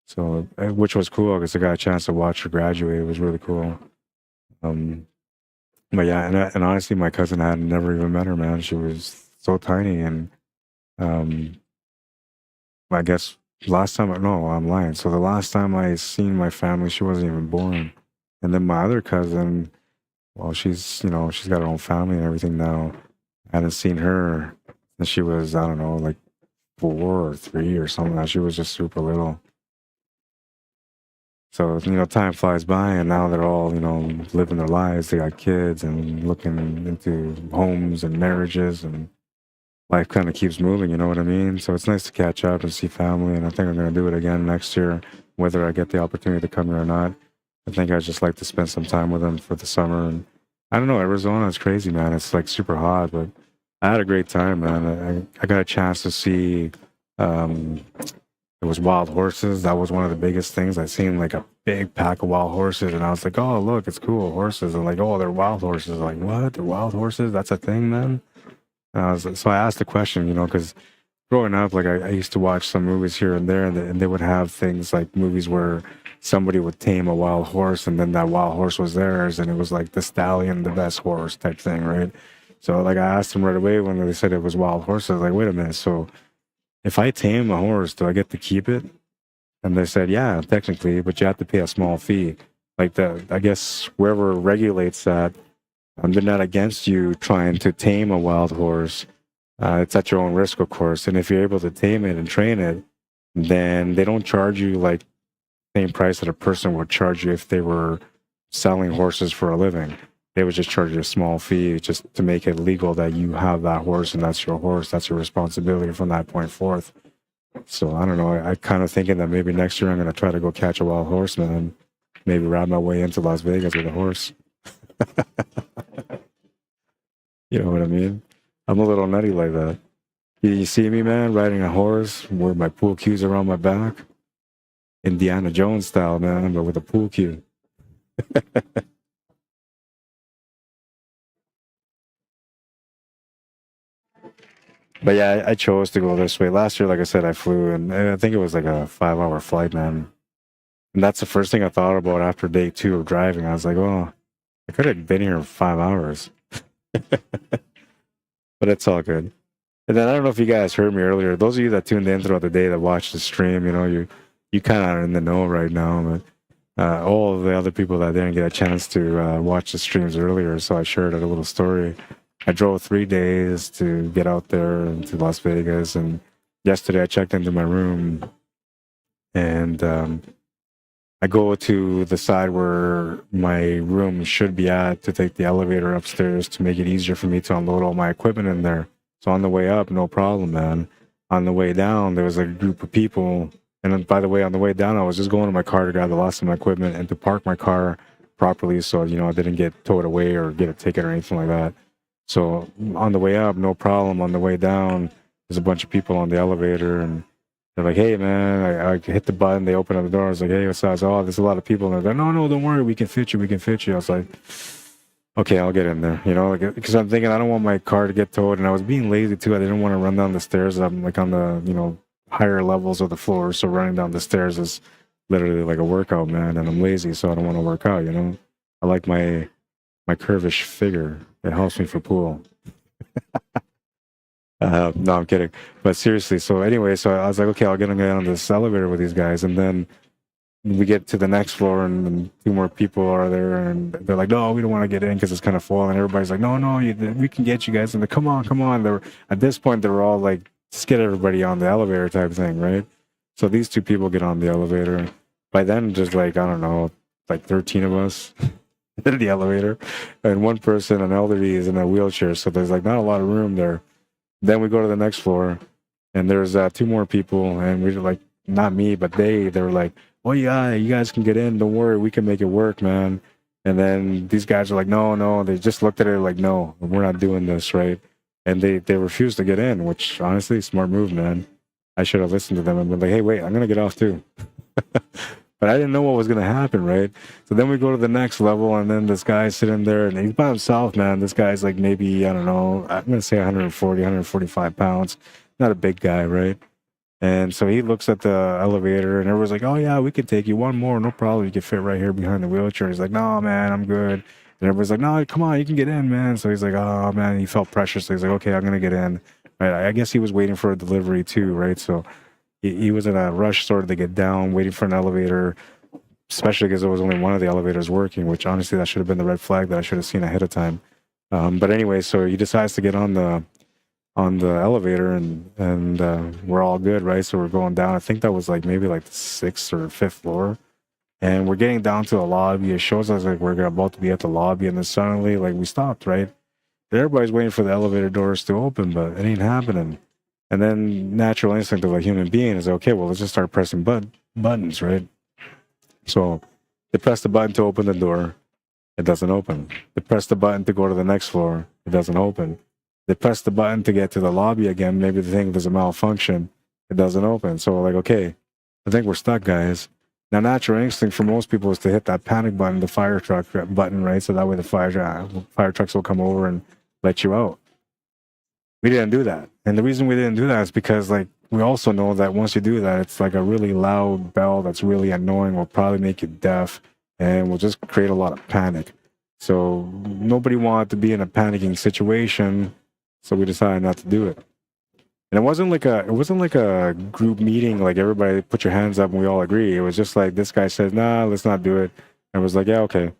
so which was cool because I got a chance to watch her graduate. It was really cool. But yeah, and honestly, my cousin, I had never even met her, man. She was so tiny, and I guess last time, no, I'm lying. So the last time I seen my family, she wasn't even born. And then my other cousin, well, she's got her own family and everything now. I hadn't seen her, and she was, I don't know, like 4 or 3 or something. She was just super little. So, time flies by, and now they're all, living their lives. They got kids and looking into homes and marriages, and life kind of keeps moving, you know what I mean? So it's nice to catch up and see family, and I think I'm going to do it again next year, whether I get the opportunity to come here or not. I think I'd just like to spend some time with them for the summer. And I don't know, Arizona is crazy, man. It's like super hot, but I had a great time, man. I got a chance to see, it was wild horses. That was one of the biggest things. I seen like a big pack of wild horses, and I was like, oh, look, it's cool, horses. And like, oh, they're wild horses. Like, what? They're wild horses? That's a thing, man? So I asked the question, because growing up, like I used to watch some movies here and there, and they would have things like movies where somebody would tame a wild horse, and then that wild horse was theirs, and it was like the stallion, the best horse type thing, right? So like I asked them right away when they said it was wild horse. I was like, wait a minute, so if I tame a horse, do I get to keep it? And they said, yeah, technically, but you have to pay a small fee. Like I guess whoever regulates that, they're not against you trying to tame a wild horse. It's at your own risk, of course. And if you're able to tame it and train it, then they don't charge you like the same price that a person would charge you if they were selling horses for a living. They would just charge you a small fee just to make it legal that you have that horse and that's your horse. That's your responsibility from that point forth. So I don't know. I kind of thinking that maybe next year I'm going to try to go catch a wild horse, man, and maybe ride my way into Las Vegas with a horse. You know what I mean? I'm a little nutty like that. You see me, man, riding a horse with my pool cues around my back? Indiana Jones style, man, but with a pool cue. But yeah, I chose to go this way. Last year, like I said, I flew, and I think it was like a 5-hour flight, man. And that's the first thing I thought about after day 2 of driving. I was like, oh, I could have been here for 5 hours. But it's all good. And then I don't know if you guys heard me earlier. Those of you that tuned in throughout the day that watched the stream, you know, you kind of are in the know right now. But all of the other people that didn't get a chance to watch the streams earlier, so I shared a little story. I drove 3 days to get out there to Las Vegas, and yesterday I checked into my room, and I go to the side where my room should be at to take the elevator upstairs to make it easier for me to unload all my equipment in there. So on the way up, no problem, man. On the way down, there was a group of people. And then, by the way, on the way down, I was just going to my car to grab the last of my equipment and to park my car properly so, you know, I didn't get towed away or get a ticket or anything like that. So on the way up, no problem. On the way down, there's a bunch of people on the elevator, and they're like, hey, man, I hit the button. They open up the door. I was like, hey, what's up? I was like, oh, there's a lot of people. And they're like, no, don't worry. We can fit you. We can fit you. I was like, okay, I'll get in there, you know, because I'm thinking I don't want my car to get towed. And I was being lazy, too. I didn't want to run down the stairs. I'm like on the, you know, higher levels of the floor. So running down the stairs is literally like a workout, man. And I'm lazy, so I don't want to work out, you know. I like my curvish figure. It helps me for pool. No, I'm kidding. But seriously, so anyway, so I was like, okay, I'll get on this elevator with these guys. And then we get to the next floor, and 2 more people are there, and they're like, no, we don't want to get in because it's kind of full. And everybody's like, no, we can get you guys. And they're, come on. At this point, they were all like, just get everybody on the elevator type thing, right? So these 2 people get on the elevator. By then, just like, I don't know, like 13 of us in the elevator. And one person, an elderly, is in a wheelchair. So there's like not a lot of room there. Then we go to the next floor, and there's 2 more people, and we're like, not me, but they were like, oh yeah, you guys can get in. Don't worry, we can make it work, man. And then these guys are like, no. They just looked at it like, no, we're not doing this, right? And they refused to get in, which honestly, smart move, man. I should have listened to them and been like, hey, wait, I'm gonna get off too. But I didn't know what was gonna happen, right? So then we go to the next level, and then this guy's sitting there, and he's by himself, man. This guy's like maybe, I don't know, I'm gonna say 140, 145 pounds. Not a big guy, right? And so he looks at the elevator, and everyone's like, oh yeah, we can take you 1 more, no problem. You can fit right here behind the wheelchair. He's like, no, man, I'm good. And everybody's like, no, come on, you can get in, man. So he's like, oh man, he felt pressure. So he's like, okay, I'm gonna get in. Right? I guess he was waiting for a delivery too, right? So he was in a rush sort of to get down, waiting for an elevator, especially because there was only one of the elevators working, which honestly, that should have been the red flag that I should have seen ahead of time. But anyway, so he decides to get on the elevator, and we're all good, right? So we're going down. I think that was like maybe like the 6th or 5th floor, and we're getting down to the lobby. It shows us like we're about to be at the lobby, and then suddenly like we stopped, right? And everybody's waiting for the elevator doors to open, but it ain't happening. And then natural instinct of a human being is, okay, well, let's just start pressing buttons, right? So they press the button to open the door. It doesn't open. They press the button to go to the next floor. It doesn't open. They press the button to get to the lobby again. Maybe they think there's a malfunction. It doesn't open. So we're like, okay, I think we're stuck, guys. Now, natural instinct for most people is to hit that panic button, the fire truck button, right? So that way the fire trucks will come over and let you out. We didn't do that. And the reason we didn't do that is because like we also know that once you do that, it's like a really loud bell that's really annoying, will probably make you deaf and will just create a lot of panic. So nobody wanted to be in a panicking situation, so we decided not to do it. And it wasn't like a group meeting, like everybody put your hands up and we all agree. It was just like this guy said, nah, let's not do it. And I was like, yeah, okay.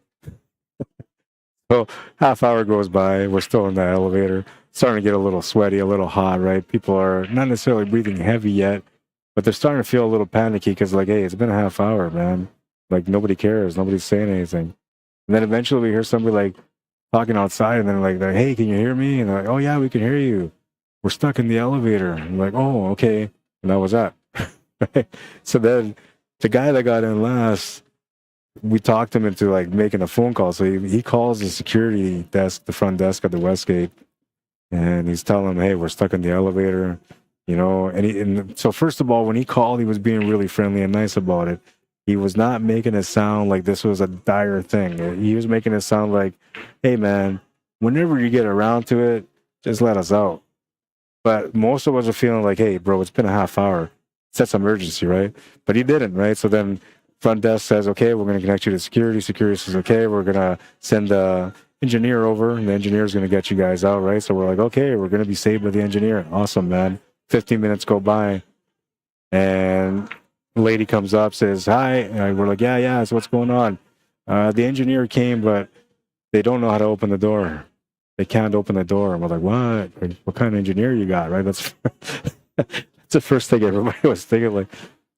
So half hour goes by, we're still in the elevator, starting to get a little sweaty, a little hot, right? People are not necessarily breathing heavy yet, but they're starting to feel a little panicky because like, hey, it's been a half hour, man. Like nobody cares, nobody's saying anything. And then eventually we hear somebody like talking outside, and then like, they're, hey, can you hear me? And they're like, oh yeah, we can hear you. We're stuck in the elevator. I'm like, oh, okay. And that was that. So then the guy that got in last, we talked him into like making a phone call. So he calls the security desk, the front desk at the Westgate, and he's telling them, hey, we're stuck in the elevator, you know. And so first of all, when he called, he was being really friendly and nice about it. He was not making it sound like this was a dire thing. He was making it sound like, hey man, whenever you get around to it, just let us out. But most of us are feeling like, hey, bro, it's been a half hour. That's emergency, right? But he didn't, right? So then front desk says, okay, we're going to connect you to security. Security says, okay, we're going to send the engineer over, and the engineer is going to get you guys out, right? So we're like, okay, we're going to be saved by the engineer. Awesome, man. 15 minutes go by, and the lady comes up, says, hi. And we're like, yeah, so what's going on? The engineer came, but they don't know how to open the door. They can't open the door. And we're like, what? Like, what kind of engineer you got, right? That's the first thing everybody was thinking, like,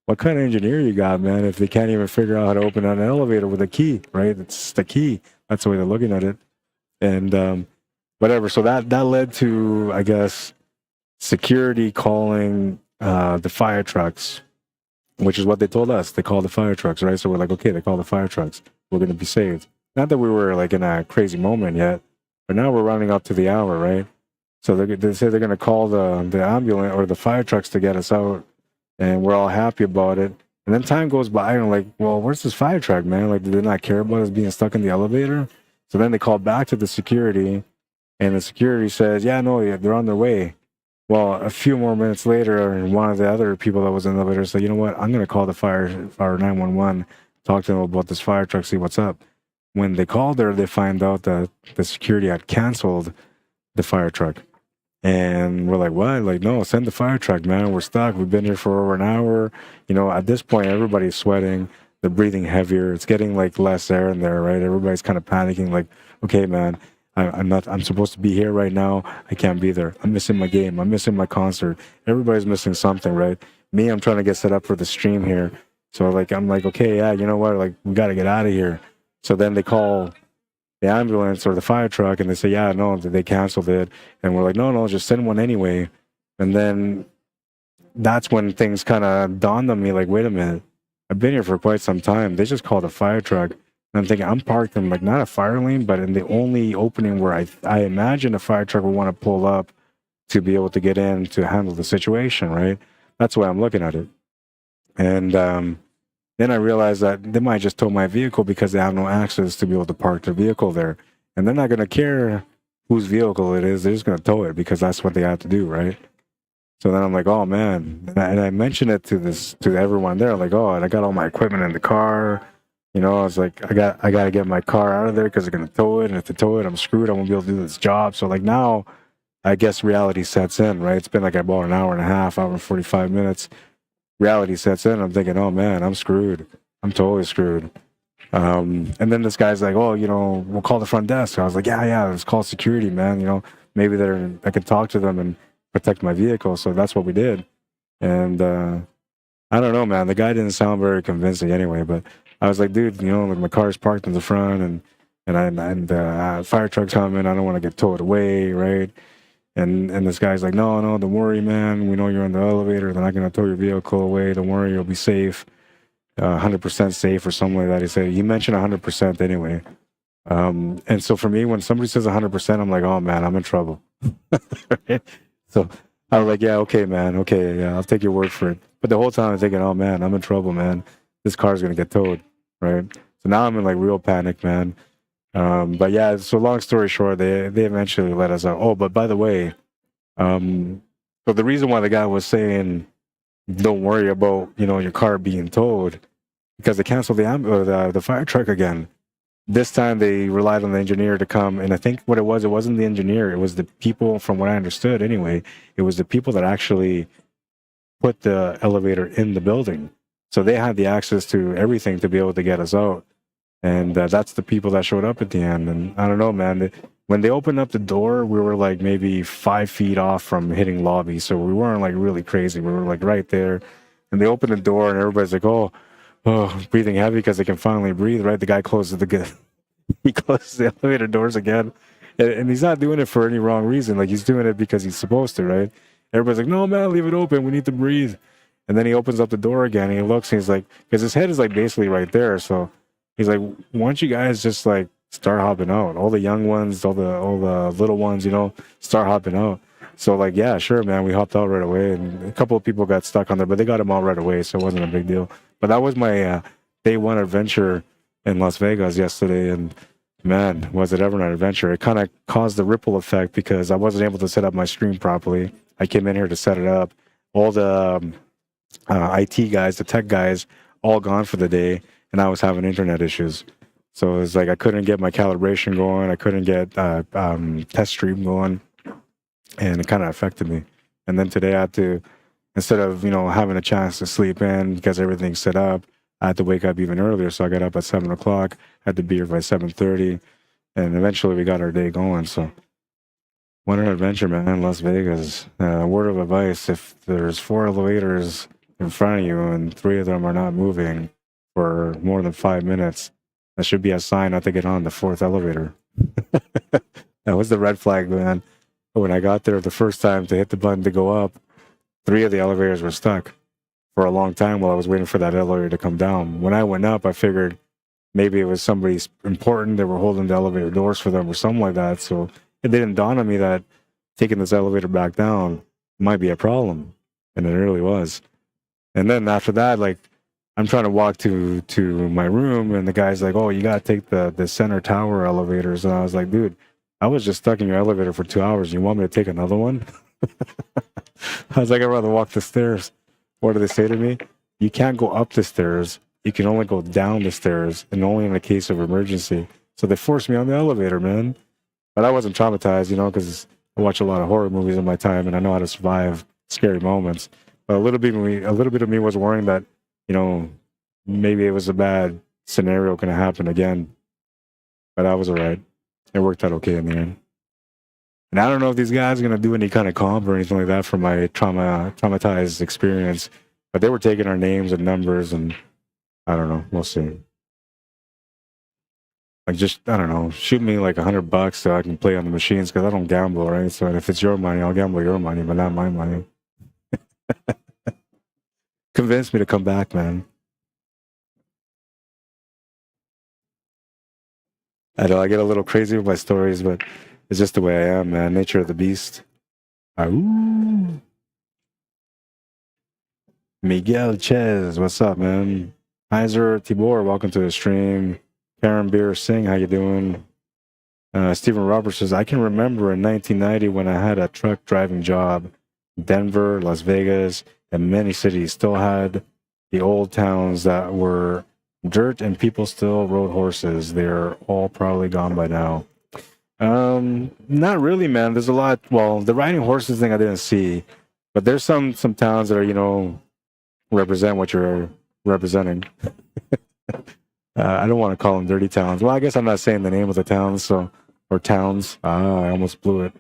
what kind of engineer you got, man, if they can't even figure out how to open an elevator with a key, right? It's the key. That's the way they're looking at it. And whatever. So that led to, I guess, security calling the fire trucks, which is what they told us. They called the fire trucks, right? So we're like, okay, they call the fire trucks. We're going to be saved. Not that we were like in a crazy moment yet, but now we're running up to the hour, right? So they say they're going to call the ambulance or the fire trucks to get us out, and we're all happy about it. And then time goes by, and I'm like, well, where's this fire truck, man? Like, did they not care about us being stuck in the elevator? So then they call back to the security, and the security says, yeah, no, they're on their way. Well, a few more minutes later, and one of the other people that was in the elevator said, you know what, I'm going to call the fire 911, talk to them about this fire truck, see what's up. When they called her, they find out that the security had canceled the fire truck. And we're like, what? Like, no, send the fire truck, man. We're stuck. We've been here for over an hour. You know, at this point, everybody's sweating. They're breathing heavier. It's getting like less air in there, right? Everybody's kind of panicking, like, okay, man, I'm supposed to be here right now. I can't be there. I'm missing my game. I'm missing my concert. Everybody's missing something, right? Me, I'm trying to get set up for the stream here. So like, I'm like, okay, yeah, you know what? Like, we got to get out of here. So then they call the ambulance or the fire truck, and they say, yeah, no, they canceled it. And we're like, no, just send one anyway. And then that's when things kind of dawned on me, like, wait a minute, I've been here for quite some time. They just called a fire truck. And I'm thinking, I'm parked in like not a fire lane, but in the only opening where I imagine a fire truck would want to pull up to be able to get in to handle the situation, right? That's the way I'm looking at it. And then I realized that they might just tow my vehicle because they have no access to be able to park their vehicle there. And they're not going to care whose vehicle it is. They're just going to tow it because that's what they have to do, right? So then I'm like, oh, man. And I mentioned it to everyone there. Like, oh, and I got all my equipment in the car. You know, I was like, I got to get my car out of there because they're going to tow it. And if they tow it, I'm screwed. I won't be able to do this job. So like now, I guess reality sets in, right? It's been like about an hour and a half, hour and 45 minutes. Reality sets in. I'm thinking, oh man, I'm screwed. I'm totally screwed. And then this guy's like, oh, you know, we'll call the front desk. I was like, yeah, let's call security, man. You know, maybe I could talk to them and protect my vehicle. So that's what we did. And I don't know, man. The guy didn't sound very convincing anyway. But I was like, dude, you know, like my car's parked in the front, and fire truck's coming. I don't want to get towed away, right? And this guy's like, no, don't worry, man. We know you're in the elevator. They're not going to tow your vehicle away. Don't worry, you'll be safe. 100% safe or something like that. He said, he mentioned 100% anyway. And so for me, when somebody says 100%, I'm like, oh man, I'm in trouble. Right? So I was like, yeah, okay, man. Okay, yeah, I'll take your word for it. But the whole time I'm thinking, oh man, I'm in trouble, man. This car's going to get towed, right? So now I'm in like real panic, man. But yeah, so long story short, they eventually let us out. Oh, but by the way, So the reason why the guy was saying, "Don't worry about your car being towed," because they canceled the fire truck again. This time they relied on the engineer to come, and I think what it wasn't the engineer, it was the people, from what I understood anyway, it was the people that actually put the elevator in the building. So they had the access to everything to be able to get us out. And that's the people that showed up at the end. And I don't know, man, when they opened up the door, we were like maybe 5 feet off from hitting lobby. So we weren't like really crazy. We were like right there. And they opened the door and everybody's like, oh, breathing heavy because they can finally breathe, right? The guy closes he closes the elevator doors again. And he's not doing it for any wrong reason. Like, he's doing it because he's supposed to, right? Everybody's like, no, man, leave it open. We need to breathe. And then he opens up the door again and he looks and he's like, because his head is like basically right there. So he's like, why don't you guys just like start hopping out? All the young ones, all the little ones, start hopping out. So like, yeah, sure, man. We hopped out right away, and a couple of people got stuck on there, but they got them out right away, so it wasn't a big deal. But that was my day one adventure in Las Vegas yesterday, and man, was it ever an adventure? It kind of caused the ripple effect because I wasn't able to set up my stream properly. I came in here to set it up. All the IT guys, the tech guys, all gone for the day, and I was having internet issues. So it was like I couldn't get my calibration going. I couldn't get test stream going, and it kind of affected me. And then today I had to, instead of having a chance to sleep in because everything's set up, I had to wake up even earlier. So I got up at 7 o'clock. Had to be here by 7:30, and eventually we got our day going. So what an adventure, man! Las Vegas. Word of advice: if there's 4 elevators in front of you and 3 of them are not moving for more than 5 minutes, that should be a sign not to get on the 4th elevator. That was the red flag, man. When I got there the first time to hit the button to go up, 3 of the elevators were stuck for a long time while I was waiting for that elevator to come down. When I went up, I figured maybe it was somebody important. They were holding the elevator doors for them or something like that. So it didn't dawn on me that taking this elevator back down might be a problem. And it really was. And then after that, like, I'm trying to walk to my room, and the guy's like, oh, you got to take the center tower elevators. And I was like, dude, I was just stuck in your elevator for 2 hours. You want me to take another one? I was like, I'd rather walk the stairs. What do they say to me? You can't go up the stairs. You can only go down the stairs, and only in a case of emergency. So they forced me on the elevator, man. But I wasn't traumatized, because I watch a lot of horror movies in my time, and I know how to survive scary moments. But a little bit of me was worrying that, maybe it was a bad scenario going to happen again. But I was all right. It worked out okay in the end. And I don't know if these guys are going to do any kind of comp or anything like that for my traumatized experience. But they were taking our names and numbers, and I don't know. We'll see. Like, just, I don't know, shoot me like $100 so I can play on the machines, because I don't gamble, right? So if it's your money, I'll gamble your money, but not my money. Convince me to come back, man. I know I get a little crazy with my stories, but it's just the way I am, man. Nature of the beast. Ooh. Miguel Chez, what's up, man? Heiser Tibor, welcome to the stream. Karen Beer Singh, how you doing? Stephen Roberts says, I can remember in 1990 when I had a truck driving job. Denver, Las Vegas, and many cities still had the old towns that were dirt, and people still rode horses. They're all probably gone by now. Not really, man. There's a lot. Well, the riding horses thing I didn't see, but there's some towns that are, represent what you're representing. I don't want to call them dirty towns. Well, I guess I'm not saying the name of the towns, or towns. I almost blew it.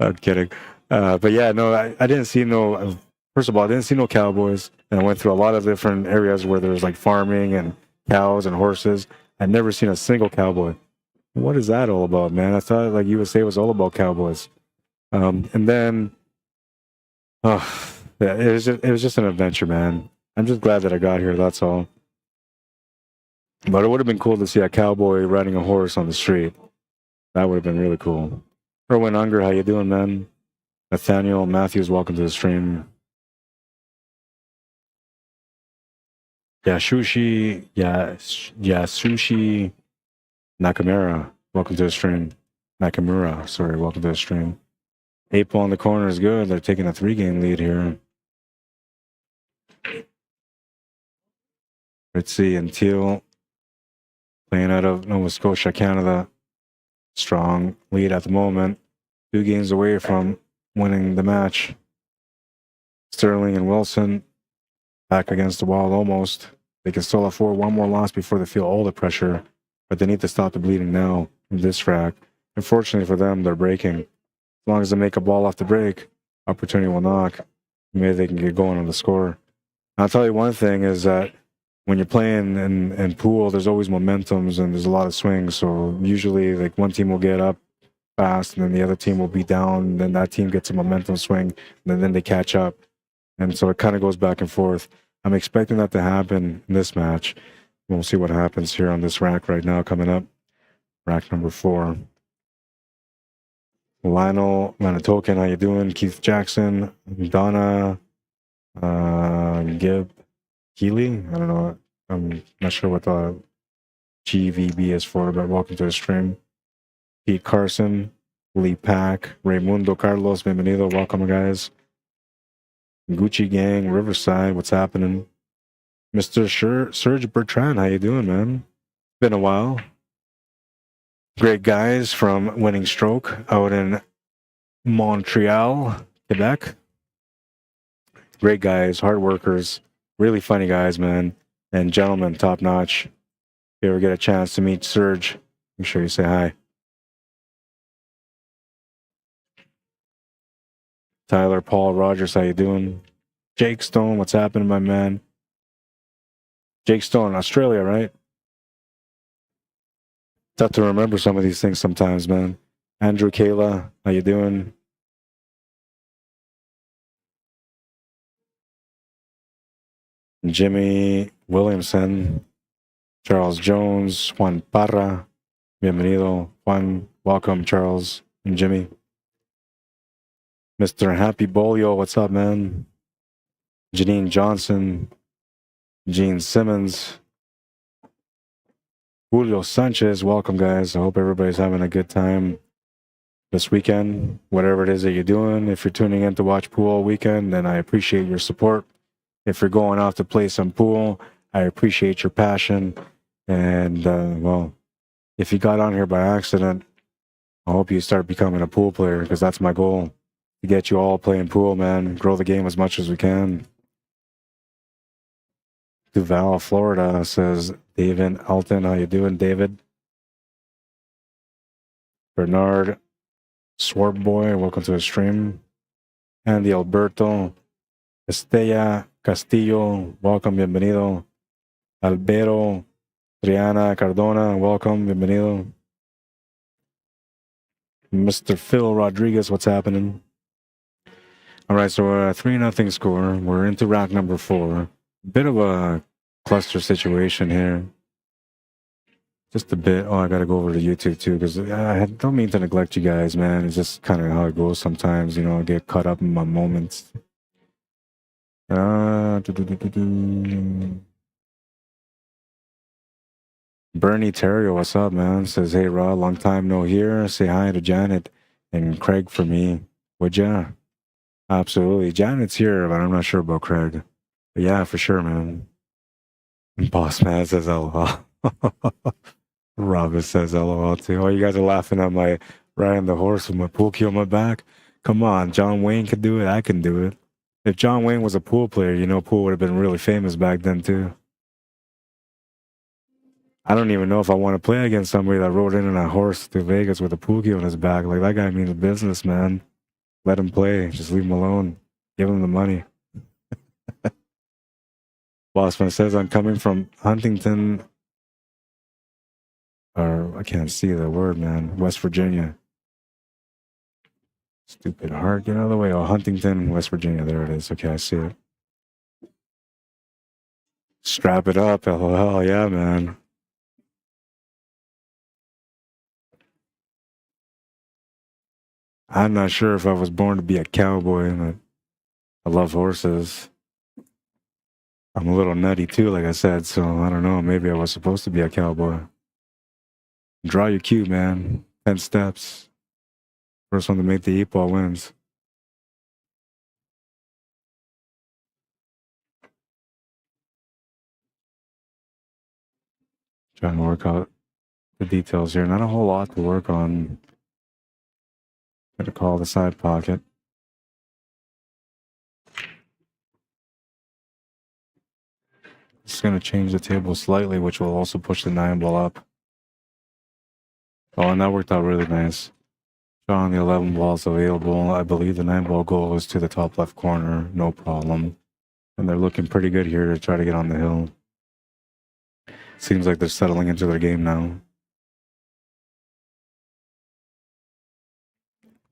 I'm kidding. But yeah, no, I didn't see no. First of all, I didn't see no cowboys, and I went through a lot of different areas where there's like farming and cows and horses. I'd never seen a single cowboy. What is that all about, man? I thought like USA was all about cowboys. And then, yeah, it was just an adventure, man. I'm just glad that I got here. That's all. But it would have been cool to see a cowboy riding a horse on the street. That would have been really cool. Erwin Unger, how you doing, man? Nathaniel Matthews, welcome to the stream. Yasushi Nakamura, welcome to the stream. Welcome to the stream. 8 ball in the corner is good. They're taking a 3-game lead here. Let's see, and Teal playing out of Nova Scotia, Canada. Strong lead at the moment. 2 games away from winning the match. Sterling and Wilson back against the wall almost. They can still afford one more loss before they feel all the pressure, but they need to stop the bleeding now in this track. Unfortunately for them, they're breaking. As long as they make a ball off the break, opportunity will knock. Maybe they can get going on the score. I'll tell you one thing is that when you're playing in pool, there's always momentums and there's a lot of swings. So usually, like, one team will get up fast and then the other team will be down. And then that team gets a momentum swing and then they catch up. And so it kind of goes back and forth. I'm expecting that to happen in this match. We'll see what happens here on this rack right now coming up. Rack number 4. Lionel Manitoba, how you doing? Keith Jackson, Donna, Gib Healy. I don't know. I'm not sure what the GVB is for, but welcome to the stream. Pete Carson, Lee Pack, Raimundo Carlos, bienvenido. Welcome, guys. Gucci Gang, Riverside, what's happening? Mr. Serge Bertrand, how you doing, man? Been a while. Great guys from Winning Stroke out in Montreal, Quebec. Great guys, hard workers, really funny guys, man. And gentlemen, top notch. If you ever get a chance to meet Serge, make sure you say hi. Tyler, Paul, Rogers, how you doing? Jake Stone, what's happening, my man? Jake Stone, Australia, right? Tough to remember some of these things sometimes, man. Andrew, Kayla, how you doing? Jimmy Williamson, Charles Jones, Juan Parra, bienvenido. Juan, welcome, Charles and Jimmy. Mr. Happy Bolio, what's up, man? Janine Johnson, Gene Simmons, Julio Sanchez, welcome, guys. I hope everybody's having a good time this weekend, whatever it is that you're doing. If you're tuning in to watch pool all weekend, then I appreciate your support. If you're going off to play some pool, I appreciate your passion. And, well, if you got on here by accident, I hope you start becoming a pool player, because that's my goal, to get you all playing pool, man. Grow the game as much as we can. Duval, Florida, says David Alton. How you doing, David? Bernard Swartboy, welcome to the stream. Andy Alberto. Estella Castillo, welcome, bienvenido. Albero Triana Cardona, welcome, bienvenido. Mr. Phil Rodriguez, what's happening? All right, so we're at 3-0 score. We're into rack number 4. Bit of a cluster situation here. Just a bit. Oh, I got to go over to YouTube too, because I don't mean to neglect you guys, man. It's just kind of how it goes sometimes, you know, I get caught up in my moments. Bernie Terrio, what's up, man? Says, hey, Rod, long time no here. Say hi to Janet and Craig for me. Would ya? Absolutely. Janet's here, but I'm not sure about Craig. But yeah, for sure, man. Boss man says LOL. Robert says LOL too. Oh, you guys are laughing at my riding the horse with my pool cue on my back. Come on, John Wayne can do it. I can do it. If John Wayne was a pool player, you know, pool would have been really famous back then too. I don't even know if I want to play against somebody that rode in on a horse to Vegas with a pool cue on his back. Like, that guy means business, man. Let him play. Just leave him alone. Give him the money. Bossman says, I'm coming from Huntington, or I can't see the word, man. West Virginia. Stupid heart, get out of the way. Oh, Huntington, West Virginia. There it is. Okay, I see it. Strap it up. LOL. Yeah, man. I'm not sure if I was born to be a cowboy, but I love horses. I'm a little nutty too, like I said, so I don't know. Maybe I was supposed to be a cowboy. Draw your cue, man. 10 steps. First one to make the 8 ball wins. Trying to work out the details here. Not a whole lot to work on. Got to call the side pocket. It's going to change the table slightly, which will also push the 9 ball up. Oh, and that worked out really nice. Showing the 11 balls available. I believe the 9 ball goal is to the top left corner. No problem. And they're looking pretty good here to try to get on the hill. Seems like they're settling into their game now.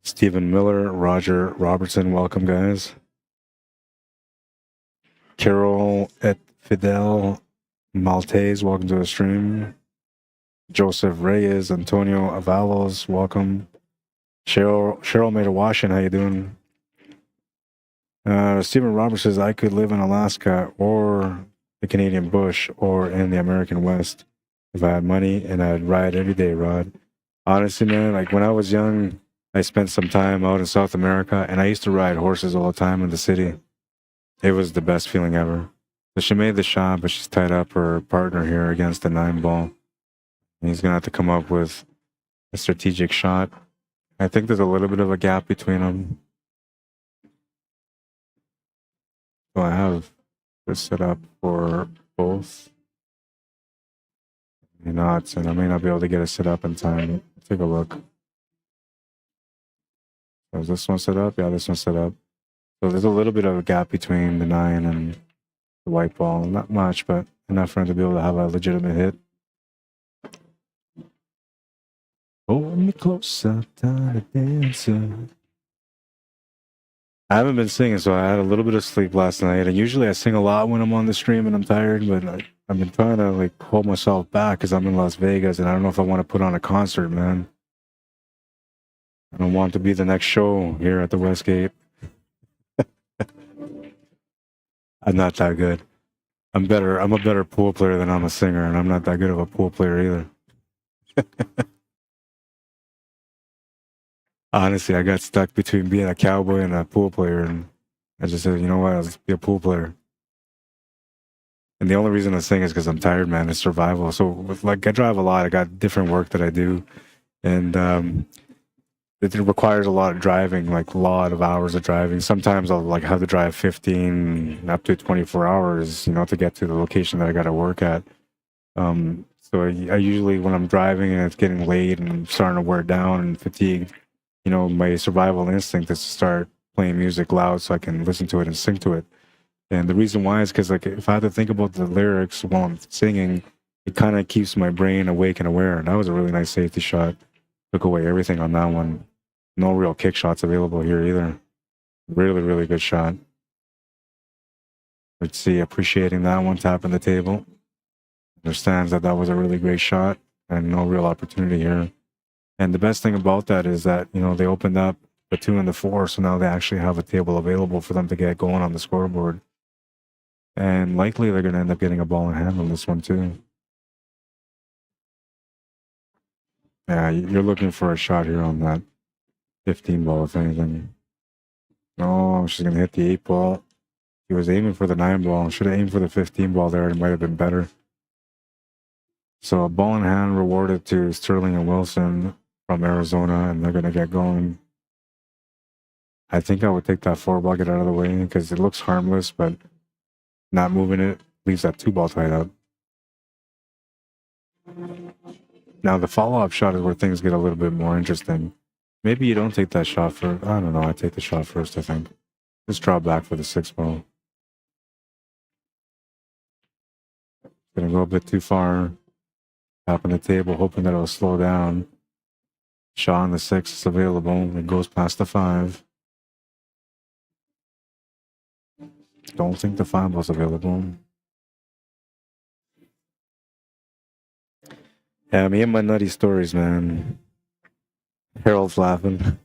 Stephen Miller, Roger Robertson, welcome guys. Carol et Fidel Maltese, welcome to the stream. Joseph Reyes, Antonio Avalos, welcome. Cheryl made a Washington, how you doing? Stephen Roberts says, I could live in Alaska or the Canadian bush or in the American West if I had money, and I'd ride every day, Rod. Honestly, man, like when I was young, I spent some time out in South America, and I used to ride horses all the time in the city. It was the best feeling ever. So she made the shot, but she's tied up her partner here against the 9 ball. And he's going to have to come up with a strategic shot. I think there's a little bit of a gap between them. So I have this set up for both. Maybe not, and I may not be able to get it set up in time. Take a look. So is this one set up? Yeah, this one's set up. So there's a little bit of a gap between the 9 and the white ball. Not much, but enough for him to be able to have a legitimate hit. Hold me closer, tiny dancer. I haven't been singing, so I had a little bit of sleep last night. And usually I sing a lot when I'm on the stream and I'm tired, but I've been trying to like hold myself back because I'm in Las Vegas and I don't know if I want to put on a concert, man. I don't want to be the next show here at the Westgate. I'm not that good. I'm a better pool player than I'm a singer, and I'm not that good of a pool player either. Honestly, I got stuck between being a cowboy and a pool player, and I just said, you know what, I'll just be a pool player. And the only reason I sing is because I'm tired, man. It's survival. So, like, I drive a lot. I got different work that I do, and it requires a lot of driving, like a lot of hours of driving. Sometimes I'll like have to drive 15 up to 24 hours, you know, to get to the location that I got to work at. So I usually, when I'm driving and it's getting late and I'm starting to wear down and fatigued, you know, my survival instinct is to start playing music loud so I can listen to it and sing to it. And the reason why is because, like, if I have to think about the lyrics while I'm singing, it kind of keeps my brain awake and aware. And that was a really nice safety shot. Took away everything on that one. No real kick shots available here either. Really, really good shot. Let's see, appreciating that one, tapping the table. Understands that that was a really great shot and no real opportunity here. And the best thing about that is that, you know, they opened up the 2 and the 4, so now they actually have a table available for them to get going on the scoreboard. And likely they're going to end up getting a ball in hand on this one too. Yeah, you're looking for a shot here on that 15 ball, if anything. Oh, she's going to hit the 8 ball. He was aiming for the 9 ball. Should have aimed for the 15 ball there. It might have been better. So a ball in hand rewarded to Sterling and Wilson from Arizona, and they're going to get going. I think I would take that 4 ball, get out of the way, because it looks harmless, but not moving it leaves that 2 ball tied up. Now the follow-up shot is where things get a little bit more interesting. Maybe you don't take that shot first. I don't know. I take the shot first, I think. Just draw back for the 6 ball. Gonna go a bit too far. Tapping the table, hoping that it'll slow down. Shot on the 6 is available. It goes past the 5. Don't think the 5 ball's available. Yeah, me and my nutty stories, man. Harold's laughing.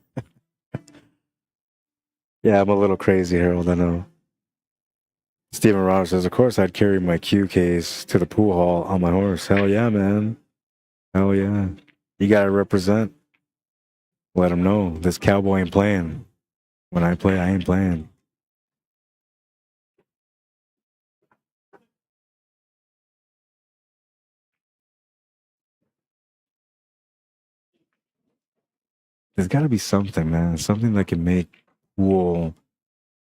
Yeah, I'm a little crazy, Harold, I know. Stephen Roberts says, of course I'd carry my Q case to the pool hall on my horse. Hell yeah, man. Hell yeah. You gotta represent. Let them know this cowboy ain't playing. When I play, I ain't playing. there's got to be something, man. Something that can make pool.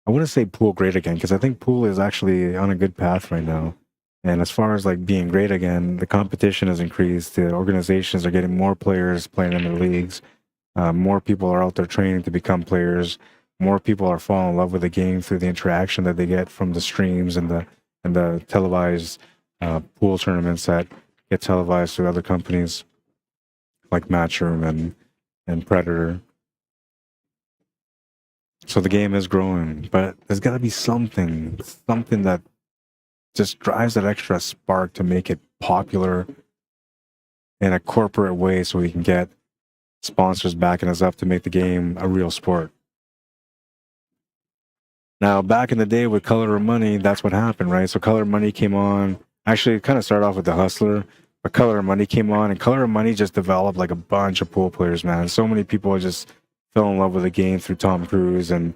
I wouldn't say pool great again because I think pool is actually on a good path right now. And as far as like being great again, the competition has increased. The organizations are getting more players playing in their leagues. More people are out there training to become players. More people are falling in love with the game through the interaction that they get from the streams and the televised pool tournaments that get televised through other companies like Matchroom and Predator. So the game is growing, but there's got to be something that just drives that extra spark to make it popular in a corporate way so we can get sponsors backing us up to make the game a real sport. Now, back in the day with Color of Money, that's what happened, right? So Color of Money came on. Actually, it kind of started off with The Hustler, but Color of Money came on, and Color of Money just developed like a bunch of pool players, man. So many people just fell in love with the game through Tom Cruise and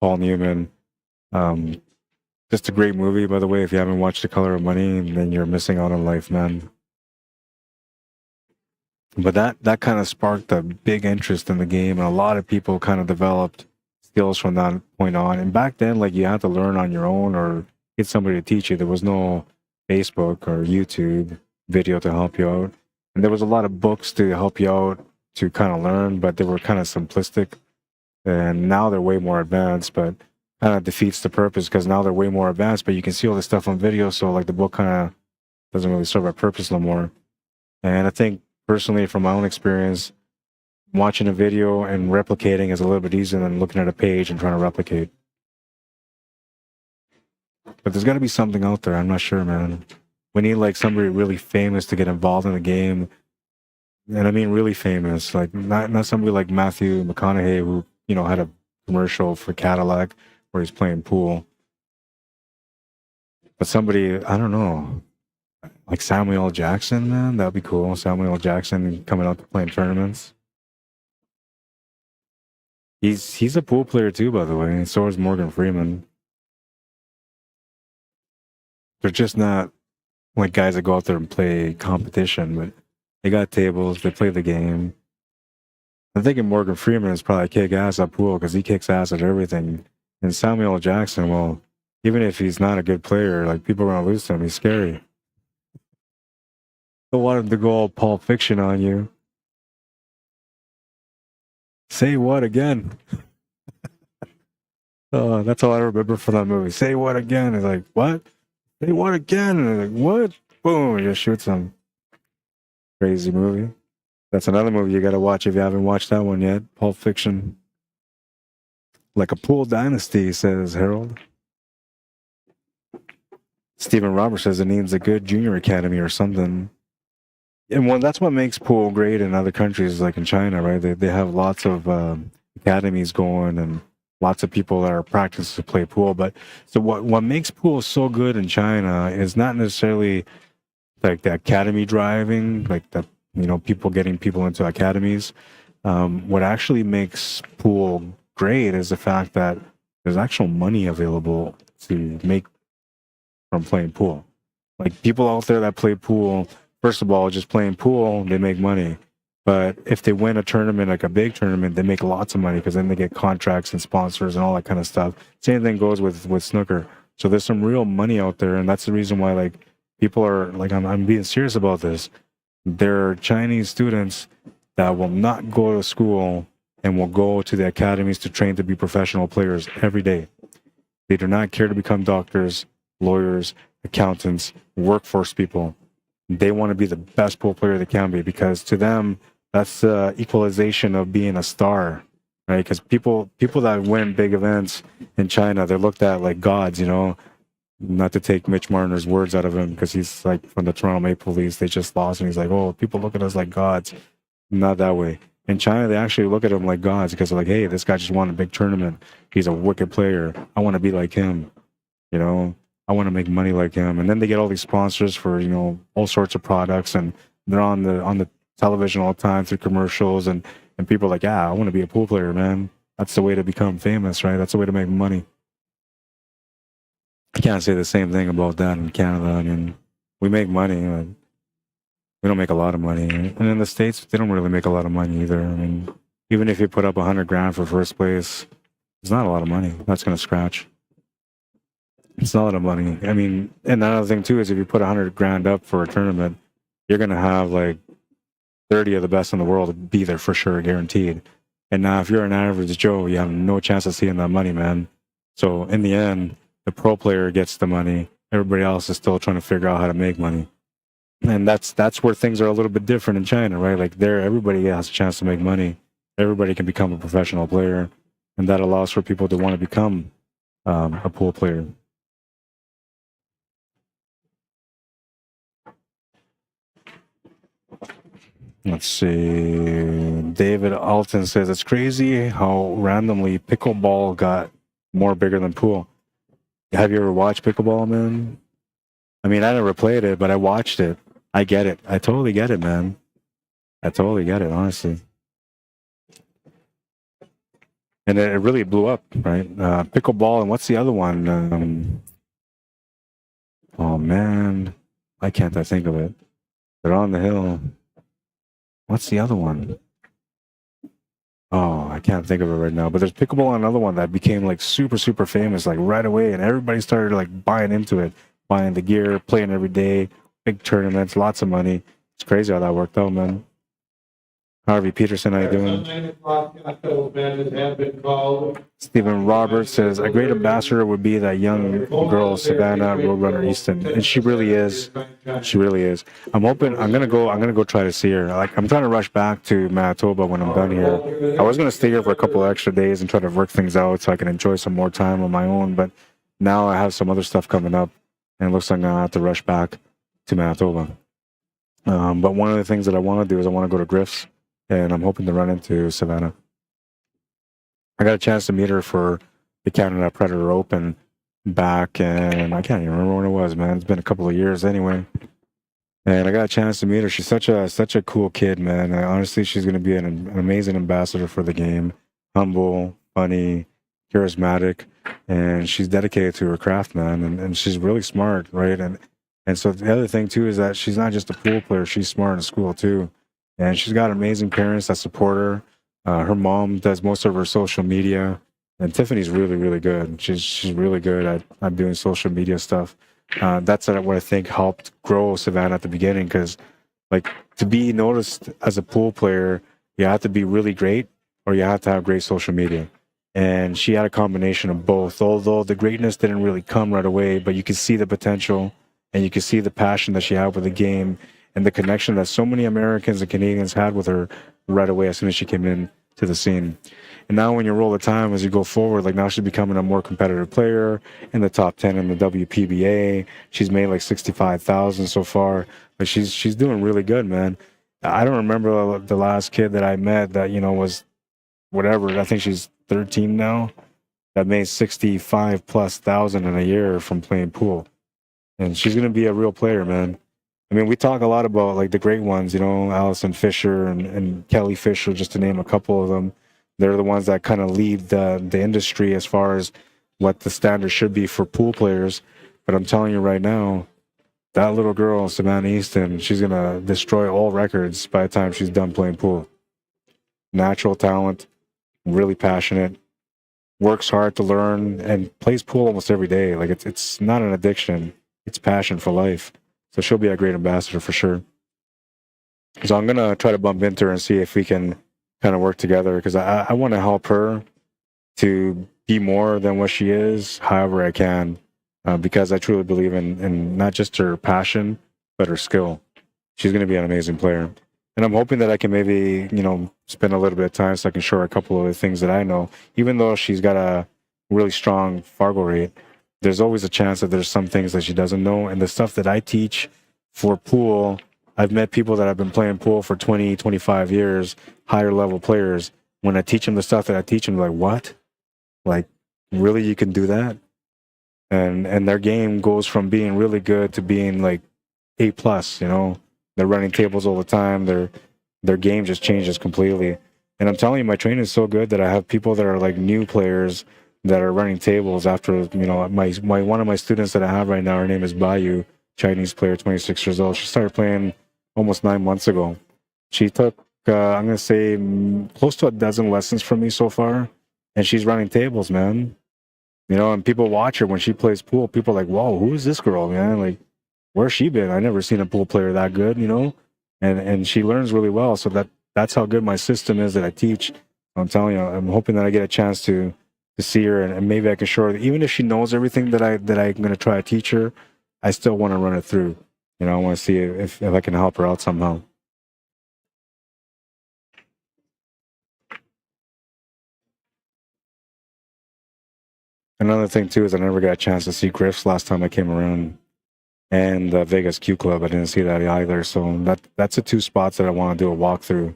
Paul Newman. Just a great movie, by the way. If you haven't watched The Color of Money, then you're missing out on life, man. But that kind of sparked a big interest in the game, and a lot of people kind of developed skills from that point on. And back then, like, you had to learn on your own or get somebody to teach you. There was no Facebook or YouTube video to help you out. And there was a lot of books to help you out to kind of learn, but they were kind of simplistic. And now they're way more advanced, but kind of defeats the purpose because now they're way more advanced, but you can see all this stuff on video. So like the book kind of doesn't really serve a purpose no more. And I think personally, from my own experience, watching a video and replicating is a little bit easier than looking at a page and trying to replicate. But there's got to be something out there. I'm not sure, man. We need like somebody really famous to get involved in the game. And I mean really famous, like not somebody like Matthew McConaughey who, you know, had a commercial for Cadillac where he's playing pool. But somebody, I don't know, like Samuel L. Jackson, man, that'd be cool. Samuel L. Jackson coming out to playing tournaments. He's a pool player too, by the way. So is Morgan Freeman. They're just not like guys that go out there and play competition, but they got tables, they play the game. I'm thinking Morgan Freeman is probably kick ass at pool because he kicks ass at everything. And Samuel L. Jackson, well, even if he's not a good player, like people are gonna lose to him. He's scary. Don't want him to go all Pulp Fiction on you. Say what again? Oh, that's all I remember from that movie. Say what again? It's like, what? Say what again? And like, what? Boom, he just shoots him. Crazy movie. That's another movie you gotta watch if you haven't watched that one yet. Pulp Fiction. Like a pool dynasty, says Harold. Stephen Roberts says it needs a good junior academy or something. And that's what makes pool great in other countries, like in China, right? They have lots of academies going and lots of people that are practicing to play pool. But so what makes pool so good in China is not necessarily like the academy driving, like the, you know, people getting people into academies. What actually makes pool great is the fact that there's actual money available to make from playing pool. Like people out there that play pool, first of all, just playing pool, they make money. But if they win a tournament, like a big tournament, they make lots of money because then they get contracts and sponsors and all that kind of stuff. Same thing goes with snooker. So there's some real money out there, and that's the reason why like people are like, I'm being serious about this. There are Chinese students that will not go to school and will go to the academies to train to be professional players every day. They do not care to become doctors, lawyers, accountants, workforce people. They want to be the best pool player they can be because to them, that's the equalization of being a star, right? Because people that win big events in China, they're looked at like gods, you know. Not to take Mitch Marner's words out of him because he's like from the Toronto Maple Leafs. They just lost and he's like, oh, people look at us like gods. Not that way. In China, they actually look at him like gods because they're like, hey, this guy just won a big tournament. He's a wicked player. I want to be like him, you know. I want to make money like him. And then they get all these sponsors for, you know, all sorts of products, and they're on the television all the time through commercials, and people are like, yeah, I want to be a pool player, man. That's the way to become famous, right? That's the way to make money. I can't say the same thing about that in Canada. I mean, we make money, but we don't make a lot of money. And in the States, they don't really make a lot of money either. I mean, Even if you put up 100 grand for first place, it's not a lot of money. That's going to scratch. It's not a lot of money. I mean, and another thing too is if you put 100 grand up for a tournament, you're going to have like 30 of the best in the world be there for sure, guaranteed. And now if you're an average Joe, you have no chance of seeing that money, man. So in the end, the pro player gets the money. Everybody else is still trying to figure out how to make money. And that's where things are a little bit different in China, right? Like there, everybody has a chance to make money. Everybody can become a professional player. And that allows for people to want to become a pool player. Let's see. David Alton says, it's crazy how randomly pickleball got more bigger than pool. Have you ever watched pickleball, man? I mean, I never played it, but I watched it. I get it. I totally get it, man. I totally get it, honestly. And it really blew up, right? Pickleball, and what's the other one? Oh, man. Why can't I think of it? They're on the hill. What's the other one? Oh, I can't think of it right now. But there's pickleball, another one that became like super, super famous like right away. And everybody started like buying into it, buying the gear, playing every day, big tournaments, lots of money. It's crazy how that worked out, man. Harvey Peterson, how you doing? 9 o'clock tackle matches have been called. Stephen Roberts says, a great ambassador would be that young girl, Savannah Roadrunner Easton. And she really is. She really is. I'm gonna go try to see her. Like, I'm trying to rush back to Manitoba when I'm done here. I was gonna stay here for a couple of extra days and try to work things out so I can enjoy some more time on my own, but now I have some other stuff coming up and it looks like I'm gonna have to rush back to Manitoba. But one of the things that I want to do is I want to go to Griff's, and I'm hoping to run into Savannah. I got a chance to meet her for the Canada Predator Open back, and I can't even remember when it was, man. It's been a couple of years anyway. And I got a chance to meet her. She's such a cool kid, man. Honestly, she's going to be an amazing ambassador for the game. Humble, funny, charismatic, and she's dedicated to her craft, man. And she's really smart, right? And so the other thing, too, is that she's not just a pool player. She's smart in school, too. And she's got amazing parents that support her. Her mom does most of her social media. And Tiffany's really, really good. She's really good at doing social media stuff. That's what I think helped grow Savannah at the beginning, because like to be noticed as a pool player, you have to be really great or you have to have great social media. And she had a combination of both, although the greatness didn't really come right away, but you could see the potential and you could see the passion that she had with the game and the connection that so many Americans and Canadians had with her right away as soon as she came in to the scene. And now when you roll the time as you go forward, like now she's becoming a more competitive player in the top 10 in the WPBA. She's made like 65,000 so far, but she's doing really good, man. I don't remember the last kid that I met that, you know, was whatever. I think she's 13 now, that made 65,000+ in a year from playing pool. And she's going to be a real player, man. I mean, we talk a lot about like the great ones, you know, Allison Fisher and Kelly Fisher, just to name a couple of them. They're the ones that kind of lead the industry as far as what the standard should be for pool players. But I'm telling you right now, that little girl, Savannah Easton, she's going to destroy all records by the time she's done playing pool. Natural talent, really passionate, works hard to learn, and plays pool almost every day. Like it's not an addiction. It's passion for life. So she'll be a great ambassador for sure. So I'm going to try to bump into her and see if we can kind of work together, because I want to help her to be more than what she is, however I can, because I truly believe in not just her passion, but her skill. She's going to be an amazing player. And I'm hoping that I can maybe, you know, spend a little bit of time so I can show her a couple of the things that I know. Even though she's got a really strong Fargo rate, there's always a chance that there's some things that she doesn't know. And the stuff that I teach for pool, I've met people that have been playing pool for 20, 25 years, higher level players. When I teach them the stuff that I teach them, like, what? Like, really, you can do that? And their game goes from being really good to being like A+, you know? They're running tables all the time. Their game just changes completely. And I'm telling you, my training is so good that I have people that are like new players that are running tables after, you know, my one of my students that I have right now, her name is Bayu, Chinese player, 26 years old. She started playing almost 9 months ago. She took I'm gonna say close to a dozen lessons from me so far, and she's running tables, man. You know, and people watch her when she plays pool. People are like, "Whoa, who is this girl, man? Like, where's she been? I never seen a pool player that good." You know, and she learns really well. So that's how good my system is that I teach. I'm telling you, I'm hoping that I get a chance to see her, and maybe I can show her. Even if she knows everything that I'm going to try to teach her, I still want to run it through. You know, I want to see if I can help her out somehow. Another thing too is I never got a chance to see Griff's last time I came around, and Vegas Q Club. I didn't see that either. So that's the two spots that I want to do a walkthrough.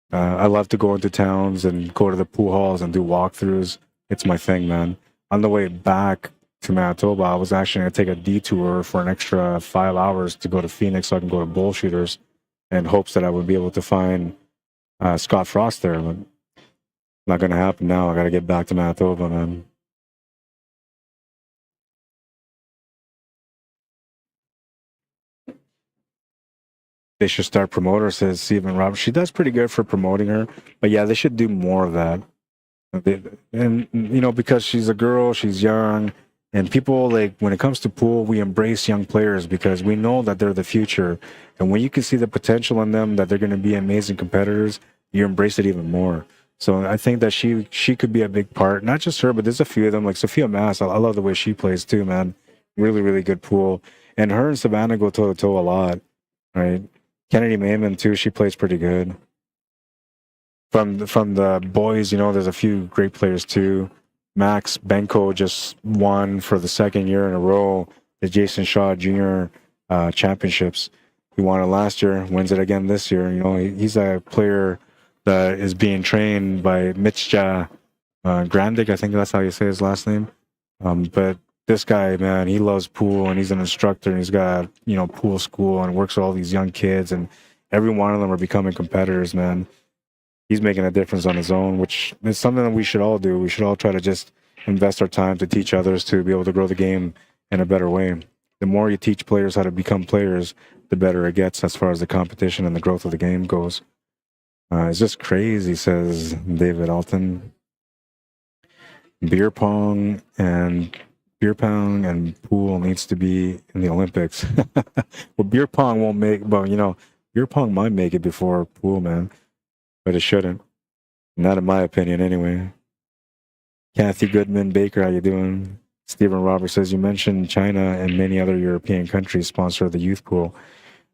I love to go into towns and go to the pool halls and do walkthroughs. It's my thing, man. On the way back to Manitoba, I was actually going to take a detour for an extra 5 hours to go to Phoenix so I can go to Bullshooters in hopes that I would be able to find Scott Frost there. But not going to happen now. I got to get back to Manitoba, man. They should start promoting her, says Stephen Roberts. She does pretty good for promoting her, but yeah, they should do more of that. And you know, because she's a girl, she's young, and people, like, when it comes to pool, we embrace young players because we know that they're the future. And when you can see the potential in them, that they're going to be amazing competitors, you embrace it even more. So I think that she could be a big part. Not just her, but there's a few of them, like Sophia Mass. I love the way she plays too, man. Really, really good pool. And her and Savannah go toe to toe a lot, right? Kennedy Mayman too. She plays pretty good. From the boys, you know, there's a few great players too. Max Benko just won for the second year in a row the Jason Shaw Jr. Championships. He won it last year, wins it again this year. You know, he's a player that is being trained by Mitja Grandig. I think that's how you say his last name. But this guy, man, he loves pool, and he's an instructor, and he's got, you know, pool school and works with all these young kids, and every one of them are becoming competitors, man. He's making a difference on his own, which is something that we should all do. We should all try to just invest our time to teach others to be able to grow the game in a better way. The more you teach players how to become players, the better it gets as far as the competition and the growth of the game goes. It's just crazy, says David Alton. Beer pong and pool needs to be in the Olympics. Well, beer pong won't make, but, you know, beer pong might make it before pool, man. But it shouldn't. Not in my opinion, anyway. Kathy Goodman Baker, how you doing? Stephen Roberts says, you mentioned China and many other European countries sponsor the youth pool.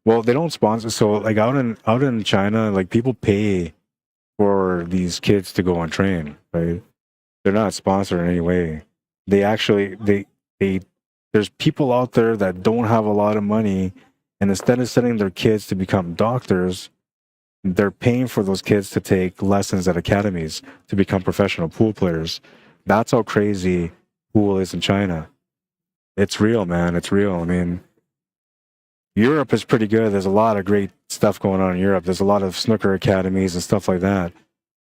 Well, they don't sponsor. So, like, out in China, like, people pay for these kids to go and train, right? They're not sponsored in any way. They actually, there's people out there that don't have a lot of money, and instead of sending their kids to become doctors, they're paying for those kids to take lessons at academies to become professional pool players. That's how crazy pool is in China. It's real, man. It's real. I mean, Europe is pretty good. There's a lot of great stuff going on in Europe. There's a lot of snooker academies and stuff like that.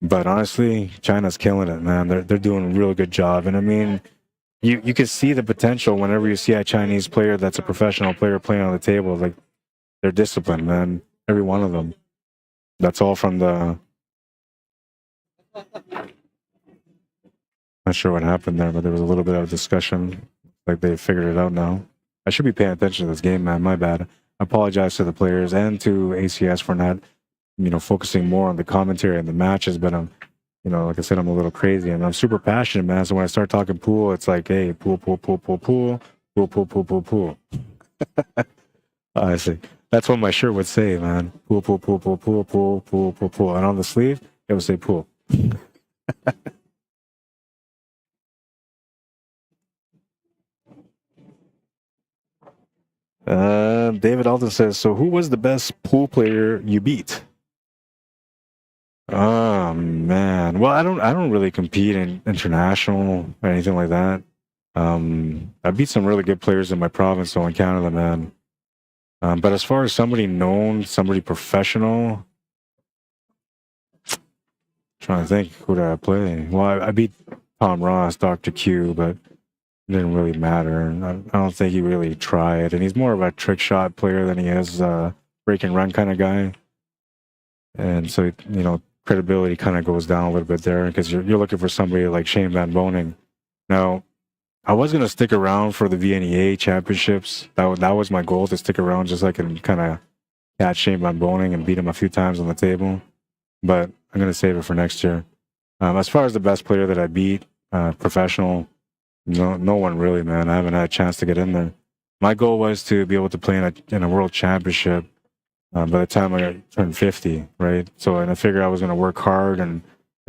But honestly, China's killing it, man. They're doing a really good job. And I mean, you can see the potential whenever you see a Chinese player that's a professional player playing on the table. Like, they're disciplined, man. Every one of them. That's all from the... Not sure what happened there, but there was a little bit of discussion. Like, they figured it out now. I should be paying attention to this game, man. My bad. I apologize to the players and to ACS for not, you know, focusing more on the commentary and the matches, but I'm, you know, like I said, I'm a little crazy and I'm super passionate, man. So when I start talking pool, it's like, hey, pool, pool, pool, pool, pool, pool, pool, pool, pool, pool. I see. That's what my shirt would say, man. Pool, pool, pool, pool, pool, pool, pool, pool, pool. And on the sleeve, it would say pool. David Alton says, so who was the best pool player you beat? Oh man. Well, I don't really compete in international or anything like that. I beat some really good players in my province, though, in Canada, man. But as far as somebody known, somebody professional, trying to think, who did I play? Well, I beat Tom Ross, Dr. Q, but it didn't really matter. I don't think he really tried, and he's more of a trick shot player than he is a break and run kind of guy. And so, you know, credibility kind of goes down a little bit there because you're looking for somebody like Shane Van Boning. Now, I was going to stick around for the VNEA championships. That was my goal, to stick around just so I can kind of catch Shane Van Boning and beat him a few times on the table. But I'm going to save it for next year. As far as the best player that I beat, professional, no one really, man. I haven't had a chance to get in there. My goal was to be able to play in a world championship by the time I turned 50, right? So, and I figured I was going to work hard and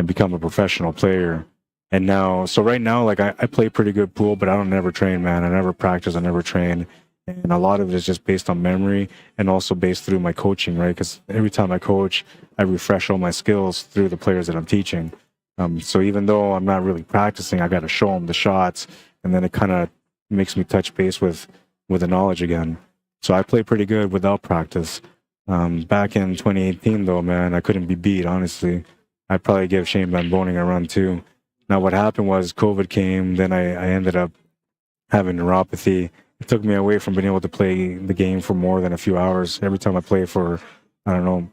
become a professional player. And now, so right now, like I play pretty good pool, but I don't never train, man. I never practice, I never train. And a lot of it is just based on memory and also based through my coaching, right? Because every time I coach, I refresh all my skills through the players that I'm teaching. So even though I'm not really practicing, I got to show them the shots, and then it kind of makes me touch base with the knowledge again. So I play pretty good without practice. Back in 2018, though, man, I couldn't be beat, honestly. I'd probably give Shane Van Boning a run, too. Now, what happened was COVID came, then I ended up having neuropathy. It took me away from being able to play the game for more than a few hours. Every time I play for, I don't know,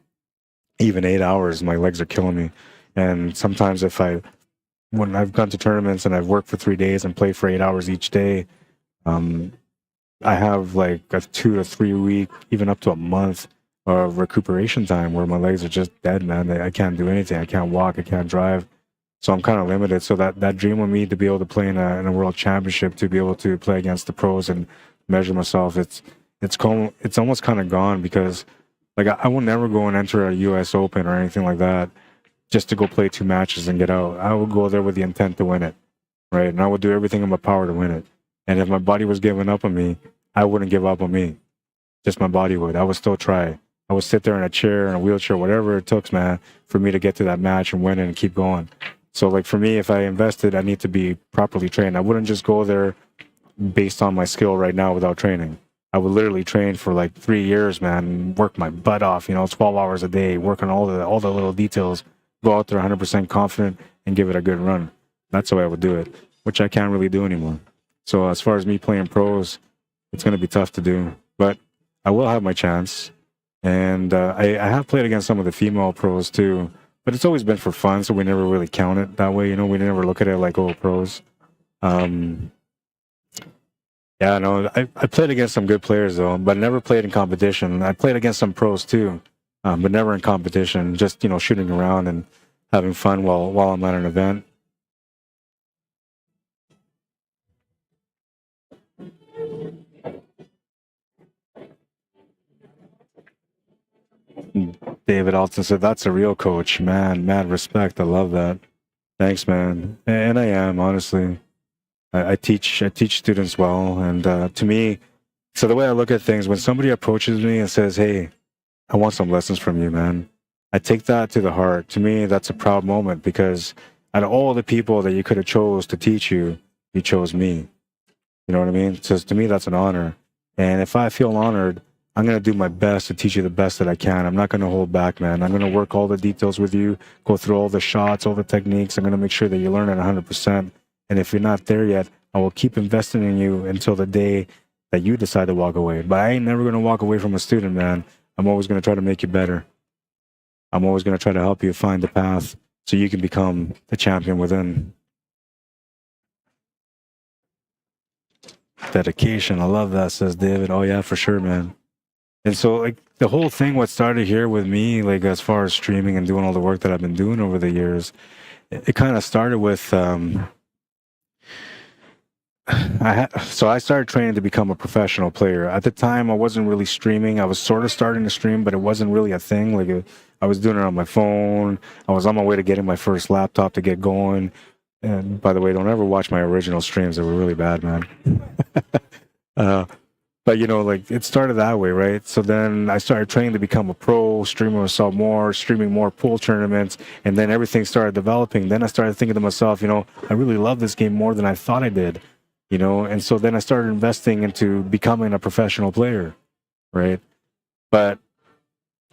even 8 hours, my legs are killing me. And sometimes when I've gone to tournaments and I've worked for 3 days and played for 8 hours each day, I have like a 2 to 3 week, even up to a month of recuperation time where my legs are just dead, man. I can't do anything. I can't walk. I can't drive. So I'm kind of limited. So that dream of me to be able to play in a world championship, to be able to play against the pros and measure myself, it's almost kind of gone, because like I will never go and enter a U.S. Open or anything like that just to go play 2 matches and get out. I would go there with the intent to win it, right? And I would do everything in my power to win it. And if my body was giving up on me, I wouldn't give up on me. Just my body would. I would still try. I would sit there in a chair, in a wheelchair, whatever it took, man, for me to get to that match and win it and keep going. So, like, for me, if I invested, I need to be properly trained. I wouldn't just go there based on my skill right now without training. I would literally train for like 3 years, man, and work my butt off, 12 hours a day, work on all the little details, go out there 100% confident and give it a good run. That's the way I would do it, which I can't really do anymore. So as far as me playing pros, it's going to be tough to do, but I will have my chance. And I have played against some of the female pros too, but it's always been for fun, so we never really count it that way. We never look at it like, oh, pros. Yeah, no, I played against some good players, though, but never played in competition. I played against some pros, too, but never in competition, just, shooting around and having fun while I'm at an event. David Alton said, that's a real coach. Man, mad respect. I love that. Thanks, man. And I am, honestly. I teach students well, and to me, so the way I look at things, when somebody approaches me and says, hey, I want some lessons from you, man, I take that to the heart. To me, that's a proud moment, because out of all the people that you could have chose to teach you, you chose me. You know what I mean? So to me, that's an honor. And if I feel honored, I'm going to do my best to teach you the best that I can. I'm not going to hold back, man. I'm going to work all the details with you, go through all the shots, all the techniques. I'm going to make sure that you learn it 100%. And if you're not there yet, I will keep investing in you until the day that you decide to walk away. But I ain't never going to walk away from a student, man. I'm always going to try to make you better. I'm always going to try to help you find the path so you can become the champion within. Dedication. I love that, says David. Oh, yeah, for sure, man. And so, like, the whole thing, what started here with me, like, as far as streaming and doing all the work that I've been doing over the years, it kind of started with... So I started training to become a professional player. At the time, I wasn't really streaming. I was sort of starting to stream, but it wasn't really a thing. Like, I was doing it on my phone. I was on my way to getting my first laptop to get going. And by the way, don't ever watch my original streams. They were really bad, man. But, like, it started that way, right? So then I started training to become a pro, streaming myself more, streaming more pool tournaments, and then everything started developing. Then I started thinking to myself, I really love this game more than I thought I did. And so then I started investing into becoming a professional player, right? But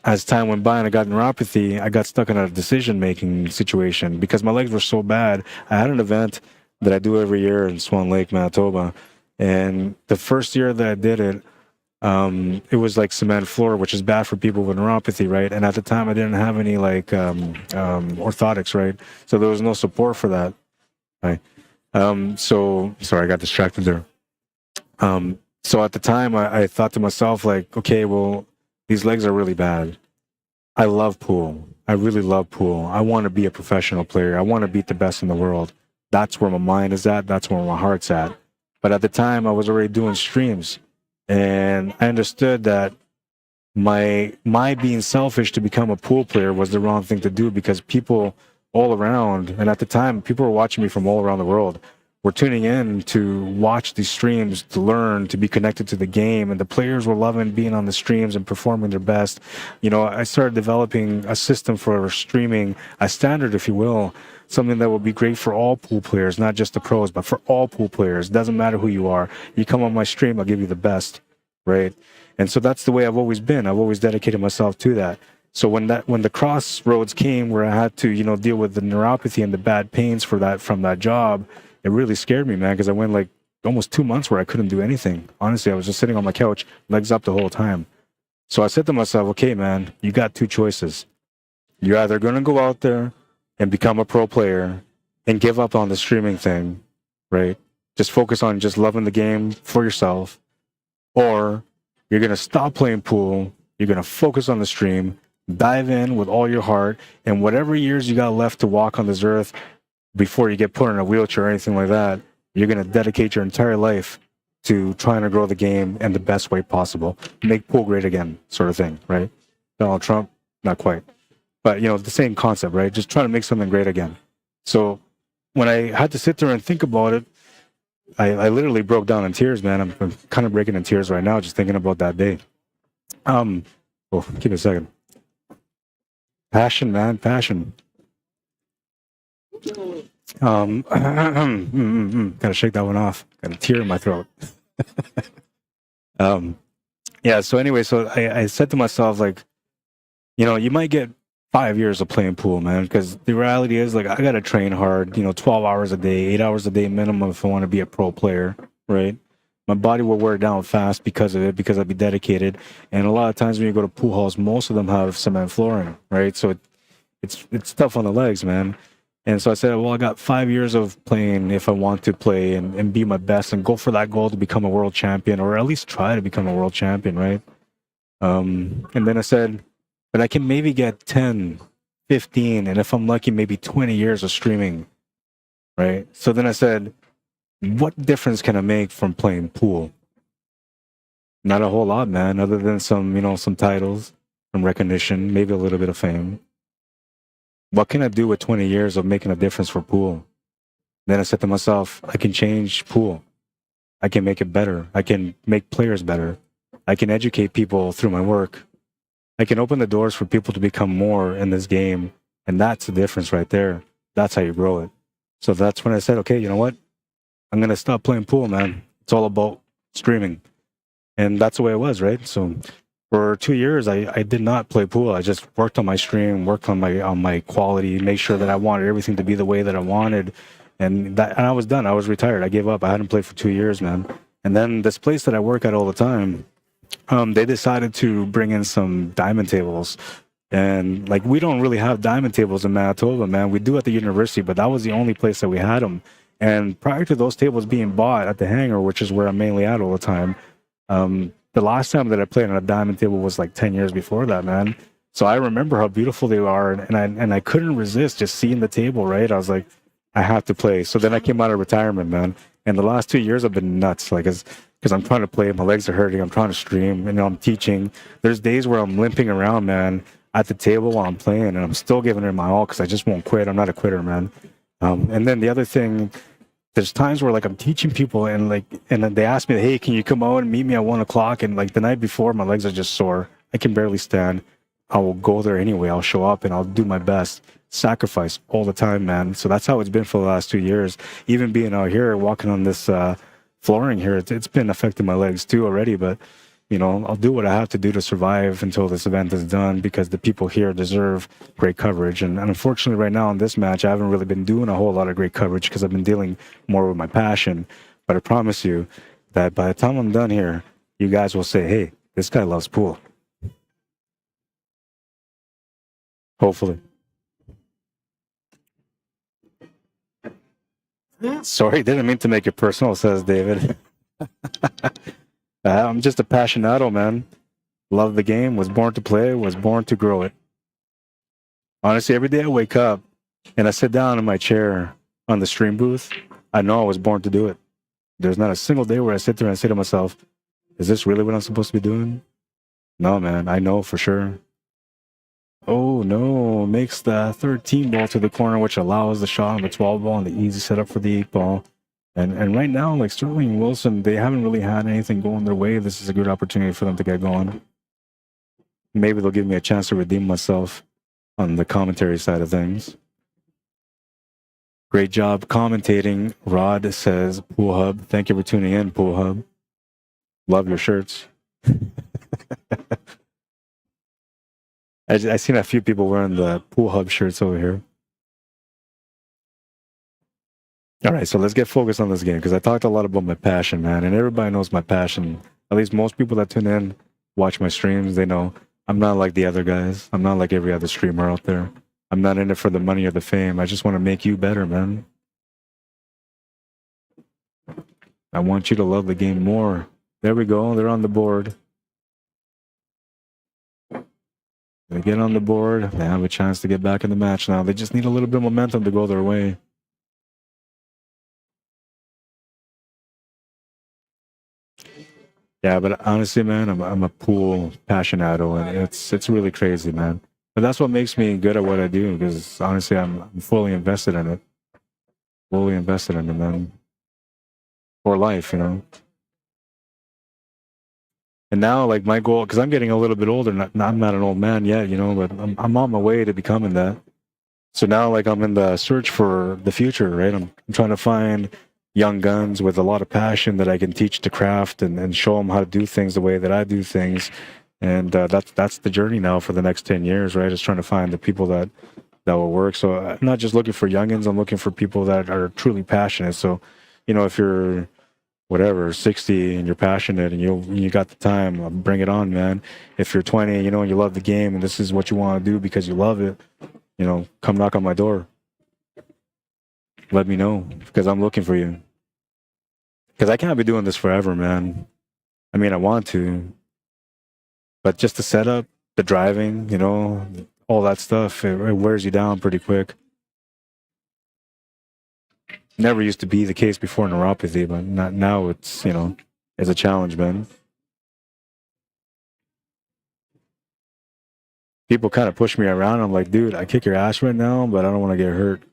as time went by and I got neuropathy, I got stuck in a decision-making situation because my legs were so bad. I had an event that I do every year in Swan Lake, Manitoba. And the first year that I did it, it was like cement floor, which is bad for people with neuropathy, right? And at the time, I didn't have any like orthotics, right? So there was no support for that, right? So sorry, I got distracted there. So at the time, I thought to myself, like, okay, well, these legs are really bad. I love pool. I really love pool. I want to be a professional player. I want to beat the best in the world. That's where my mind is at. That's where my heart's at. But at the time, I was already doing streams, and I understood that my being selfish to become a pool player was the wrong thing to do, because people all around, and at the time, people were watching me from all around the world, were tuning in to watch these streams, to learn, to be connected to the game, and the players were loving being on the streams and performing their best. You know, I started developing a system for streaming, a standard, if you will, something that will be great for all pool players, not just the pros, but for all pool players. Doesn't matter who you are. You come on my stream, I'll give you the best, right? And so that's the way I've always been. I've always dedicated myself to that. So when the crossroads came where I had to, you know, deal with the neuropathy and the bad pains from that job, it really scared me, man, because I went like almost 2 months where I couldn't do anything. Honestly, I was just sitting on my couch, legs up the whole time. So I said to myself, okay, man, you got two choices. You're either going to go out there and become a pro player and give up on the streaming thing, right? Just focus on just loving the game for yourself. Or you're going to stop playing pool. You're going to focus on the stream, dive in with all your heart, and whatever years you got left to walk on this earth before you get put in a wheelchair or anything like that, you're going to dedicate your entire life to trying to grow the game in the best way possible. Make pool great again, sort of thing, right? Donald Trump, not quite. But, you know, the same concept, right? Just trying to make something great again. So when I had to sit there and think about it, I literally broke down in tears, man. I'm kind of breaking in tears right now just thinking about that day. Oh, give me a second. Passion, man, passion. Gotta shake that one off. Got a tear in my throat. Yeah, so anyway, so I said to myself, like, you know, you might get 5 years of playing pool, man, because the reality is, like, I gotta train hard, you know, 12 hours a day, 8 hours a day minimum if I want to be a pro player, right? My body will wear down fast because of it, because I'd be dedicated. And a lot of times when you go to pool halls, most of them have cement flooring, right? So it's tough on the legs, man. And so I said, well, I got 5 years of playing if I want to play and be my best and go for that goal to become a world champion, or at least try to become a world champion, right? And then I said, but I can maybe get 10, 15, and if I'm lucky, maybe 20 years of streaming, right? So then I said, what difference can I make from playing pool? Not a whole lot, man, other than some, you know, some titles, some recognition, maybe a little bit of fame. What can I do with 20 years of making a difference for pool? Then I said to myself, I can change pool. I can make it better. I can make players better. I can educate people through my work. I can open the doors for people to become more in this game. And that's the difference right there. That's how you grow it. So that's when I said, okay, you know what? I'm going to stop playing pool, man. It's all about streaming. And that's the way it was, right? So for 2 years, I did not play pool. I just worked on my stream, worked on my quality, made sure that I wanted everything to be the way that I wanted. And I was done. I was retired. I gave up. I hadn't played for 2 years, man. And then this place that I work at all the time, they decided to bring in some diamond tables. And like, we don't really have diamond tables in Manitoba, man. We do at the university, but that was the only place that we had them. And prior to those tables being bought at the hangar, which is where I'm mainly at all the time, the last time that I played on a diamond table was like 10 years before that, man. So I remember how beautiful they are, and I couldn't resist just seeing the table, right? I was like, I have to play. So then I came out of retirement, man. And the last 2 years have been nuts, like, because I'm trying to play, my legs are hurting, I'm trying to stream, and I'm teaching. There's days where I'm limping around, man, at the table while I'm playing, and I'm still giving it my all because I just won't quit. I'm not a quitter, man. And then the other thing, there's times where like I'm teaching people and then they ask me, hey, can you come out and meet me at 1 o'clock? And like the night before, my legs are just sore. I can barely stand. I will go there anyway. I'll show up and I'll do my best. Sacrifice all the time, man. So that's how it's been for the last 2 years. Even being out here, walking on this flooring here, it's been affecting my legs too already. But, you know, I'll do what I have to do to survive until this event is done, because the people here deserve great coverage. And unfortunately, right now in this match, I haven't really been doing a whole lot of great coverage because I've been dealing more with my passion. But I promise you that by the time I'm done here, you guys will say, hey, this guy loves pool. Hopefully. Sorry, didn't mean to make it personal, says David. I'm just a passionado, man. Love the game, was born to play, was born to grow it. Honestly, every day I wake up and I sit down in my chair on the stream booth, I know I was born to do it. There's not a single day where I sit there and say to myself, is this really what I'm supposed to be doing? No, man, I know for sure. Oh, no, makes the 13 ball to the corner, which allows the shot on the 12 ball and the easy setup for the 8 ball. And right now, like Sterling and Wilson, they haven't really had anything going their way. This is a good opportunity for them to get going. Maybe they'll give me a chance to redeem myself on the commentary side of things. Great job commentating. Rod says, Pool Hub. Thank you for tuning in, Pool Hub. Love your shirts. I seen a few people wearing the Pool Hub shirts over here. All right, so let's get focused on this game because I talked a lot about my passion, man, and everybody knows my passion. At least most people that tune in, watch my streams, they know I'm not like the other guys. I'm not like every other streamer out there. I'm not in it for the money or the fame. I just want to make you better, man. I want you to love the game more. There we go. They're on the board. They get on the board. They have a chance to get back in the match now. They just need a little bit of momentum to go their way. Yeah, but honestly, man, I'm a pool passionado, and it's really crazy, man. But that's what makes me good at what I do, because honestly, I'm fully invested in it. Fully invested in it, man. For life, you know. And now, like, my goal, because I'm getting a little bit older, I'm not an old man yet, you know, but I'm on my way to becoming that. So now, like, I'm in the search for the future, right? I'm trying to find young guns with a lot of passion that I can teach to craft and show them how to do things the way that I do things. And that's the journey now for the next 10 years, right? Is trying to find the people that will work. So I'm not just looking for youngins, I'm looking for people that are truly passionate. So, you know, if you're whatever, 60 and you're passionate and you got the time, bring it on, man. If you're 20, you know, and you love the game and this is what you want to do because you love it, you know, come knock on my door. Let me know, because I'm looking for you. Because I can't be doing this forever, man. I mean, I want to, but just the setup, the driving, you know, all that stuff, it wears you down pretty quick. Never used to be the case before neuropathy, but not now. It's, you know, it's a challenge, man. People kind of push me around. I'm like, dude, I kick your ass right now, but I don't want to get hurt.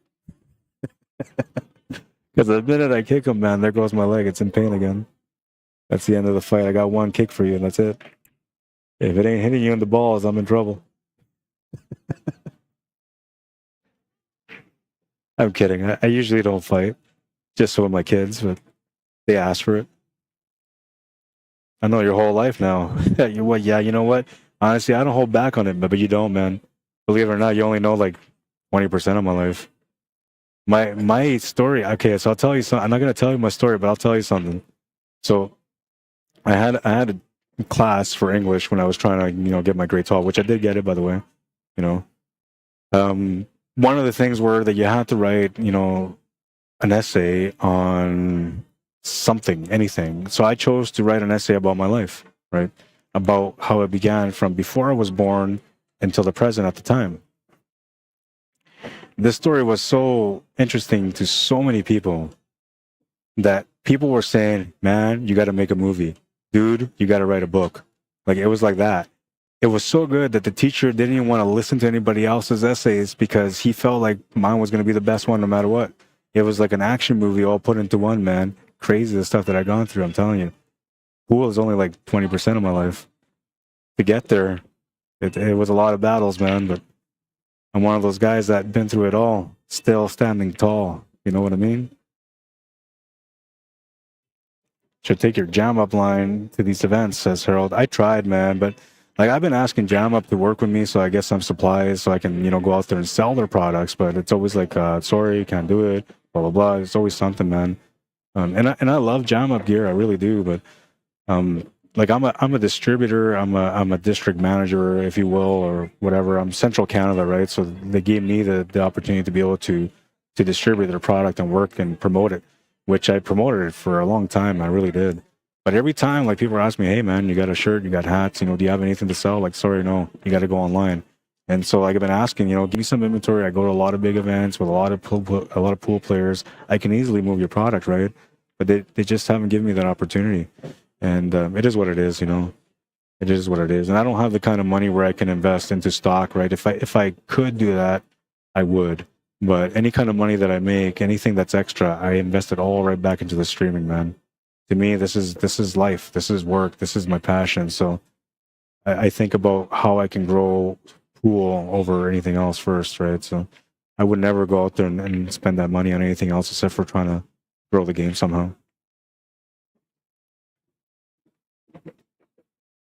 Because the minute I kick him, man, there goes my leg. It's in pain again. That's the end of the fight. I got one kick for you, and that's it. If it ain't hitting you in the balls, I'm in trouble. I'm kidding. I usually don't fight, just so with my kids, but they ask for it. I know your whole life now. Yeah, you know what? Honestly, I don't hold back on it, but you don't, man. Believe it or not, you only know like 20% of my life. My story, okay, so I'll tell you something. I'm not going to tell you my story, but I'll tell you something. So I had a class for English when I was trying to, you know, get my grade 12, which I did get it, by the way, you know. One of the things were that you had to write, you know, an essay on something, anything. So I chose to write an essay about my life, right? About how it began from before I was born until the present at the time. This story was so interesting to so many people that people were saying, man, you got to make a movie. Dude, you got to write a book. Like, it was like that. It was so good that the teacher didn't even want to listen to anybody else's essays because he felt like mine was going to be the best one no matter what. It was like an action movie all put into one, man. Crazy the stuff that I've gone through, I'm telling you. Pool is only like 20% of my life. To get there, it was a lot of battles, man, but I'm one of those guys that been through it all, still standing tall. You know what I mean? Should take your Jam Up line to these events, says Harold. I tried, man, but like I've been asking Jam Up to work with me so I get some supplies so I can, you know, go out there and sell their products, but it's always like, sorry, can't do it, blah, blah, blah. It's always something, man. And I love Jam Up gear, I really do, but like I'm a distributor, I'm a district manager, if you will, or whatever. I'm Central Canada, right? So they gave me the opportunity to be able to distribute their product and work and promote it, which I promoted it for a long time. I really did. But every time, like, people ask me, "Hey, man, you got a shirt? You got hats? You know, do you have anything to sell?" Like, sorry, no. You got to go online. And so, like, I've been asking, you know, give me some inventory. I go to a lot of big events with a lot of pool players. I can easily move your product, right? But they just haven't given me that opportunity. And it is what it is, you know. It is what it is. And I don't have the kind of money where I can invest into stock, right? If I could do that, I would. But any kind of money that I make, anything that's extra, I invest it all right back into the streaming, man. To me, this is life. This is work. This is my passion. So I think about how I can grow pool over anything else first, right? So I would never go out there and spend that money on anything else except for trying to grow the game somehow.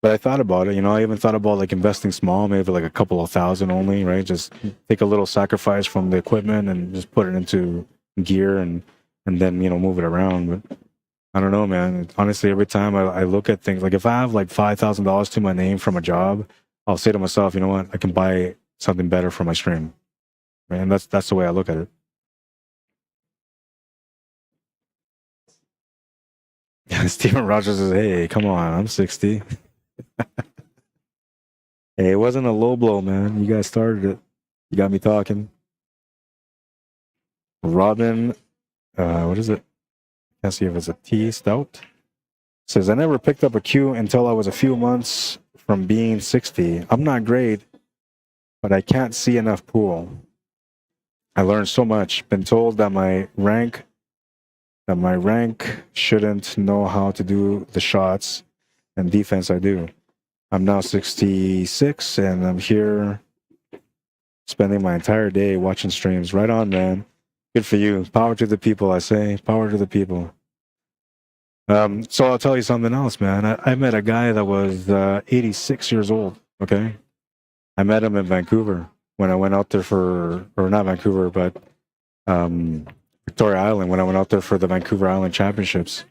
But I thought about it, you know, I even thought about like investing small, maybe like a couple of thousand only, right? Just take a little sacrifice from the equipment and just put it into gear and then, you know, move it around. But I don't know, man. Honestly, every time I look at things, like if I have like $5,000 to my name from a job, I'll say to myself, you know what, I can buy something better for my stream. Right? And that's the way I look at it. Steven Rogers says, "Hey, come on, I'm 60. Hey, it wasn't a low blow, man. You guys started it. You got me talking. Robin, what is it? Can't see if it's a T stout. Says, I never picked up a Q until I was a few months from being 60. I'm not great, but I can't see enough pool. I learned so much. Been told that my rank shouldn't know how to do the shots and defense I do. I'm now 66 and I'm here spending my entire day watching streams. Right on, man. Good for you. Power to the people, I say. Power to the people. So I'll tell you something else, man. I met a guy that was 86 years old, okay? I met him in Vancouver when I went out there or not Vancouver, but Victoria Island, when I went out there for the Vancouver Island Championships.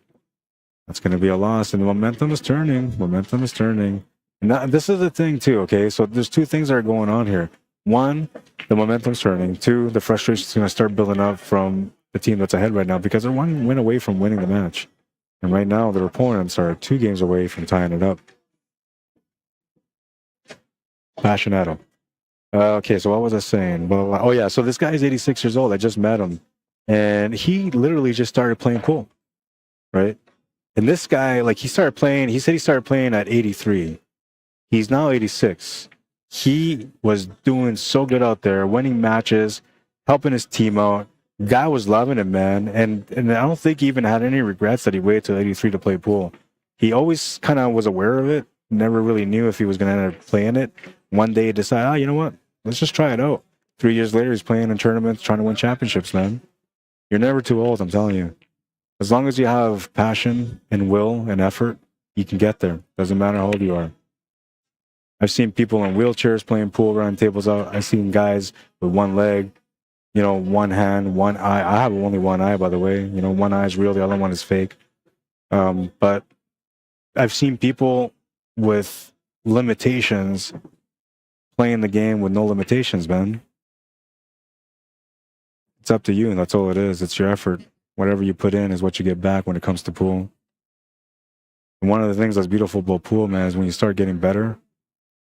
That's going to be a loss, and the momentum is turning. Momentum is turning. And this is the thing, too, okay? So there's two things that are going on here. One, the momentum's turning. Two, the frustration's going to start building up from the team that's ahead right now because they're one win away from winning the match. And right now, their opponents are 2 games away from tying it up. Passionato. Okay, so what was I saying? Well, oh, yeah, so this guy is 86 years old. I just met him. And he literally just started playing pool, right? And this guy, like, he said he started playing at 83. He's now 86. He was doing so good out there, winning matches, helping his team out. Guy was loving it, man. And I don't think he even had any regrets that he waited till 83 to play pool. He always kind of was aware of it, never really knew if he was going to end up playing it. One day he decided, you know what? Let's just try it out. 3 years later, he's playing in tournaments, trying to win championships, man. You're never too old, I'm telling you. As long as you have passion and will and effort, you can get there. Doesn't matter how old you are. I've seen people in wheelchairs playing pool, running tables out. I've seen guys with one leg, you know, one hand, one eye. I have only one eye, by the way. You know, one eye is real, the other one is fake. But I've seen people with limitations playing the game with no limitations, man. It's up to you, and that's all it is. It's your effort. Whatever you put in is what you get back when it comes to pool. And one of the things that's beautiful about pool, man, is when you start getting better,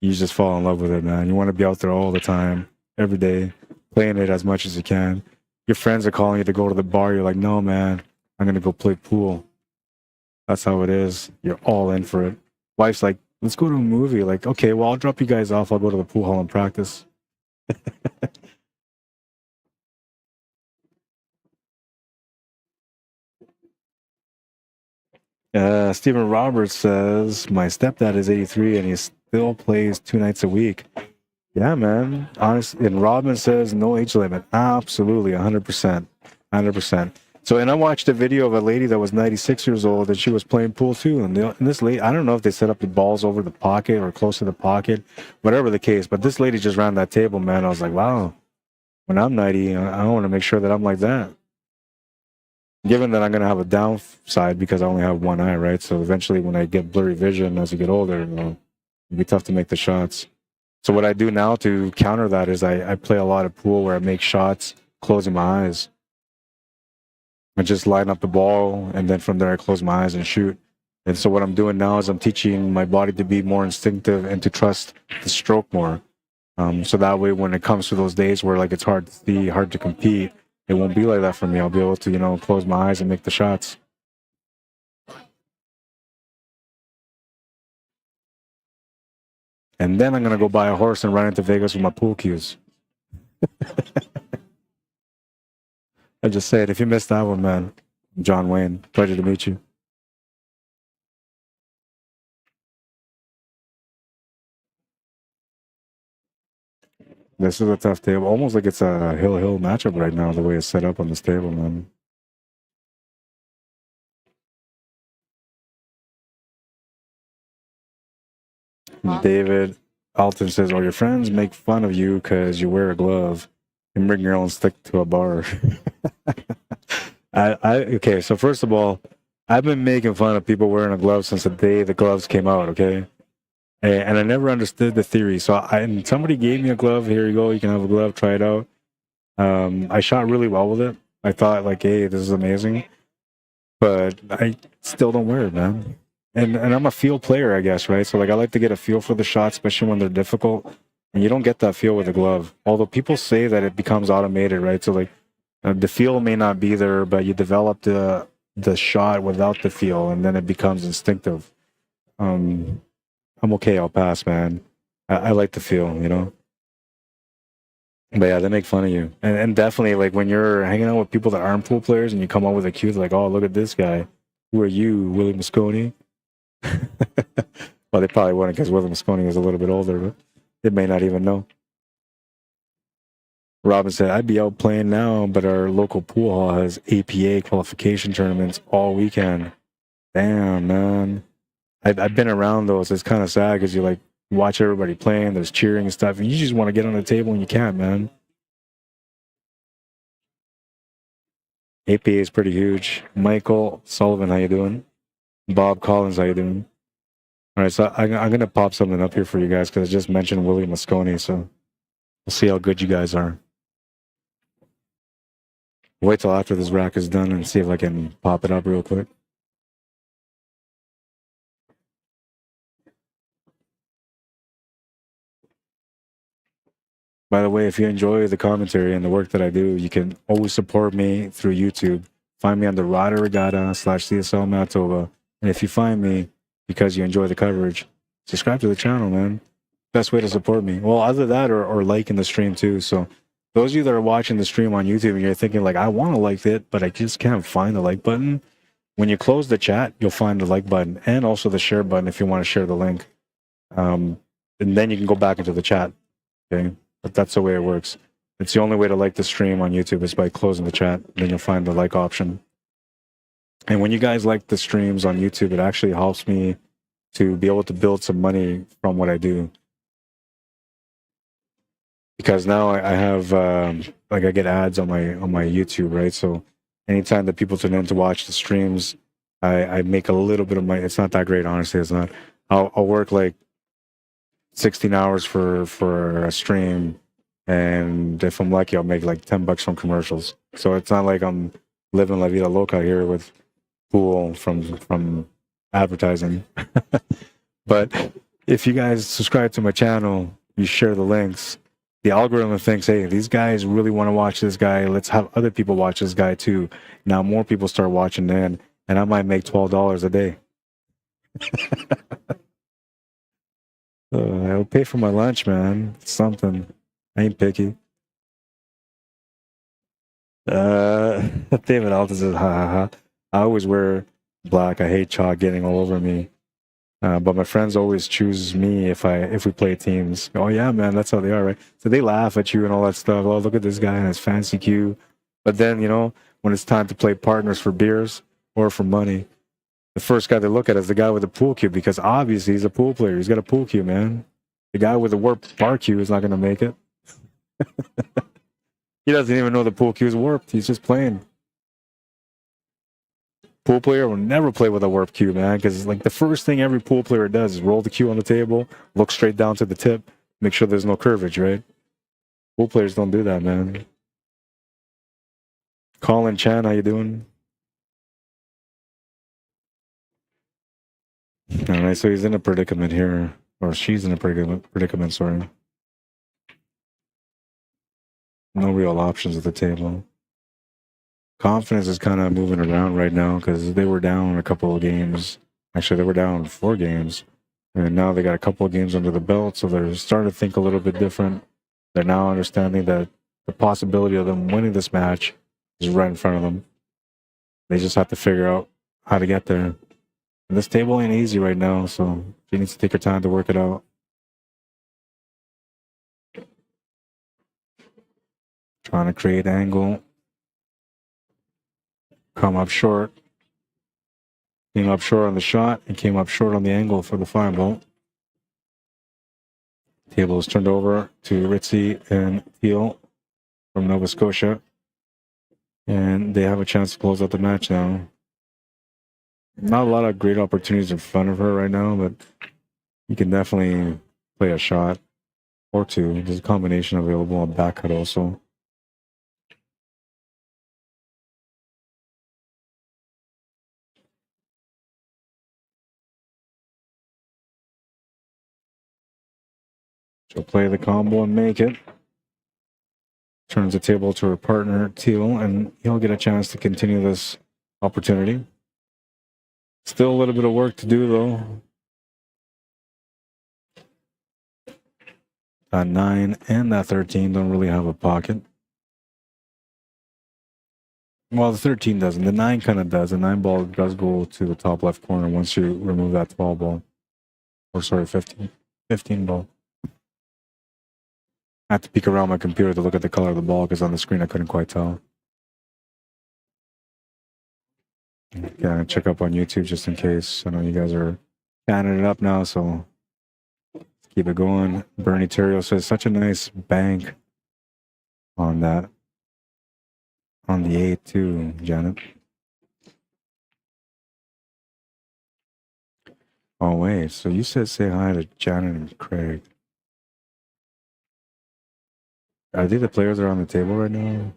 you just fall in love with it, man. You want to be out there all the time, every day, playing it as much as you can. Your friends are calling you to go to the bar. You're like, no, man, I'm going to go play pool. That's how it is. You're all in for it. Wife's like, let's go to a movie. Like, okay, well, I'll drop you guys off. I'll go to the pool hall and practice. Stephen Roberts says, my stepdad is 83 and he still plays 2 nights a week. Yeah, man. Honestly, and Robin says no age limit. Absolutely, 100%. 100%. So, and I watched a video of a lady that was 96 years old and she was playing pool too. And this lady, I don't know if they set up the balls over the pocket or close to the pocket, whatever the case, but this lady just ran that table, man. I was like, wow, when I'm 90, I want to make sure that I'm like that. Given that I'm going to have a downside because I only have one eye, right? So eventually when I get blurry vision as you get older, it'll be tough to make the shots. So what I do now to counter that is I play a lot of pool where I make shots closing my eyes. I just line up the ball, and then from there I close my eyes and shoot. And so what I'm doing now is I'm teaching my body to be more instinctive and to trust the stroke more. So that way when it comes to those days where like it's hard to see, hard to compete, it won't be like that for me. I'll be able to, you know, close my eyes and make the shots. And then I'm going to go buy a horse and ride into Vegas with my pool cues. I just said, if you missed that one, man, John Wayne, pleasure to meet you. This is a tough table. Almost like it's a hill matchup right now, the way it's set up on this table, man. David Alton says, all your friends make fun of you because you wear a glove and bring your own stick to a bar. Okay, so first of all, I've been making fun of people wearing a glove since the day the gloves came out, okay? And I never understood the theory. So and somebody gave me a glove. Here you go. You can have a glove. Try it out. I shot really well with it. I thought like, hey, this is amazing. But I still don't wear it, man. And I'm a feel player, I guess, right? So like I like to get a feel for the shot, especially when they're difficult. And you don't get that feel with a glove. Although people say that it becomes automated, right? So like the feel may not be there, but you develop the shot without the feel, and then it becomes instinctive. I'm okay. I'll pass, man. I like the feel, you know. But yeah, they make fun of you, and definitely like when you're hanging out with people that aren't pool players, and you come up with a cue like, "Oh, look at this guy. Who are you, Willie Mosconi?" Well, they probably wouldn't because Willie Mosconi is a little bit older, but they may not even know. Robin said, "I'd be out playing now, but our local pool hall has APA qualification tournaments all weekend." Damn, man. I've been around those. It's kind of sad because you like watch everybody playing. There's cheering and stuff, and you just want to get on the table and you can't, man. APA is pretty huge. Michael Sullivan, how you doing? Bob Collins, how you doing? All right, so I'm gonna pop something up here for you guys because I just mentioned Willie Mosconi, so we'll see how good you guys are. Wait till after this rack is done and see if I can pop it up real quick. By the way, if you enjoy the commentary and the work that I do, you can always support me through YouTube. Find me on the Arriagada/CSLMANITOBA. And if you find me because you enjoy the coverage, subscribe to the channel, man. Best way to support me. Well, either that or liking the stream too. So those of you that are watching the stream on YouTube and you're thinking like, I want to like it, but I just can't find the like button. When you close the chat, you'll find the like button and also the share button if you want to share the link. And then you can go back into the chat. Okay. But that's the way it works. It's the only way to like the stream on YouTube is by closing the chat. Then you'll find the like option. And when you guys like the streams on YouTube, it actually helps me to be able to build some money from what I do. Because now I have like I get ads on my YouTube, right? So anytime that people tune in to watch the streams, I make a little bit of money. It's not that great, honestly. It's not. I'll work like 16 hours for a stream, and if I'm lucky, I'll make like $10 from commercials. So it's not like I'm living la vida loca here with pool from advertising. But if you guys subscribe to my channel, you share the links, the algorithm thinks, hey, these guys really want to watch this guy. Let's have other people watch this guy too. Now more people start watching then, and I might make $12 a day. I'll pay for my lunch, man. It's something. I ain't picky. David Alton says, ha ha ha. I always wear black. I hate chalk getting all over me. But my friends always choose me if we play teams. Oh yeah, man, that's how they are, right? So they laugh at you and all that stuff. Oh, look at this guy and his fancy cue. But then, you know, when it's time to play partners for beers or for money, the first guy they look at is the guy with the pool cue, because obviously he's a pool player. He's got a pool cue, man. The guy with the warped bar cue is not going to make it. He doesn't even know the pool cue is warped. He's just playing. Pool player will never play with a warp cue, man, because like the first thing every pool player does is roll the cue on the table, look straight down to the tip, make sure there's no curvage, right? Pool players don't do that, man. Colin Chan, how you doing? All right, so he's in a predicament here, or she's in a predicament, sorry. No real options at the table. Confidence is kind of moving around right now because they were down a couple of games. Actually, they were down 4 games. And now they got a couple of games under the belt, so they're starting to think a little bit different. They're now understanding that the possibility of them winning this match is right in front of them. They just have to figure out how to get there. And this table ain't easy right now, so she needs to take her time to work it out. Trying to create angle. Come up short. Came up short on the shot and came up short on the angle for the fireball. Table is turned over to Ritzy and Teal from Nova Scotia. And they have a chance to close out the match now. Not a lot of great opportunities in front of her right now, but you can definitely play a shot or two. There's a combination available on back cut also. She'll play the combo and make it. Turns the table to her partner, Teal, and he'll get a chance to continue this opportunity. Still a little bit of work to do, though. That 9 and that 13 don't really have a pocket. Well, the 13 doesn't. The 9 kind of does. The 9 ball does go to the top left corner once you remove that 12 ball. Or sorry, 15 ball. I had to peek around my computer to look at the color of the ball because on the screen I couldn't quite tell. Yeah, check up on YouTube just in case. I know you guys are fanning it up now, so keep it going. Bernie Terrio says such a nice bank on that. On the 8 too, Janet. Oh wait, so you said say hi to Janet and Craig. Are they the players that are on the table right now?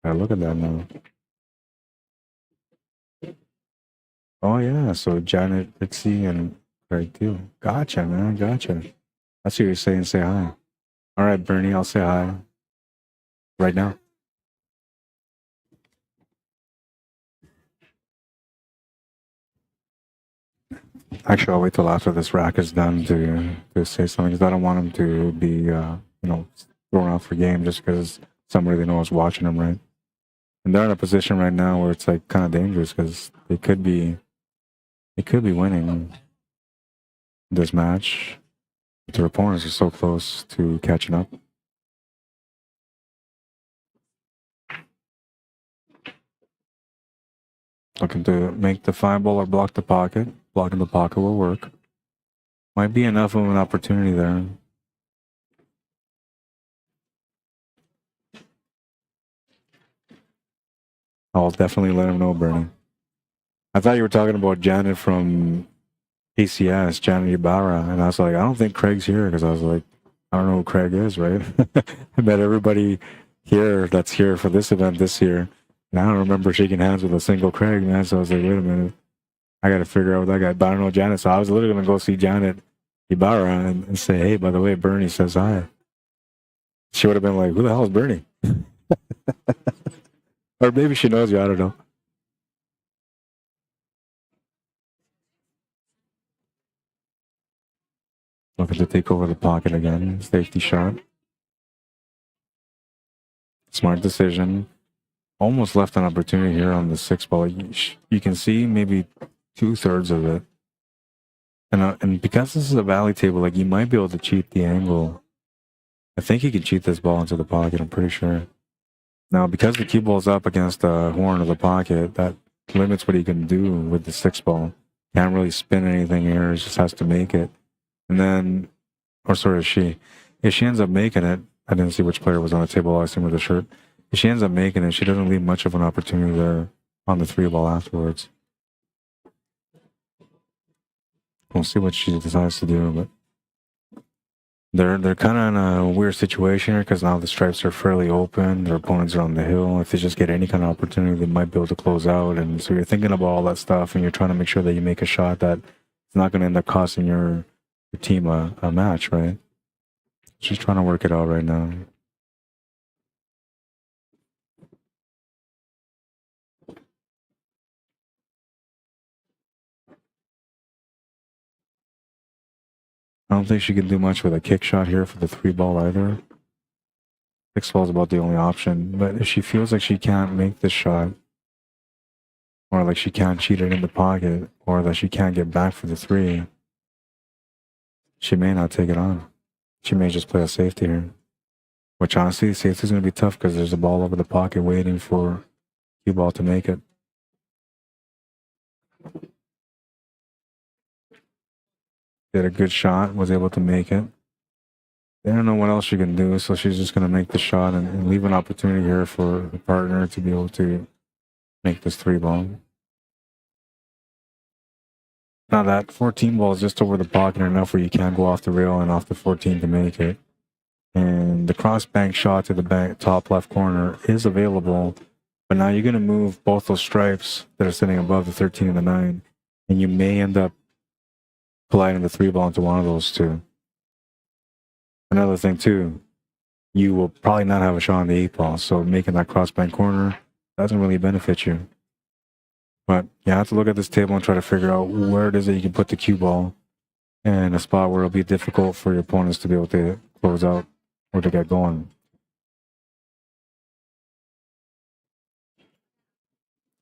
Look at that now. Oh yeah, so Janet, Ritzy, and Craig too. Gotcha, man, gotcha. That's what you're saying, say hi. All right, Bernie, I'll say hi. Right now. Actually, I'll wait till after this rack is done to say something because I don't want him to be, you know, thrown out for game just because somebody they know is watching him, right? And they're in a position right now where it's like kind of dangerous because they could be winning this match. Their opponents are so close to catching up. Looking to make the 5 ball or block the pocket. Blocking the pocket will work. Might be enough of an opportunity there. I'll definitely let him know, Bernie. I thought you were talking about Janet from ACS, Janet Ibarra, and I was like, I don't think Craig's here because I was like, I don't know who Craig is, right? I met everybody here that's here for this event this year. And I don't remember shaking hands with a single Craig, man. So I was like, wait a minute. I got to figure out that guy. But I don't know Janet. So I was literally going to go see Janet Ibarra and say, hey, by the way, Bernie says hi. She would have been like, who the hell is Bernie? Or maybe she knows you. I don't know. Looking to take over the pocket again. Safety shot. Smart decision. Almost left an opportunity here on the 6 ball. You can see maybe 2/3 of it. And because this is a valley table, like you might be able to cheat the angle. I think you can cheat this ball into the pocket, I'm pretty sure. Now, because the cue ball's up against the horn of the pocket, that limits what he can do with the 6 ball. Can't really spin anything here, it just has to make it. And then, or sorry, she. If she ends up making it, I didn't see which player was on the table, I assume with the shirt. if she ends up making it, she doesn't leave much of an opportunity there on the 3-ball afterwards. We'll see what she decides to do, but they're kind of in a weird situation here because now the stripes are fairly open. Their opponents are on the hill. If they just get any kind of opportunity, they might be able to close out. And so you're thinking about all that stuff, and you're trying to make sure that you make a shot that it's not going to end up costing your team a match, right? She's trying to work it out right now. I don't think she can do much with a kick shot here for the 3-ball either. 6-ball is about the only option. But if she feels like she can't make this shot, or like she can't cheat it in the pocket, or that she can't get back for the 3, she may not take it on. She may just play a safety here. Which honestly, safety is going to be tough because there's a ball over the pocket waiting for cue ball to make it. Did a good shot, was able to make it. They don't know what else she can do, so she's just going to make the shot and leave an opportunity here for the partner to be able to make this 3-ball. Now that 14-ball is just over the pocket enough where you can't go off the rail and off the 14 to make it. And the cross bank shot to the top left corner is available, but now you're going to move both those stripes that are sitting above the 13 and the 9, and you may end up colliding the 3-ball into one of those two. Another thing too, you will probably not have a shot on the 8-ball, so making that cross bank corner doesn't really benefit you. But you have to look at this table and try to figure out where it is that you can put the cue ball in a spot where it'll be difficult for your opponents to be able to close out or to get going.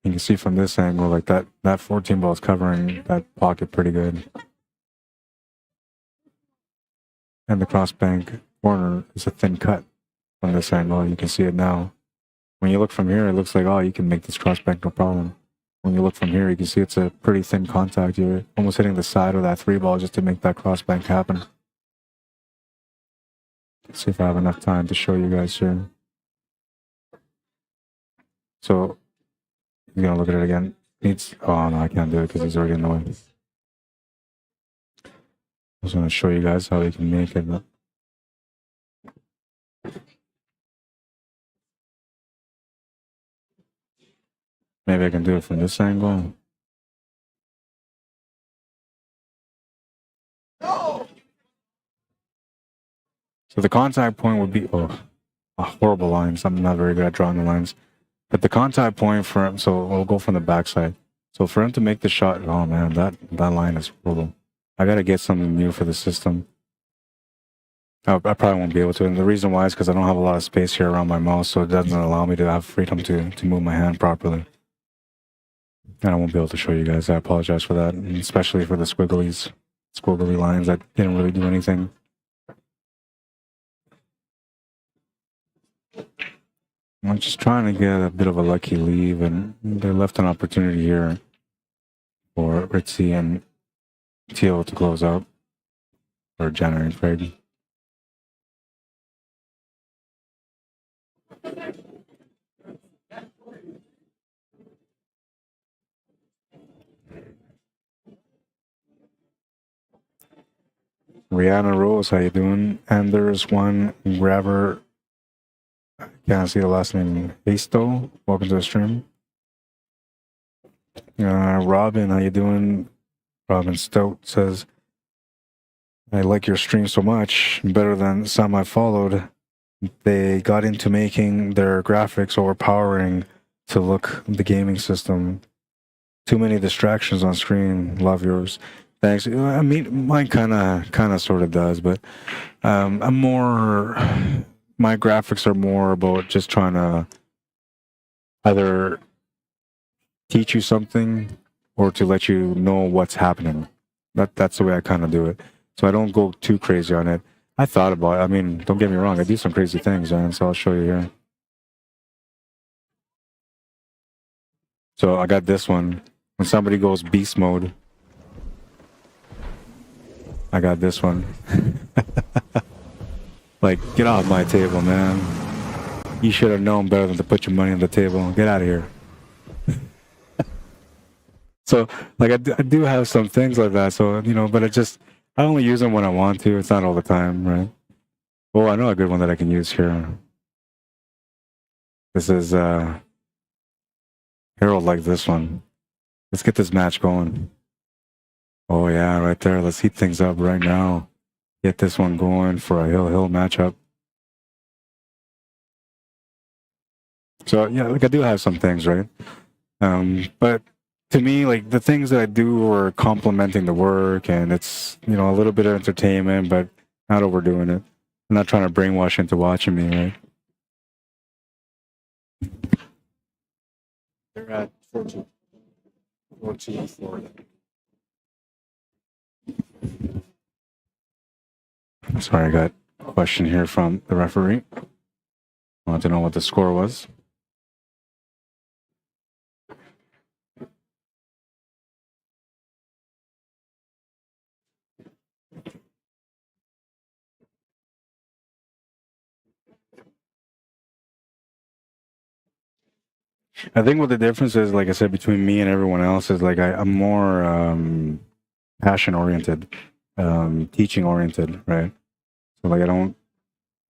You can see from this angle, like that 14-ball is covering that pocket pretty good. And the cross bank corner is a thin cut from this angle. You can see it now. When you look from here, it looks like, oh, you can make this cross bank no problem. When you look from here, you can see it's a pretty thin contact. You're almost hitting the side of that 3-ball just to make that cross bank happen. Let's see if I have enough time to show you guys here. So, he's going to look at it again. Oh, no, I can't do it because he's already in the way. I was going to show you guys how you can make it. Maybe I can do it from this angle. So the contact point would be, horrible lines. I'm not very good at drawing the lines. But the contact point for him, so we'll go from the backside. So for him to make the shot, oh man, that line is horrible. I got to get something new for the system. I probably won't be able to. And the reason why is because I don't have a lot of space here around my mouse, so it doesn't allow me to have freedom to move my hand properly. And I won't be able to show you guys. I apologize for that, and especially for the squiggly lines that didn't really do anything. I'm just trying to get a bit of a lucky leave, and they left an opportunity here for Ritzy and Teal to close out or generate trade. Rihanna Rose, how you doing? And there's one grabber. I can't see the last name. Hasto, welcome to the stream. Robin, how you doing? Robin Stout says, I like your stream so much, better than some I followed. They got into making their graphics overpowering to look the gaming system. Too many distractions on screen. Love yours. Thanks. I mean, mine kind of sort of does, but I'm more. My graphics are more about just trying to either teach you something or to let you know what's happening. That's the way I kind of do it. So I don't go too crazy on it. I thought about it. I mean, don't get me wrong. I do some crazy things, man. So I'll show you here. So I got this one. When somebody goes beast mode, I got this one. Like, get off my table, man. You should have known better than to put your money on the table. Get out of here. So, like, I do have some things like that. So, you know, but I only use them when I want to. It's not all the time, right? Oh, I know a good one that I can use here. This is, Harold like this one. Let's get this match going. Oh, yeah, right there. Let's heat things up right now. Get this one going for a hill matchup. So, yeah, like I do have some things, right? But to me, like the things that I do are complementing the work, and it's, you know, a little bit of entertainment, but not overdoing it. I'm not trying to brainwash into watching me, right? They're at 14. 14 Florida. Sorry, I got a question here from the referee. I want to know what the score was. I think what the difference is, like I said, between me and everyone else is like I'm more passion oriented, teaching oriented, right? So like I don't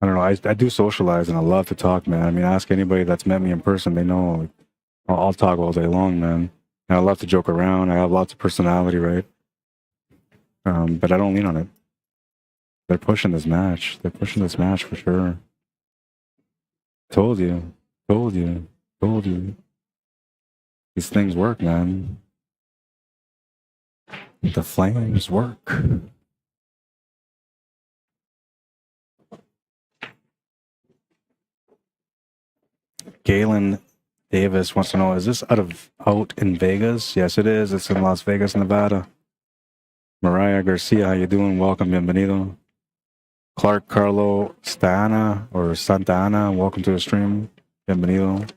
know. I do socialize and I love to talk, man. I mean, ask anybody that's met me in person, they know like, I'll talk all day long, man. And I love to joke around. I have lots of personality, right? But I don't lean on it. They're pushing this match. They're pushing this match for sure. Told you. Told you. Told you. These things work, man. The flames work. Galen Davis wants to know, is this out in Vegas? Yes, it is. It's in Las Vegas, Nevada. Mariah Garcia, how you doing? Welcome, bienvenido. Clark Carlo Stana or Santa Ana, welcome to the stream. Bienvenido.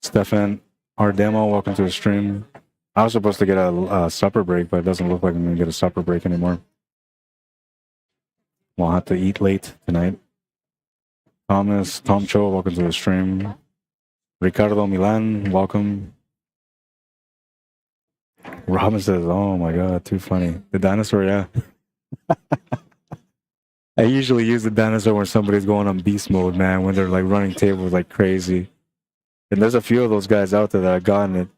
Stefan Ardemo, welcome to the stream. I was supposed to get a supper break, but it doesn't look like I'm going to get a supper break anymore. We'll have to eat late tonight. Tom Cho, welcome to the stream. Ricardo Milan, welcome. Robin says, oh my God, too funny. The dinosaur, yeah. I usually use the dinosaur when somebody's going on beast mode, man, when they're like running tables like crazy. And there's a few of those guys out there that have gotten it.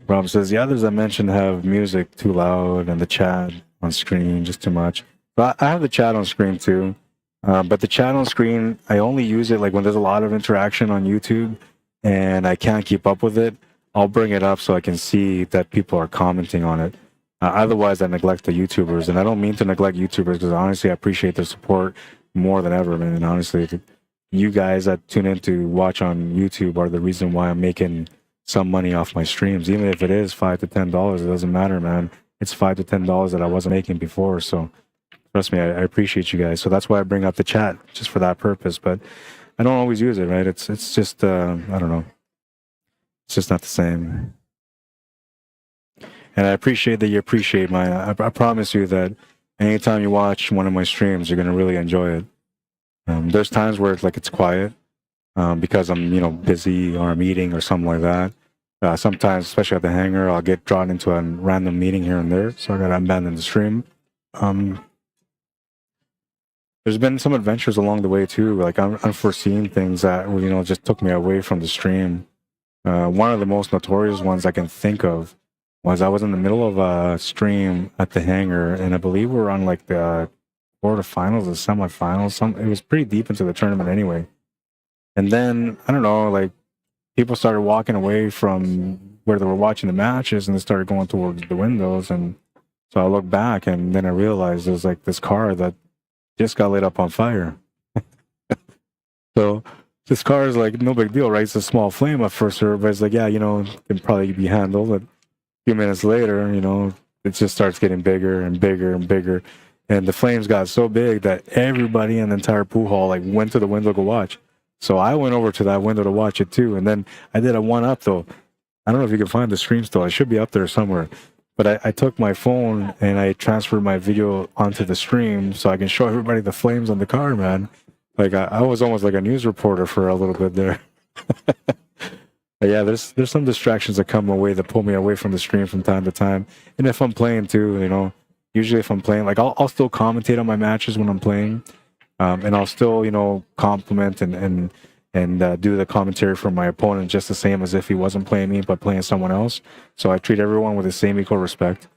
Rob says, the others I mentioned have music too loud and the chat on screen just too much. But I have the chat on screen too. But the chat on screen, I only use it like when there's a lot of interaction on YouTube and I can't keep up with it. I'll bring it up so I can see that people are commenting on it. Otherwise, I neglect the YouTubers. And I don't mean to neglect YouTubers because honestly, I appreciate their support more than ever, man. And honestly, you guys that tune in to watch on YouTube are the reason why I'm making some money off my streams. Even if it is $5 to $10, it doesn't matter, man. It's $5 to $10 that I wasn't making before. So trust me, I appreciate you guys. So that's why I bring up the chat, just for that purpose. But I don't always use it, right? It's just, I don't know. It's just not the same. And I appreciate that you appreciate mine. I promise you that anytime you watch one of my streams, you're going to really enjoy it. There's times where it's quiet because I'm, busy or I'm eating or something like that. Sometimes, especially at the hangar, I'll get drawn into a random meeting here and there. So I got to abandon the stream. There's been some adventures along the way too, like unforeseen things that, just took me away from the stream. One of the most notorious ones I can think of was I was in the middle of a stream at the hangar, and I believe we were on like the quarterfinals or semifinals. It was pretty deep into the tournament anyway. And then, I don't know, like people started walking away from where they were watching the matches and they started going towards the windows. And so I looked back and then I realized there's like this car that just got lit up on fire. So this car is like no big deal, right? It's a small flame at first, but it's like, yeah, it can probably be handled. But a few minutes later, it just starts getting bigger and bigger and bigger. And the flames got so big that everybody in the entire pool hall like went to the window to watch. So I went over to that window to watch it too. And then I did a one up though. I don't know if you can find the stream still. It should be up there somewhere. But I took my phone and I transferred my video onto the stream so I can show everybody the flames on the car, man. Like I was almost like a news reporter for a little bit there. But yeah, there's some distractions that come my way that pull me away from the stream from time to time. And if I'm playing too, you know, usually if I'm playing, like I'll still commentate on my matches when I'm playing, and I'll still, you know, compliment and do the commentary for my opponent just the same as if he wasn't playing me but playing someone else. So I treat everyone with the same equal respect.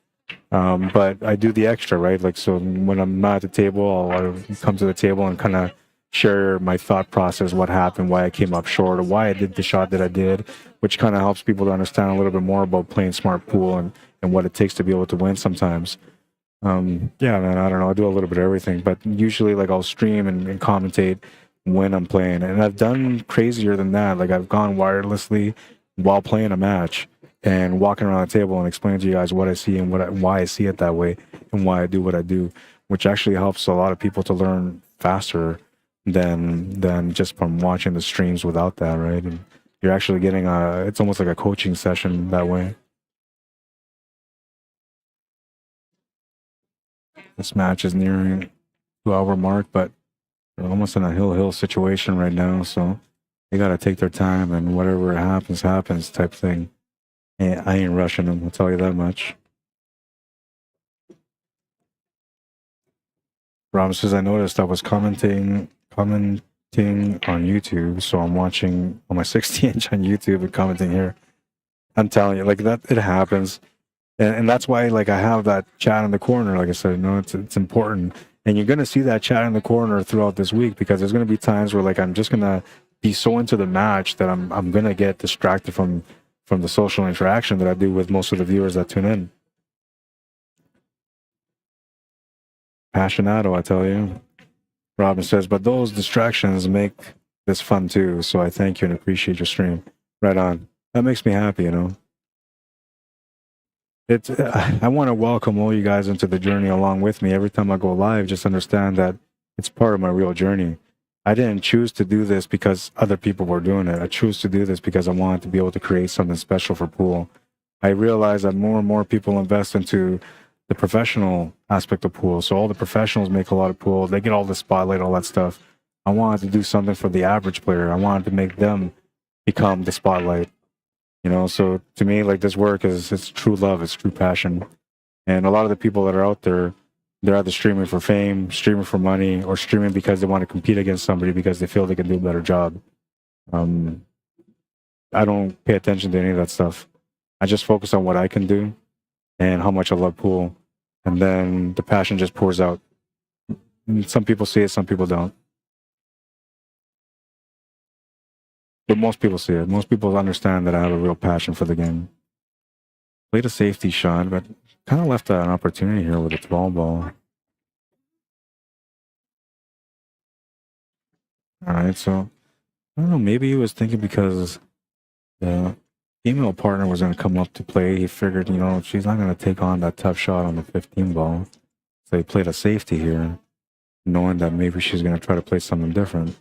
But I do the extra, right? Like, so when I'm not at the table, I'll come to the table and kind of share my thought process, what happened, why I came up short, or why I did the shot that I did, which kind of helps people to understand a little bit more about playing smart pool and what it takes to be able to win sometimes. Yeah, man, I don't know. I do a little bit of everything, but usually like I'll stream and commentate when I'm playing. And I've done crazier than that. Like I've gone wirelessly while playing a match and walking around the table and explaining to you guys what I see and why I see it that way and why I do what I do, which actually helps a lot of people to learn faster than just from watching the streams without that, right? And you're actually getting it's almost like a coaching session that way. This match is nearing 2-hour mark, but they're almost in a hill situation right now, so they gotta take their time and whatever happens type thing. And I ain't rushing them, I'll tell you that much. Rob says, I noticed I was commenting on YouTube, so I'm watching on my 60-inch on YouTube and commenting here. I'm telling you, like that, it happens. And that's why, like, I have that chat in the corner. Like I said, no, it's important. And you're going to see that chat in the corner throughout this week because there's going to be times where, like, I'm just going to be so into the match that I'm going to get distracted from the social interaction that I do with most of the viewers that tune in. Passionado, I tell you. Robin says, but those distractions make this fun too. So I thank you and appreciate your stream. Right on. That makes me happy, you know. I want to welcome all you guys into the journey along with me. Every time I go live, just understand that it's part of my real journey. I didn't choose to do this because other people were doing it. I choose to do this because I wanted to be able to create something special for pool. I realize that more and more people invest into the professional aspect of pool. So all the professionals make a lot of pool. They get all the spotlight, all that stuff. I wanted to do something for the average player. I wanted to make them become the spotlight. You know, so to me, like this work it's true love, it's true passion. And a lot of the people that are out there, they're either streaming for fame, streaming for money, or streaming because they want to compete against somebody because they feel they can do a better job. I don't pay attention to any of that stuff. I just focus on what I can do and how much I love pool. And then the passion just pours out. Some people see it, some people don't. But most people see it. Most people understand that I have a real passion for the game. Played a safety shot, but kind of left an opportunity here with a 12 ball. All right, so I don't know. Maybe he was thinking because the female partner was going to come up to play. He figured, you know, she's not going to take on that tough shot on the 15 ball. So he played a safety here, knowing that maybe she's going to try to play something different.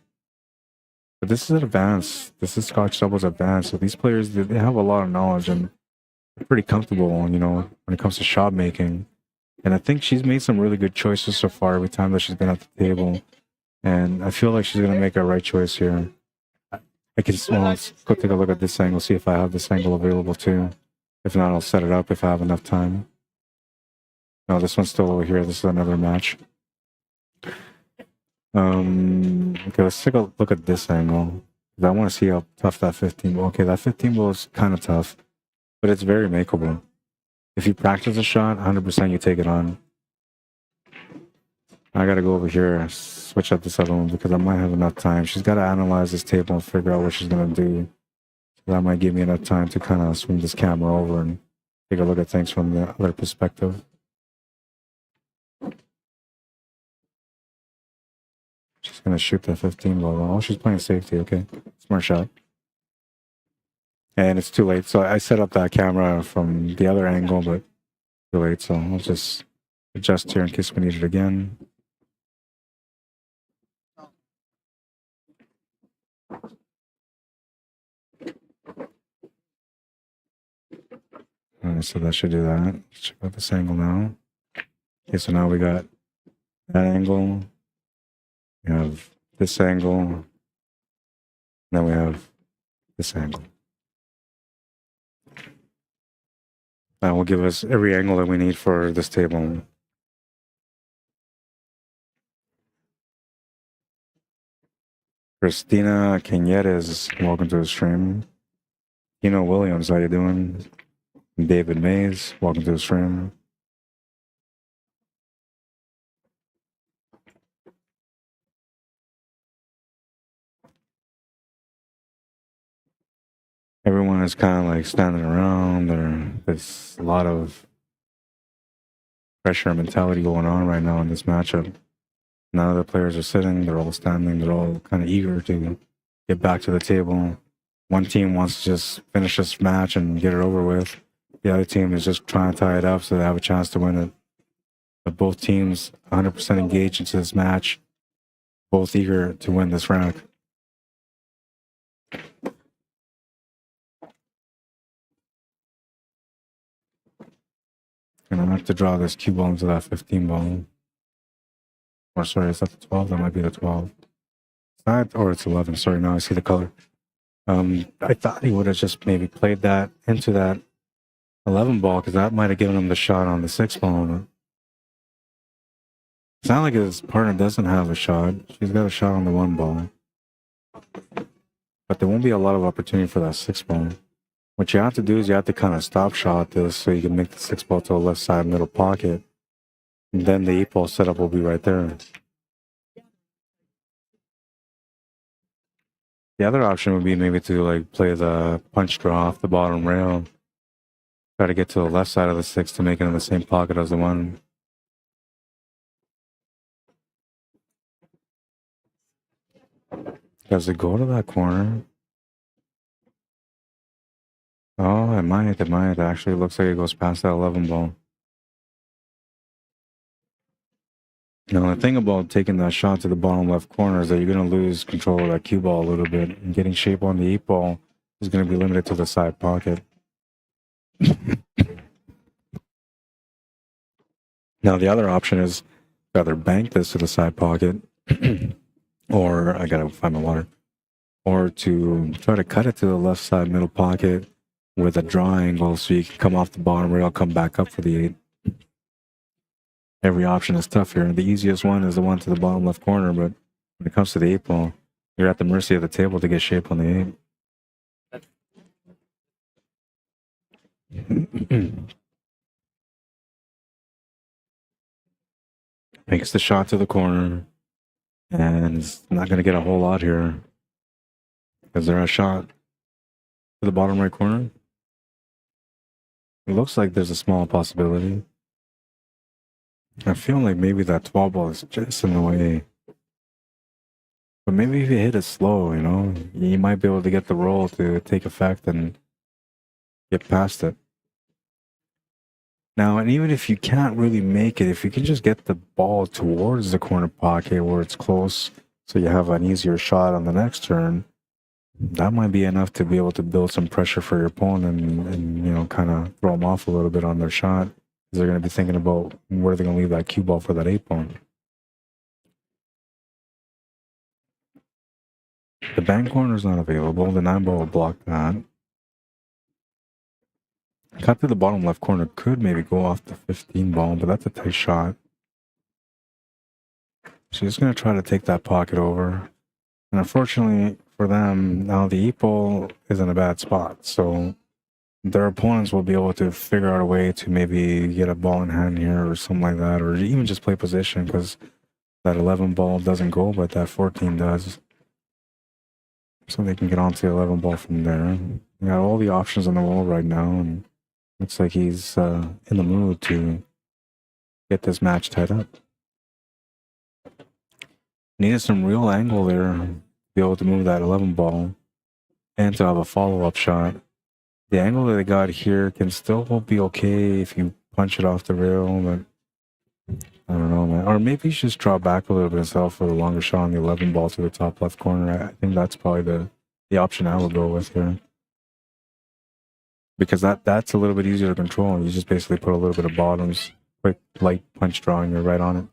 But this is advanced. This is Scotch doubles advanced. So these players, they have a lot of knowledge and they're pretty comfortable, you know, when it comes to shot making. And I think she's made some really good choices so far every time that she's been at the table. And I feel like she's going to make a right choice here. I can let's go take a look at this angle, see if I have this angle available too. If not, I'll set it up if I have enough time. No, this one's still over here. This is another match. Okay, let's take a look at this angle. I want to see how tough that 15 ball. Okay, that 15 ball is kind of tough, but it's very makeable. If you practice a shot, 100% you take it on. I gotta go over here, switch up this other one because I might have enough time. She's gotta analyze this table and figure out what she's gonna do. So that might give me enough time to kind of swing this camera over and take a look at things from the other perspective. She's gonna shoot that 15 ball. Oh, she's playing safety. Okay, smart shot. And it's too late. So I set up that camera from the other angle, but too late. So I'll just adjust here in case we need it again. All right, so that should do that. Let's check out this angle now. Okay, so now we got that angle. We have this angle. Then we have this angle. That will give us every angle that we need for this table. Christina Cañetes, welcome to the stream. Kino Williams, how you doing? David Mays, welcome to the stream. Everyone is kind of like standing around. There's a lot of pressure and mentality going on right now in this matchup. None of the players are sitting. They're all standing. They're all kind of eager to get back to the table. One team wants to just finish this match and get it over with. The other team is just trying to tie it up so they have a chance to win it. But both teams 100% engaged into this match. Both eager to win this rack. And I have to draw this cue ball into that 15 ball. Or sorry, is that the 12? That might be the 12. It's not, or it's 11. Sorry, now I see the color. I thought he would have just maybe played that into that 11 ball because that might have given him the shot on the 6 ball. It's not like his partner doesn't have a shot. She's got a shot on the 1 ball. But there won't be a lot of opportunity for that 6 ball. What you have to do is you have to kind of stop shot this so you can make the 6 ball to the left side middle pocket. And then the 8 ball setup will be right there. The other option would be maybe to like play the punch draw off the bottom rail. Try to get to the left side of the 6 to make it in the same pocket as the 1. Does it go to that corner? Oh, it might. It might. Actually, it looks like it goes past that 11 ball. Now, the thing about taking that shot to the bottom left corner is that you're going to lose control of that cue ball a little bit. And getting shape on the 8 ball is going to be limited to the side pocket. Now, the other option is either bank this to the side pocket, or I got to find my water, or to try to cut it to the left side middle pocket with a draw angle so you can come off the bottom rail, come back up for the 8. Every option is tough here. The easiest one is the one to the bottom left corner, but when it comes to the 8 ball, you're at the mercy of the table to get shape on the 8. Makes the shot to the corner, and it's not going to get a whole lot here. Is there a shot to the bottom right corner? It looks like there's a small possibility. I feel like maybe that 12 ball is just in the way. But maybe if you hit it slow, you know, you might be able to get the roll to take effect and get past it. Now, and even if you can't really make it, if you can just get the ball towards the corner pocket where it's close, so you have an easier shot on the next turn, that might be enough to be able to build some pressure for your opponent and you know, kind of throw them off a little bit on their shot. They're going to be thinking about where they're going to leave that cue ball for that 8 ball. The bank corner is not available. The 9 ball will block that. Cut to the bottom left corner could maybe go off the 15 ball, but that's a tight shot. So he's going to try to take that pocket over. And unfortunately for them, now the 8 ball is in a bad spot. So their opponents will be able to figure out a way to maybe get a ball in hand here or something like that, or even just play position because that 11 ball doesn't go, but that 14 does. So they can get onto the 11 ball from there. You got all the options on the wall right now, and looks like he's in the mood to get this match tied up. Needed some real angle there to be able to move that 11 ball and to have a follow-up shot. The angle that they got here can still be okay if you punch it off the rail, but I don't know, man. Or maybe you should just draw back a little bit himself for a longer shot on the 11 ball to the top left corner. I think that's probably the option I would go with here. Because that's a little bit easier to control. You just basically put a little bit of bottoms, quick light punch draw, and you're right on it.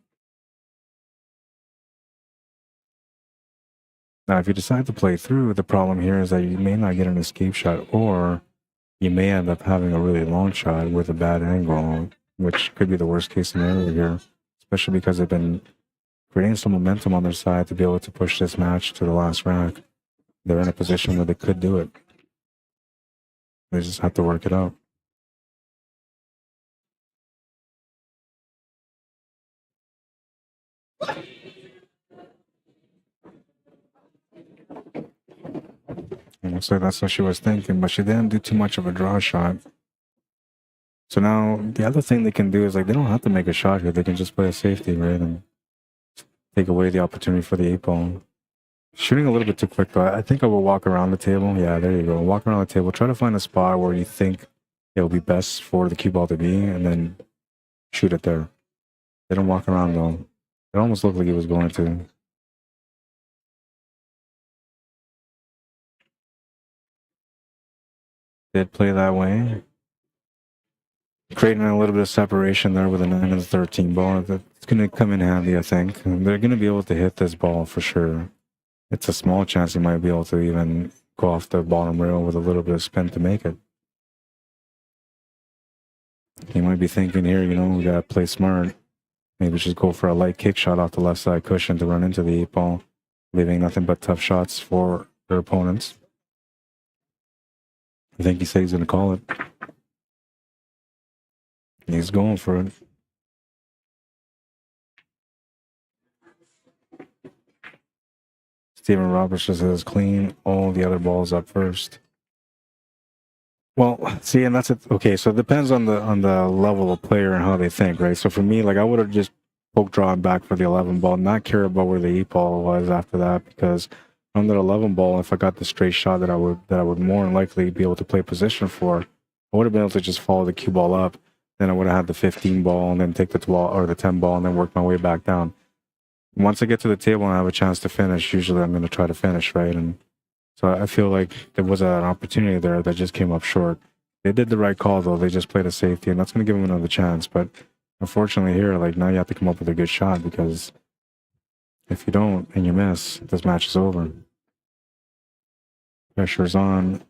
Now, if you decide to play through, the problem here is that you may not get an escape shot, or you may end up having a really long shot with a bad angle, which could be the worst case scenario here, especially because they've been creating some momentum on their side to be able to push this match to the last rack. They're in a position where they could do it. They just have to work it out. And looks like that's what she was thinking, but she didn't do too much of a draw shot. So now the other thing they can do is, like, they don't have to make a shot here. They can just play a safety, right, and take away the opportunity for the 8-ball. Shooting a little bit too quick, though. I think I will walk around the table. Yeah, there you go. Walk around the table. Try to find a spot where you think it will be best for the cue ball to be, and then shoot it there. They don't walk around, though. It almost looked like he was going to. Did play that way. Creating a little bit of separation there with a 9 and 13 ball. That's going to come in handy, I think. And they're going to be able to hit this ball for sure. It's a small chance you might be able to even go off the bottom rail with a little bit of spin to make it. You might be thinking here, you know, we got to play smart. Maybe just go for a light kick shot off the left side cushion to run into the 8-ball, leaving nothing but tough shots for their opponents. I think he said he's going to call it. He's going for it. Steven Roberts just says clean all the other balls up first. Well, see, and that's it. Okay, so it depends on the level of player and how they think, right? So for me, like, I would have just poke drawn back for the 11 ball, not care about where the 8-ball was after that, because on that 11 ball, if I got the straight shot that I would more than likely be able to play position for, I would have been able to just follow the cue ball up. Then I would have had the 15 ball and then take the 12 or the 10 ball and then work my way back down. Once I get to the table and I have a chance to finish, usually I'm going to try to finish, right? And so I feel like there was an opportunity there that just came up short. They did the right call, though. They just played a safety, and that's going to give them another chance. But unfortunately here, like, now you have to come up with a good shot, because if you don't and you miss, this match is over. Pressure's on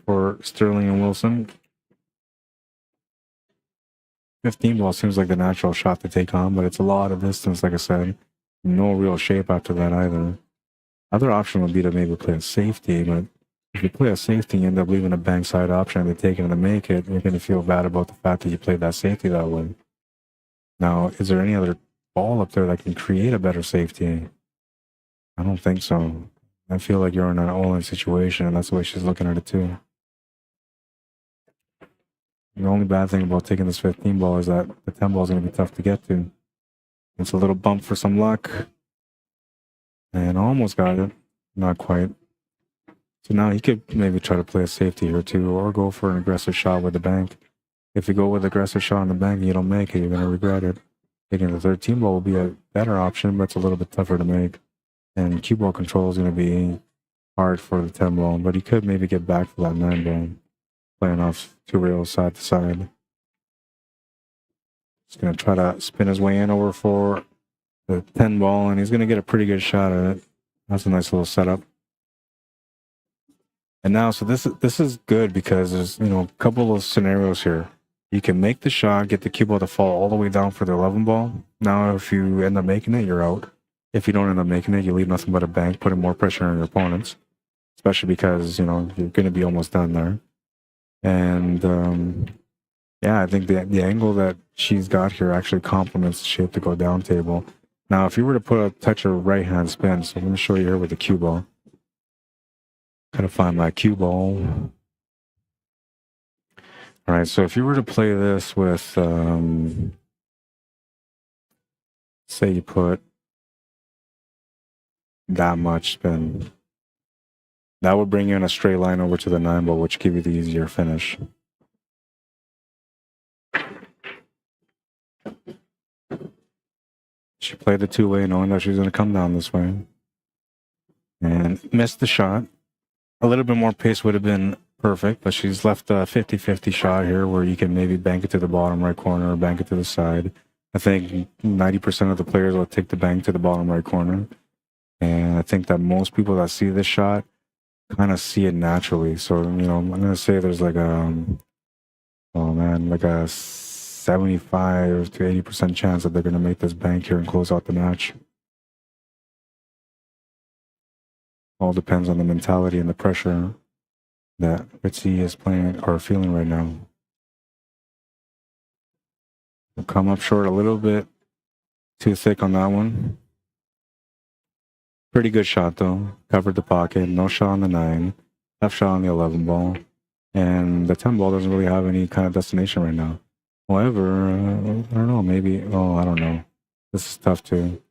for Sterling and Wilson. 15 ball seems like the natural shot to take on, but it's a lot of distance, like I said. No real shape after that either. Other option would be to maybe play a safety, but if you play a safety and you end up leaving a bank side option and they're taking it to make it, you're going to feel bad about the fact that you played that safety that way. Now, is there any other ball up there that can create a better safety? I don't think so. I feel like you're in an all-in situation, and that's the way she's looking at it too. The only bad thing about taking this 15 ball is that the 10 ball is going to be tough to get to. It's a little bump for some luck. And almost got it. Not quite. So now he could maybe try to play a safety here too, or go for an aggressive shot with the bank. If you go with aggressive shot on the bank and you don't make it, you're going to regret it. Taking the 13 ball will be a better option, but it's a little bit tougher to make. And cue ball control is going to be hard for the 10 ball, but he could maybe get back for that 9 ball. Playing off 2 rails side to side. He's going to try to spin his way in over for the 10 ball, and he's going to get a pretty good shot at it. That's a nice little setup. And now, so this is good, because there's, you know, a couple of scenarios here. You can make the shot, get the cue ball to fall all the way down for the 11 ball. Now, if you end up making it, you're out. If you don't end up making it, you leave nothing but a bank, putting more pressure on your opponents, especially because, you know, you're going to be almost done there. And yeah, I think the angle that she's got here actually complements the shape to go down table. Now, if you were to put a touch of right hand spin, so I'm going to show you here with the cue ball. Gotta find my cue ball. All right, so if you were to play this with, say you put that much spin, that would bring you in a straight line over to the 9 ball, which give you the easier finish. She played the 2-way, knowing that she was going to come down this way. And missed the shot. A little bit more pace would have been perfect, but she's left a 50-50 shot here where you can maybe bank it to the bottom right corner or bank it to the side. I think 90% of the players will take the bank to the bottom right corner. And I think that most people that see this shot kind of see it naturally. So, you know, I'm going to say there's like like a 75 to 80% chance that they're going to make this bank here and close out the match. All depends on the mentality and the pressure that Ritzy is playing or feeling right now. We'll come up short a little bit too thick on that one. Pretty good shot though. Covered the pocket. No shot on the 9. Left shot on the 11 ball. And the 10 ball doesn't really have any kind of destination right now. However, I don't know. Maybe. Oh, I don't know. This is tough too.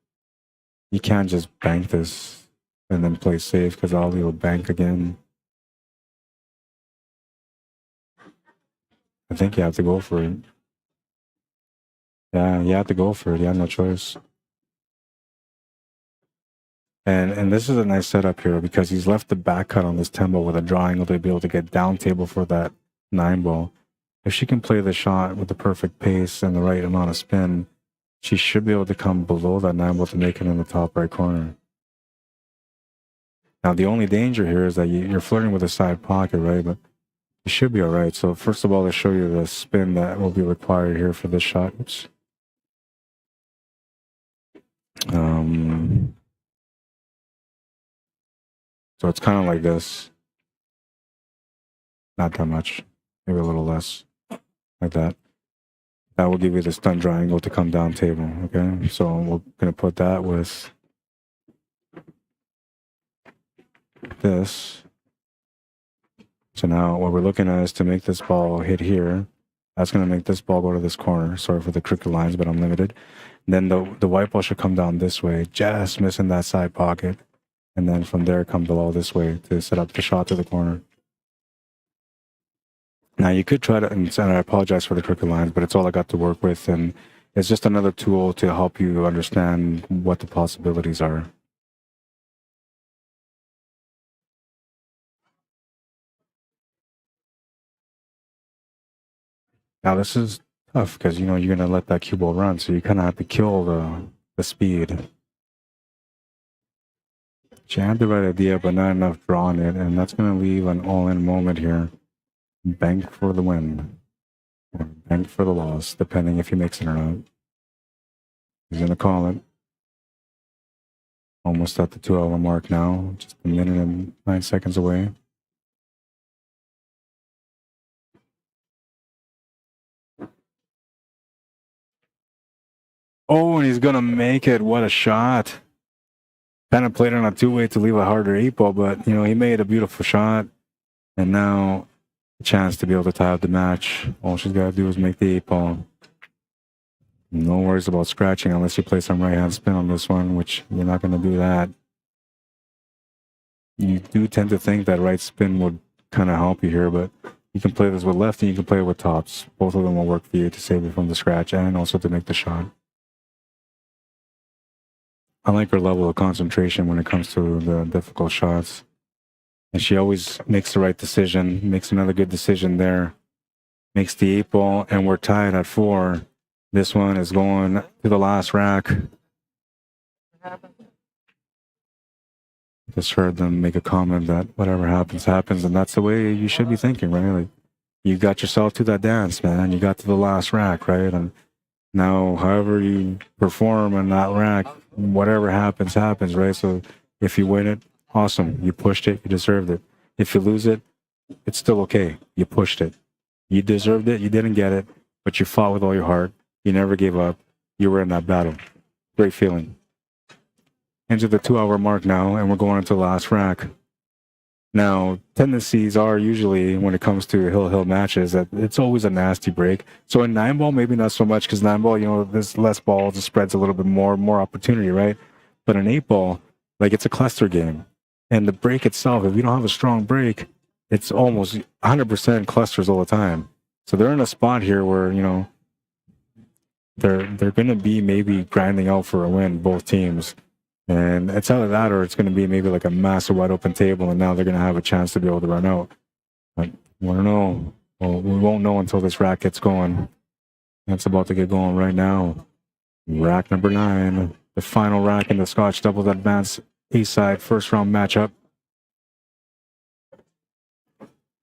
You can't just bank this and then play safe because Ollie will bank again. I think you have to go for it. Yeah, you have to go for it. You have no choice. And this is a nice setup here because he's left the back cut on this 10 ball with a draw angle to be able to get down table for that 9 ball. If she can play the shot with the perfect pace and the right amount of spin, she should be able to come below that 9 ball to make it in the top right corner. Now, the only danger here is that you're flirting with a side pocket, right? But you should be all right. So first of all, to show you the spin that will be required here for this shot. Oops. So it's kind of like this. Not that much. Maybe a little less. Like that. That will give you the stun triangle to come down table. Okay. So we're going to put that with this. So now what we're looking at is to make this ball hit here. That's going to make this ball go to this corner. Sorry for the crooked lines, but I'm limited. And then the white ball should come down this way, just missing that side pocket. And then from there, come below this way to set up the shot to the corner. Now you could try to, and I apologize for the crooked lines, but it's all I got to work with. And it's just another tool to help you understand what the possibilities are. Now this is tough because, you know, you're going to let that cue ball run. So you kind of have to kill the speed. She had the right idea, but not enough draw on it. And that's going to leave an all-in moment here. Bank for the win. Or bank for the loss, depending if he makes it or not. He's going to call it. Almost at the 2-hour mark now. Just a minute and 9 seconds away. Oh, and he's going to make it. What a shot. Kind of played on a 2-way to leave a harder 8 ball, but, you know, he made a beautiful shot. And now a chance to be able to tie up the match. All she's got to do is make the 8 ball. No worries about scratching unless you play some right-hand spin on this one, which you're not going to do that. You do tend to think that right spin would kind of help you here, but you can play this with left and you can play it with tops. Both of them will work for you to save you from the scratch and also to make the shot. I like her level of concentration when it comes to the difficult shots. And she always makes the right decision, makes another good decision there. Makes the 8 ball, and we're tied at 4. This one is going to the last rack. Just heard them make a comment that whatever happens, happens. And that's the way you should be thinking, right? Like, you got yourself to that dance, man. You got to the last rack, right? And now, however you perform in that rack, whatever happens, happens, right? So if you win it, awesome. You pushed it. You deserved it. If you lose it, it's still okay. You pushed it. You deserved it. You didn't get it, but you fought with all your heart. You never gave up. You were in that battle. Great feeling. Into the 2-hour mark now, and we're going into the last rack. Now, tendencies are usually, when it comes to hill matches, that it's always a nasty break. So in 9 ball, maybe not so much, because 9 ball, you know, there's less balls, the spread's a little bit more opportunity, right? But in 8 ball, like, it's a cluster game. And the break itself, if you don't have a strong break, it's almost 100% clusters all the time. So they're in a spot here where, you know, they're going to be maybe grinding out for a win, both teams. And it's either that or it's going to be maybe like a massive wide open table, and now they're going to have a chance to be able to run out. But we don't know. Well, we won't know until this rack gets going. That's about to get going right now. Rack number 9, the final rack in the Scotch doubles advance A-side first round matchup.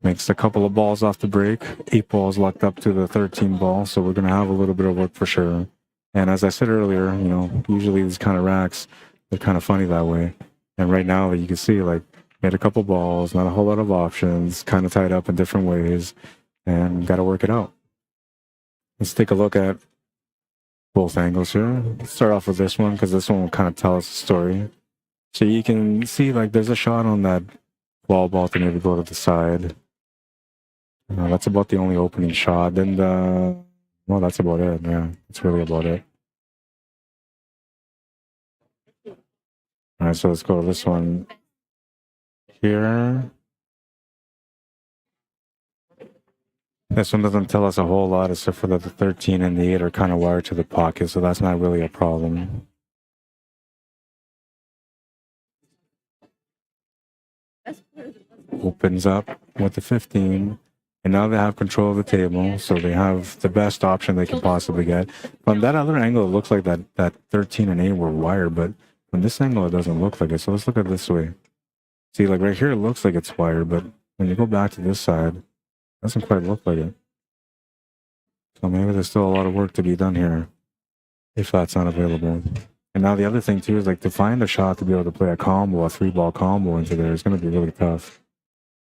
Makes a couple of balls off the break. 8 balls lucked up to the 13 ball, so we're going to have a little bit of work for sure. And as I said earlier, you know, usually these kind of racks, they're kind of funny that way. And right now, you can see, like, made a couple balls, not a whole lot of options, kind of tied up in different ways, and got to work it out. Let's take a look at both angles here. Let's start off with this one, because this one will kind of tell us the story. So you can see, like, there's a shot on that ball to maybe go to the side. That's about the only opening shot. Then well, that's about it. Yeah, that's really about it. All right, so let's go to this one here. This one doesn't tell us a whole lot, except for that the 13 and the 8 are kind of wired to the pocket, so that's not really a problem. Opens up with the 15. And now they have control of the table, so they have the best option they can possibly get. From that other angle, it looks like that 13 and 8 were wired, but from this angle, it doesn't look like it. So let's look at it this way. See, like right here, it looks like it's wired, but when you go back to this side, it doesn't quite look like it. So maybe there's still a lot of work to be done here, if that's not available. And now the other thing too is, like, to find a shot to be able to play a combo, a 3-ball combo into there is going to be really tough.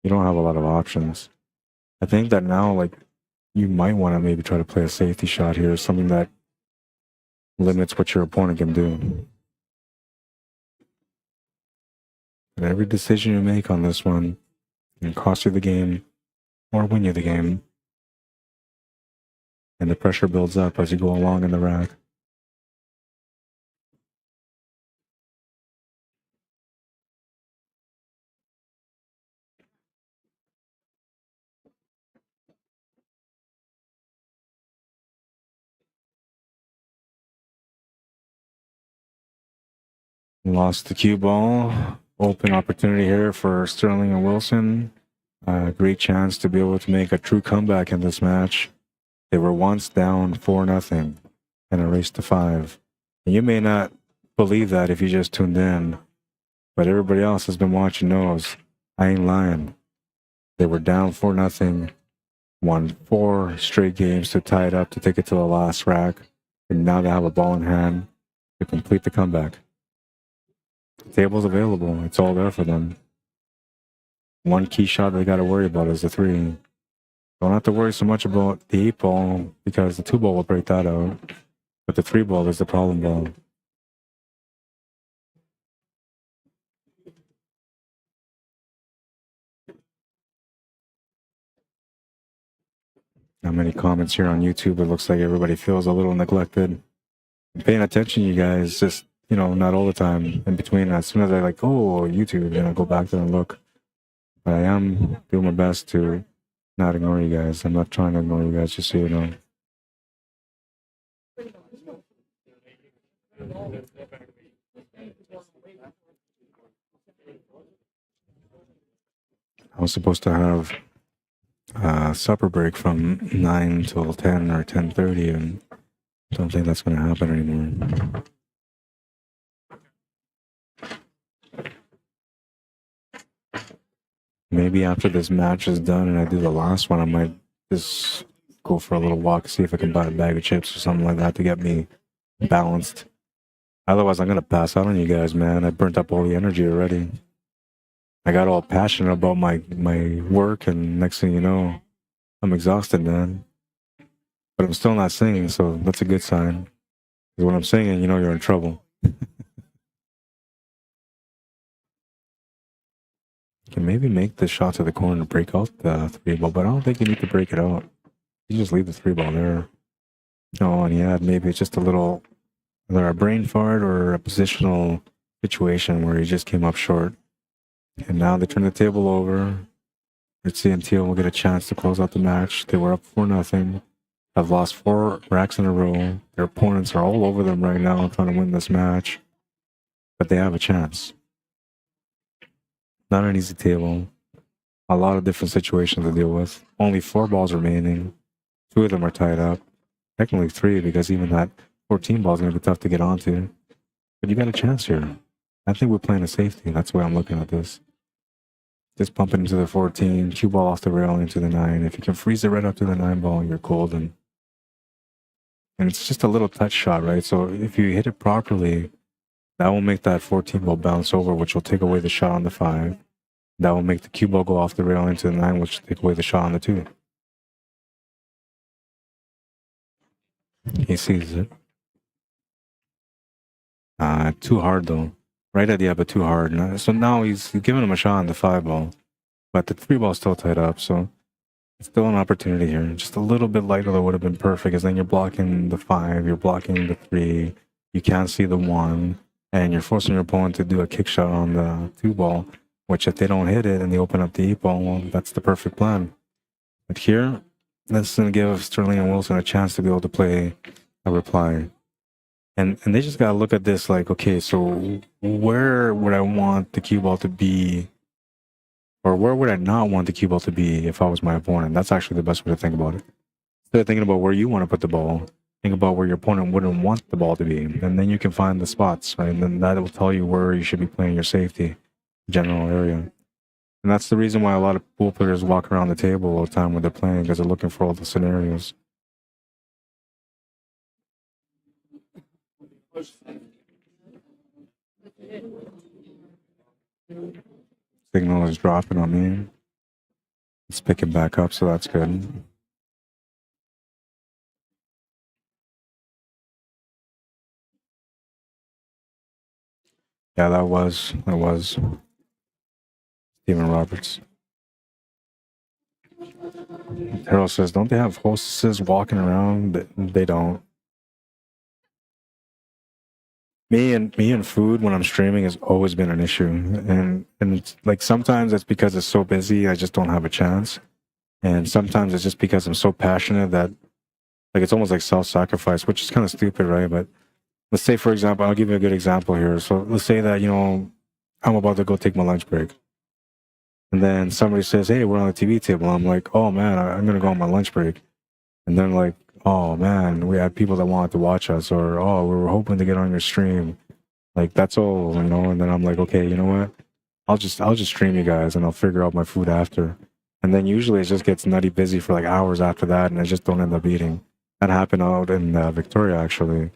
You don't have a lot of options. I think that now, like, you might want to maybe try to play a safety shot here, something that limits what your opponent can do. And every decision you make on this one can cost you the game or win you the game. And the pressure builds up as you go along in the rack. Lost the cue ball. Open opportunity here for Sterling and Wilson. Great chance to be able to make a true comeback in this match. They were once down 4-0 and a race to 5. And you may not believe that if you just tuned in, but everybody else has been watching knows I ain't lying. They were down 4-0, won 4 straight games to tie it up to take it to the last rack, and now they have a ball in hand to complete the comeback. The table's available. It's all there for them. One key shot they got to worry about is the 3. Don't have to worry so much about the 8-ball because the 2-ball will break that out. But the 3-ball is the problem ball. Not many comments here on YouTube. It looks like everybody feels a little neglected. I'm paying attention, you guys. Just, you know, not all the time. In between, as soon as I like, oh, YouTube, then I go back there and look. But I am doing my best to not ignore you guys. I'm not trying to ignore you guys, just so you know. I was supposed to have a supper break from 9 till 10 or 10:30, and I don't think that's going to happen anymore. Maybe after this match is done and I do the last one, I might just go for a little walk, see if I can buy a bag of chips or something like that to get me balanced. Otherwise, I'm going to pass out on you guys, man. I burnt up all the energy already. I got all passionate about my work, and next thing you know, I'm exhausted, man. But I'm still not singing, so that's a good sign. Because when I'm singing, you know you're in trouble. Can maybe make the shot to the corner to break out the 3-ball, but I don't think you need to break it out. You just leave the 3-ball there. Oh, and yeah, maybe it's just a little, either a brain fart or a positional situation where he just came up short. And now they turn the table over. CNTO will get a chance to close out the match. They were up 4-0. Have lost 4 racks in a row. Their opponents are all over them right now trying to win this match. But they have a chance. Not an easy table. A lot of different situations to deal with. Only 4 balls remaining. 2 of them are tied up. Technically 3, because even that 14 ball is going to be tough to get onto. But you got a chance here. I think we're playing a safety. That's the way I'm looking at this. Just bump it into the 14, cue ball off the rail into the 9. If you can freeze it right up to the 9 ball, you're golden. And it's just a little touch shot, right? So if you hit it properly, that will make that 14 ball bounce over, which will take away the shot on the 5. That will make the cue ball go off the rail into the 9, which will take away the shot on the 2. He sees it. Too hard though. Right at the but too hard. So now he's giving him a shot on the 5 ball, but the 3 ball is still tied up. So it's still an opportunity here. Just a little bit lighter that would have been perfect, because then you're blocking the 5, you're blocking the 3, you can't see the 1, and you're forcing your opponent to do a kick shot on the 2 ball, which if they don't hit it and they open up the 8 ball, well, that's the perfect plan. But here, that's going to give Sterling and Wilson a chance to be able to play a reply. And they just got to look at this like, okay, so where would I want the cue ball to be, or where would I not want the cue ball to be if I was my opponent? That's actually the best way to think about it. Instead of thinking about where you want to put the ball, think about where your opponent wouldn't want the ball to be. And then you can find the spots, right? And then that will tell you where you should be playing your safety general area. And that's the reason why a lot of pool players walk around the table all the time when they're playing, because they're looking for all the scenarios. Signal is dropping on me. It's picking back up, so that's good. Yeah, that was Stephen Roberts. Harold says, don't they have hostesses walking around? They don't. Me and food when I'm streaming has always been an issue, and it's like sometimes it's because it's so busy I just don't have a chance, and sometimes it's just because I'm so passionate that like it's almost like self-sacrifice, which is kind of stupid, right? But let's say, for example, I'll give you a good example here. So let's say that, you know, I'm about to go take my lunch break, and then somebody says, hey, we're on the TV table. I'm like, oh man, I'm gonna go on my lunch break, and then like, oh man, we had people that wanted to watch us, or oh, we were hoping to get on your stream. Like that's all, you know. And then I'm like, okay, you know what? I'll just stream you guys, and I'll figure out my food after. And then usually it just gets nutty busy for like hours after that, and I just don't end up eating. That happened out in Victoria actually,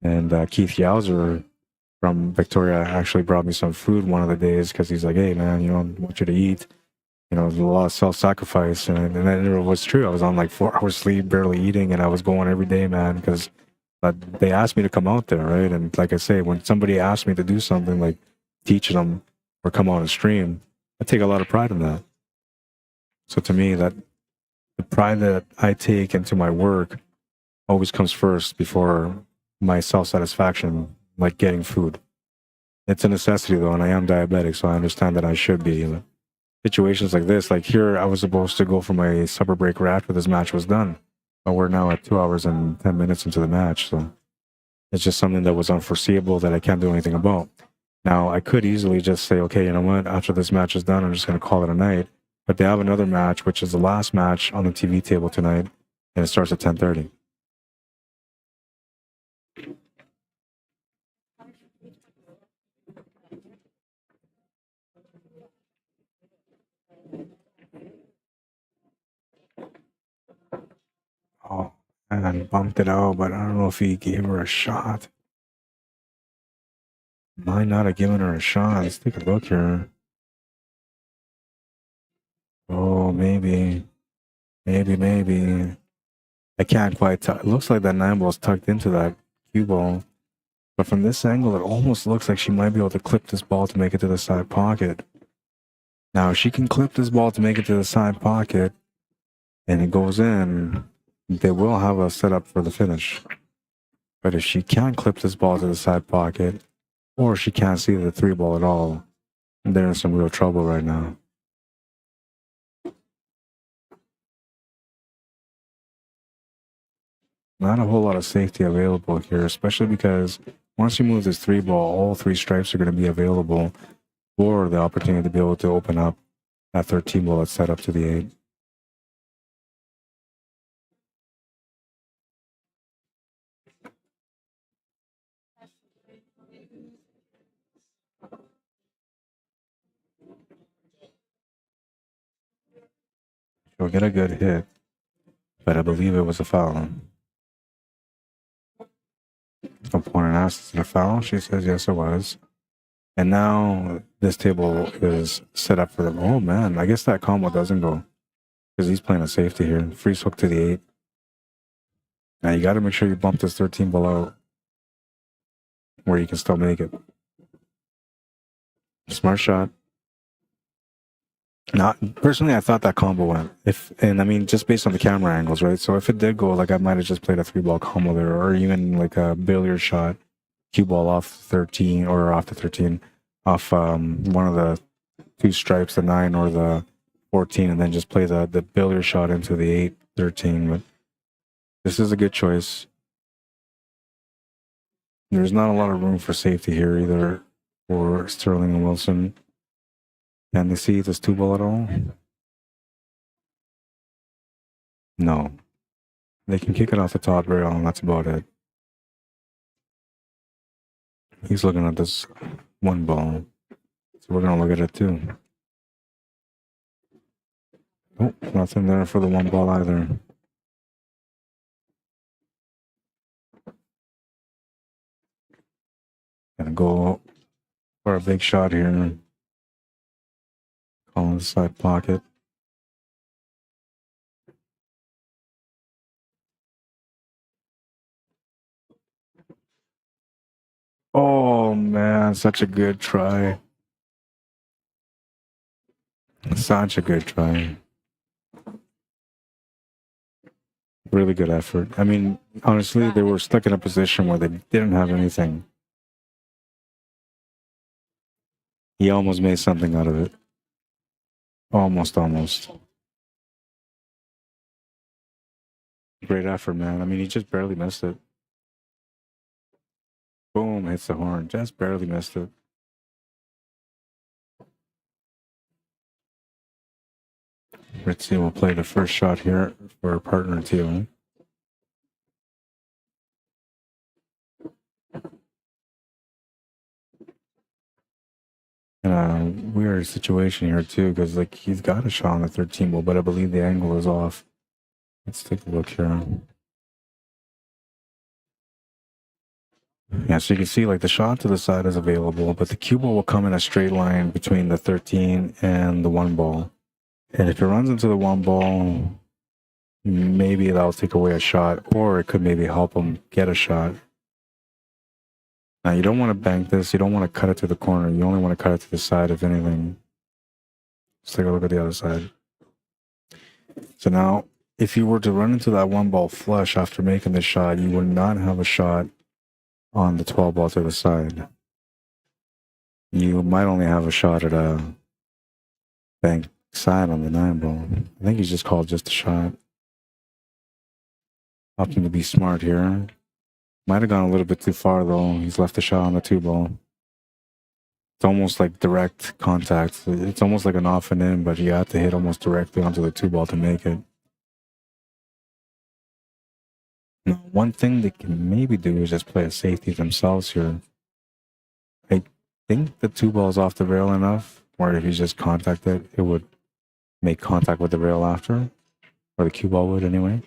and Keith Yowzer from Victoria actually brought me some food one of the days because he's like, hey man, you know, I want you to eat. You know, there's a lot of self-sacrifice, and then it was true. I was on like 4 hours sleep, barely eating, and I was going every day, man, because they asked me to come out there, right? And like I say, when somebody asks me to do something like teach them or come on and stream, I take a lot of pride in that. So to me, that the pride that I take into my work always comes first before my self-satisfaction, like getting food. It's a necessity though, and I am diabetic, so I understand that I should be. Situations like this, like here, I was supposed to go for my supper break right after this match was done, but we're now at 2 hours and 10 minutes into the match, so it's just something that was unforeseeable that I can't do anything about. Now, I could easily just say, okay, you know what, after this match is done, I'm just going to call it a night, but they have another match, which is the last match on the TV table tonight, and it starts at 10:30. Oh, and bumped it out, but I don't know if he gave her a shot. Might not have given her a shot. Let's take a look here. Oh, maybe. I can't quite tell. It looks like that 9 ball's tucked into that cue ball. But from this angle, it almost looks like she might be able to clip this ball to make it to the side pocket. Now, if she can clip this ball to make it to the side pocket, and it goes in, they will have a setup for the finish. But if she can't clip this ball to the side pocket, or she can't see the 3 ball at all, they're in some real trouble right now. Not a whole lot of safety available here, especially because once you move this 3 ball, all 3 stripes are going to be available for the opportunity to be able to open up that 13 ball that's set up to the 8. She'll get a good hit, but I believe it was a foul. Opponent asks, is it a foul? She says, yes, it was. And now this table is set up for them. Oh, man, I guess that combo doesn't go because he's playing a safety here. Freeze hook to the 8. Now you got to make sure you bump this 13 below where you can still make it. Smart shot. Not personally, I thought that combo went. And I mean, just based on the camera angles, right? So if it did go, like I might have just played a 3-ball combo there, or even like a billiard shot, cue ball off 13 or off the 13, off one of the 2 stripes, the 9 or the 14, and then just play the billiard shot into the 8, 13. But this is a good choice. There's not a lot of room for safety here either for Sterling and Wilson. Can they see this 2-ball at all? No. They can kick it off the top rail, and that's about it. He's looking at this 1-ball. So we're going to look at it too. Oh, nothing there for the 1-ball either. Gonna go for a big shot here. Calling the side pocket. Oh man, such a good try. Such a good try. Really good effort. I mean, honestly, they were stuck in a position where they didn't have anything. He almost made something out of it. Almost. Great effort, man. I mean, he just barely missed it. Boom, hits the horn. Just barely missed it. Ritzy will play the first shot here for partner 2. In a weird situation here too, because like he's got a shot on the 13 ball, but I believe the angle is off. Let's take a look here. Yeah, so you can see like the shot to the side is available, but the cue ball will come in a straight line between the 13 and the 1-ball. And if it runs into the 1-ball, maybe that'll take away a shot, or it could maybe help him get a shot. Now, you don't want to bank this. You don't want to cut it to the corner. You only want to cut it to the side, if anything. Let's take a look at the other side. So now, if you were to run into that 1-ball flush after making the shot, you would not have a shot on the 12-ball to the side. You might only have a shot at a bank side on the 9-ball. I think he's just called just a shot. Opting to be smart here. Might have gone a little bit too far though. He's left the shot on the 2-ball. It's almost like direct contact. It's almost like an off and in, but you have to hit almost directly onto the 2-ball to make it. Now, one thing they can maybe do is just play a safety themselves here. I think the 2-ball is off the rail enough where if you just contact it, it would make contact with the rail after, or the cue ball would anyway.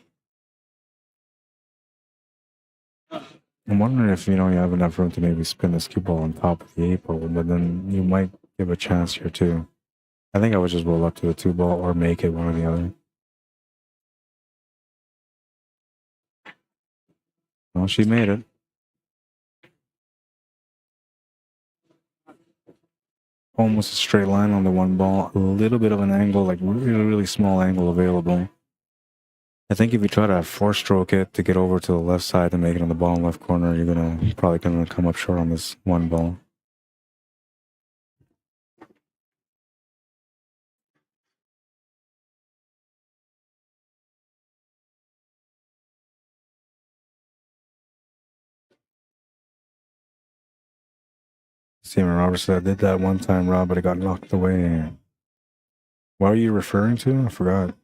I'm wondering if, you have enough room to maybe spin this cue ball on top of the 8-ball, but then you might give a chance here too. I think I would just roll up to the 2-ball or make it one or the other. Well, she made it. Almost a straight line on the 1-ball. A little bit of an angle, like really small angle available. I think if you try to 4-stroke it to get over to the left side and make it on the bottom left corner, you're probably gonna come up short on this 1-ball. Steven Roberts said, I did that one time, Rob, but it got knocked away. What are you referring to? I forgot.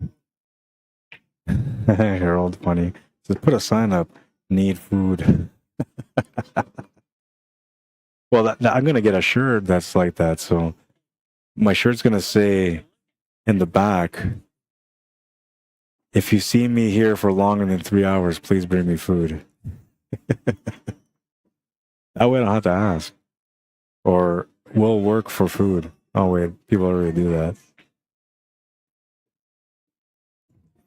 Harold, funny. Says, put a sign up. Need food. Well, I'm going to get a shirt that's like that. So my shirt's going to say in the back, If you see me here for longer than 3 hours, please bring me food. That way I don't have to ask. Or we'll work for food. Oh wait, people already do that.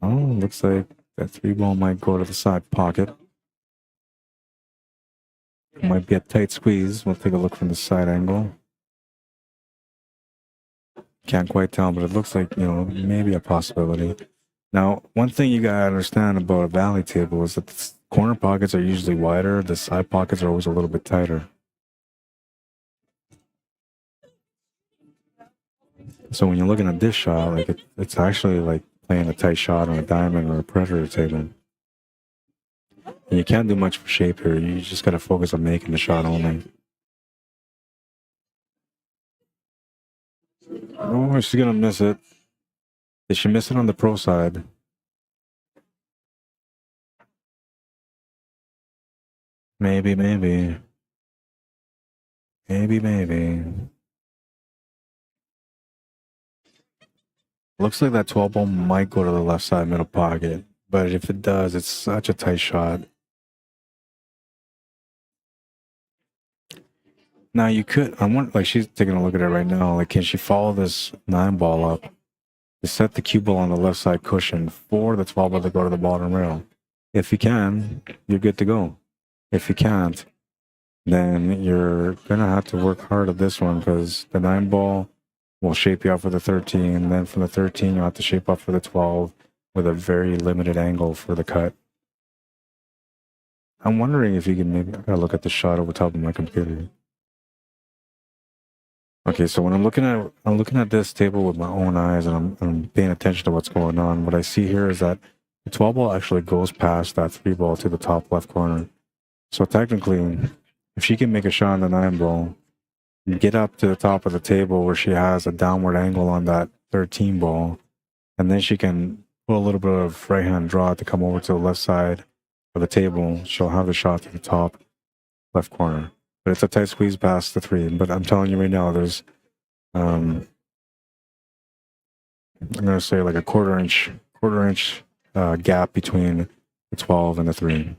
Oh, looks like that 3-ball might go to the side pocket. Might be a tight squeeze. We'll take a look from the side angle. Can't quite tell, but it looks like, maybe a possibility. Now, one thing you gotta understand about a valley table is that the corner pockets are usually wider. The side pockets are always a little bit tighter. So when you're looking at this shot, like it's actually like playing a tight shot on a diamond or a predator table. And you can't do much for shape here. You just gotta focus on making the shot only. Oh, she's gonna miss it. Did she miss it on the pro side? Maybe. Looks like that 12-ball might go to the left side middle pocket. But if it does, it's such a tight shot. Now you could, I want, like she's taking a look at it right now. Like, can she follow this 9-ball up to set the cue ball on the left side cushion for the 12-ball to go to the bottom rail? If you can, you're good to go. If you can't, then you're gonna have to work hard at this one because the 9-ball will shape you up for the 13. Then from the 13, you'll have to shape up for the 12 with a very limited angle for the cut. I'm wondering if you can maybe, I gotta look at the shot over top of my computer. Okay, so when I'm looking at this table with my own eyes and I'm paying attention to what's going on, what I see here is that the 12-ball actually goes past that 3-ball to the top left corner. So technically, if she can make a shot on the 9-ball, get up to the top of the table where she has a downward angle on that 13-ball, and then she can put a little bit of right-hand draw to come over to the left side of the table, she'll have the shot to the top left corner. But it's a tight squeeze past the 3. But I'm telling you right now, there's, I'm going to say like a quarter inch gap between the 12 and the 3.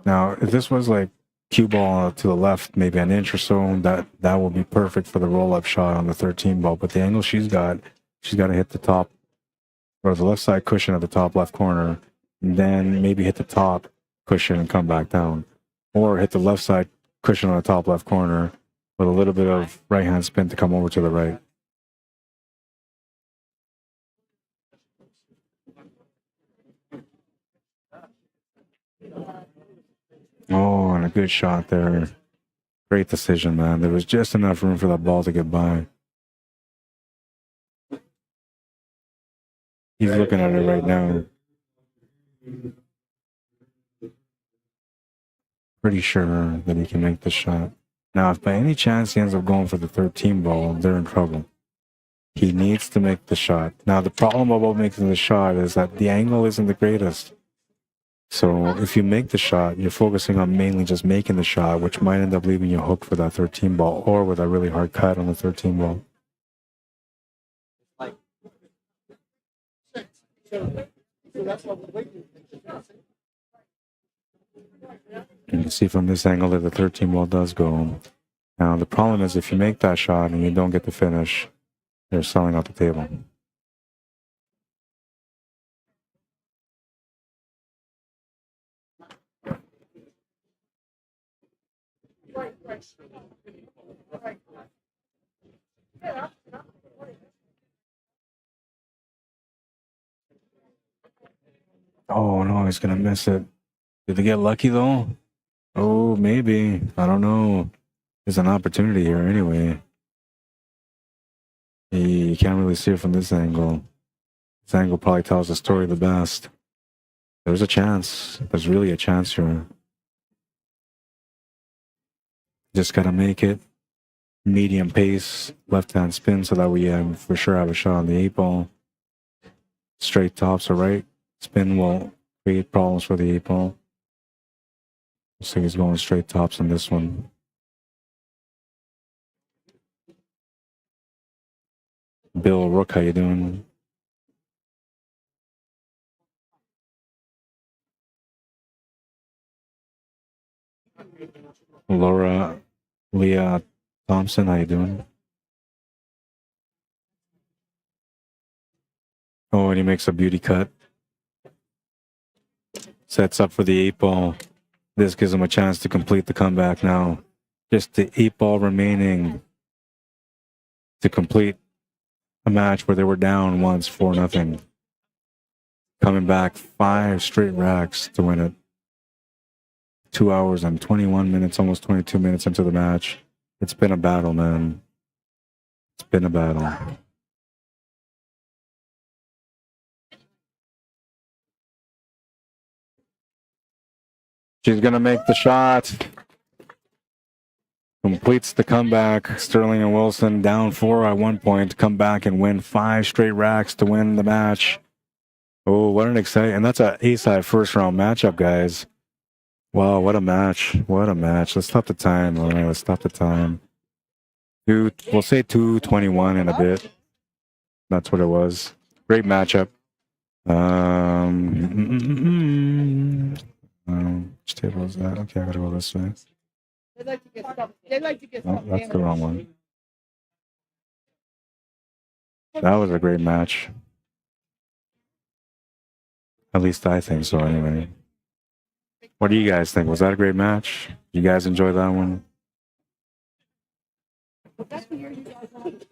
Now, if this was like cue ball to the left, maybe an inch or so, that will be perfect for the roll-up shot on the 13-ball. But the angle she's got to hit the top, or the left side cushion at the top left corner, and then maybe hit the top cushion and come back down, or hit the left side cushion on the top left corner with a little bit of right hand spin to come over to the right. Oh, and a good shot there. Great decision, man. There was just enough room for that ball to get by. He's looking at it right now. Pretty sure that he can make the shot. Now, if by any chance he ends up going for the 13-ball, they're in trouble. He needs to make the shot. Now, the problem about making the shot is that the angle isn't the greatest. So if you make the shot, you're focusing on mainly just making the shot, which might end up leaving you hooked for that 13-ball or with a really hard cut on the 13-ball. You can see from this angle that the 13-ball does go. Now, the problem is if you make that shot and you don't get the finish, you're selling out the table. Oh, no, he's going to miss it. Did they get lucky, though? Oh, maybe. I don't know. There's an opportunity here anyway. You can't really see it from this angle. This angle probably tells the story the best. There's a chance. There's really a chance here. Just got to make it. Medium pace, left-hand spin, so that we for sure have a shot on the 8-ball. Straight tops or right. Spin will create problems for the 8-ball. Looks like he's going straight tops on this one. Bill Rook, how you doing? Laura Leah Thompson, how you doing? Oh, and he makes a beauty cut. Sets up for the 8-ball. This gives him a chance to complete the comeback now. Just the 8-ball remaining to complete a match where they were down once 4-0. Coming back 5 straight racks to win it. 2 hours and 21 minutes, almost 22 minutes into the match. It's been a battle, man. It's been a battle. She's gonna make the shot. Completes the comeback. Sterling and Wilson down 4 at one point. Come back and win 5 straight racks to win the match. Oh, what an exciting... And that's an A-side first round matchup, guys. Wow, what a match. What a match. Let's stop the time. All right, let's stop the time. We'll say 2:21 in a bit. That's what it was. Great matchup. Which table is that? Okay, I gotta go this way. They like to get stuff. They like to get Oh, stuff. that's the wrong one. That was a great match. At least I think so, anyway. What do you guys think? Was that a great match? You guys enjoy that one? That's the year you guys want to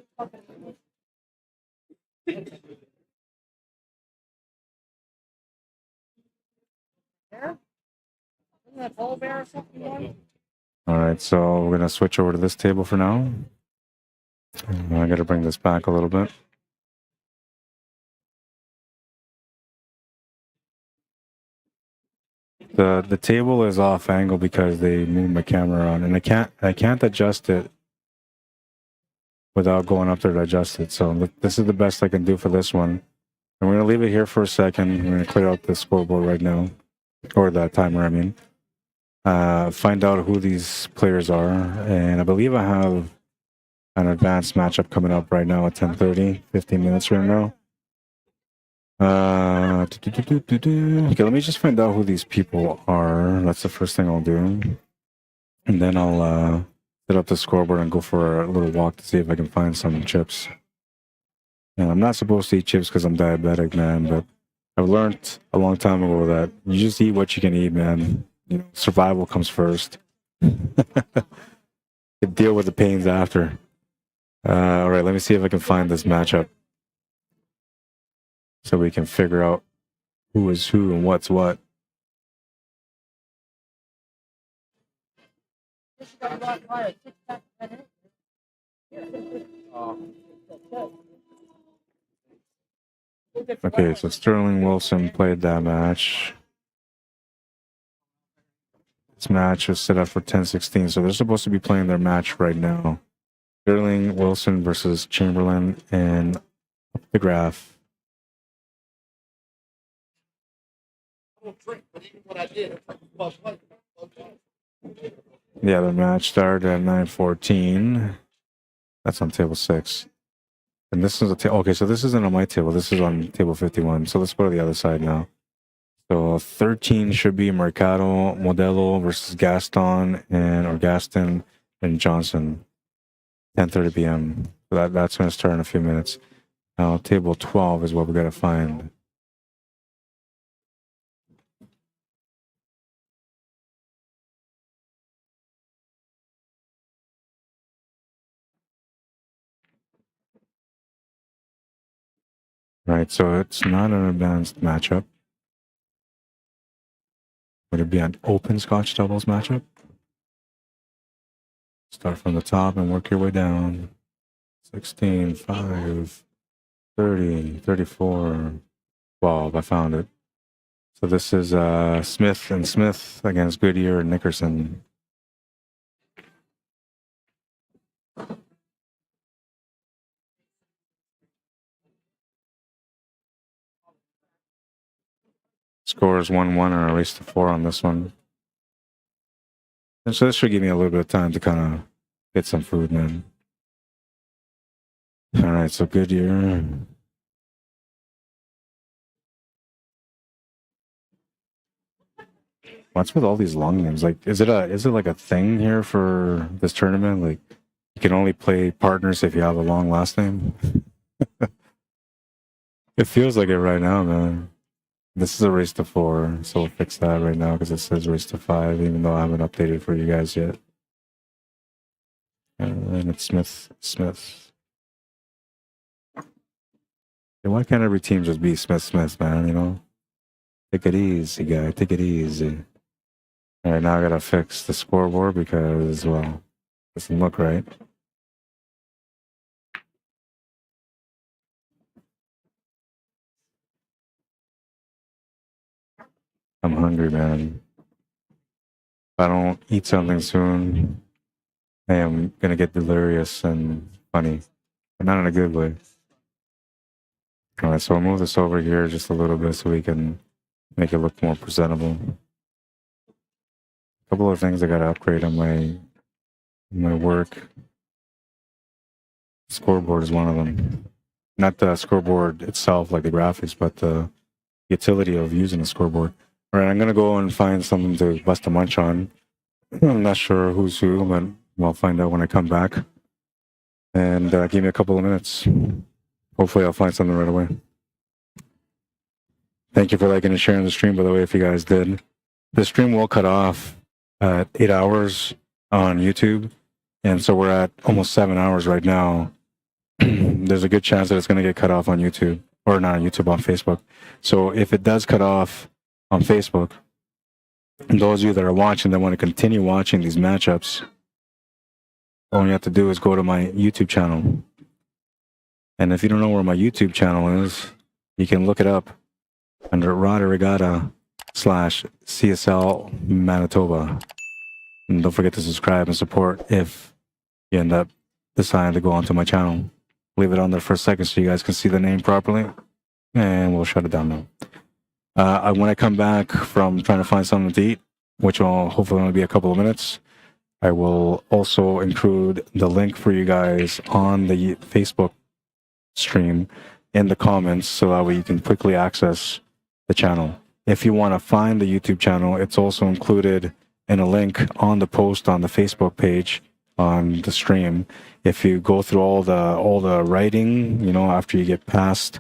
there? Isn't that ball bear or something going? All right, so we're gonna switch over to this table for now. I gotta bring this back a little bit. The table is off angle because they moved my camera around, and I can't adjust it without going up there to adjust it. So this is the best I can do for this one. And we're gonna leave it here for a second. We're gonna clear out the scoreboard right now, or the timer, I mean. Find out who these players are, and I believe I have an advanced matchup coming up right now at 10:30, 15 minutes from now. Okay, let me just find out who these people are. That's the first thing I'll do, and then I'll set up the scoreboard and go for a little walk to see if I can find some chips. And I'm not supposed to eat chips because I'm diabetic, man, but I've learned a long time ago that you just eat what you can eat, man. You know, survival comes first. Deal with the pains after. All right, let me see if I can find this matchup so we can figure out who is who and what's what. Okay, so Sterling Wilson played that match. This match was set up for 10:16, so they're supposed to be playing their match right now. Sterling Wilson versus Chamberlain, and up the graph. Yeah, the match started at 9:14. That's on table 6. And this is a table. Okay, so this isn't on my table. This is on table 51. So let's go to the other side now. So 13 should be Mercado Modelo versus Gaston or Gaston and Johnson. 10:30 p.m. So that's going to start in a few minutes. Now table 12 is what we got to find. Right, so it's not an advanced matchup. Would it be an open Scotch doubles matchup? Start from the top and work your way down. 16, 5, 30, 34, 12. I found it. So this is Smith and Smith against Goodyear and Nickerson. Score is 1-1 and a race to 4 on this one. And so this should give me a little bit of time to kind of get some food, man. All right, so good year. What's with all these long names? Like, is it like a thing here for this tournament? Like, you can only play partners if you have a long last name. It feels like it right now, man. This is a race to 4, so we'll fix that right now because it says race to 5, even though I haven't updated for you guys yet. And it's Smith. Yeah, why can't every team just be Smith, man? You know, take it easy, guy. Take it easy. All right, now I gotta fix the scoreboard because, well, it doesn't look right. I'm hungry, man. If I don't eat something soon, I am gonna get delirious and funny, but not in a good way. All right, so I'll move this over here just a little bit so we can make it look more presentable. A couple of things I gotta upgrade on my work. Scoreboard is one of them. Not the scoreboard itself, like the graphics, but the utility of using a scoreboard. All right, I'm gonna go and find something to bust a munch on. I'm not sure who's who, but I'll find out when I come back. And give me a couple of minutes. Hopefully I'll find something right away. Thank you for liking and sharing the stream, by the way, if you guys did. The stream will cut off at 8 hours on YouTube. And so we're at almost 7 hours right now. There's a good chance that it's going to get cut off on YouTube. Or not on YouTube, on Facebook. So if it does cut off on Facebook, and those of you that are watching that want to continue watching these matchups, all you have to do is go to my YouTube channel. And if you don't know where my YouTube channel is, you can look it up under Arriagada /CSLMANITOBA. And don't forget to subscribe and support if you end up deciding to go onto my channel. Leave it on there for a second so you guys can see the name properly. And we'll shut it down now. When I come back from trying to find something to eat, which will hopefully only be a couple of minutes, I will also include the link for you guys on the Facebook stream in the comments so that way you can quickly access the channel. If you want to find the YouTube channel, it's also included in a link on the post on the Facebook page on the stream. If you go through all the writing, you know, after you get past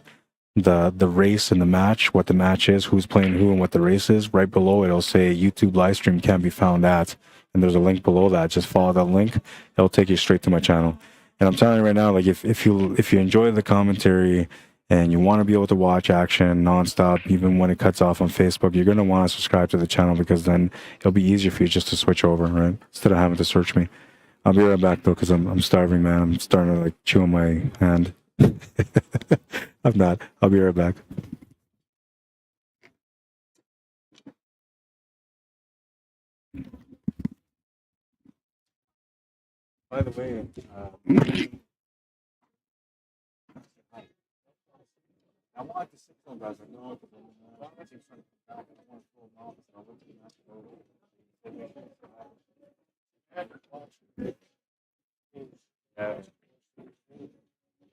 the race and the match, what the match is, who's playing who, and what the race is, right below it'll say YouTube live stream can be found at, and there's a link below that. Just follow that link; it'll take you straight to my channel. And I'm telling you right now, like if you enjoy the commentary and you want to be able to watch action nonstop, even when it cuts off on Facebook, you're gonna want to subscribe to the channel because then it'll be easier for you just to switch over, right? Instead of having to search me. I'll be right back though, because I'm starving, man. I'm starting to like chew on my hand. I'm not. I'll be right back. By the way, I wanted to sit on guys. I know because I want to full knowledge. I went to the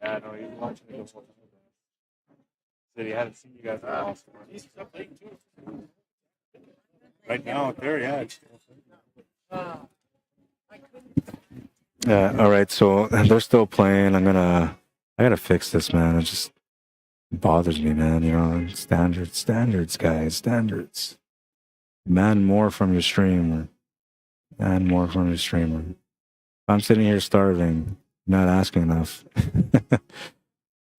yeah, no, he's watching it the whole time. Said he hadn't seen you guys at all. Right now, there, yeah. All right, so they're still playing. I gotta fix this, man. It just bothers me, man. You know, standards, guys, standards. Man more from your streamer. Man more from your streamer. If I'm sitting here starving, not asking enough.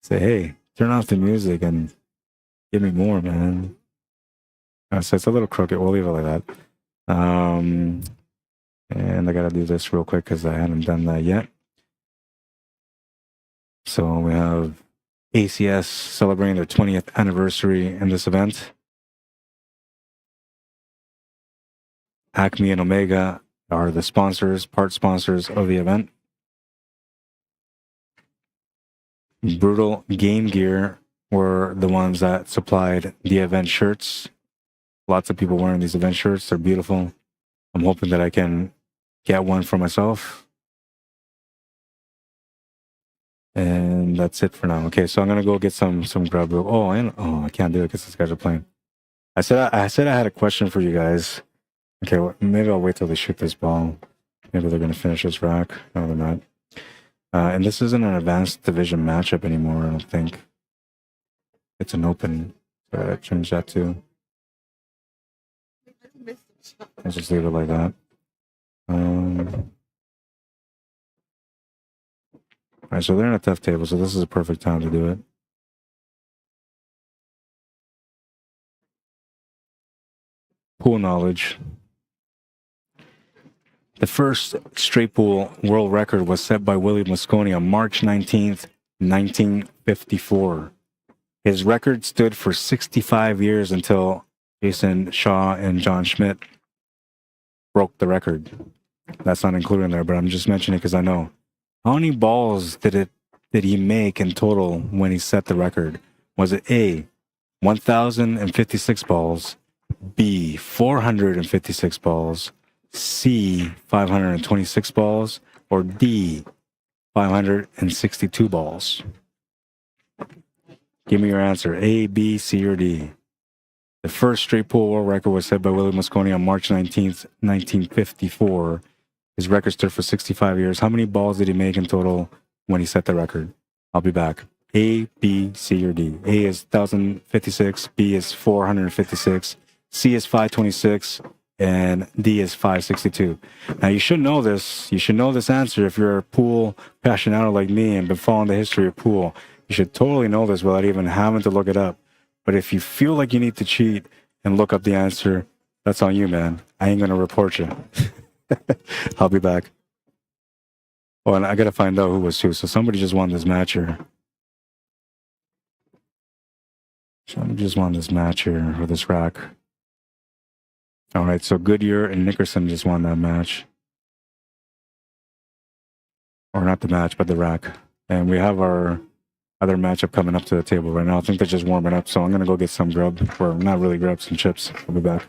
Say, hey, turn off the music and give me more, man. So it's a little crooked. We'll leave it like that. And I gotta do this real quick because I haven't done that yet. So we have ACS celebrating their 20th anniversary in this event. Acme and Omega are the sponsors, part sponsors of the event. Brutal Game Gear were the ones that supplied the event shirts. Lots of people wearing these event shirts. They're beautiful. I'm hoping that I can get one for myself. And that's it for now. Okay, so I'm gonna go get some grub. Oh, I can't do it because these guys are playing. I said I had a question for you guys. Okay, well, maybe I'll wait till they shoot this ball. Maybe they're gonna finish this rack. No, they're not. And this isn't an advanced division matchup anymore. I don't think. It's an open. So I changed that to. I'll just leave it like that. All right, so they're in a tough table, so this is a perfect time to do it. Pool knowledge. The first straight pool world record was set by Willie Mosconi on March 19th, 1954. His record stood for 65 years until Jason Shaw and John Schmidt broke the record. That's not included in there, but I'm just mentioning it because I know. How many balls did he make in total when he set the record? Was it A, 1,056 balls, B, 456 balls, C, 526 balls, or D, 562 balls? Give me your answer. A, B, C, or D. The first straight pool world record was set by Willie Mosconi on March 19th, 1954. His record stood for 65 years. How many balls did he make in total when he set the record? I'll be back. A, B, C, or D. A is 1,056, B is 456, C is 526, and D is 562. Now, you should know this. You should know this answer if you're a pool passionado like me and been following the history of pool. You should totally know this without even having to look it up. But if you feel like you need to cheat and look up the answer, that's on you, man. I ain't going to report you. I'll be back. Oh, and I got to find out who was who. So somebody just won this match here. Somebody just won this match here, or this rack. All right, so Goodyear and Nickerson just won that match. Or not the match, but the rack. And we have our other matchup coming up to the table right now. I think they're just warming up, so I'm going to go get some grub. Or not really grub, some chips. I'll be back.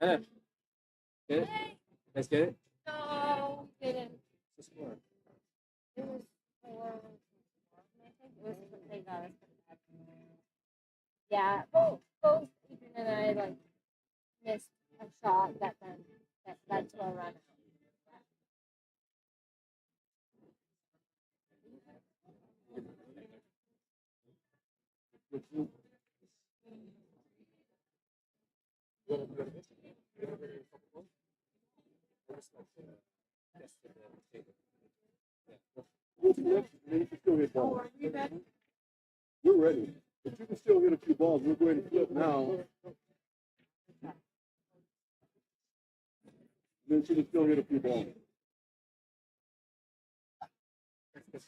Get it? Let's get it. No, we didn't. What's the score? It was for, I think it was for they got us for that. Yeah, both Ethan and I like missed a shot that led to a run out. You can still hit balls. We're ready. But you can still hit a few balls. We're going to flip now. Then she can still hit a few balls.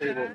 Yeah.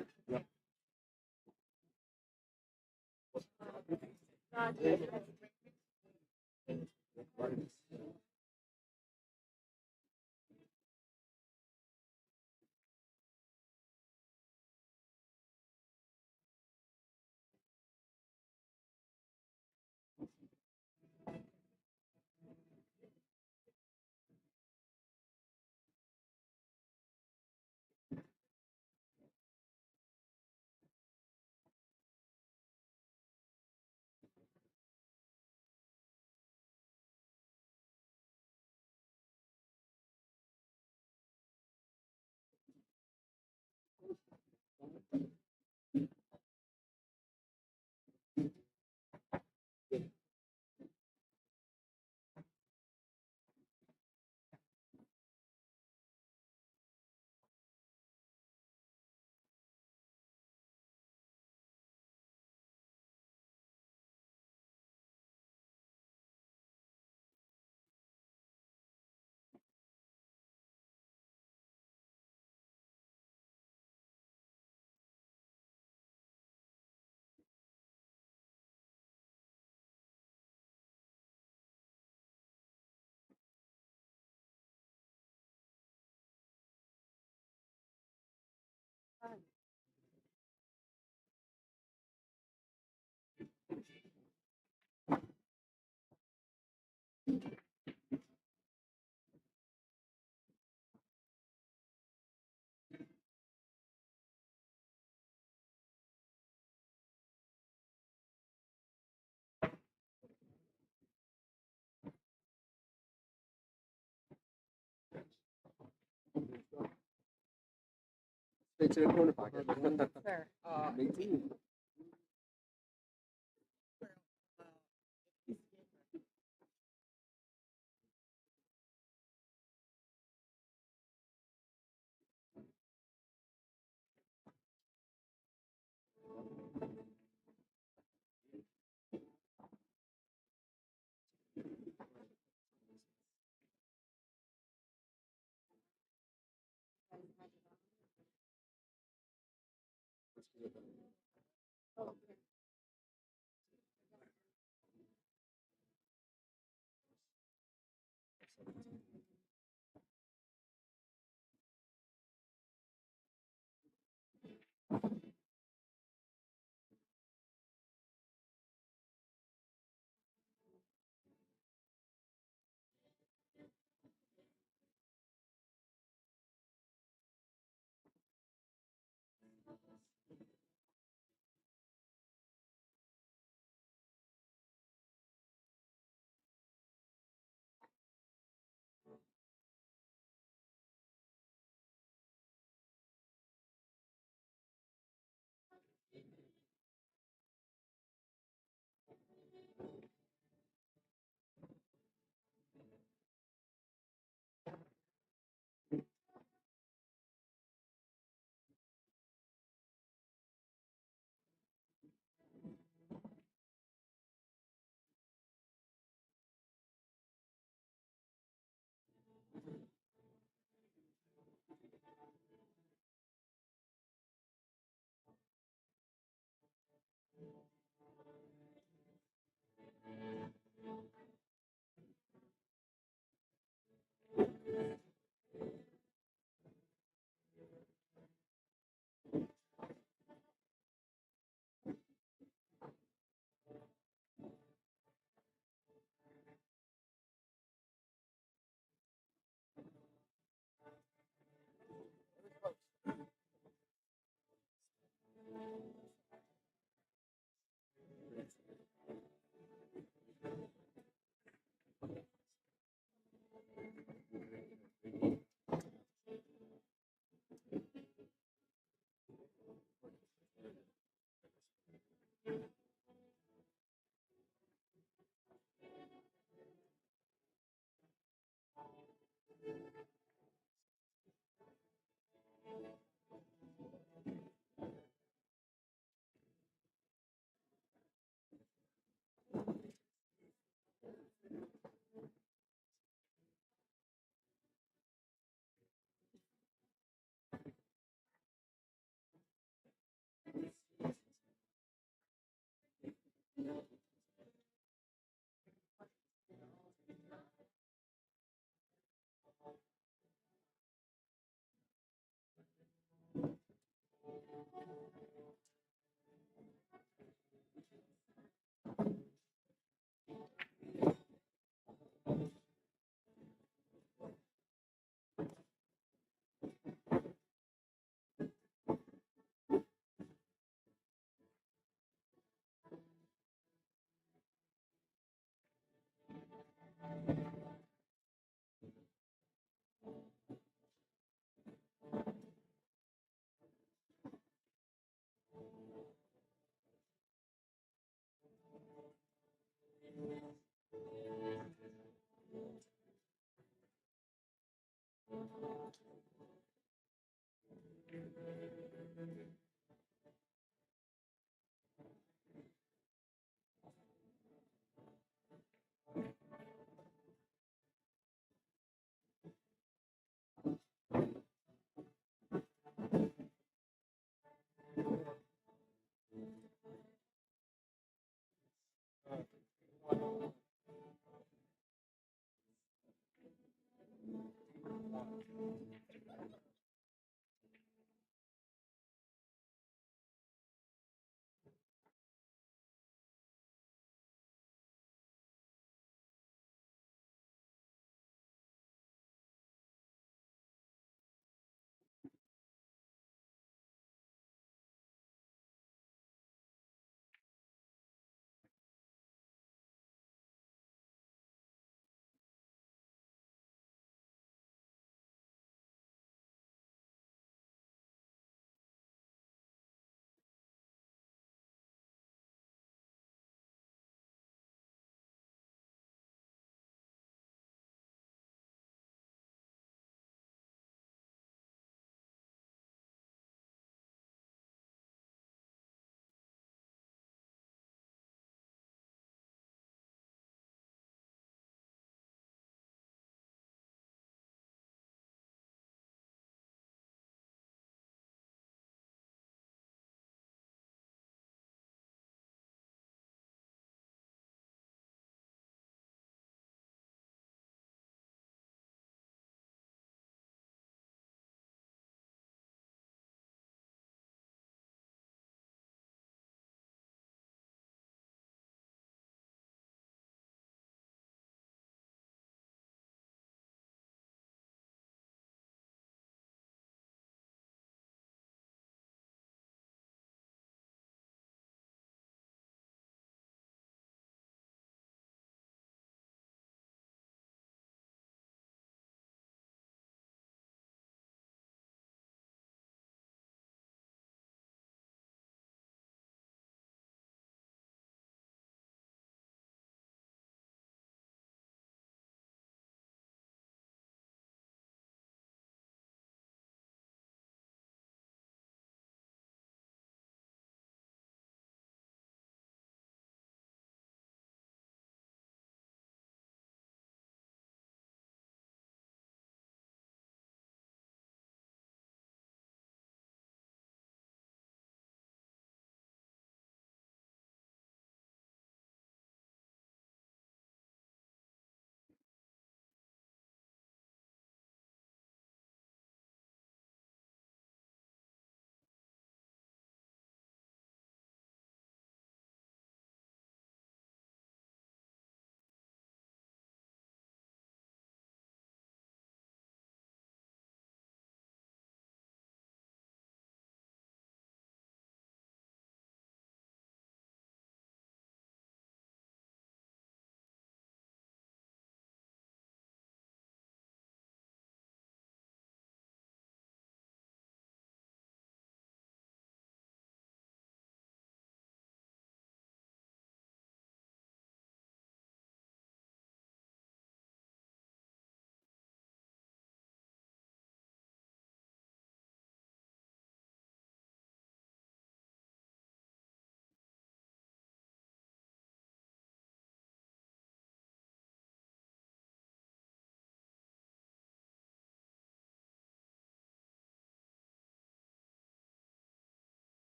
Straight to the corner pocket. Sure. 18.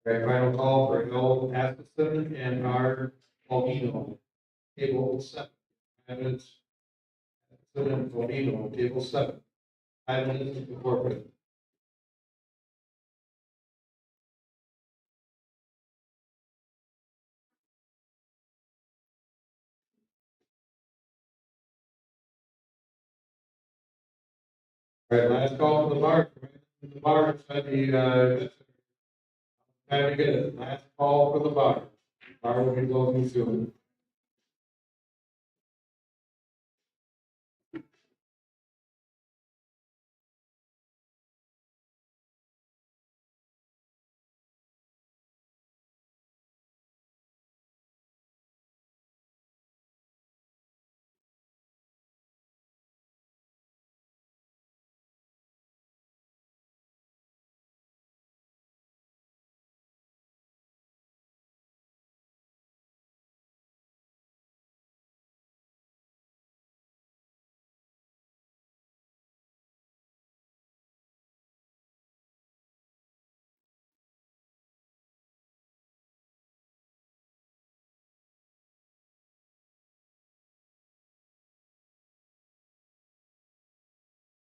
Right, final call for L. Atkinson and R. Paulino, table 7. 5 minutes. Atkinson and Paulino, table 7. 5 minutes before break. All right, last call for the bar. The bar inside the, time to get it. Last call for the bar. Bar will be closing soon.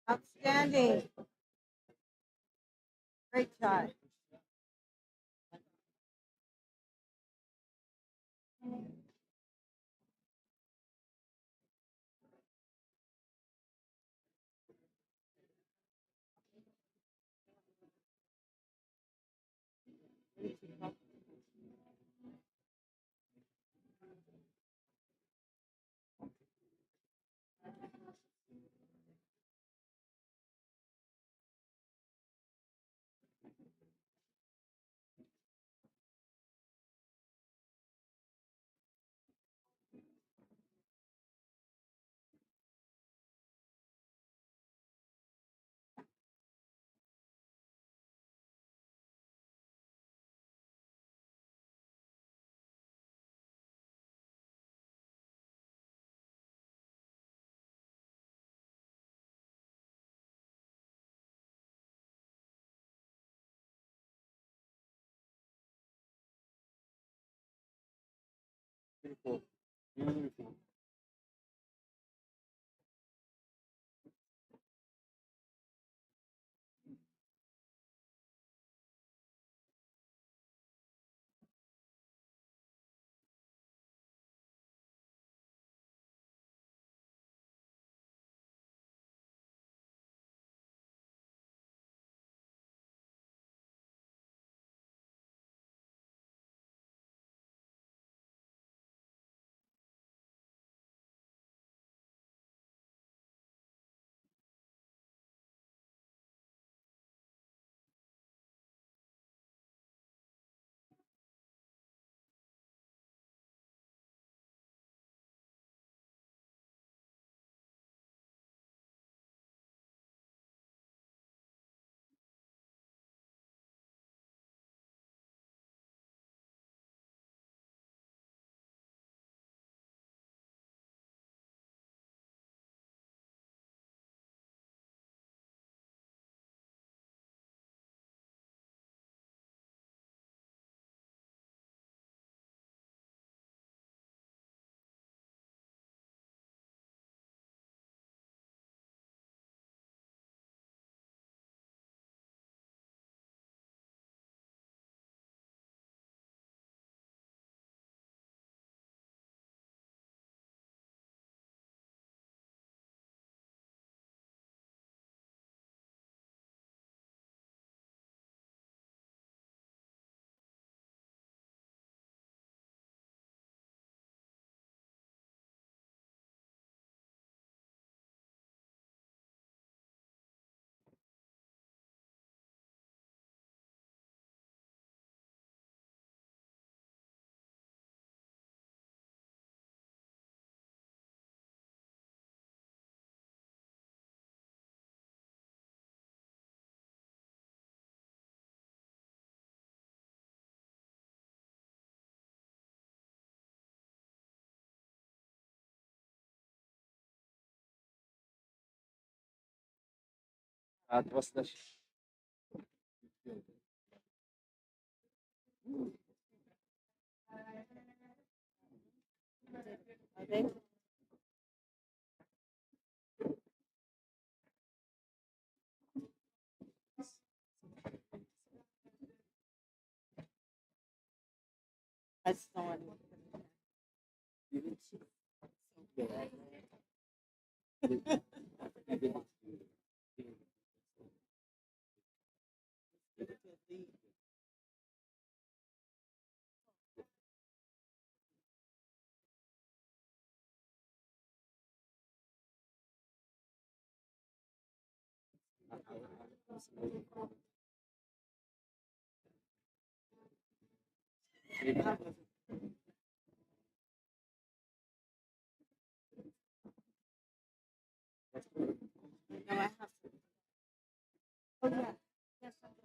Outstanding. Great shot. Beautiful. Beautiful. Atlas. Maybe. That's the one. No, I have to. Oh, yeah. Yes, I do.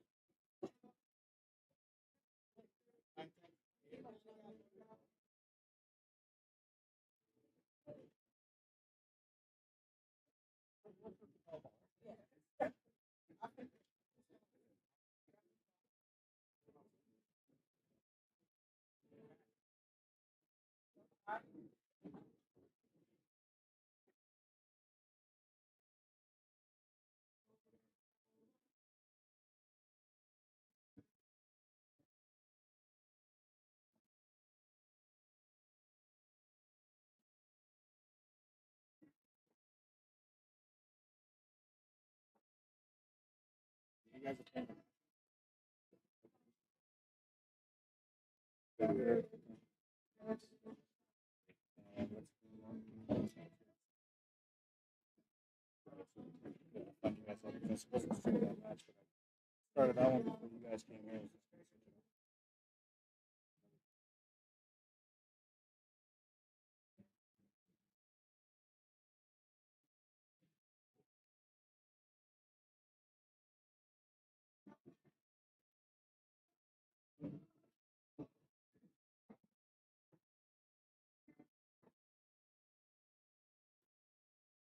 Started that one before you guys came here.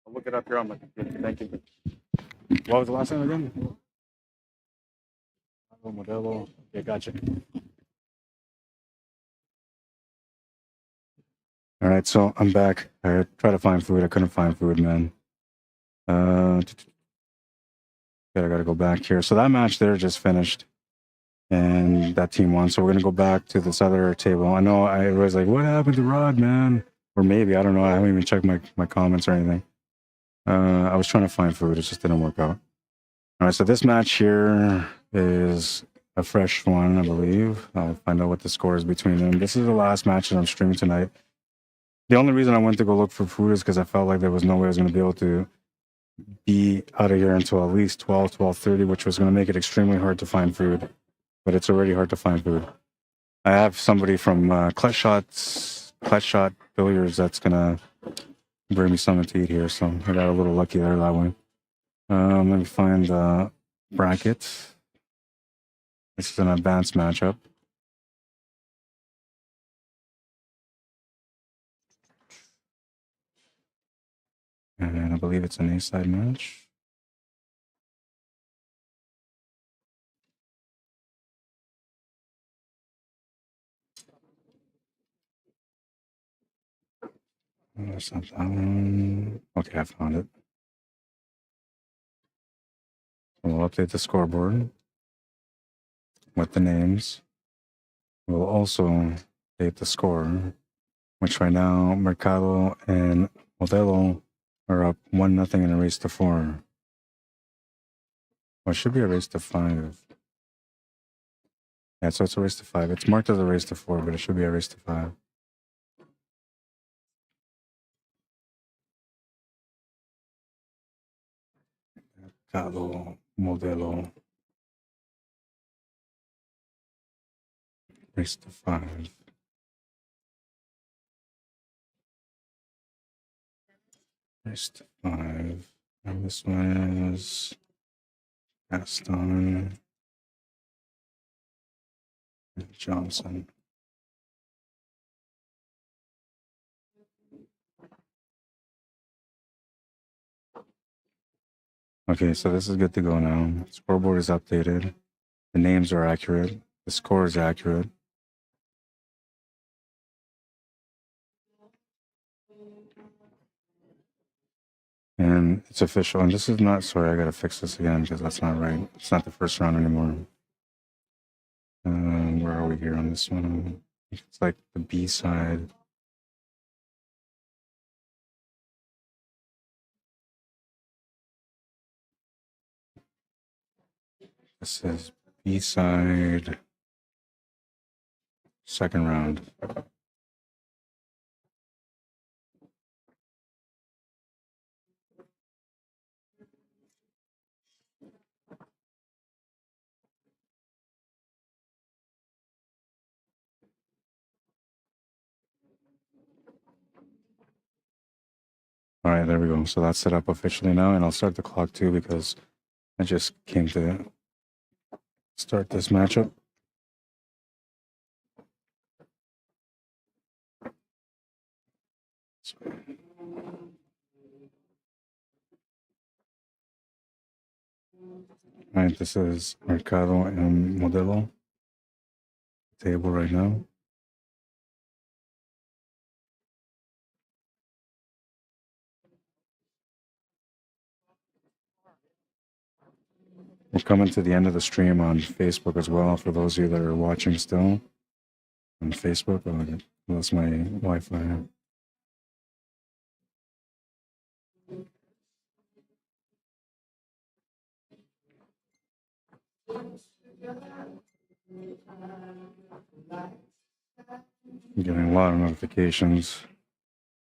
I'll look it up here on my computer. Thank you. What was the last name again? Modelo. Okay, gotcha. All right, so I'm back. I tried to find food. I couldn't find food, man. I gotta go back here. So that match there just finished, and that team won. So we're gonna go back to this other table. I know I was like, "What happened to Rod, man?" Or maybe I don't know. I haven't even checked my comments or anything. I was trying to find food. It just didn't work out. All right, so this match here is a fresh one, I believe. I'll find out what the score is between them. This is the last match that I'm streaming tonight. The only reason I went to go look for food is because I felt like there was no way I was going to be able to be out of here until at least 12, 12:30, which was going to make it extremely hard to find food. But it's already hard to find food. I have somebody from Clutch Shot Billiards that's going to bring me something to eat here. So I got a little lucky there that way. Let me find the bracket. This is an advanced matchup. And I believe it's an A-side match. That's not that one. Okay, I found it. We'll update the scoreboard with the names. We'll also update the score, which right now Mercado and Modelo are up 1-0 in a race to 4. Well, it should be a race to 5. Yeah, so it's a race to 5. It's marked as a race to 4, but it should be a race to 5. Mercado, Modelo. Race to 5. Race to 5. And this one is Gaston and Johnson. Okay, so this is good to go now. Scoreboard is updated. The names are accurate. The score is accurate. And it's official. And this is not, sorry, I gotta fix this again because that's not right. It's not the first round anymore. Where are we here on this one? It's like the B side. This is B side, second round. All right, there we go. So that's set up officially now, and I'll start the clock too because I just came to start this matchup. All right, this is Mercado and Modelo table right now. We're coming to the end of the stream on Facebook as well. For those of you that are watching still on Facebook, oh, that's my Wi-Fi. I'm getting a lot of notifications.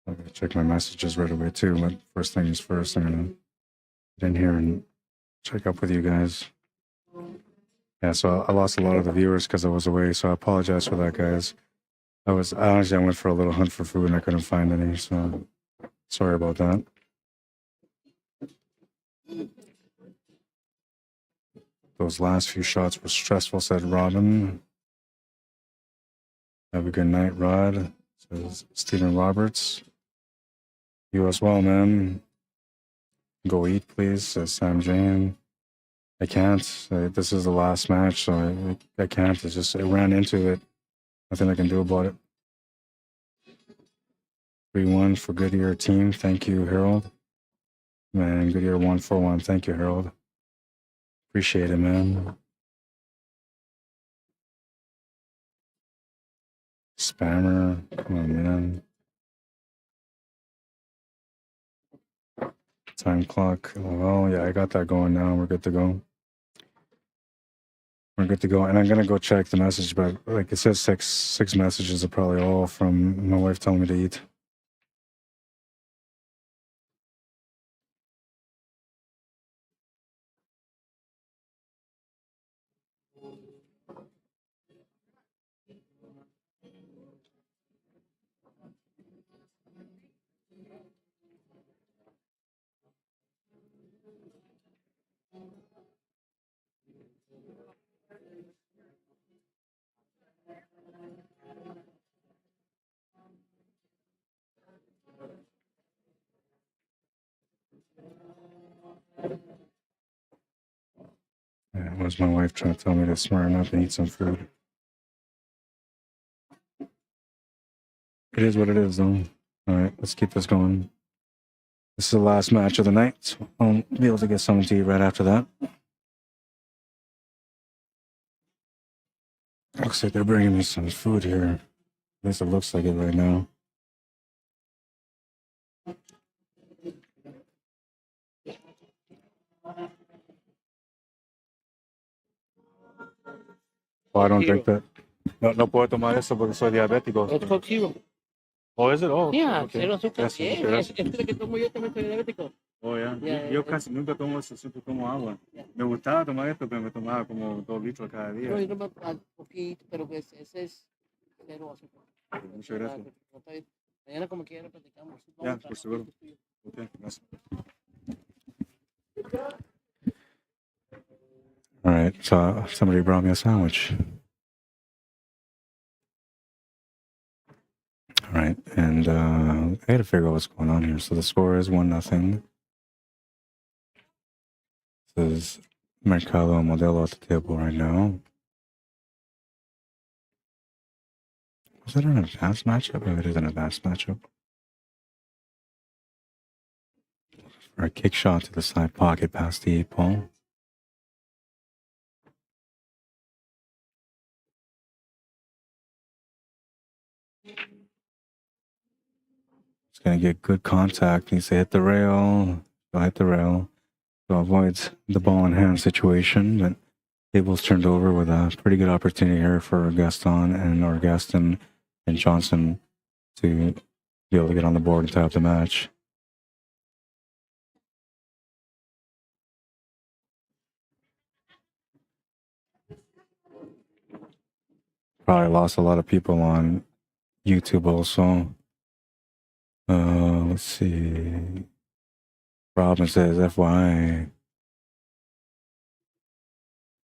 I'm gonna check my messages right away too. But first thing is first, I'm gonna get in here and check up with you guys. Yeah, so I lost a lot of the viewers because I was away, so I apologize for that, guys. I went for a little hunt for food and I couldn't find any, so sorry about that. Those last few shots were stressful, said Robin. Have a good night, Rod, says Stephen Roberts. You as well, man. Go eat, please, says Sam Jane. I can't. This is the last match, so I can't. It's just, it ran into it. Nothing I can do about it. 3-1 for Goodyear team. Thank you, Harold. Man, Goodyear 1-4-1. Thank you, Harold. Appreciate it, man. Spammer. Come on, man. Time clock. Oh, yeah, I got that going now. We're good to go. We're good to go. And I'm going to go check the message, but like it says six messages are probably all from my wife telling me to eat. Yeah, it was my wife trying to tell me to smarten up and eat some food. It is what it is, though. All right, let's keep this going. This is the last match of the night, so I'll be able to get something to eat right after that. Looks like they're bringing me some food here. At least it looks like it right now. Oh, I don't drink that. No puedo tomar eso porque soy diabético. It's Coke Zero. Oh, is it? Oh, Yeah, okay. cero azúcar. Gracias, Yeah, gracias. es que tomo yo también soy diabético. Oh, yeah. Yeah, Yo casi nunca tomo eso, siempre tomo agua. Me gustaba tomar esto, pero me tomaba como 2 litros cada día. No, yo tomo un poquito, pero pues ese es cero azúcar. Muchas gracias. Mañana como quiera platicamos. Ya, por seguro. Okay, gracias. All right, so somebody brought me a sandwich. All right, and I got to figure out what's going on here. So the score is 1-0. This is Mercado and Modelo at the table right now. Was that an advanced matchup? Maybe it is an advanced matchup. for a kick shot to the side pocket past the 8-ball. It's going to get good contact. Needs to hit the rail. Go hit the rail. So avoids the ball in hand situation. But table's turned over with a pretty good opportunity here for Gaston and Johnson to be able to get on the board and tie up the match. Probably lost a lot of people on YouTube also. Let's see. Robin says, FYI,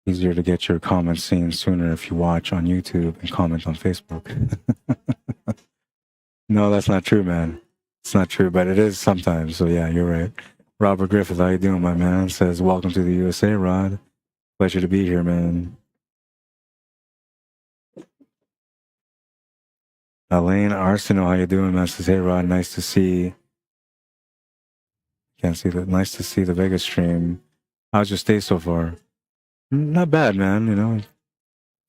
easier to get your comments seen sooner if you watch on YouTube and comment on Facebook. No, that's not true, man. It's not true, but it is sometimes. So yeah, you're right. Robert Griffith, how you doing, my man? Says, welcome to the USA, Rod. Pleasure to be here, man. Elaine Arsenault, how you doing, man? Says, hey, Rod, nice to see. Can't see that. Nice to see the Vegas stream. How's your stay so far? Not bad, man. You know,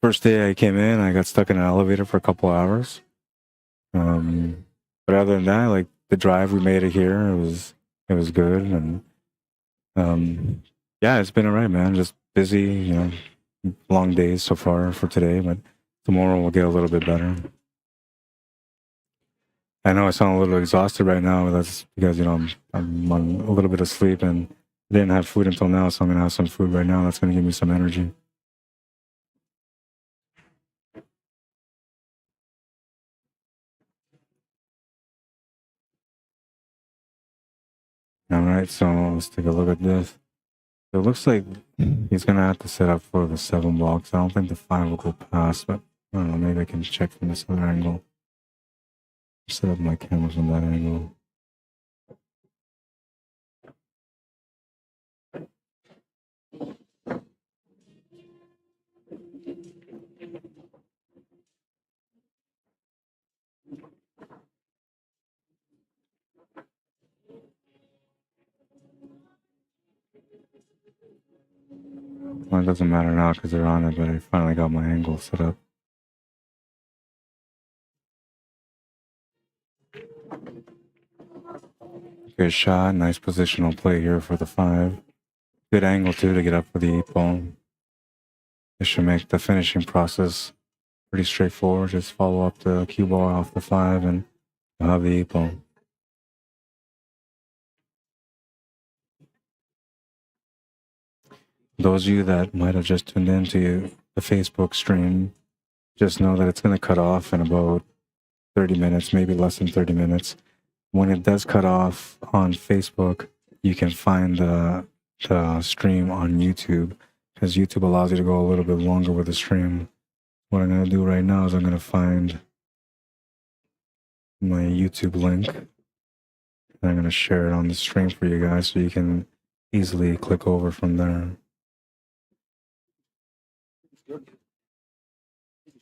first day I came in, I got stuck in an elevator for a couple hours. But other than that, like the drive we made it here, it was good, and yeah, it's been alright, man. Just busy, you know, long days so far for today, but tomorrow will get a little bit better. I know I sound a little exhausted right now, but that's because, you know, I'm on a little bit of sleep and I didn't have food until now, so I'm gonna have some food right now. That's gonna give me some energy. All right, so let's take a look at this. It looks like he's gonna have to set up for the 7 blocks. I don't think the 5 will go past, but I don't know, maybe I can check from this other angle. Set up my camera from that angle. Well, it doesn't matter now because they're on it, but I finally got my angle set up. Good shot, nice positional play here for the 5. Good angle too to get up for the 8-ball. This should make the finishing process pretty straightforward. Just follow up the cue ball off the 5 and you'll have the 8-ball. Those of you that might have just tuned into the Facebook stream, just know that it's going to cut off in about 30 minutes, maybe less than 30 minutes. When it does cut off on Facebook, you can find the stream on YouTube because YouTube allows you to go a little bit longer with the stream. What I'm going to do right now is I'm going to find my YouTube link and I'm going to share it on the stream for you guys so you can easily click over from there.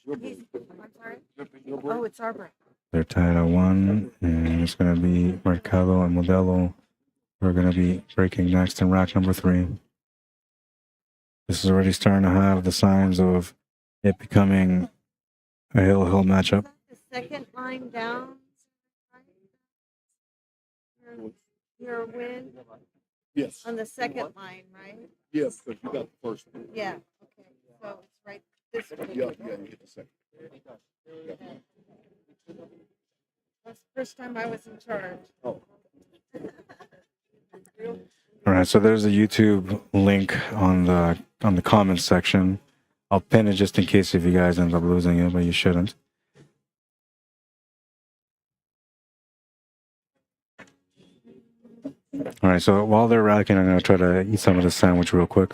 I'm sorry? Oh, it's our break. They're tied at 1, and it's going to be Mercado and Modelo. We're going to be breaking next in rack number 3. This is already starting to have the signs of it becoming a hill-hill matchup. The second line down. Your win Yes. on the second line, right? Yes, but you got the first one. Yeah. Okay. So it's right this way. Yeah, you get the second. Yeah. That's the first time I was in charge. Oh. All right, so there's a YouTube link on the comments section. I'll pin it just in case if you guys end up losing it, but you shouldn't. All right, so while they're racking, I'm going to try to eat some of the sandwich real quick.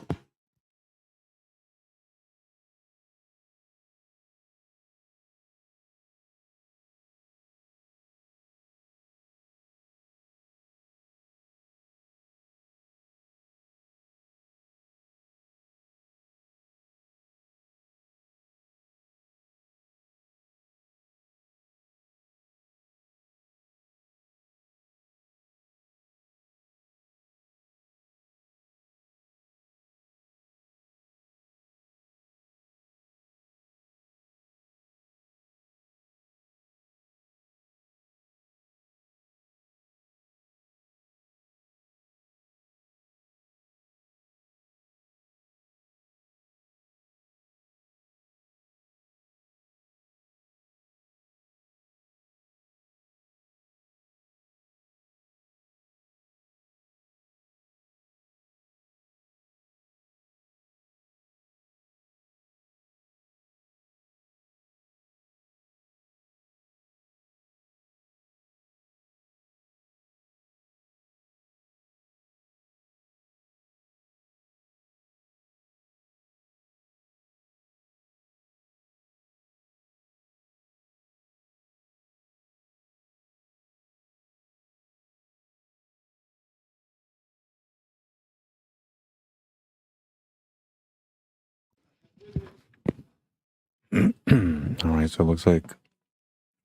All right, so it looks like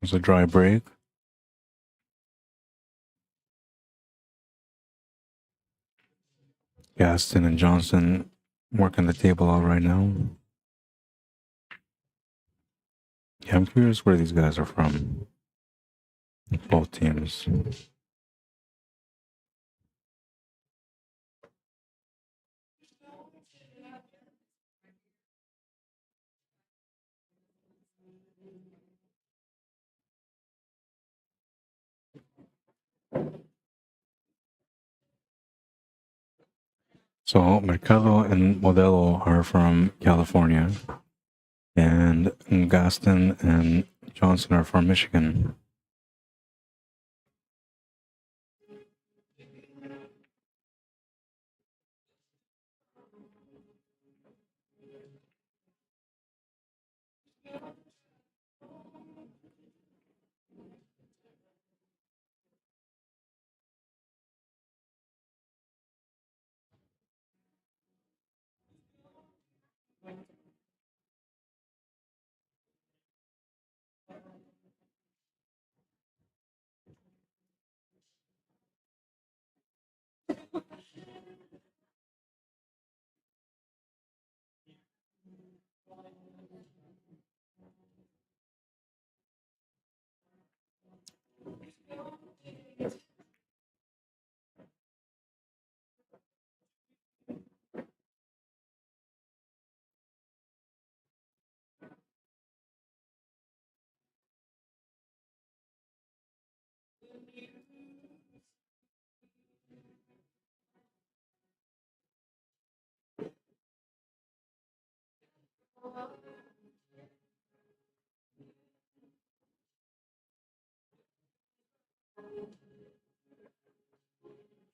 there's a dry break. Gaston and Johnson working the table out right now. Yeah, I'm curious where these guys are from. Both teams. So Mercado and Modelo are from California, and Gaston and Johnson are from Michigan.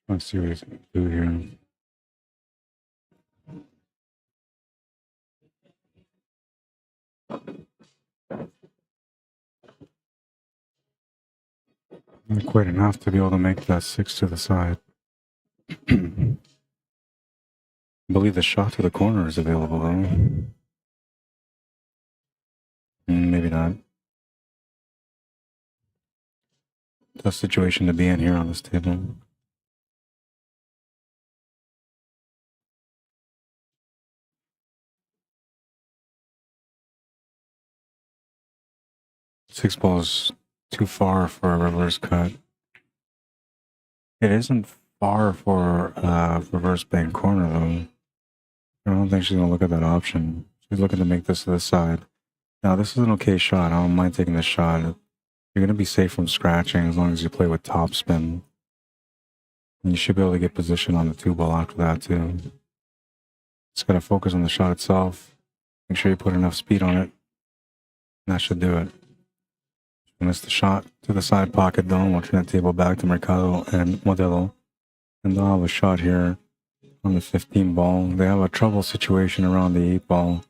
Let's see what he's going to do here. Not quite enough to be able to make that 6 to the side. I believe the shot to the corner is available though. Maybe not. Tough situation to be in here on this table. Six ball is too far for a reverse cut. It isn't far for reverse bank corner though. I don't think she's gonna look at that option. She's looking to make this to the side. Now this is an okay shot. I don't mind taking this shot. You're gonna be safe from scratching as long as you play with topspin. And you should be able to get position on the 2 ball after that too. Just gotta focus on the shot itself. Make sure you put enough speed on it. And that should do it. Missed the shot to the side pocket though. Watching that table back to Mercado and Modelo. And they'll have a shot here on the 15 ball. They have a trouble situation around the 8 ball.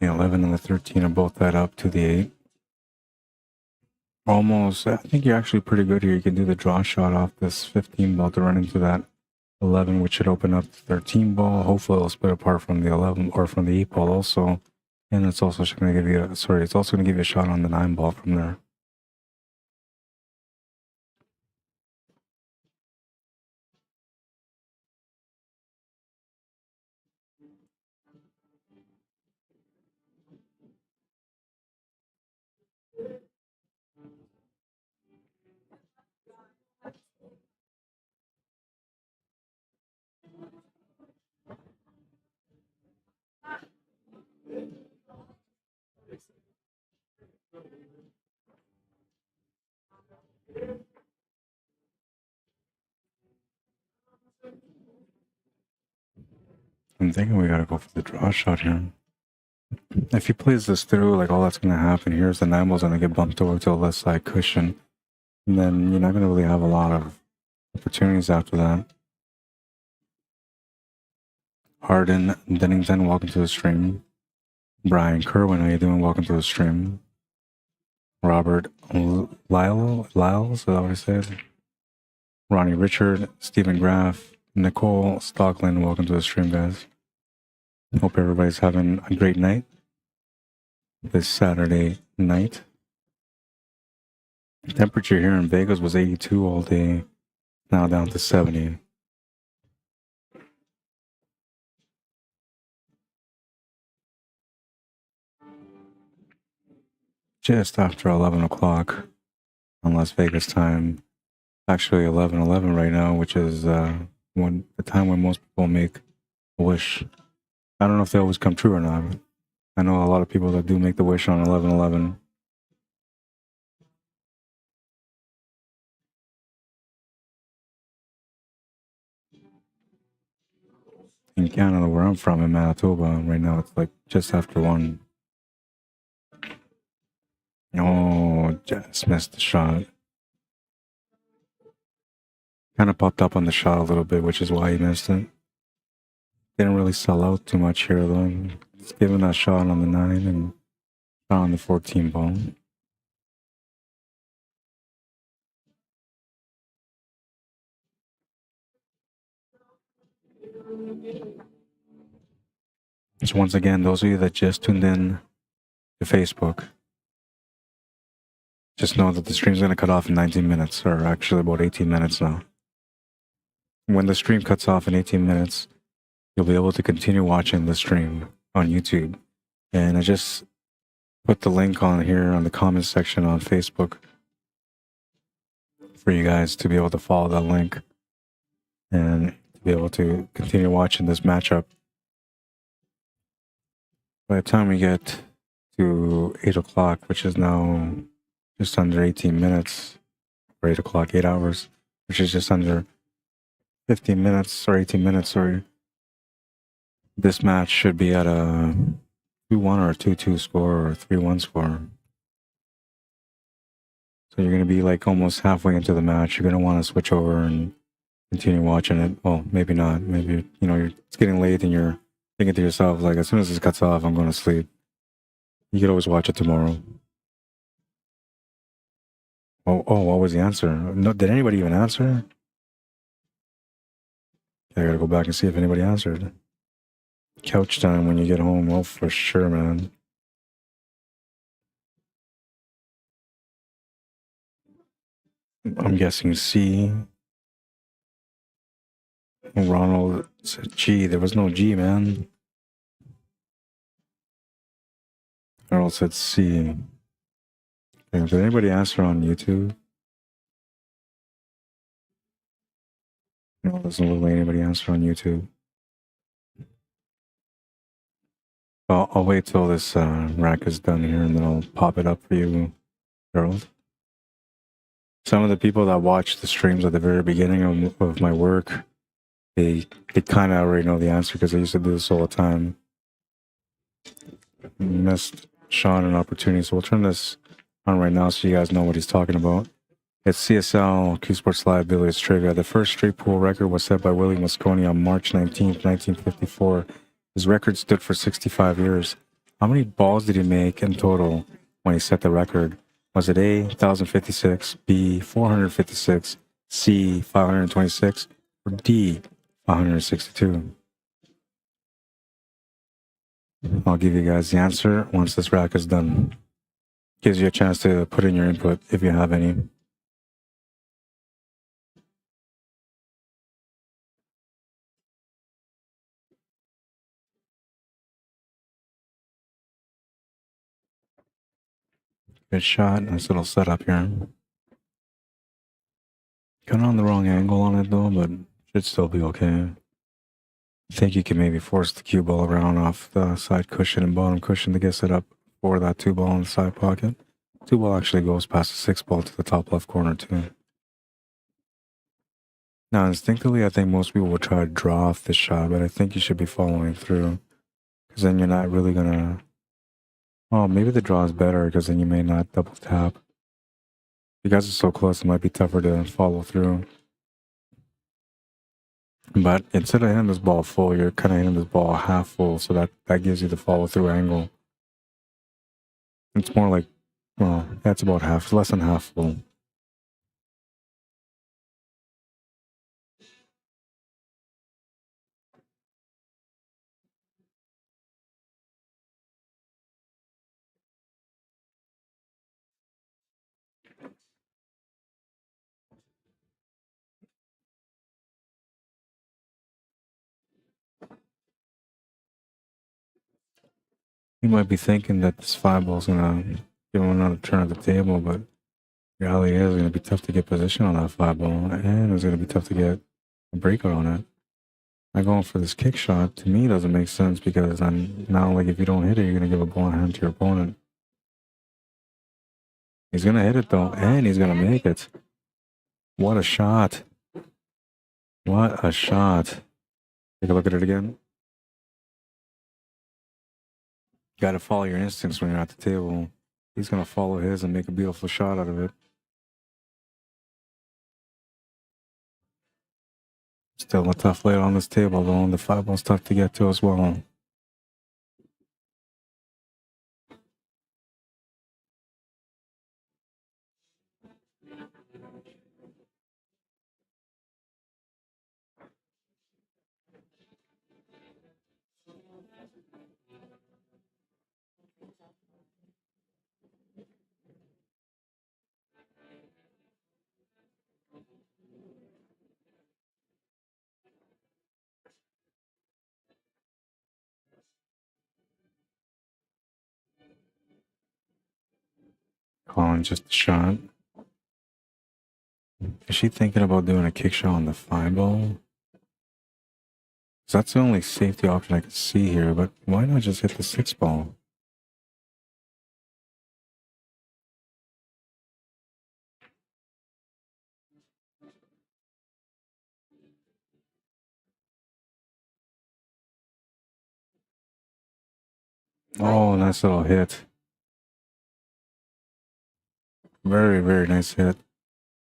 The 11 and the 13 are both tied up to the 8. Almost, I think you're actually pretty good here. You can do the draw shot off this 15 ball to run into that 11, which should open up the 13 ball. Hopefully it'll split apart from the 11 or from the 8 ball also. And it's also going to give you it's also going to give you a shot on the 9 ball from there. I'm thinking we gotta go for the draw shot here. If he plays this through, like all that's gonna happen here is the 9 ball's gonna get bumped over to the left side cushion. And then you're not gonna really have a lot of opportunities after that. Harden Dennington, welcome to the stream. Brian Kerwin, how you doing? Welcome to the stream. Robert Lyles, is that what I said? Ronnie Richard, Stephen Graff, Nicole Stockland, welcome to the stream, guys. Hope everybody's having a great night this Saturday night. The temperature here in Vegas was 82 all day, now down to 70. Just after 11 o'clock on Las Vegas time. Actually 11:11 right now, which is the time when most people make a wish. I don't know if they always come true or not, but I know a lot of people that do make the wish on 11:11. In Canada, where I'm from, in Manitoba, right now it's like just after 1. Oh, just missed the shot. Kind of popped up on the shot a little bit, which is why he missed it. Didn't really sell out too much here, though. Just giving that shot on the 9 and shot on the 14 ball. So once again, those of you that just tuned in to Facebook, just know that the stream's going to cut off in 19 minutes, or actually about 18 minutes now. When the stream cuts off in 18 minutes, you'll be able to continue watching the stream on YouTube. And I just put the link on here on the comments section on Facebook for you guys to be able to follow that link and to be able to continue watching this matchup. By the time we get to 8 o'clock, which is now just under 18 minutes, or 8 o'clock, 8 hours, which is just under 15 minutes or 18 minutes, sorry. This match should be at a 2-1 or a 2-2 score or a 3-1 score. So you're going to be like almost halfway into the match. You're going to want to switch over and continue watching it. Well, maybe not. Maybe, you know, it's getting late and you're thinking to yourself, like, as soon as this cuts off, I'm going to sleep. You could always watch it tomorrow. Oh, what was the answer? No, did anybody even answer? I gotta go back and see if anybody answered. Couch time when you get home. Oh, for sure, man. I'm guessing C. Ronald said G. There was no G, man. Harold said C. Okay, did anybody answer on YouTube? No, it doesn't look like anybody answered on YouTube. Well, I'll wait till this rack is done here and then I'll pop it up for you, Harold. Some of the people that watch the streams at the very beginning of my work, they kind of already know the answer because I used to do this all the time. Missed Sean an opportunity, so we'll turn this on right now so you guys know what he's talking about. It's CSL Cuesports Live Billiards Trivia. The first straight pool record was set by Willie Mosconi on March 19th, 1954. His record stood for 65 years. How many balls did he make in total when he set the record? Was it A, 1,056, B, 456, C, 526, or D, 562? I'll give you guys the answer once this rack is done. Gives you a chance to put in your input if you have any. Good shot. Nice little setup here. Kind of on the wrong angle on it though, but should still be okay. I think you can maybe force the cue ball around off the side cushion and bottom cushion to get set up for that 2 ball in the side pocket. 2 ball actually goes past the 6 ball to the top left corner too. Now instinctively, I think most people would try to draw off this shot, but I think you should be following through because then you're not really gonna. Oh, maybe the draw is better because then you may not double tap. Because it's so close, it might be tougher to follow through. But instead of hitting this ball full, you're kind of hitting this ball half full, so that gives you the follow through angle. It's more like, well, that's about half, less than half full. He might be thinking that this 5-ball's gonna give him another turn at the table, but reality is it's gonna be tough to get position on that 5-ball, and it's gonna be tough to get a breakout on it. By going for this kick shot, to me, doesn't make sense because then now, like, if you don't hit it, you're gonna give a ball in hand to your opponent. He's gonna hit it though, and he's gonna make it. What a shot! What a shot! Take a look at it again. You gotta follow your instincts when you're at the table. He's gonna follow his and make a beautiful shot out of it. Still a tough lay on this table though, and the 5-ball's tough to get to as well. Calling just a shot. Is she thinking about doing a kick shot on the 5-ball? That's the only safety option I can see here, but why not just hit the 6-ball? Oh, nice little hit. Very, very nice hit.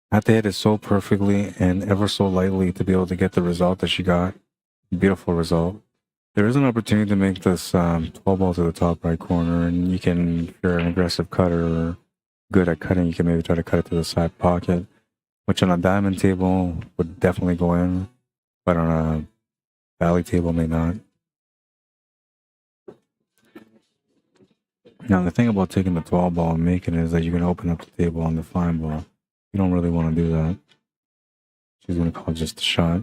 Had to hit it so perfectly and ever so lightly to be able to get the result that she got. Beautiful result. There is an opportunity to make this 12-ball to the top right corner, and you can, if you're an aggressive cutter or good at cutting, you can maybe try to cut it to the side pocket, which on a diamond table would definitely go in, but on a valley table may not. Now, the thing about taking the 12-ball and making it is that you can open up the table on the 5-ball. You don't really want to do that. She's going to call just a shot.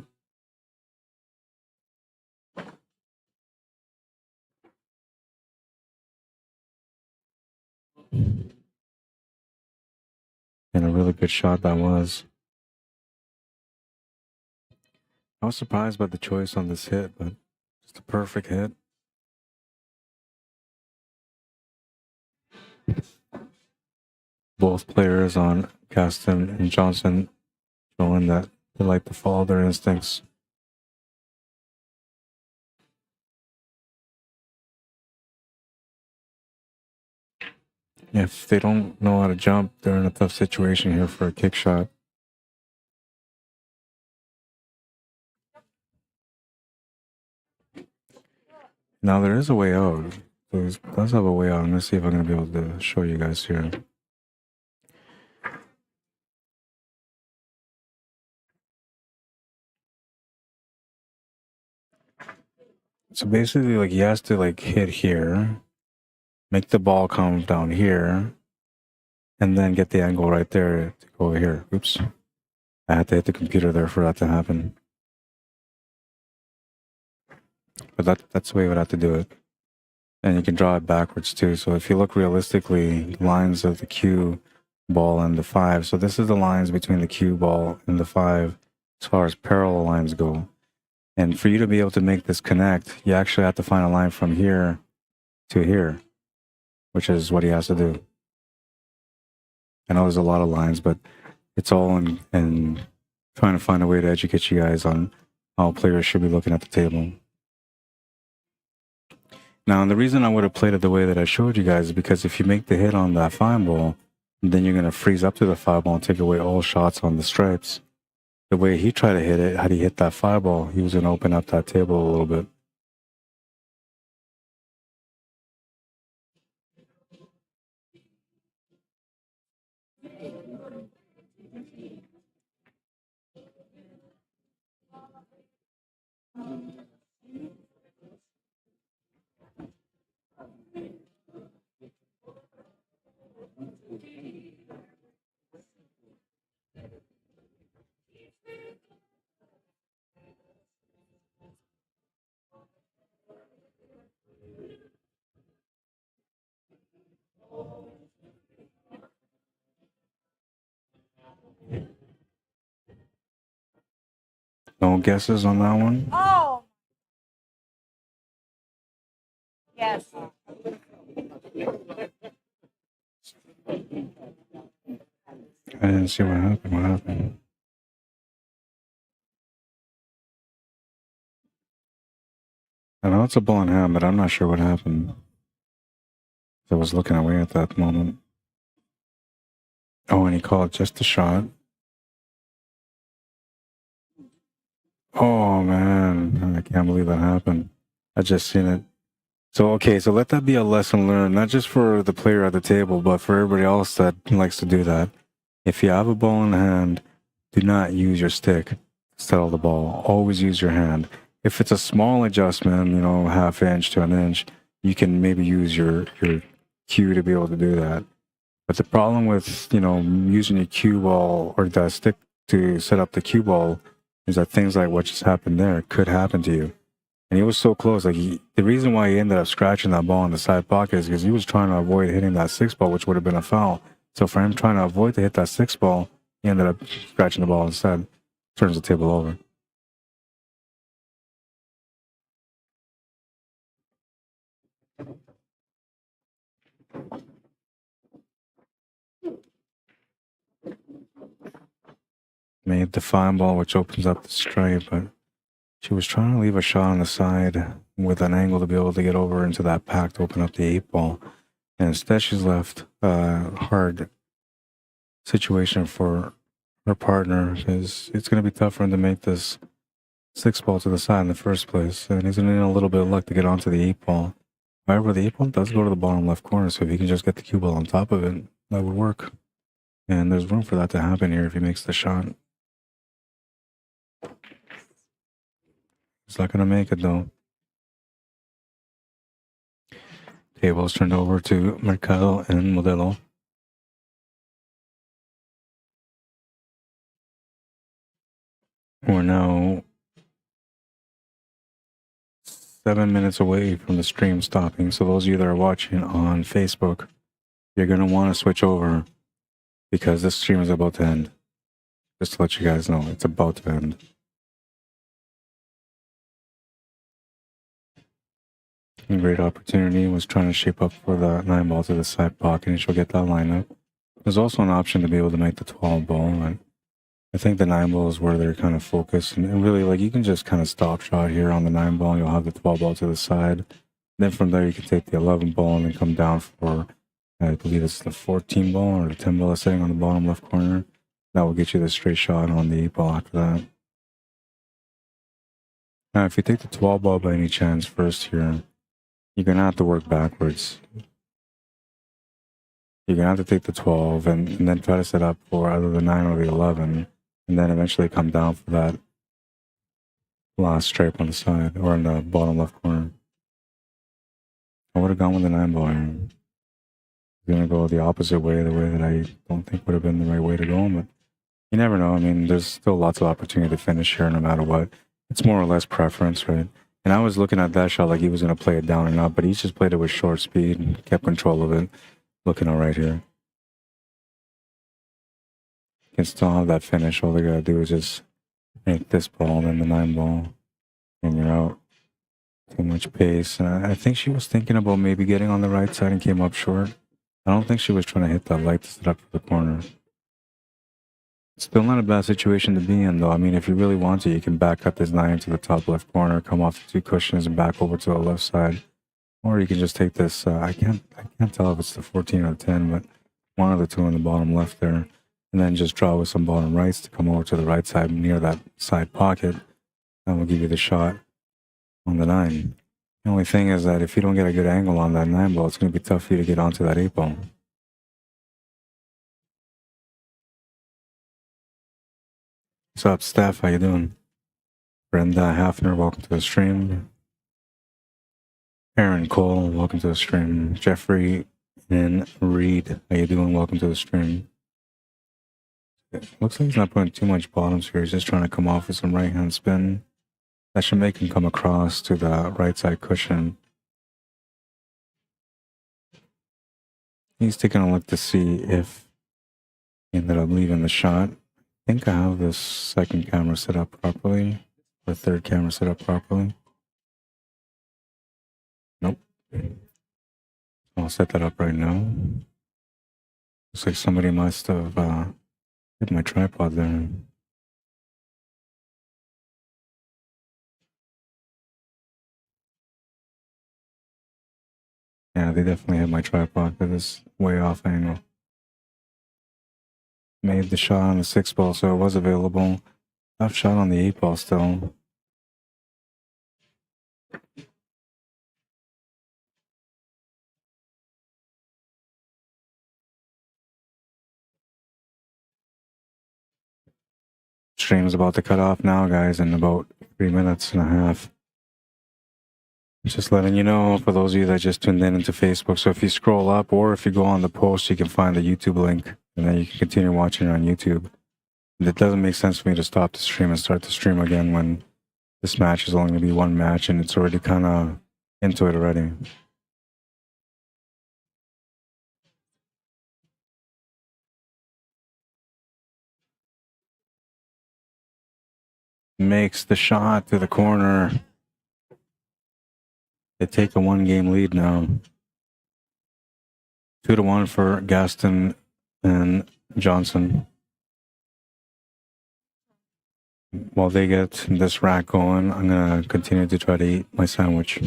And a really good shot that was. I was surprised by the choice on this hit, but just a perfect hit. Both players on Gaston and Johnson showing that they like to follow their instincts. If they don't know how to jump, they're in a tough situation here for a kick shot. Now there is a way out. It does have a way out. I'm gonna see if I'm gonna be able to show you guys here. So basically, like, he has to like hit here, make the ball come down here, and then get the angle right there to go here. Oops. I had to hit the computer there for that to happen. But that's the way you would have to do it. And you can draw it backwards too. So if you look realistically, lines of the cue ball and the 5. So this is the lines between the cue ball and the 5 as far as parallel lines go. And for you to be able to make this connect, you actually have to find a line from here to here, which is what he has to do. I know there's a lot of lines, but it's all in trying to find a way to educate you guys on how players should be looking at the table. Now, the reason I would have played it the way that I showed you guys is because if you make the hit on that 5-ball, then you're going to freeze up to the 5-ball and take away all shots on the stripes. The way he tried to hit it, had he hit that 5-ball, he was going to open up that table a little bit. No guesses on that one? Oh. Yes. I didn't see what happened. What happened? I know it's a ball in hand, but I'm not sure what happened. I was looking away at that moment. Oh, and he called just a shot. Oh, man. I can't believe that happened. I just seen it. So, okay, so let that be a lesson learned, not just for the player at the table, but for everybody else that likes to do that. If you have a ball in hand, do not use your stick to settle the ball. Always use your hand. If it's a small adjustment, you know, half inch to an inch, you can maybe use your cue to be able to do that. But the problem with, you know, using your cue ball or the stick to set up the cue ball is that things like what just happened there could happen to you. And he was so close. Like the reason why he ended up scratching that ball in the side pocket is because he was trying to avoid hitting that 6 ball, which would have been a foul. So for him trying to avoid to hit that 6 ball, he ended up scratching the ball instead. Turns the table over. Made the 5 ball, which opens up the straight, but she was trying to leave a shot on the side with an angle to be able to get over into that pack to open up the 8 ball. And instead she's left a hard situation for her partner because it's going to be tough for him to make this 6 ball to the side in the first place. And he's going to need a little bit of luck to get onto the 8 ball. However, the 8 ball does go to the bottom left corner, so if he can just get the cue ball on top of it, that would work. And there's room for that to happen here if he makes the shot. He's not going to make it, though. Table's turned over to Mercado and Modelo. We're now 7 minutes away from the stream stopping. So those of you that are watching on Facebook, you're going to want to switch over because this stream is about to end. Just to let you guys know, it's about to end. A great opportunity was trying to shape up for the 9 ball to the side pocket, and she'll get that lineup. There's also an option to be able to make the 12 ball. And I think the 9 ball is where they're kind of focused. And really, like, you can just kind of stop shot here on the 9 ball. You'll have the 12 ball to the side. Then from there, you can take the 11 ball and then come down for, I believe it's the 14 ball or the 10 ball that's sitting on the bottom left corner. That will get you the straight shot on the 8 ball after that. Now, if you take the 12 ball by any chance first here, you're going to have to work backwards. You're going to have to take the 12 and then try to set up for either the 9 or the 11, and then eventually come down for that last stripe on the side or in the bottom left corner. I would have gone with the 9 ball. I'm going to go the opposite way, the way that I don't think would have been the right way to go, but you never know. I mean, there's still lots of opportunity to finish here no matter what. It's more or less preference, right? And I was looking at that shot like he was going to play it down and up, but he just played it with short speed and kept control of it. Looking all right here. Can still have that finish. All they got to do is just make this ball and then the 9 ball, and you're out. Too much pace. I think she was thinking about maybe getting on the right side and came up short. I don't think she was trying to hit that light to set up for the corner. Still not a bad situation to be in, though. I mean, if you really want to, you can back cut this 9 to the top left corner, come off the 2 cushions and back over to the left side. Or you can just take this, I can't tell if it's the 14 or the 10, but one of the 2 on the bottom left there. And then just draw with some bottom rights to come over to the right side near that side pocket. That will give you the shot on the 9. The only thing is that if you don't get a good angle on that 9 ball, it's going to be tough for you to get onto that 8 ball. What's up, Steph? How you doing? Brenda Hafner, welcome to the stream. Aaron Cole, welcome to the stream. Jeffrey and Reed, how you doing? Welcome to the stream. Looks like he's not putting too much bottoms here. He's just trying to come off with some right hand spin. That should make him come across to the right side cushion. He's taking a look to see if he ended up leaving the shot. I think I have this second camera set up properly. The third camera set up properly. Nope. I'll set that up right now. Looks like somebody must have hit my tripod there. Yeah, they definitely hit my tripod because it's way off angle. Made the shot on the 6 ball, so it was available. Tough shot on the 8 ball still. Stream's about to cut off now, guys, in about 3.5 minutes. Just letting you know, for those of you that just tuned in into Facebook, so if you scroll up or if you go on the post, you can find the YouTube link, and then you can continue watching on YouTube. And it doesn't make sense for me to stop the stream and start the stream again when this match is only going to be one match, and it's already kind of into it already. Makes the shot to the corner. They take a 1-game lead now. 2-1 for Gaston and Johnson. While they get this rack going, I'm going to continue to try to eat my sandwich.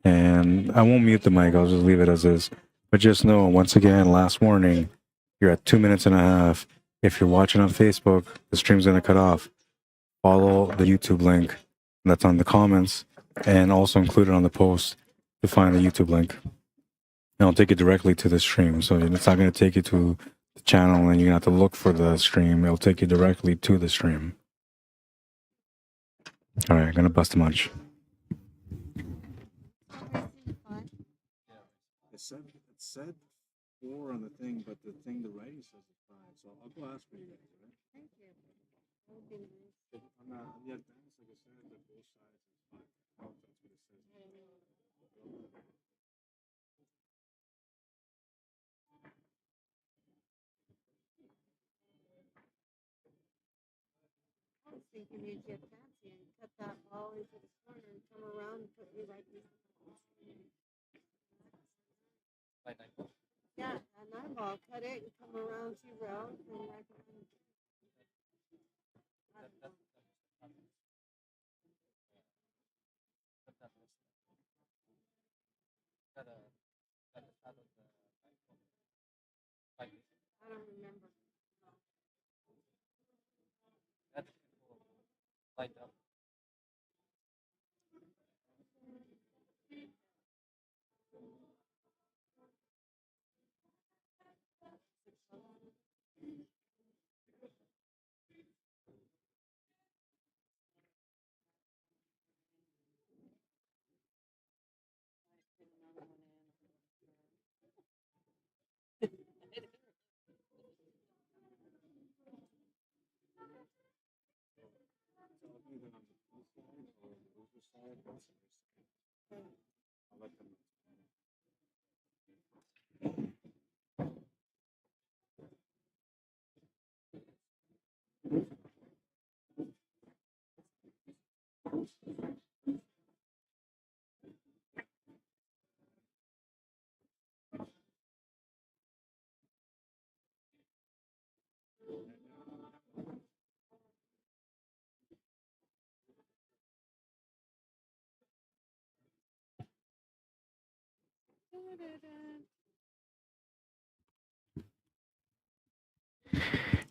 And I won't mute the mic, I'll just leave it as is. But just know, once again, last warning, you're at 2.5 minutes. If you're watching on Facebook, the stream's going to cut off. Follow the YouTube link that's on the comments and also included on the post to find the YouTube link. And it'll take you directly to the stream. So it's not going to take you to the channel and you're going to have to look for the stream. It'll take you directly to the stream. All right, I'm going to bust a munch. It said 4 on the thing, but the writing says it's 5. So I'll go ask for you guys, right? Thank you. That would be nice. Yeah, Dennis, like I said, that both sides is 5. Oh, that's what it says. I was thinking you'd get fancy and cut that ball into the corner and come around and put me like this. Yeah, a 9 ball, cut it and come around 2 rounds and like I don't remember. I'll let them know.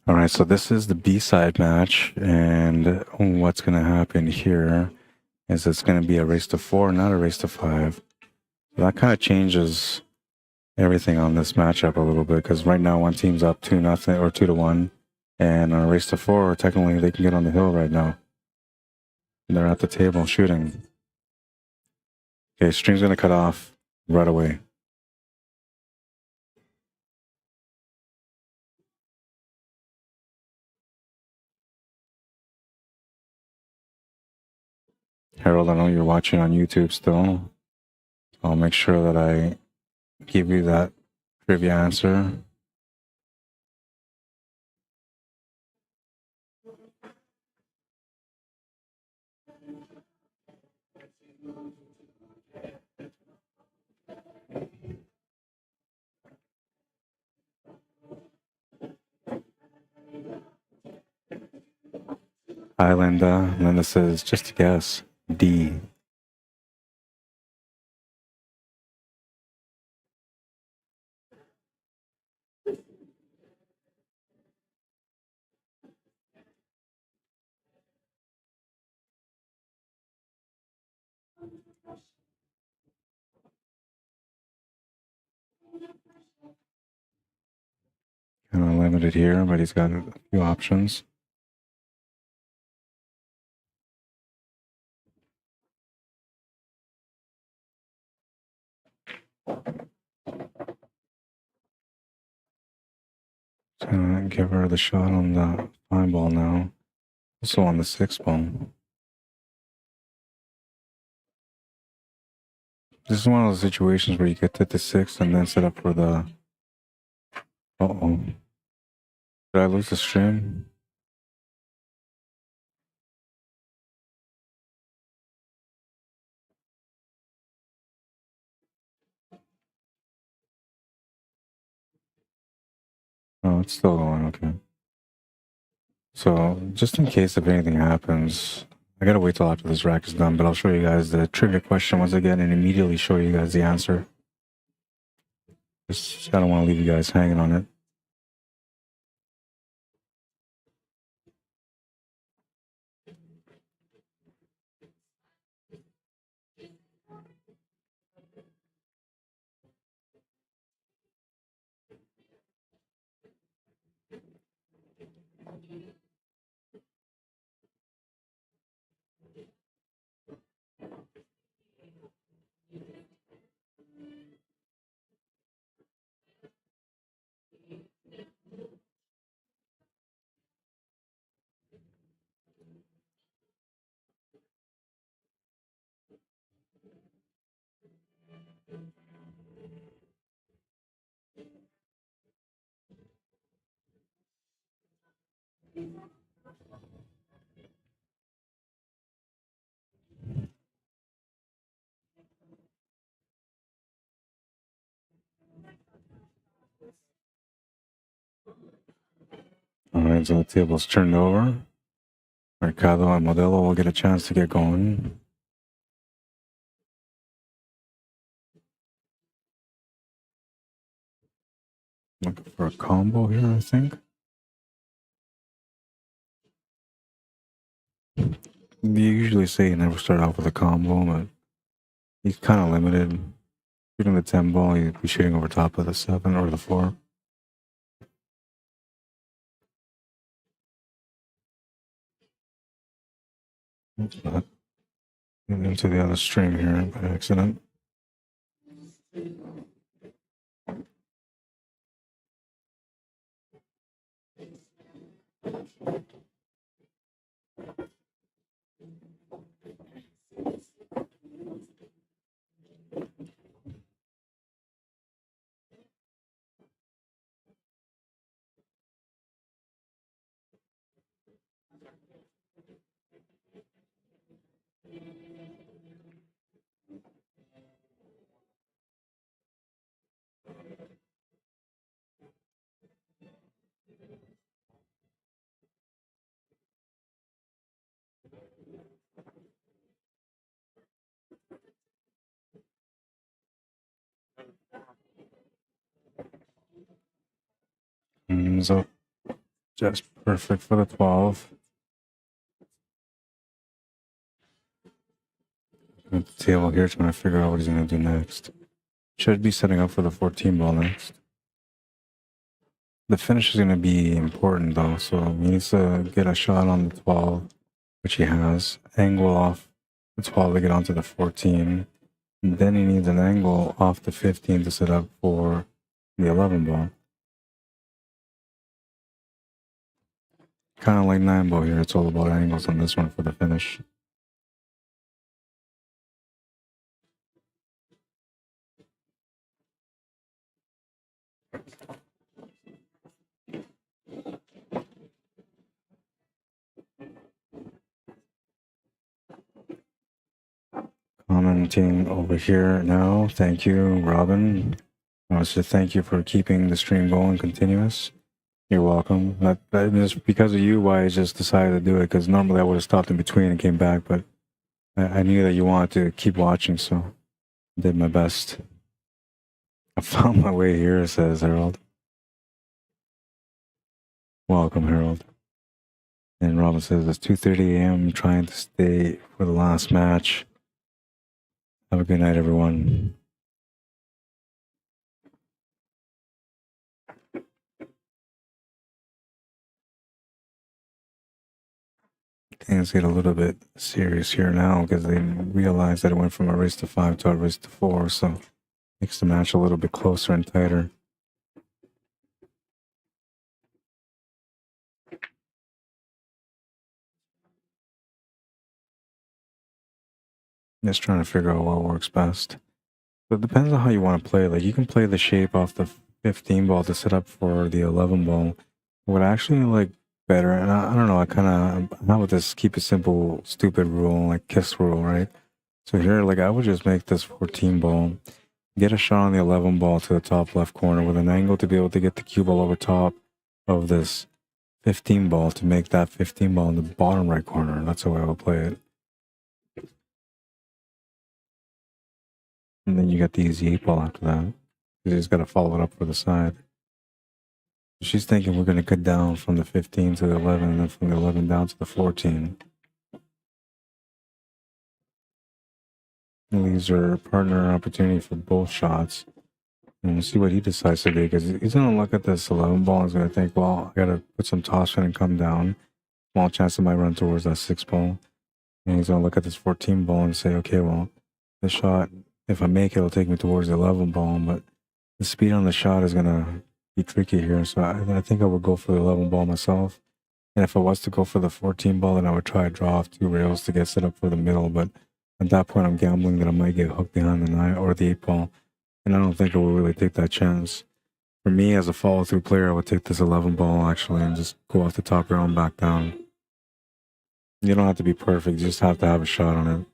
All right, so this is the B-side match, and what's going to happen here is it's going to be a race to 4, not a race to 5. So that kind of changes everything on this matchup a little bit, because right now one team's up 2-0 or 2-1, and on a race to 4, technically they can get on the hill right now. They're at the table shooting. Okay, stream's going to cut off right away. Harold, I know you're watching on YouTube still. I'll make sure that I give you that trivia answer. Hi, Linda. Linda says, just a guess, D. Kind of limited here, but he's got a few options. So give her the shot on the 5 ball now. Also on the 6 ball. This is one of those situations where you get to the 6 and then set up for the... Uh-oh. Did I lose the stream? Oh, it's still going, okay. So, just in case if anything happens, I gotta wait till after this rack is done, but I'll show you guys the trivia question once again and immediately show you guys the answer. Just, I don't want to leave you guys hanging on it. All right, so the table's turned over. Ricardo and Modelo will get a chance to get going. Looking for a combo here, I think. They usually say you never start off with a combo, but he's kind of limited. Shooting the 10 ball, he'd be shooting over top of the 7 or the 4. Oops, not into the other stream here by accident. So just perfect for the 12. At the table here, trying to figure out what he's going to do next. Should be setting up for the 14 ball next. The finish is going to be important though, so he needs to get a shot on the 12, which he has. Angle off the 12 to get onto the 14. And then he needs an angle off the 15 to set up for the 11 ball. Kind of like 9 ball here, it's all about angles on this one for the finish. Commenting over here now. Thank you, Robin. I want to say thank you for keeping the stream going continuous. You're welcome. That is because of you why I just decided to do it, because normally I would have stopped in between and came back, but I knew that you wanted to keep watching, so I did my best. I found my way here, says Harold. Welcome, Harold. And Robin says it's 2:30 a.m. trying to stay for the last match. Have a good night, everyone. Things get a little bit serious here now because they realize that it went from a race to 5 to a race to 4, so makes the match a little bit closer and tighter. Just trying to figure out what works best. But it depends on how you want to play. Like, you can play the shape off the 15 ball to set up for the 11 ball. What I actually like better, and I don't know, I kind of have this keep it simple, stupid rule, like KISS rule, right? So here, like, I would just make this 14 ball, get a shot on the 11 ball to the top left corner with an angle to be able to get the cue ball over top of this 15 ball to make that 15 ball in the bottom right corner. That's the way I would play it. And then you got the easy 8 ball after that. You just got to follow it up for the side. She's thinking we're going to cut down from the 15 to the 11 and then from the 11 down to the 14. It leaves her partner an opportunity for both shots. And we'll see what he decides to do, because he's going to look at this 11 ball and he's going to think, well, I got to put some toss in and come down. Small chance it might run towards that 6 ball. And he's going to look at this 14 ball and say, okay, well, this shot, if I make it, it'll take me towards the 11 ball, but the speed on the shot is going to be tricky here. So I think I would go for the 11 ball myself. And if I was to go for the 14 ball, then I would try to draw off 2 rails to get set up for the middle. But at that point, I'm gambling that I might get hooked behind the 9 or the 8 ball. And I don't think I would really take that chance. For me, as a follow-through player, I would take this 11 ball, actually, and just go off the top rail and back down. You don't have to be perfect. You just have to have a shot on it.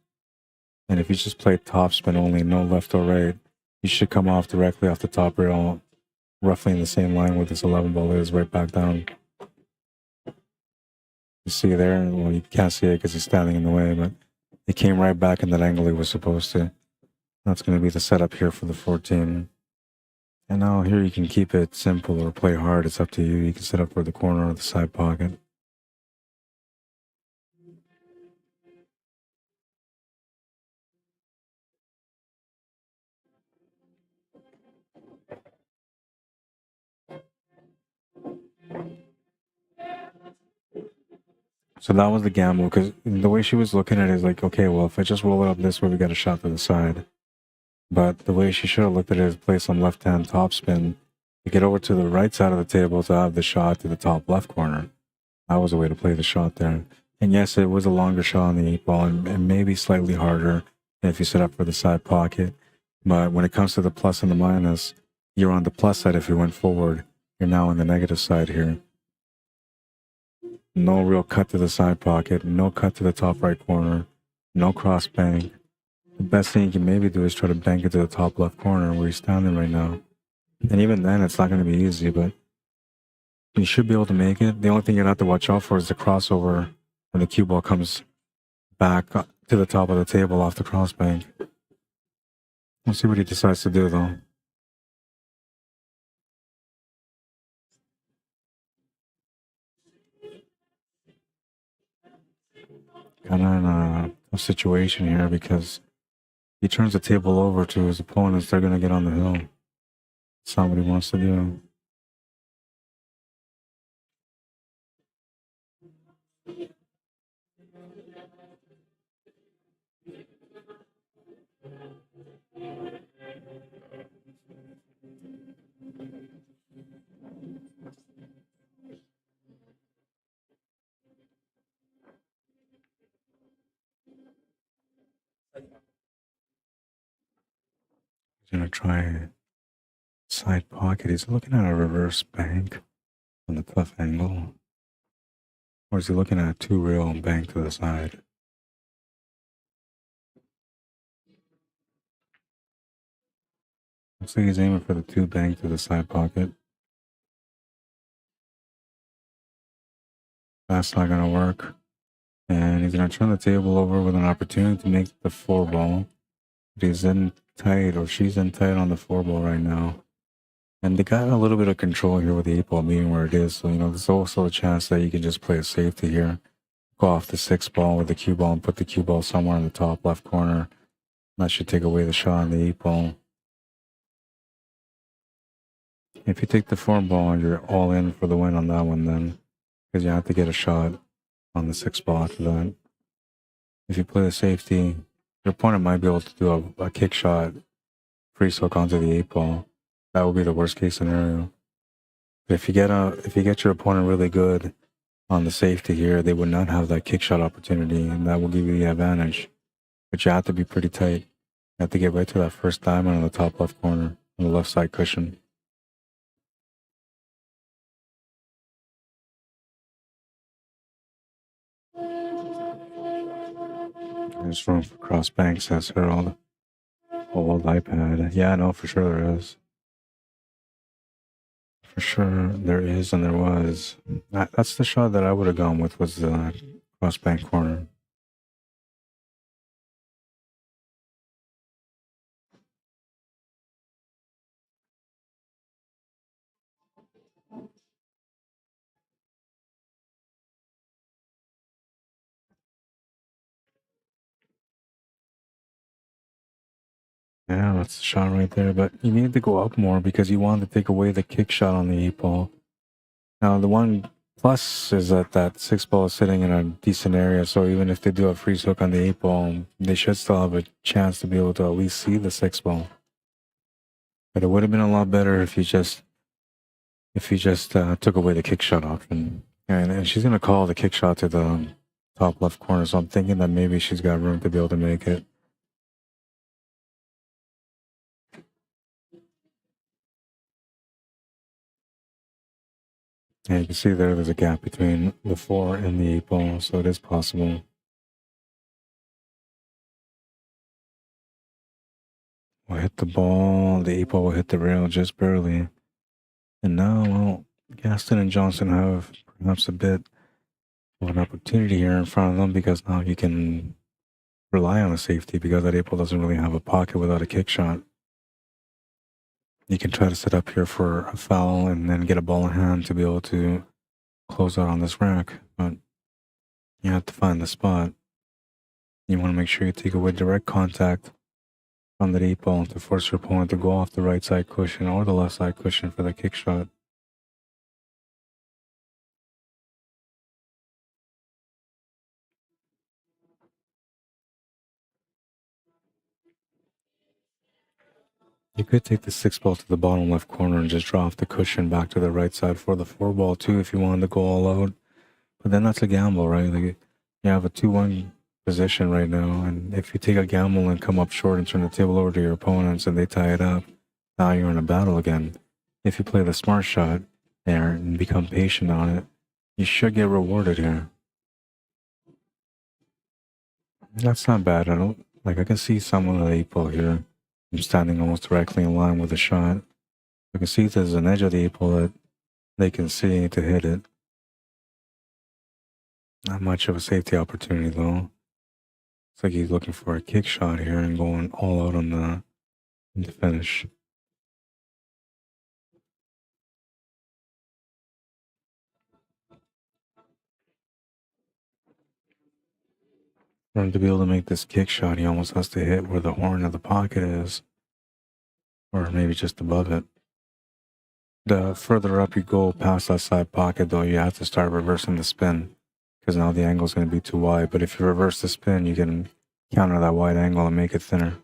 And if you just play top spin only, no left or right, you should come off directly off the top rail, roughly in the same line where this 11 ball is, right back down. You see there? Well, you can't see it because he's standing in the way, but it came right back in that angle he was supposed to. That's going to be the setup here for the 14. And now here you can keep it simple or play hard. It's up to you. You can set up for the corner or the side pocket. So that was the gamble, because the way she was looking at it is like, okay, well, if I just roll it up this way, we got a shot to the side. But the way she should have looked at it is play some left-hand topspin to get over to the right side of the table to have the shot to the top left corner. That was a way to play the shot there. And yes, it was a longer shot on the 8 ball and maybe slightly harder if you set up for the side pocket. But when it comes to the plus and the minus, you're on the plus side if you went forward. You're now on the negative side here. No real cut to the side pocket, no cut to the top right corner, no cross bank. The best thing you can maybe do is try to bank it to the top left corner where he's standing right now. And even then, it's not going to be easy, but you should be able to make it. The only thing you're going to have to watch out for is the crossover when the cue ball comes back to the top of the table off the cross bank. We'll see what he decides to do, though. Kind of in a tough situation here because he turns the table over to his opponents. They're going to get on the hill. That's not what he wants to do. He's going to try side pocket. He's looking at a reverse bank on the tough angle. Or is he looking at a 2 rail and bank to the side? Looks like he's aiming for the 2 bank to the side pocket. That's not gonna work. And he's gonna turn the table over with an opportunity to make the 4-ball. But he's in tight, or she's in tight on the 4-ball right now. And they got a little bit of control here with the 8-ball being where it is. So, you know, there's also a chance that you can just play a safety here. Go off the 6-ball with the cue ball and put the cue ball somewhere in the top left corner. That should take away the shot on the 8-ball. If you take the 4-ball, you're all in for the win on that one then. Because you have to get a shot on the 6-ball after that. If you play the safety, your opponent might be able to do a kick shot, free soak onto the 8-ball. That would be the worst case scenario. But if you get your opponent really good on the safety here, they would not have that kick shot opportunity, and that will give you the advantage. But you have to be pretty tight. You have to get right to that first diamond on the top left corner on the left side cushion. There's room for cross bank, says Harold. Old iPad. Yeah, no, for sure there is. For sure there is and there was. That's the shot that I would have gone with, was the cross bank corner. Yeah, that's the shot right there. But you need to go up more because you want to take away the kick shot on the 8-ball. Now, the one plus is that that 6-ball is sitting in a decent area. So even if they do a free hook on the 8-ball, they should still have a chance to be able to at least see the 6-ball. But it would have been a lot better if you just took away the kick shot option. And she's gonna call the kick shot to the top left corner. So I'm thinking that maybe she's got room to be able to make it. And you can see there's a gap between the 4 and the 8-ball, so it is possible. We'll hit the ball, the 8-ball will hit the rail just barely. And now, well, Gaston and Johnson have perhaps a bit of an opportunity here in front of them because now you can rely on a safety because that 8-ball doesn't really have a pocket without a kick shot. You can try to set up here for a foul and then get a ball in hand to be able to close out on this rack, but you have to find the spot. You want to make sure you take away direct contact from that 8-ball to force your opponent to go off the right side cushion or the left side cushion for the kick shot. You could take the 6-ball to the bottom left corner and just draw off the cushion back to the right side for the 4-ball too if you wanted to go all out. But then that's a gamble, right? Like, you have a 2-1 position right now, and if you take a gamble and come up short and turn the table over to your opponents and they tie it up, now you're in a battle again. If you play the smart shot there and become patient on it, you should get rewarded here. That's not bad. I can see some of the 8-ball here. I'm standing almost directly in line with the shot. I can see there's an edge of the 8-ball that they can see to hit it. Not much of a safety opportunity though. Looks like he's looking for a kick shot here and going all out on the finish. For him to be able to make this kick shot, he almost has to hit where the horn of the pocket is, or maybe just above it. The further up you go past that side pocket though, you have to start reversing the spin because now the angle is going to be too wide. But if you reverse the spin, you can counter that wide angle and make it thinner.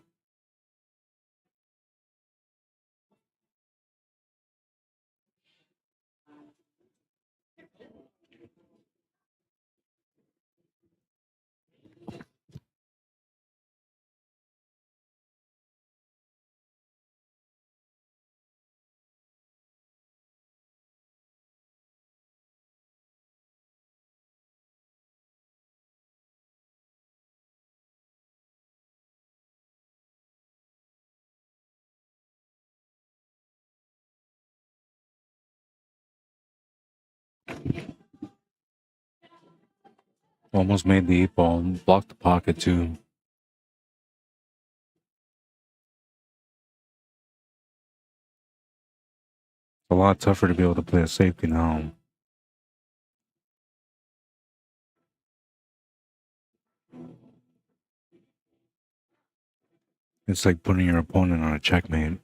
Almost made the 8-ball. Blocked the pocket too. It's a lot tougher to be able to play a safety now. It's like putting your opponent on a checkmate.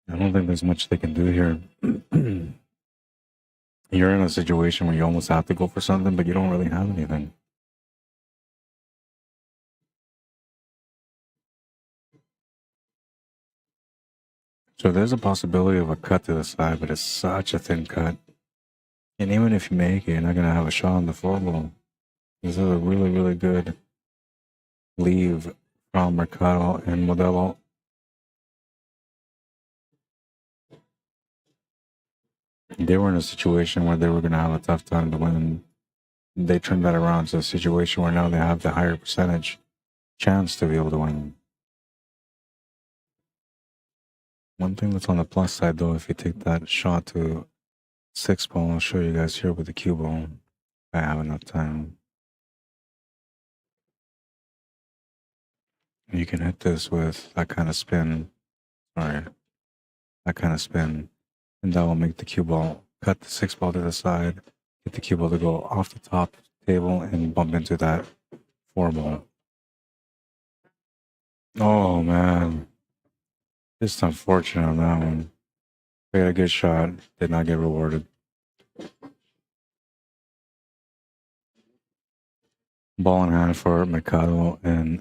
I don't think there's much they can do here. You're in a situation where you almost have to go for something, but you don't really have anything. So there's a possibility of a cut to the side, but it's such a thin cut. And even if you make it, you're not going to have a shot on the 4-ball. This is a really, really good leave from Mercado and Modelo. They were in a situation where they were going to have a tough time to win. They turned that around to a situation where now they have the higher percentage chance to be able to win. One thing that's on the plus side, though, if you take that shot to 6-ball, I'll show you guys here with the cue ball. I have enough time. You can hit this with that kind of spin. Sorry. That kind of spin. And that will make the cue ball cut the 6-ball to the side, get the cue ball to go off the top table and bump into that 4-ball. Oh, man. Just unfortunate on that one. They got a good shot. Did not get rewarded. Ball in hand for Mercado and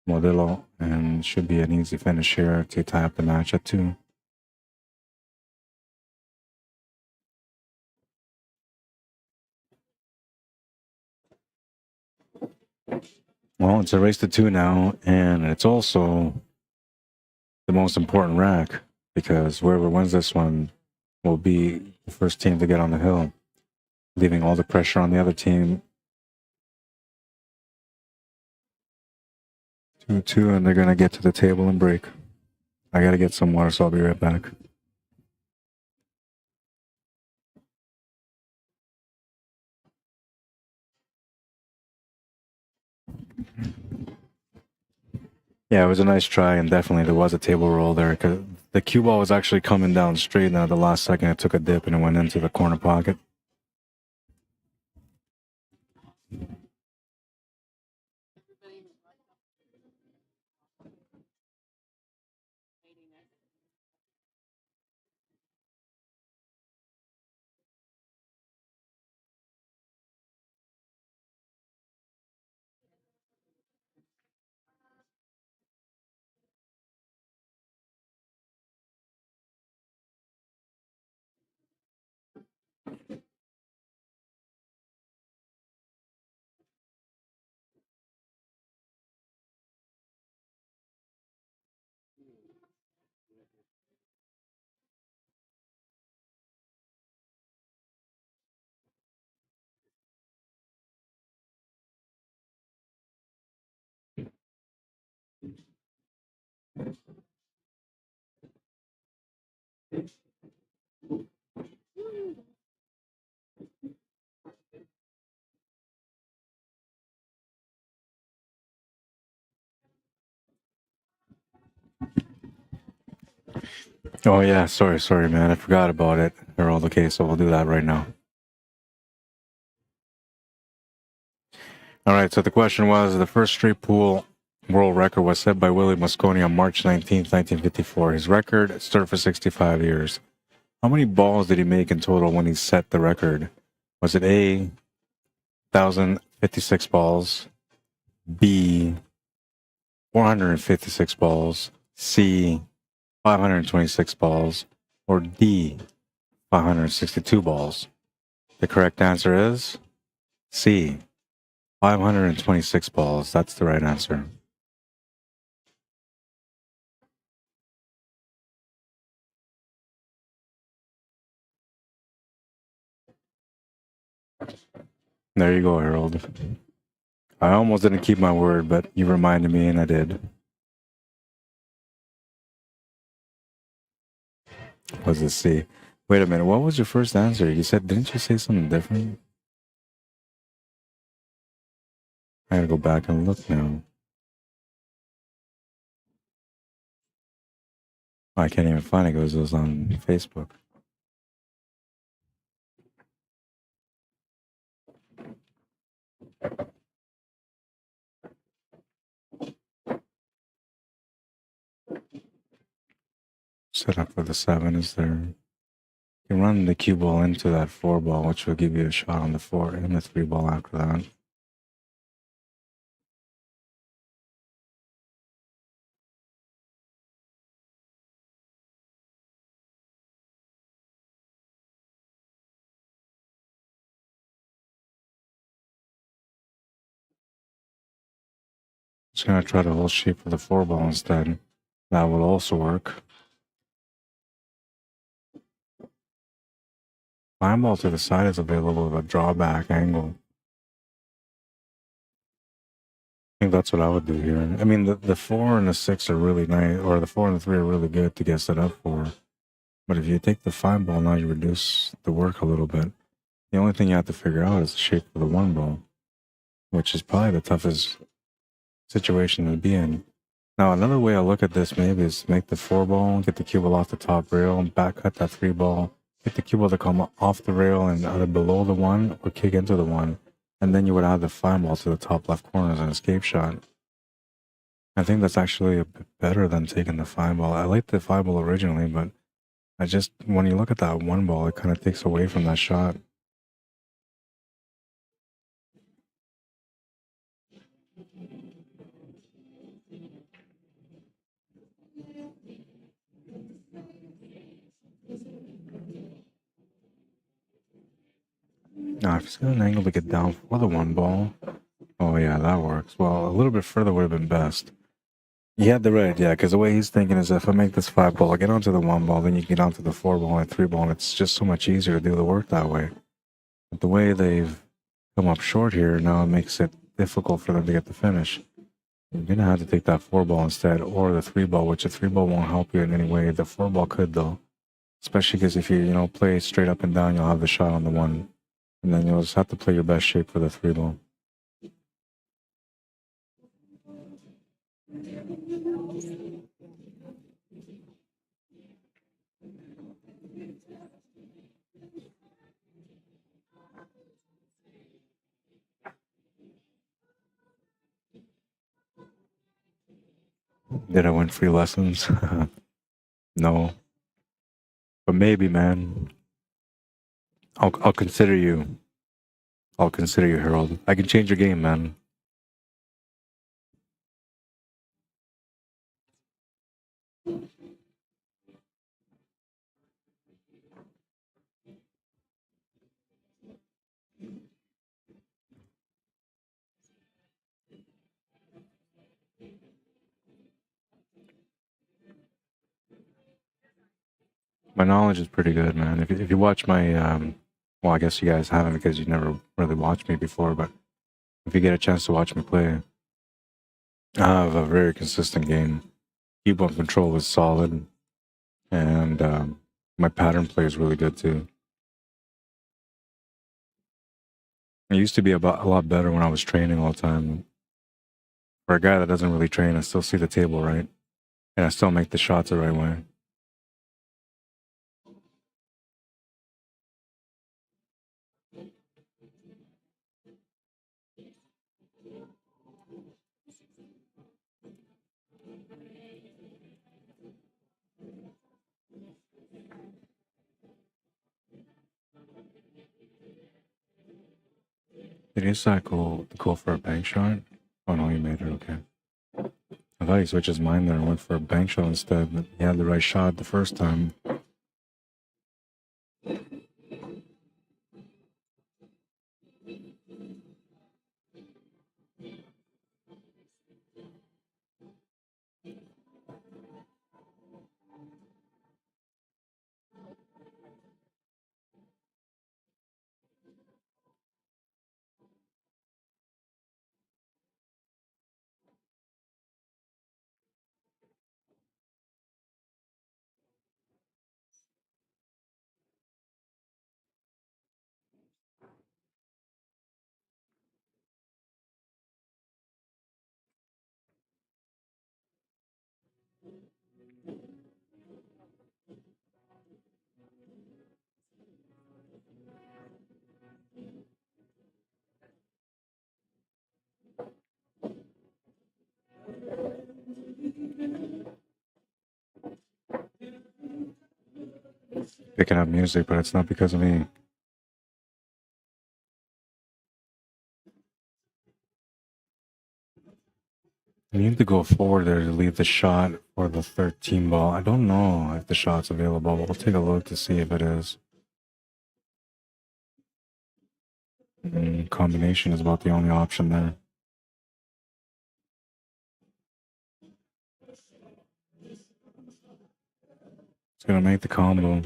Modelo, and should be an easy finish here to tie up the match at 2. Well, it's a race to 2 now, and it's also the most important rack because whoever wins this one will be the first team to get on the hill, leaving all the pressure on the other team. 2-2, and they're going to get to the table and break. I got to get some water, so I'll be right back. Yeah, it was a nice try, and definitely there was a table roll there because the cue ball was actually coming down straight, and at the last second it took a dip and it went into the corner pocket. Oh yeah, sorry man, I forgot about it. They're all okay, so we'll do that right now. All right, so the question was, the first straight pool world record was set by Willie Mosconi on March 19th, 1954. His record stood for 65 years. How many balls did he make in total when he set the record? Was it A, 1,056 balls, B, 456 balls, C, 526 balls, or D, 562 balls? The correct answer is C. 526 balls. That's the right answer. There you go, Harold. I almost didn't keep my word, but you reminded me and I did. Was it C? Wait a minute, what was your first answer? You said, didn't you say something different? I gotta go back and look now. I can't even find it because it was on Facebook. Set up for the 7 is there. You can run the cue ball into that 4 ball, which will give you a shot on the 4 and the 3 ball after that. Just gonna try the whole shape of the 4 ball instead. That will also work. 5 ball to the side is available with a drawback angle. I think that's what I would do here. I mean, the 4 and the 6 are really nice, or the 4 and the 3 are really good to get set up for. But if you take the 5 ball, now you reduce the work a little bit. The only thing you have to figure out is the shape of the 1 ball, which is probably the toughest situation to be in. Now, another way I look at this maybe is make the 4 ball, get the cue ball off the top rail, and back cut that 3 ball, get the cue ball to come off the rail and either below the 1 or kick into the 1, and then you would add the 5 ball to the top left corner as an escape shot. I think that's actually a bit better than taking the 5 ball. I liked the 5 ball originally, but when you look at that 1 ball, it kind of takes away from that shot. Now, if he's got an angle to get down for the 1 ball, oh yeah, that works. Well, a little bit further would have been best. He had the right idea, because the way he's thinking is if I make this 5 ball, I get onto the 1 ball, then you get onto the 4 ball and 3 ball, and it's just so much easier to do the work that way. But the way they've come up short here, now it makes it difficult for them to get the finish. You're going to have to take that 4 ball instead, or the 3 ball, which the 3 ball won't help you in any way. The 4 ball could, though. Especially because if you play straight up and down, you'll have the shot on the 1. And then you'll just have to play your best shape for the 3 ball. Did I win free lessons? No. But maybe, man. I'll consider you. I'll consider you, Harold. I can change your game, man. My knowledge is pretty good, man. If you watch my, well, I guess you guys haven't because you never really watched me before, but if you get a chance to watch me play, I have a very consistent game. Keyboard control is solid, and my pattern play is really good too. I used to be a lot better when I was training all the time. For a guy that doesn't really train, I still see the table right, and I still make the shots the right way. Did you decide to go for a bank shot? Oh no, you made it, okay. I thought he switched his mind there and went for a bank shot instead, but he had the right shot the first time. picking up music, but it's not because of me. You need to go forward there to leave the shot for the 13 ball. I don't know if the shot's available, but we'll take a look to see if it is. Combination is about the only option there. It's gonna make the combo.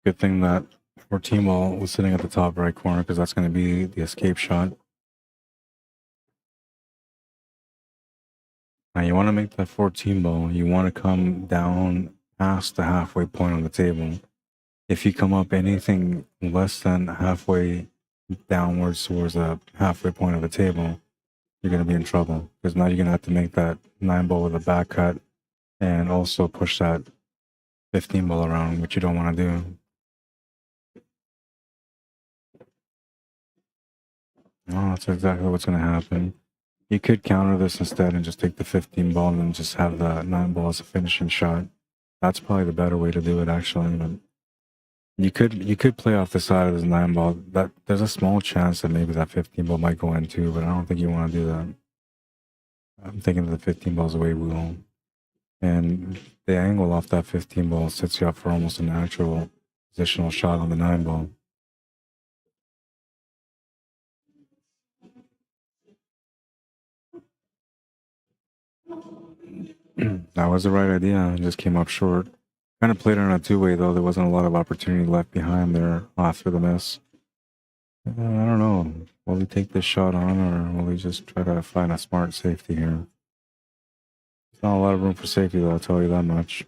Good thing that 14 ball was sitting at the top right corner because that's gonna be the escape shot. Now you want to make that 14 ball. You want to come down past the halfway point on the table. If you come up anything less than halfway downwards towards the halfway point of the table, you're going to be in trouble because now you're going to have to make that 9 ball with a back cut and also push that 15 ball around, which you don't want to do. No, that's exactly what's going to happen. You could counter this instead and just take the 15 ball and then just have the 9 ball as a finishing shot. That's probably the better way to do it, actually. But you could play off the side of this 9 ball. That there's a small chance that maybe that 15 ball might go in too, but I don't think you want to do that. I'm thinking the 15 ball's away rule, and the angle off that 15 ball sets you up for almost a natural positional shot on the 9 ball. That was the right idea. It just came up short. Kind of played it on a two-way though. There wasn't a lot of opportunity left behind there after the miss. I don't know. Will he take this shot on, or will he just try to find a smart safety here? There's not a lot of room for safety though, I'll tell you that much.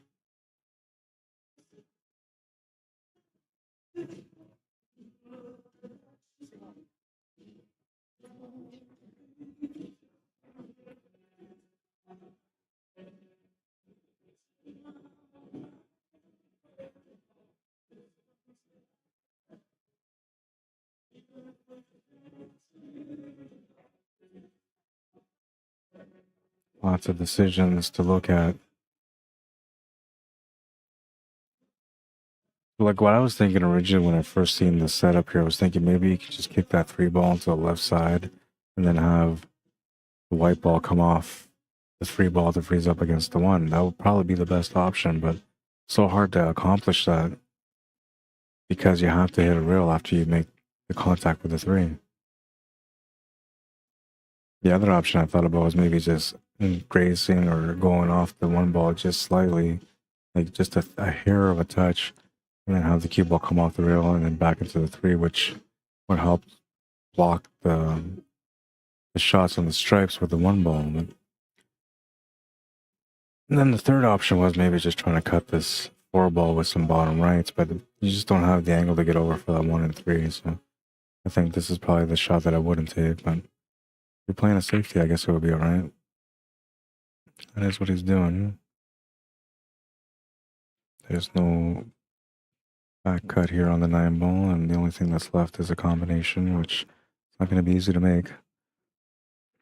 Lots of decisions to look at. Like what I was thinking originally when I first seen the setup here, I was thinking maybe you could just kick that 3 ball to the left side and then have the white ball come off the 3 ball to freeze up against the 1. That would probably be the best option, but so hard to accomplish that because you have to hit a rail after you make the contact with the 3. The other option I thought about was maybe just grazing or going off the 1 ball just slightly, like just a hair of a touch, and then have the cue ball come off the rail and then back into the 3, which would help block the shots on the stripes with the 1 ball. And then the third option was maybe just trying to cut this 4 ball with some bottom rights, but you just don't have the angle to get over for that 1 and 3. So I think this is probably the shot that I wouldn't take, but if you're playing a safety, I guess it would be all right. That is what he's doing. There's no back cut here on the 9 ball, and the only thing that's left is a combination, which is not going to be easy to make.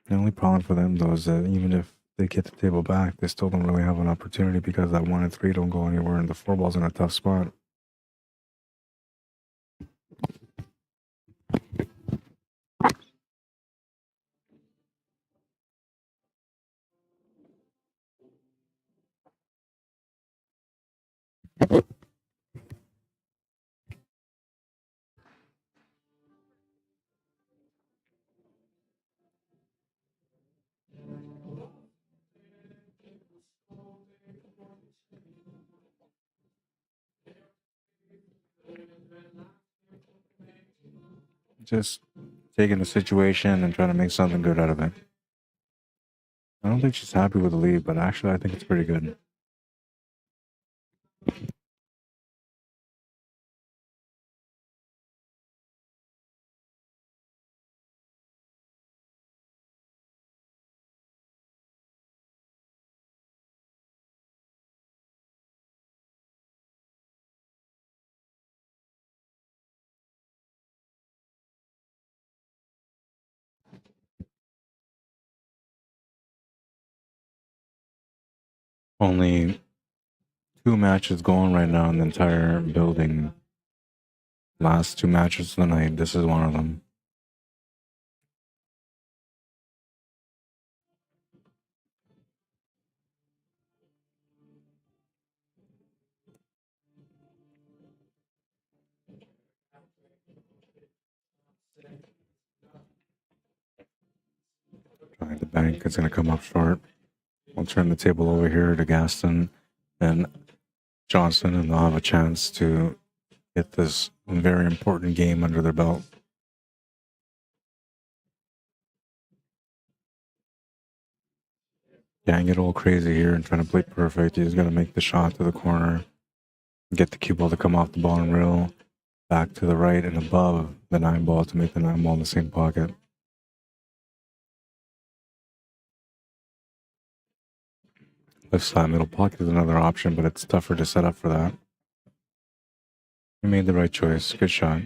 The only problem for them, though, is that even if they get the table back, they still don't really have an opportunity because that 1 and 3 don't go anywhere, and the 4 ball's in a tough spot. Just taking the situation and trying to make something good out of it. I don't think she's happy with the lead, but actually I think it's pretty good. Only 2 matches going right now in the entire building. Last 2 matches of the night. This is one of them. The bank is going to come up short. We'll turn the table over here to Gaston and Johnson, and they'll have a chance to get this very important game under their belt. Can't get all crazy here and trying to play perfect. He's going to make the shot to the corner, get the cue ball to come off the bottom rail, back to the right and above the 9 ball to make the 9 ball in the same pocket. Left side middle pocket is another option, but it's tougher to set up for that. He made the right choice. Good shot.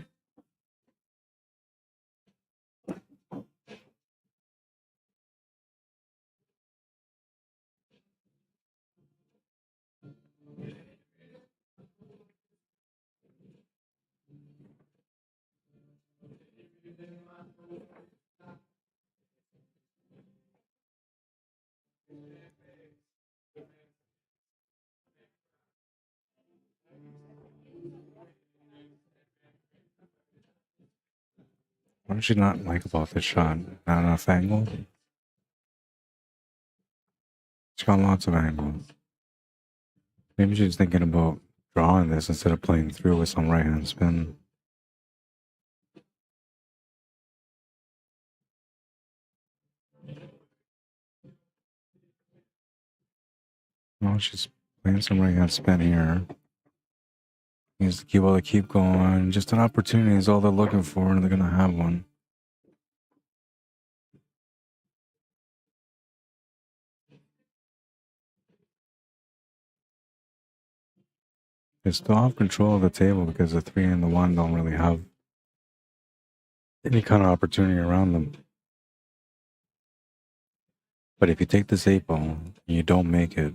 What did she not like about this shot? Not enough angle? She's got lots of angles. Maybe she's thinking about drawing this instead of playing through with some right hand spin. No, she's playing some right hand spin here. Needs to keep, well, to keep going. Just an opportunity is all they're looking for, and they're going to have one. They still have control of the table because the 3 and the 1 don't really have any kind of opportunity around them. But if you take this 8 ball and you don't make it,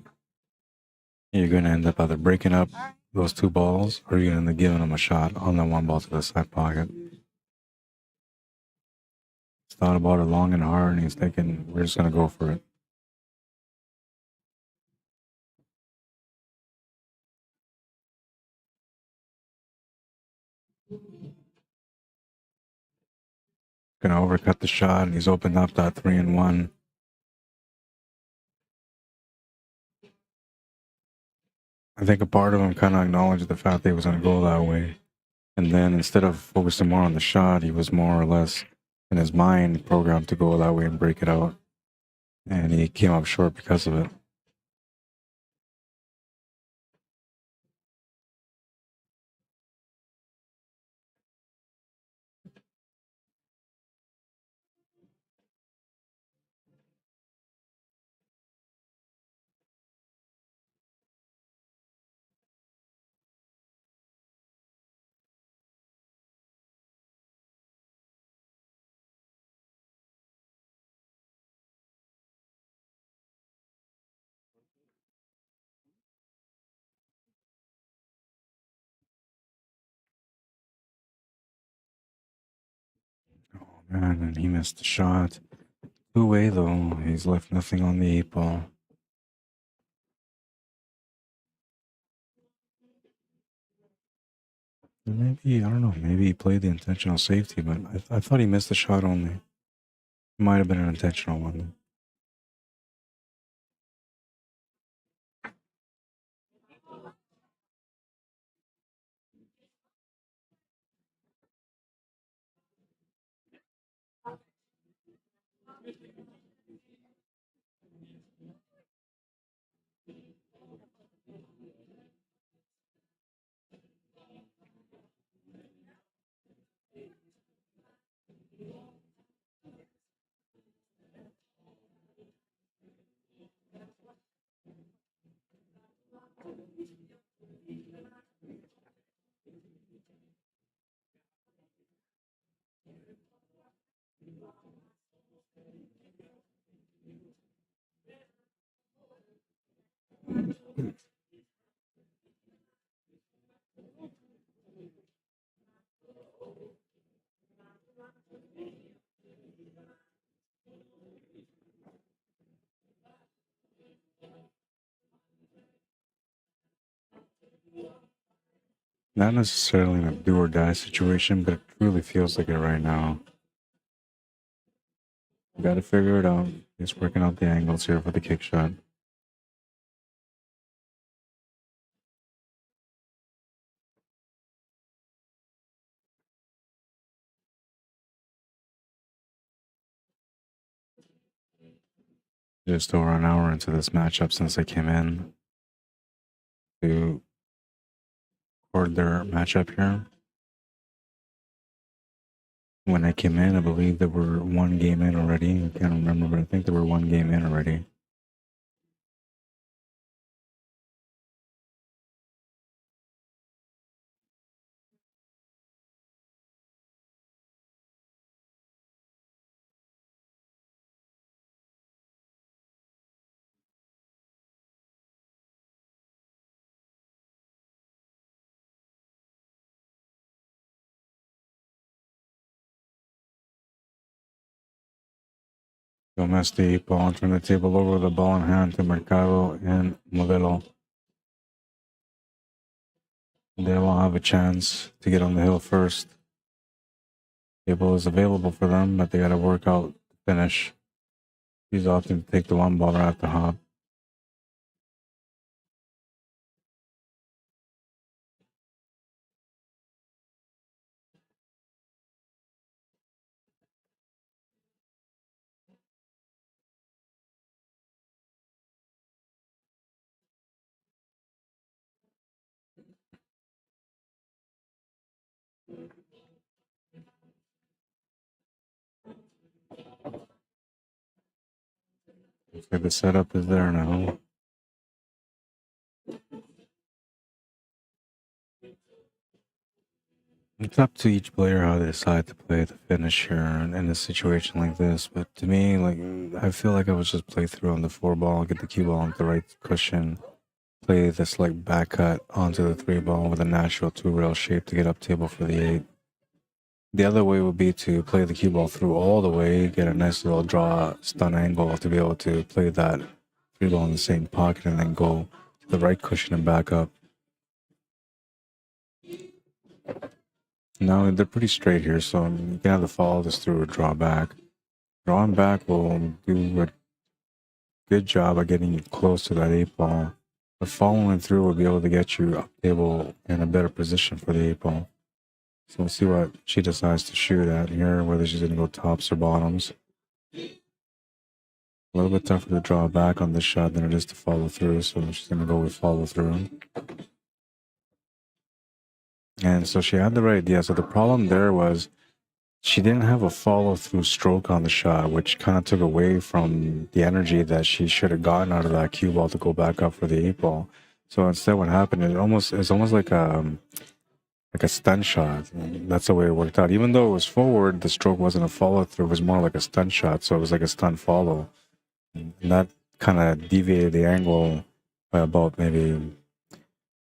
you're going to end up either breaking up those 2 balls or you're going to end up giving them a shot on that 1 ball to the side pocket. He's thought about it long and hard, and he's thinking, we're just going to go for it. Going to overcut the shot, and he's opened up that 3 and 1. I think a part of him kind of acknowledged the fact that he was going to go that way. And then instead of focusing more on the shot, he was more or less in his mind programmed to go that way and break it out. And he came up short because of it. Oh man, and he missed the shot. 2-way though, he's left nothing on the 8 ball. Maybe, I don't know, maybe he played the intentional safety, but I thought he missed the shot only. It might have been an intentional one. Not necessarily in a do or die situation, but it really feels like it right now. Got to figure it out. Just working out the angles here for the kick shot. Just over an hour into this matchup since I came in to record their matchup here. When I came in, I believe there were one game in already. I can't remember, but I think there were one game in already. Domestic ball turn the table over, the ball in hand to Mercado and Modelo. They will have a chance to get on the hill first. Table is available for them, but they got to work out the finish. He's opting to take the one ball right at the hop. Looks like the setup is there now. It's up to each player how they decide to play the finish here in a situation like this. But to me, like, I feel like I would just play through on the 4 ball, get the cue ball onto the right cushion, play this like back cut onto the 3 ball with a natural 2-rail shape to get up table for the 8. The other way would be to play the cue ball through all the way, get a nice little draw stun angle to be able to play that 3 ball in the same pocket and then go to the right cushion and back up. No, they're pretty straight here, so you can either follow this through or draw back. Drawing back will do a good job of getting you close to that 8 ball, but following through will be able to get you up table in a better position for the 8 ball. So we'll see what she decides to shoot at here, whether she's going to go tops or bottoms. A little bit tougher to draw back on this shot than it is to follow through, so she's going to go with follow through. And so she had the right idea. So the problem there was she didn't have a follow-through stroke on the shot, which kind of took away from the energy that she should have gotten out of that cue ball to go back up for the 8 ball. So instead, what happened is it's almost like a stun shot. That's the way it worked out. Even though it was forward, the stroke wasn't a follow-through. It was more like a stun shot. So it was like a stun follow, and that kind of deviated the angle by about maybe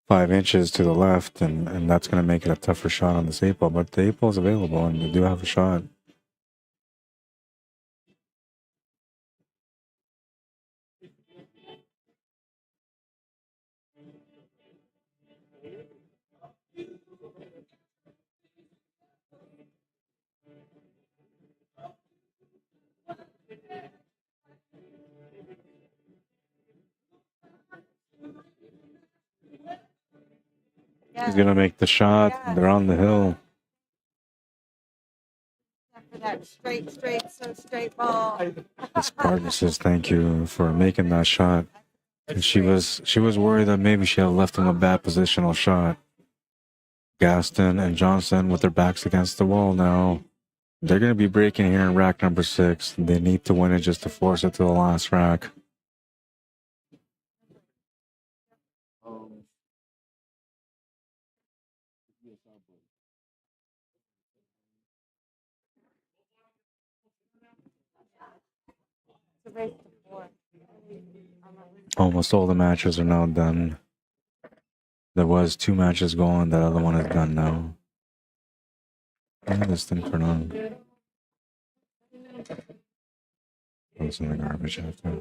5 inches to the left, and that's going to make it a tougher shot on this 8 ball. But the 8 ball is available, and you do have a shot. He's going to make the shot. Yeah. They're on the hill. After that straight ball. His partner says thank you for making that shot. And she was worried that maybe she had left him a bad positional shot. Gaston and Johnson with their backs against the wall now. They're going to be breaking here in rack number 6. They need to win it just to force it to the last rack. Almost all the matches are now done. There was 2 matches going. That other one is done now. And this thing turned on. Those in the garbage after.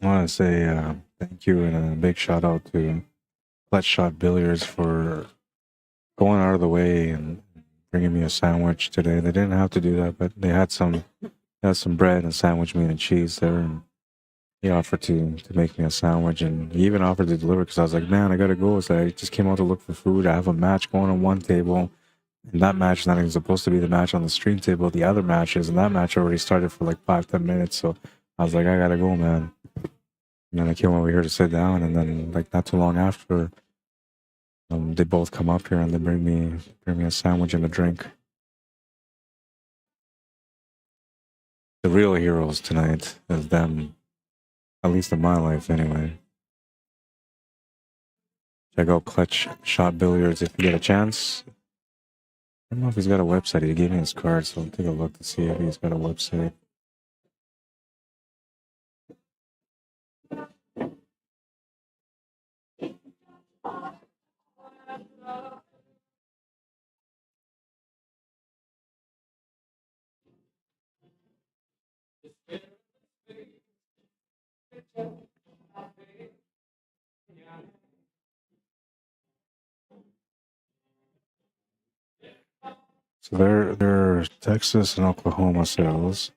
I want to say thank you and a big shout out to Clutch Shot Billiards for going out of the way and bringing me a sandwich today. They didn't have to do that, but they had some bread and sandwich meat and cheese there, and he offered to make me a sandwich, and he even offered to deliver because I was like, man, I gotta go. So I just came out to look for food. I have a match going on one table, and that match is not even supposed to be the match on the stream table. The other matches, and that match already started for like 5-10 minutes. So I was like, I gotta go, man. And then I came over here to sit down, and then like not too long after, they both come up here and they bring me a sandwich and a drink. The real heroes tonight is them, at least in my life anyway. Check out Clutch Shot Billiards if you get a chance. I don't know if he's got a website. He gave me his card, so I'll take a look to see if he's got a website. So they're Texas and Oklahoma sales.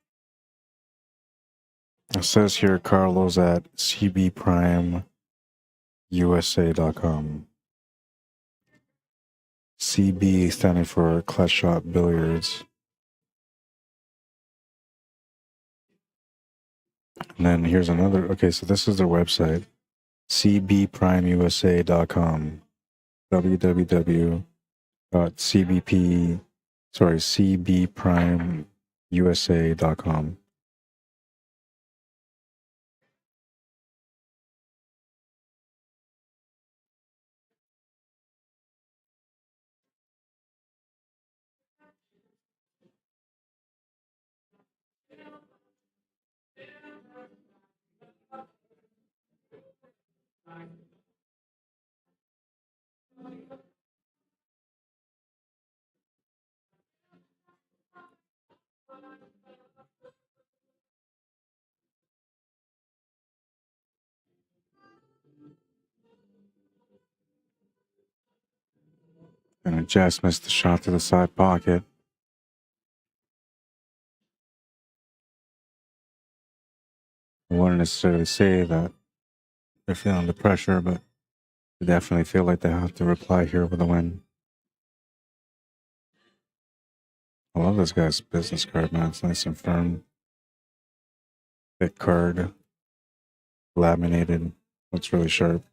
It says here Carlos at cbprimeusa.com. CB standing for Clutch Shot Billiards. And then here's another. Okay, so this is their website. cbprimeusa.com. cbprimeusa.com. And I just missed the shot to the side pocket. I wouldn't necessarily say that they're feeling the pressure, but they definitely feel like they have to reply here with a win. I love this guy's business card, man. It's nice and firm. Thick card. Laminated. Looks really sharp.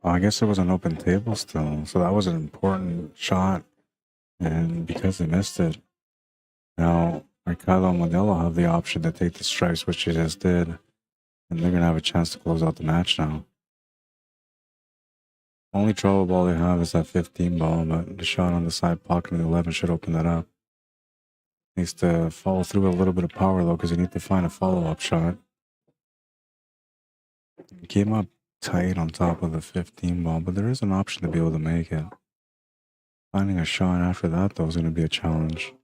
Oh, I guess it was an open table still, so that was an important shot. And because they missed it, now Ricardo and Modelo have the option to take the strikes, which they just did, and they're gonna have a chance to close out the match now. Only trouble ball they have is that 15 ball, but the shot on the side pocket of the 11 should open that up. Needs to follow through with a little bit of power though, because you need to find a follow-up shot. It came up tight on top of the 15 ball, but there is an option to be able to make it. Finding a shot after that though is going to be a challenge.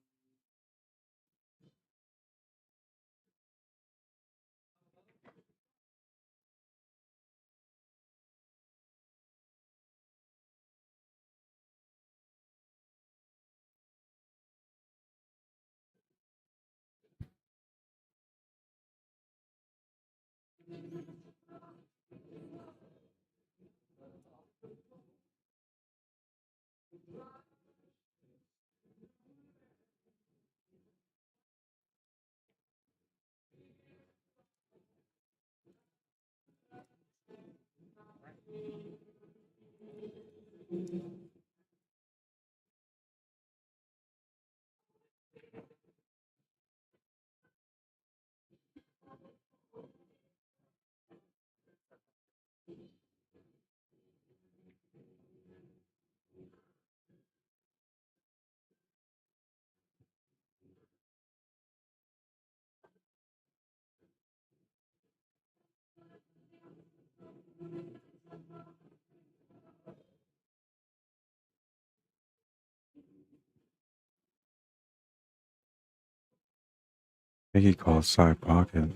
I think he called side pocket.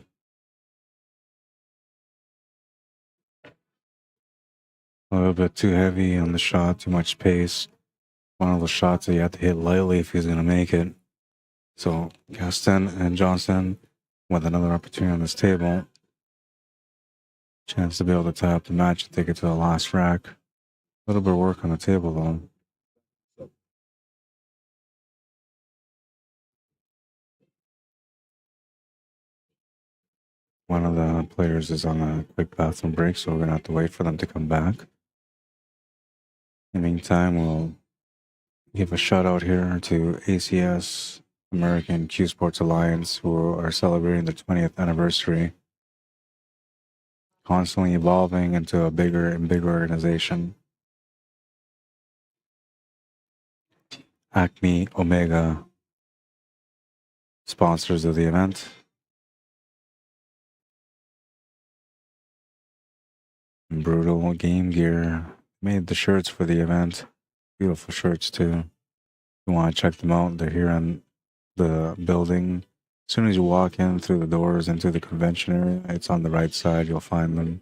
A little bit too heavy on the shot, too much pace. One of those shots that you have to hit lightly if he's going to make it. So Gaston and Johnson with another opportunity on this table. Chance to be able to tie up the match and take it to the last rack. A little bit of work on the table though. One of the players is on a quick bathroom break, so we're going to have to wait for them to come back. In the meantime, we'll give a shout out here to ACS, American Cuesports Alliance, who are celebrating their 20th anniversary. Constantly evolving into a bigger and bigger organization. Acme, Omega, sponsors of the event. Brutal Game Gear made the shirts for the event. Beautiful shirts too. If you want to check them out, they're here in the building. As soon as you walk in through the doors into the convention area, it's on the right side, you'll find them.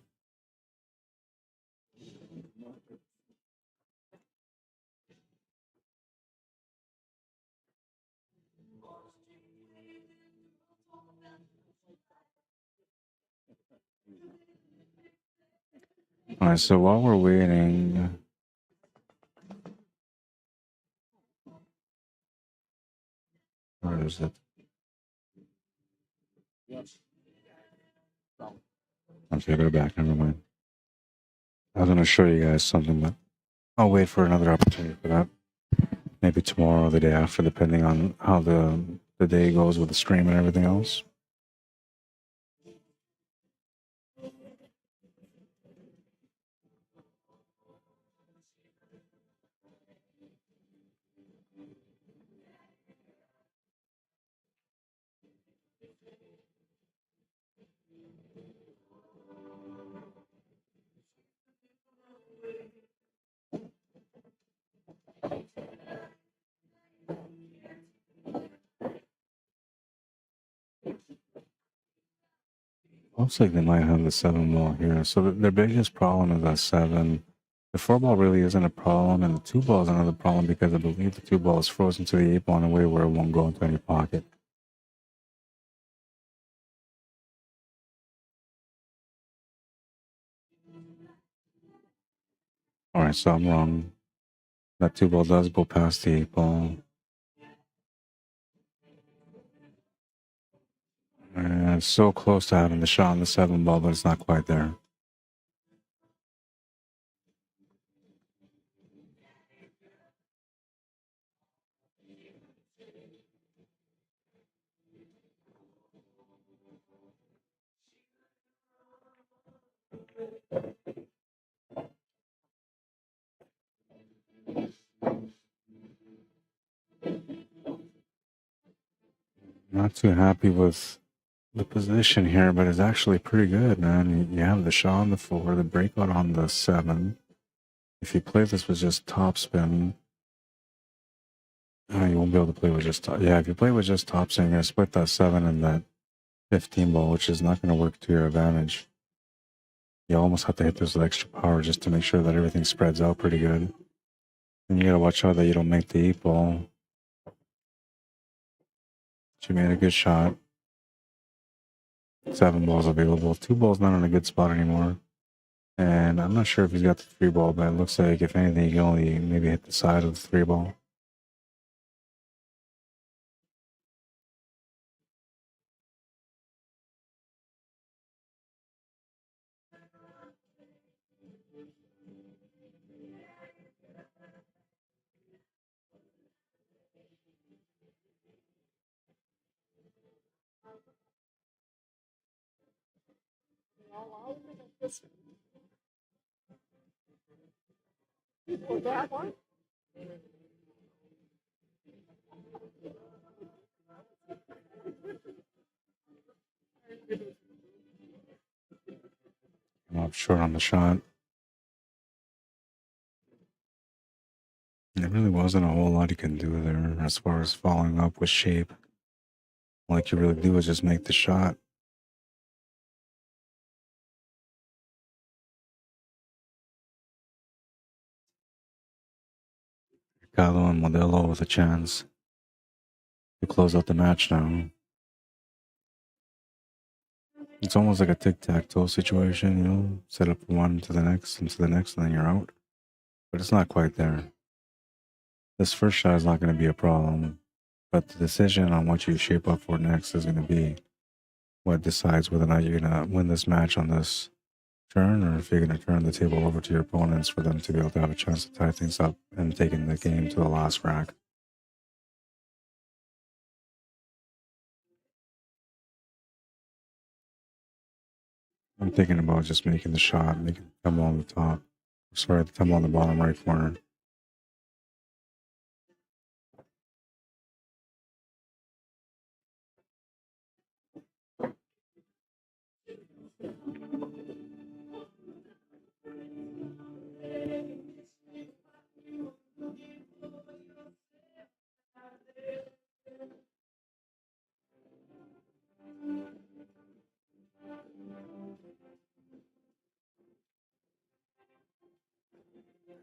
All right, so while we're waiting, where is it? Okay, they're back. Never mind. I was going to show you guys something, but I'll wait for another opportunity for that. Maybe tomorrow or the day after, depending on how the day goes with the stream and everything else. Looks like they might have the 7 ball here. So their biggest problem is that 7. The 4 ball really isn't a problem, and the 2 ball is another problem because I believe the 2 ball is frozen to the 8 ball in a way where it won't go into any pocket. Alright, so I'm wrong. That 2 ball does go past the 8 ball. And it's so close to having the shot on the 7 ball, but it's not quite there. Not too happy with the position here, but it's actually pretty good, man. You have the shot on the 4, the breakout on the 7. If you play this with just topspin, you won't be able to play with just top. Yeah, if you play with just topspin, you're going to split that 7 and that 15 ball, which is not going to work to your advantage. You almost have to hit this with extra power just to make sure that everything spreads out pretty good. And you got to watch out that you don't make the 8 ball. She made a good shot. 7 balls available. 2 balls not in a good spot anymore. And I'm not sure if he's got the 3 ball, but it looks like if anything, he can only maybe hit the side of the 3 ball. all out and this or that one. I'm up short on the shot. There really wasn't a whole lot you can do there as far as following up with shape. All you really do is just make the shot. Ricardo and Modelo with a chance to close out the match now. It's almost like a tic-tac-toe situation, you know, set up one to the next and to the next, and then you're out. But it's not quite there. This first shot is not going to be a problem, but the decision on what you shape up for next is going to be what decides whether or not you're going to win this match on this turn, or if you're going to turn the table over to your opponents for them to be able to have a chance to tie things up and taking the game to the last rack. I'm thinking about just making the shot, making the tumble on the top. Sorry, the tumble on the bottom right corner.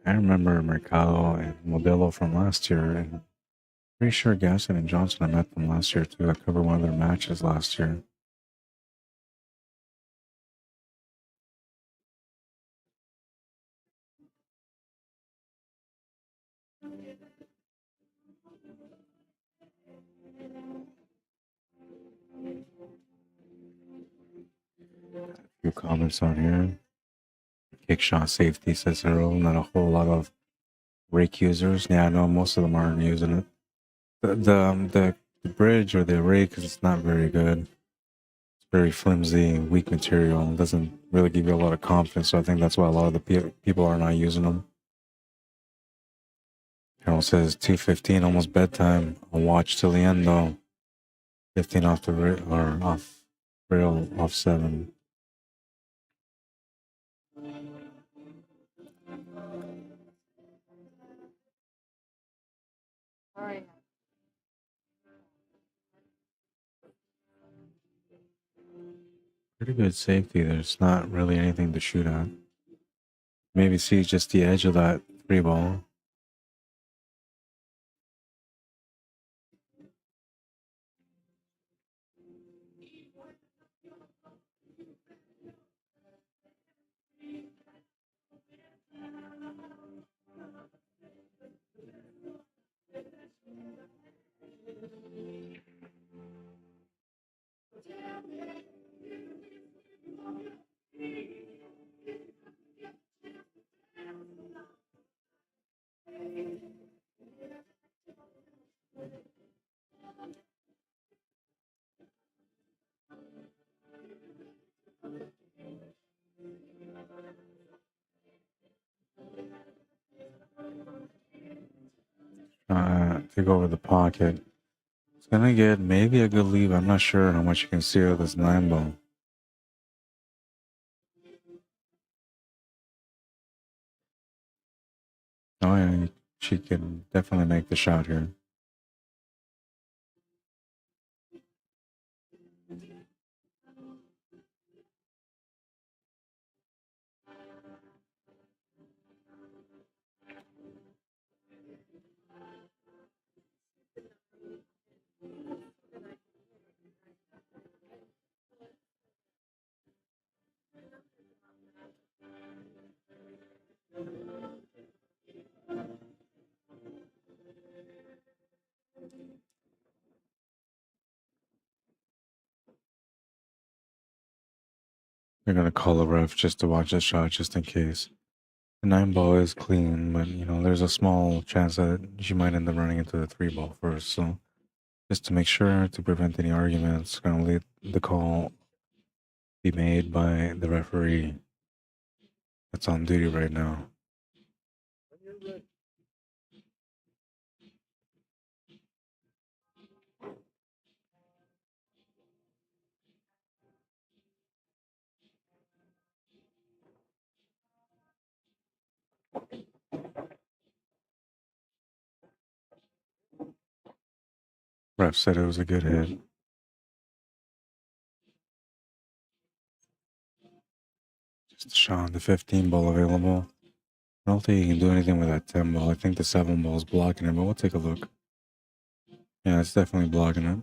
I remember Mercado and Modelo from last year, and pretty sure Gaston and Johnson, I met them last year too. I covered one of their matches last year. A few comments on here. Kick shot safety says 0, not a whole lot of rake users. Yeah, I know most of them aren't using it. The bridge or the rake is not very good. It's very flimsy, weak material. It doesn't really give you a lot of confidence. So I think that's why a lot of the people are not using them. Carol says 2:15, almost bedtime. I'll watch till the end though. 15 off the off rail, off 7. All right. Pretty good safety. There's not really anything to shoot at. Maybe see just the edge of that 3 ball. Take over the pocket. It's gonna get maybe a good lead. I'm not sure how much you can see of this 9 ball. Oh yeah, she can definitely make the shot here. They're gonna call a ref just to watch the shot, just in case. The 9 ball is clean, but you know there's a small chance that she might end up running into the 3 ball first. So just to make sure, to prevent any arguments, gonna leave the call be made by the referee that's on duty right now. Ref said it was a good hit. Just showing the 15 ball available. I don't think you can do anything with that 10 ball. I think the 7 ball is blocking it, but we'll take a look. Yeah, it's definitely blocking it.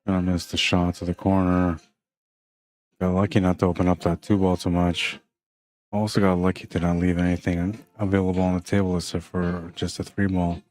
I missed the shot to the corner. Got lucky not to open up that 2 ball too much. Also got lucky to not leave anything available on the table except for just a 3 ball.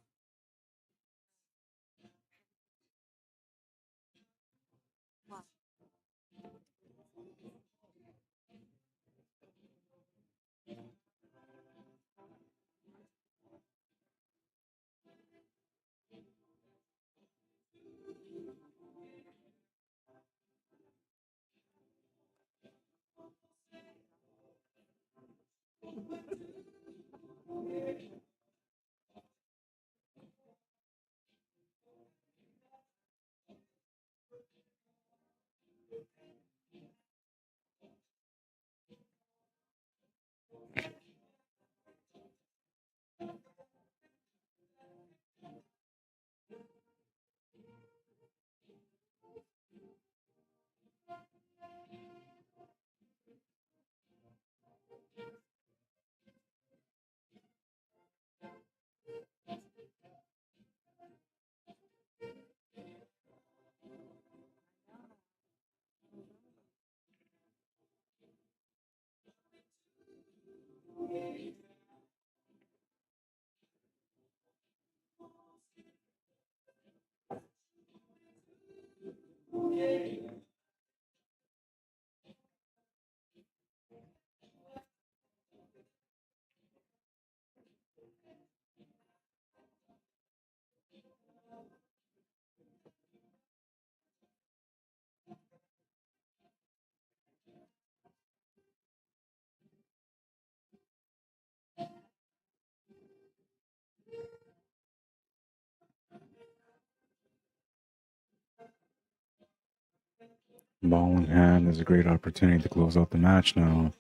Ball in hand is a great opportunity to close out the match now.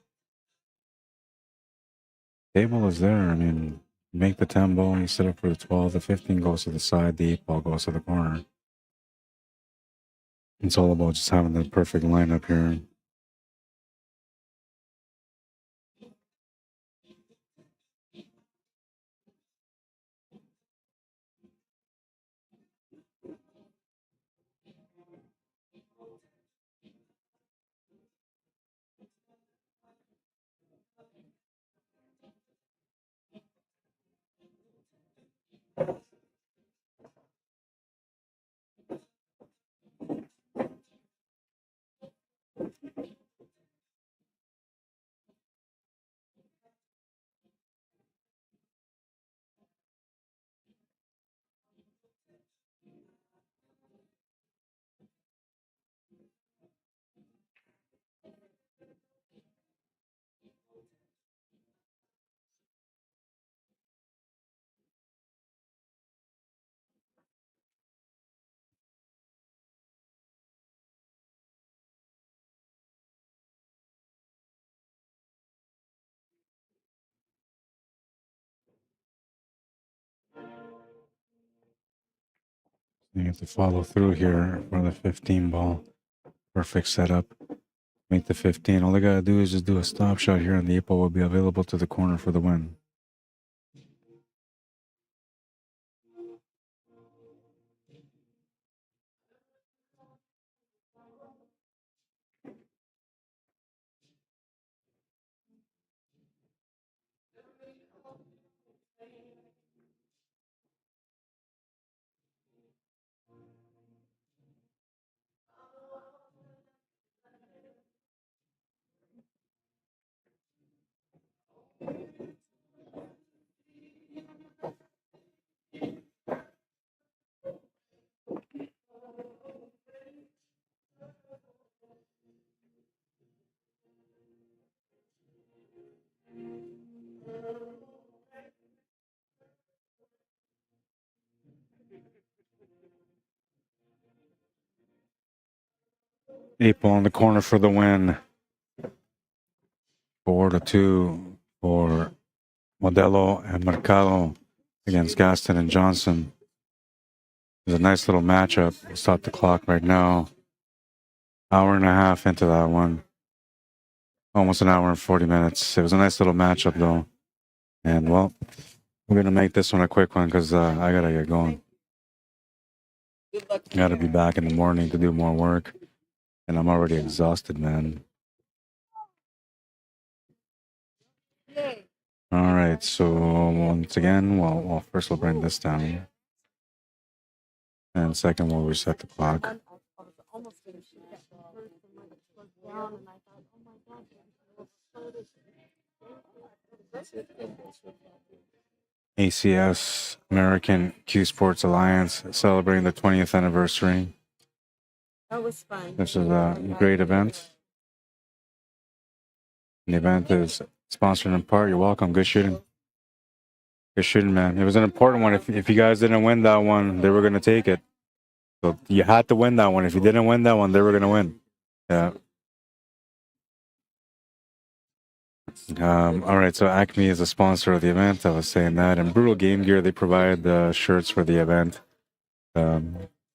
Table is there. I mean, make the 10 ball and you set up for the 12. The 15 goes to the side. The 8 ball goes to the corner. It's all about just having the perfect lineup here. You have to follow through here for the 15 ball. Perfect setup. Make the 15. All they gotta do is just do a stop shot here, and the 8 ball will be available to the corner for the win. Eight ball in the corner for the win. 4-2 for Modelo and Mercado against Gaston and Johnson. It's a nice little matchup. We'll stop the clock right now. Hour and a half into that one. Almost an hour and 40 minutes. It was a nice little matchup though. And well, we're going to make this one a quick one because I got to get going. Got to be back in the morning to do more work. And I'm already exhausted, man. All right, so once again, well, first we'll bring this down. And second, we'll reset the clock. ACS, American Q-Sports Alliance, celebrating the 20th anniversary. That was fun. This is a great event. The event is sponsored in part. You're welcome. Good shooting. Good shooting, man. It was an important one. If you guys didn't win that one, they were going to take it. So you had to win that one. If you didn't win that one, they were going to win. Yeah. All right, so Acme is a sponsor of the event. I was saying that. And Brutal Game Gear, they provide the shirts for the event.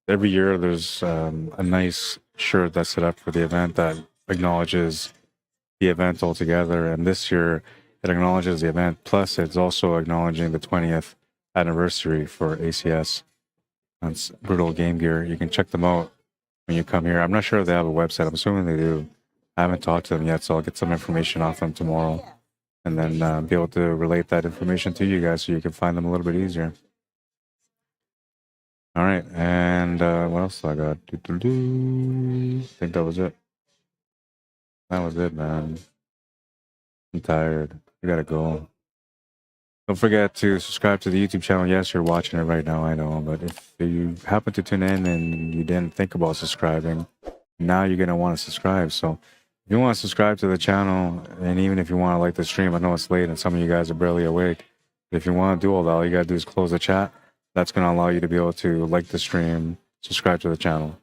Every year there's a nice shirt that's set up for the event that acknowledges the event altogether. And this year it acknowledges the event. Plus it's also acknowledging the 20th anniversary for ACS. That's Brutal Game Gear. You can check them out when you come here. I'm not sure if they have a website. I'm assuming they do. I haven't talked to them yet, so I'll get some information off them tomorrow and then be able to relate that information to you guys so you can find them a little bit easier. All right, and what else I got? I think that was it. That was it, man. I'm tired. I gotta go. Don't forget to subscribe to the YouTube channel. Yes, you're watching it right now, I know, but if you happen to tune in and you didn't think about subscribing, now you're gonna want to subscribe. So if you want to subscribe to the channel, and even if you want to like the stream, I know it's late and some of you guys are barely awake. If you want to do all that, all you gotta do is close the chat. That's gonna allow you to be able to like the stream, subscribe to the channel.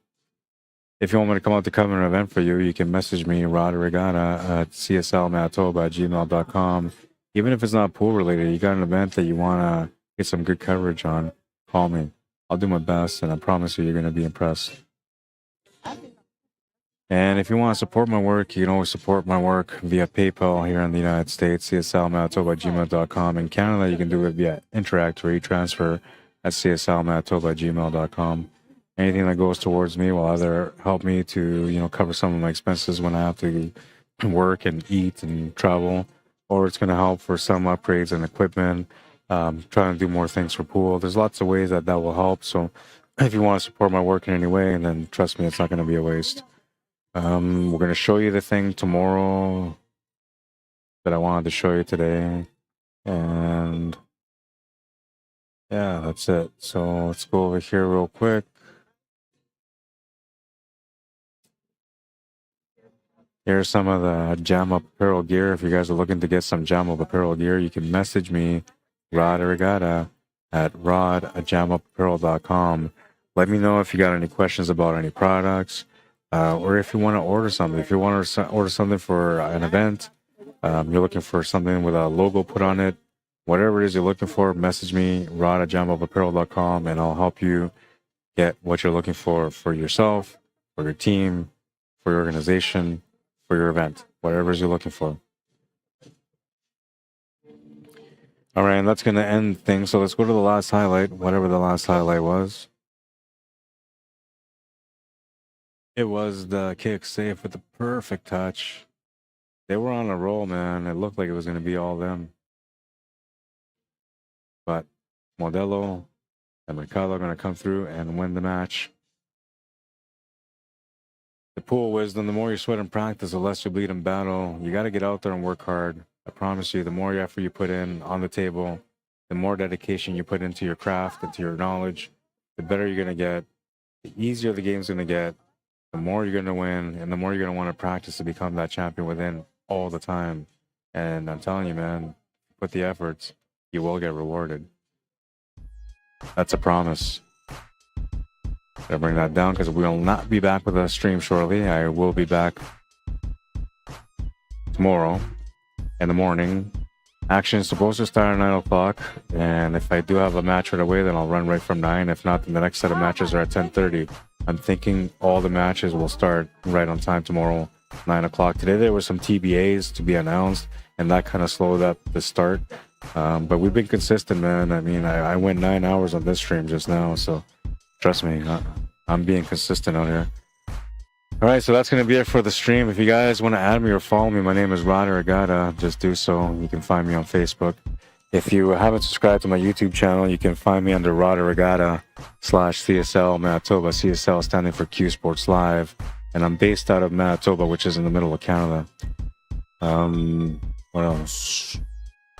If you want me to come out to cover an event for you, you can message me, Arriagada at CSLMANITOBA@gmail.com. Even if it's not pool related, you got an event that you want to get some good coverage on, call me. I'll do my best, and I promise you're going to be impressed. And if you want to support my work, you can always support my work via PayPal here in the United States, CSLMANITOBA@gmail.com. In Canada, you can do it via Interact or e-transfer at CSLMANITOBA@gmail.com. Anything that goes towards me will either help me to, cover some of my expenses when I have to work and eat and travel, or it's going to help for some upgrades and equipment, trying to do more things for pool. There's lots of ways that will help. So if you want to support my work in any way, then trust me, it's not going to be a waste. We're going to show you the thing tomorrow that I wanted to show you today. And yeah, that's it. So let's go over here real quick. Here's some of the Jam Up apparel gear. If you guys are looking to get some Jam Up apparel gear, you can message me, Rod Arriagada, at rod@jamupapparel.com. Let me know if you got any questions about any products, or if you want to order something. If you want to order something for an event, you're looking for something with a logo put on it, whatever it is you're looking for, message me, rod@jamupapparel.com, and I'll help you get what you're looking for yourself, for your team, for your organization, for your event, whatever it is you're looking for. All right, and that's going to end things. So let's go to the last highlight, whatever the last highlight was. It was the kick safe with the perfect touch. They were on a roll, man. It looked like it was going to be all them. But Modelo and Mercado are going to come through and win the match. The pool wisdom, the more you sweat in practice, the less you bleed in battle. You got to get out there and work hard. I promise you, the more effort you put in on the table, the more dedication you put into your craft, into your knowledge, the better you're going to get, the easier the game's going to get, the more you're going to win, and the more you're going to want to practice to become that champion within all the time. And I'm telling you, man, put the efforts, you will get rewarded. That's a promise. Gotta bring that down because we will not be back with a stream shortly. I will be back tomorrow in the morning. Action is supposed to start at 9 o'clock, and if I do have a match right away, then I'll run right from 9. If not, then the next set of matches are at 10:30. I'm thinking all the matches will start right on time tomorrow, 9 o'clock. Today there were some TBAs to be announced, and that kind of slowed up the start. But we've been consistent, man. I mean, I went 9 hours on this stream just now, so trust me, I'm being consistent out here. All right, so that's going to be it for the stream. If you guys want to add me or follow me, my name is Arriagada. Just do so. You can find me on Facebook. If you haven't subscribed to my YouTube channel, you can find me under Arriagada /CSL Manitoba. CSL standing for Cuesports Live. And I'm based out of Manitoba, which is in the middle of Canada. What else?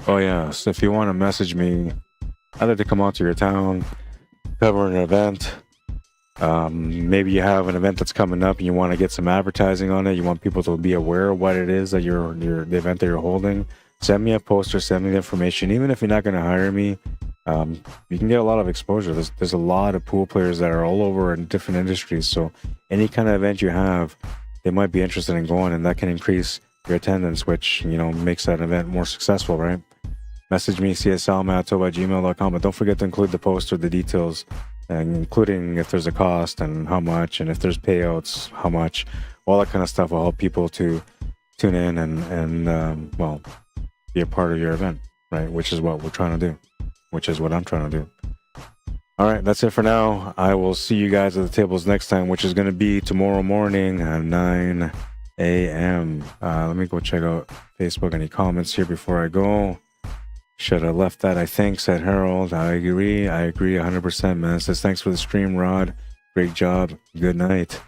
Oh, yeah. So if you want to message me, either to come out to your town, cover an event, maybe you have an event that's coming up and you want to get some advertising on it, you want people to be aware of what it is that the event that you're holding, send me a poster, send me the information. Even if you're not going to hire me, you can get a lot of exposure. There's a lot of pool players that are all over in different industries, so any kind of event you have, they might be interested in going, and that can increase your attendance, which, you know, makes that event more successful, right? Message me, CSLManitoba@gmail.com, but don't forget to include the poster, the details, and including if there's a cost and how much, and if there's payouts, how much. All that kind of stuff will help people to tune in and well, be a part of your event, right? Which is what we're trying to do, which is what I'm trying to do. All right, that's it for now. I will see you guys at the tables next time, which is going to be tomorrow morning at 9 a.m. Let me go check out Facebook. Any comments here before I go? Should have left that, I think, said Harold. I agree 100%, man. Says, thanks for the stream, Rod. Great job. Good night.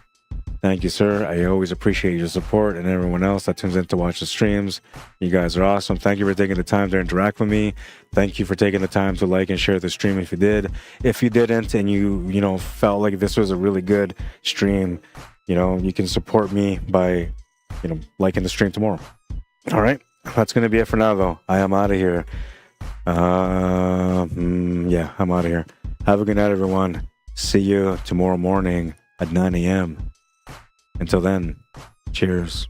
Thank you, sir. I always appreciate your support, and everyone else that tunes in to watch the streams. You guys are awesome. Thank you for taking the time to interact with me. Thank you for taking the time to like and share the stream if you did. If you didn't and you felt like this was a really good stream, you can support me by, liking the stream tomorrow. All right. That's going to be it for now, though. I am out of here. Yeah, I'm out of here. Have a good night, everyone. See you tomorrow morning at 9 a.m. Until then, cheers.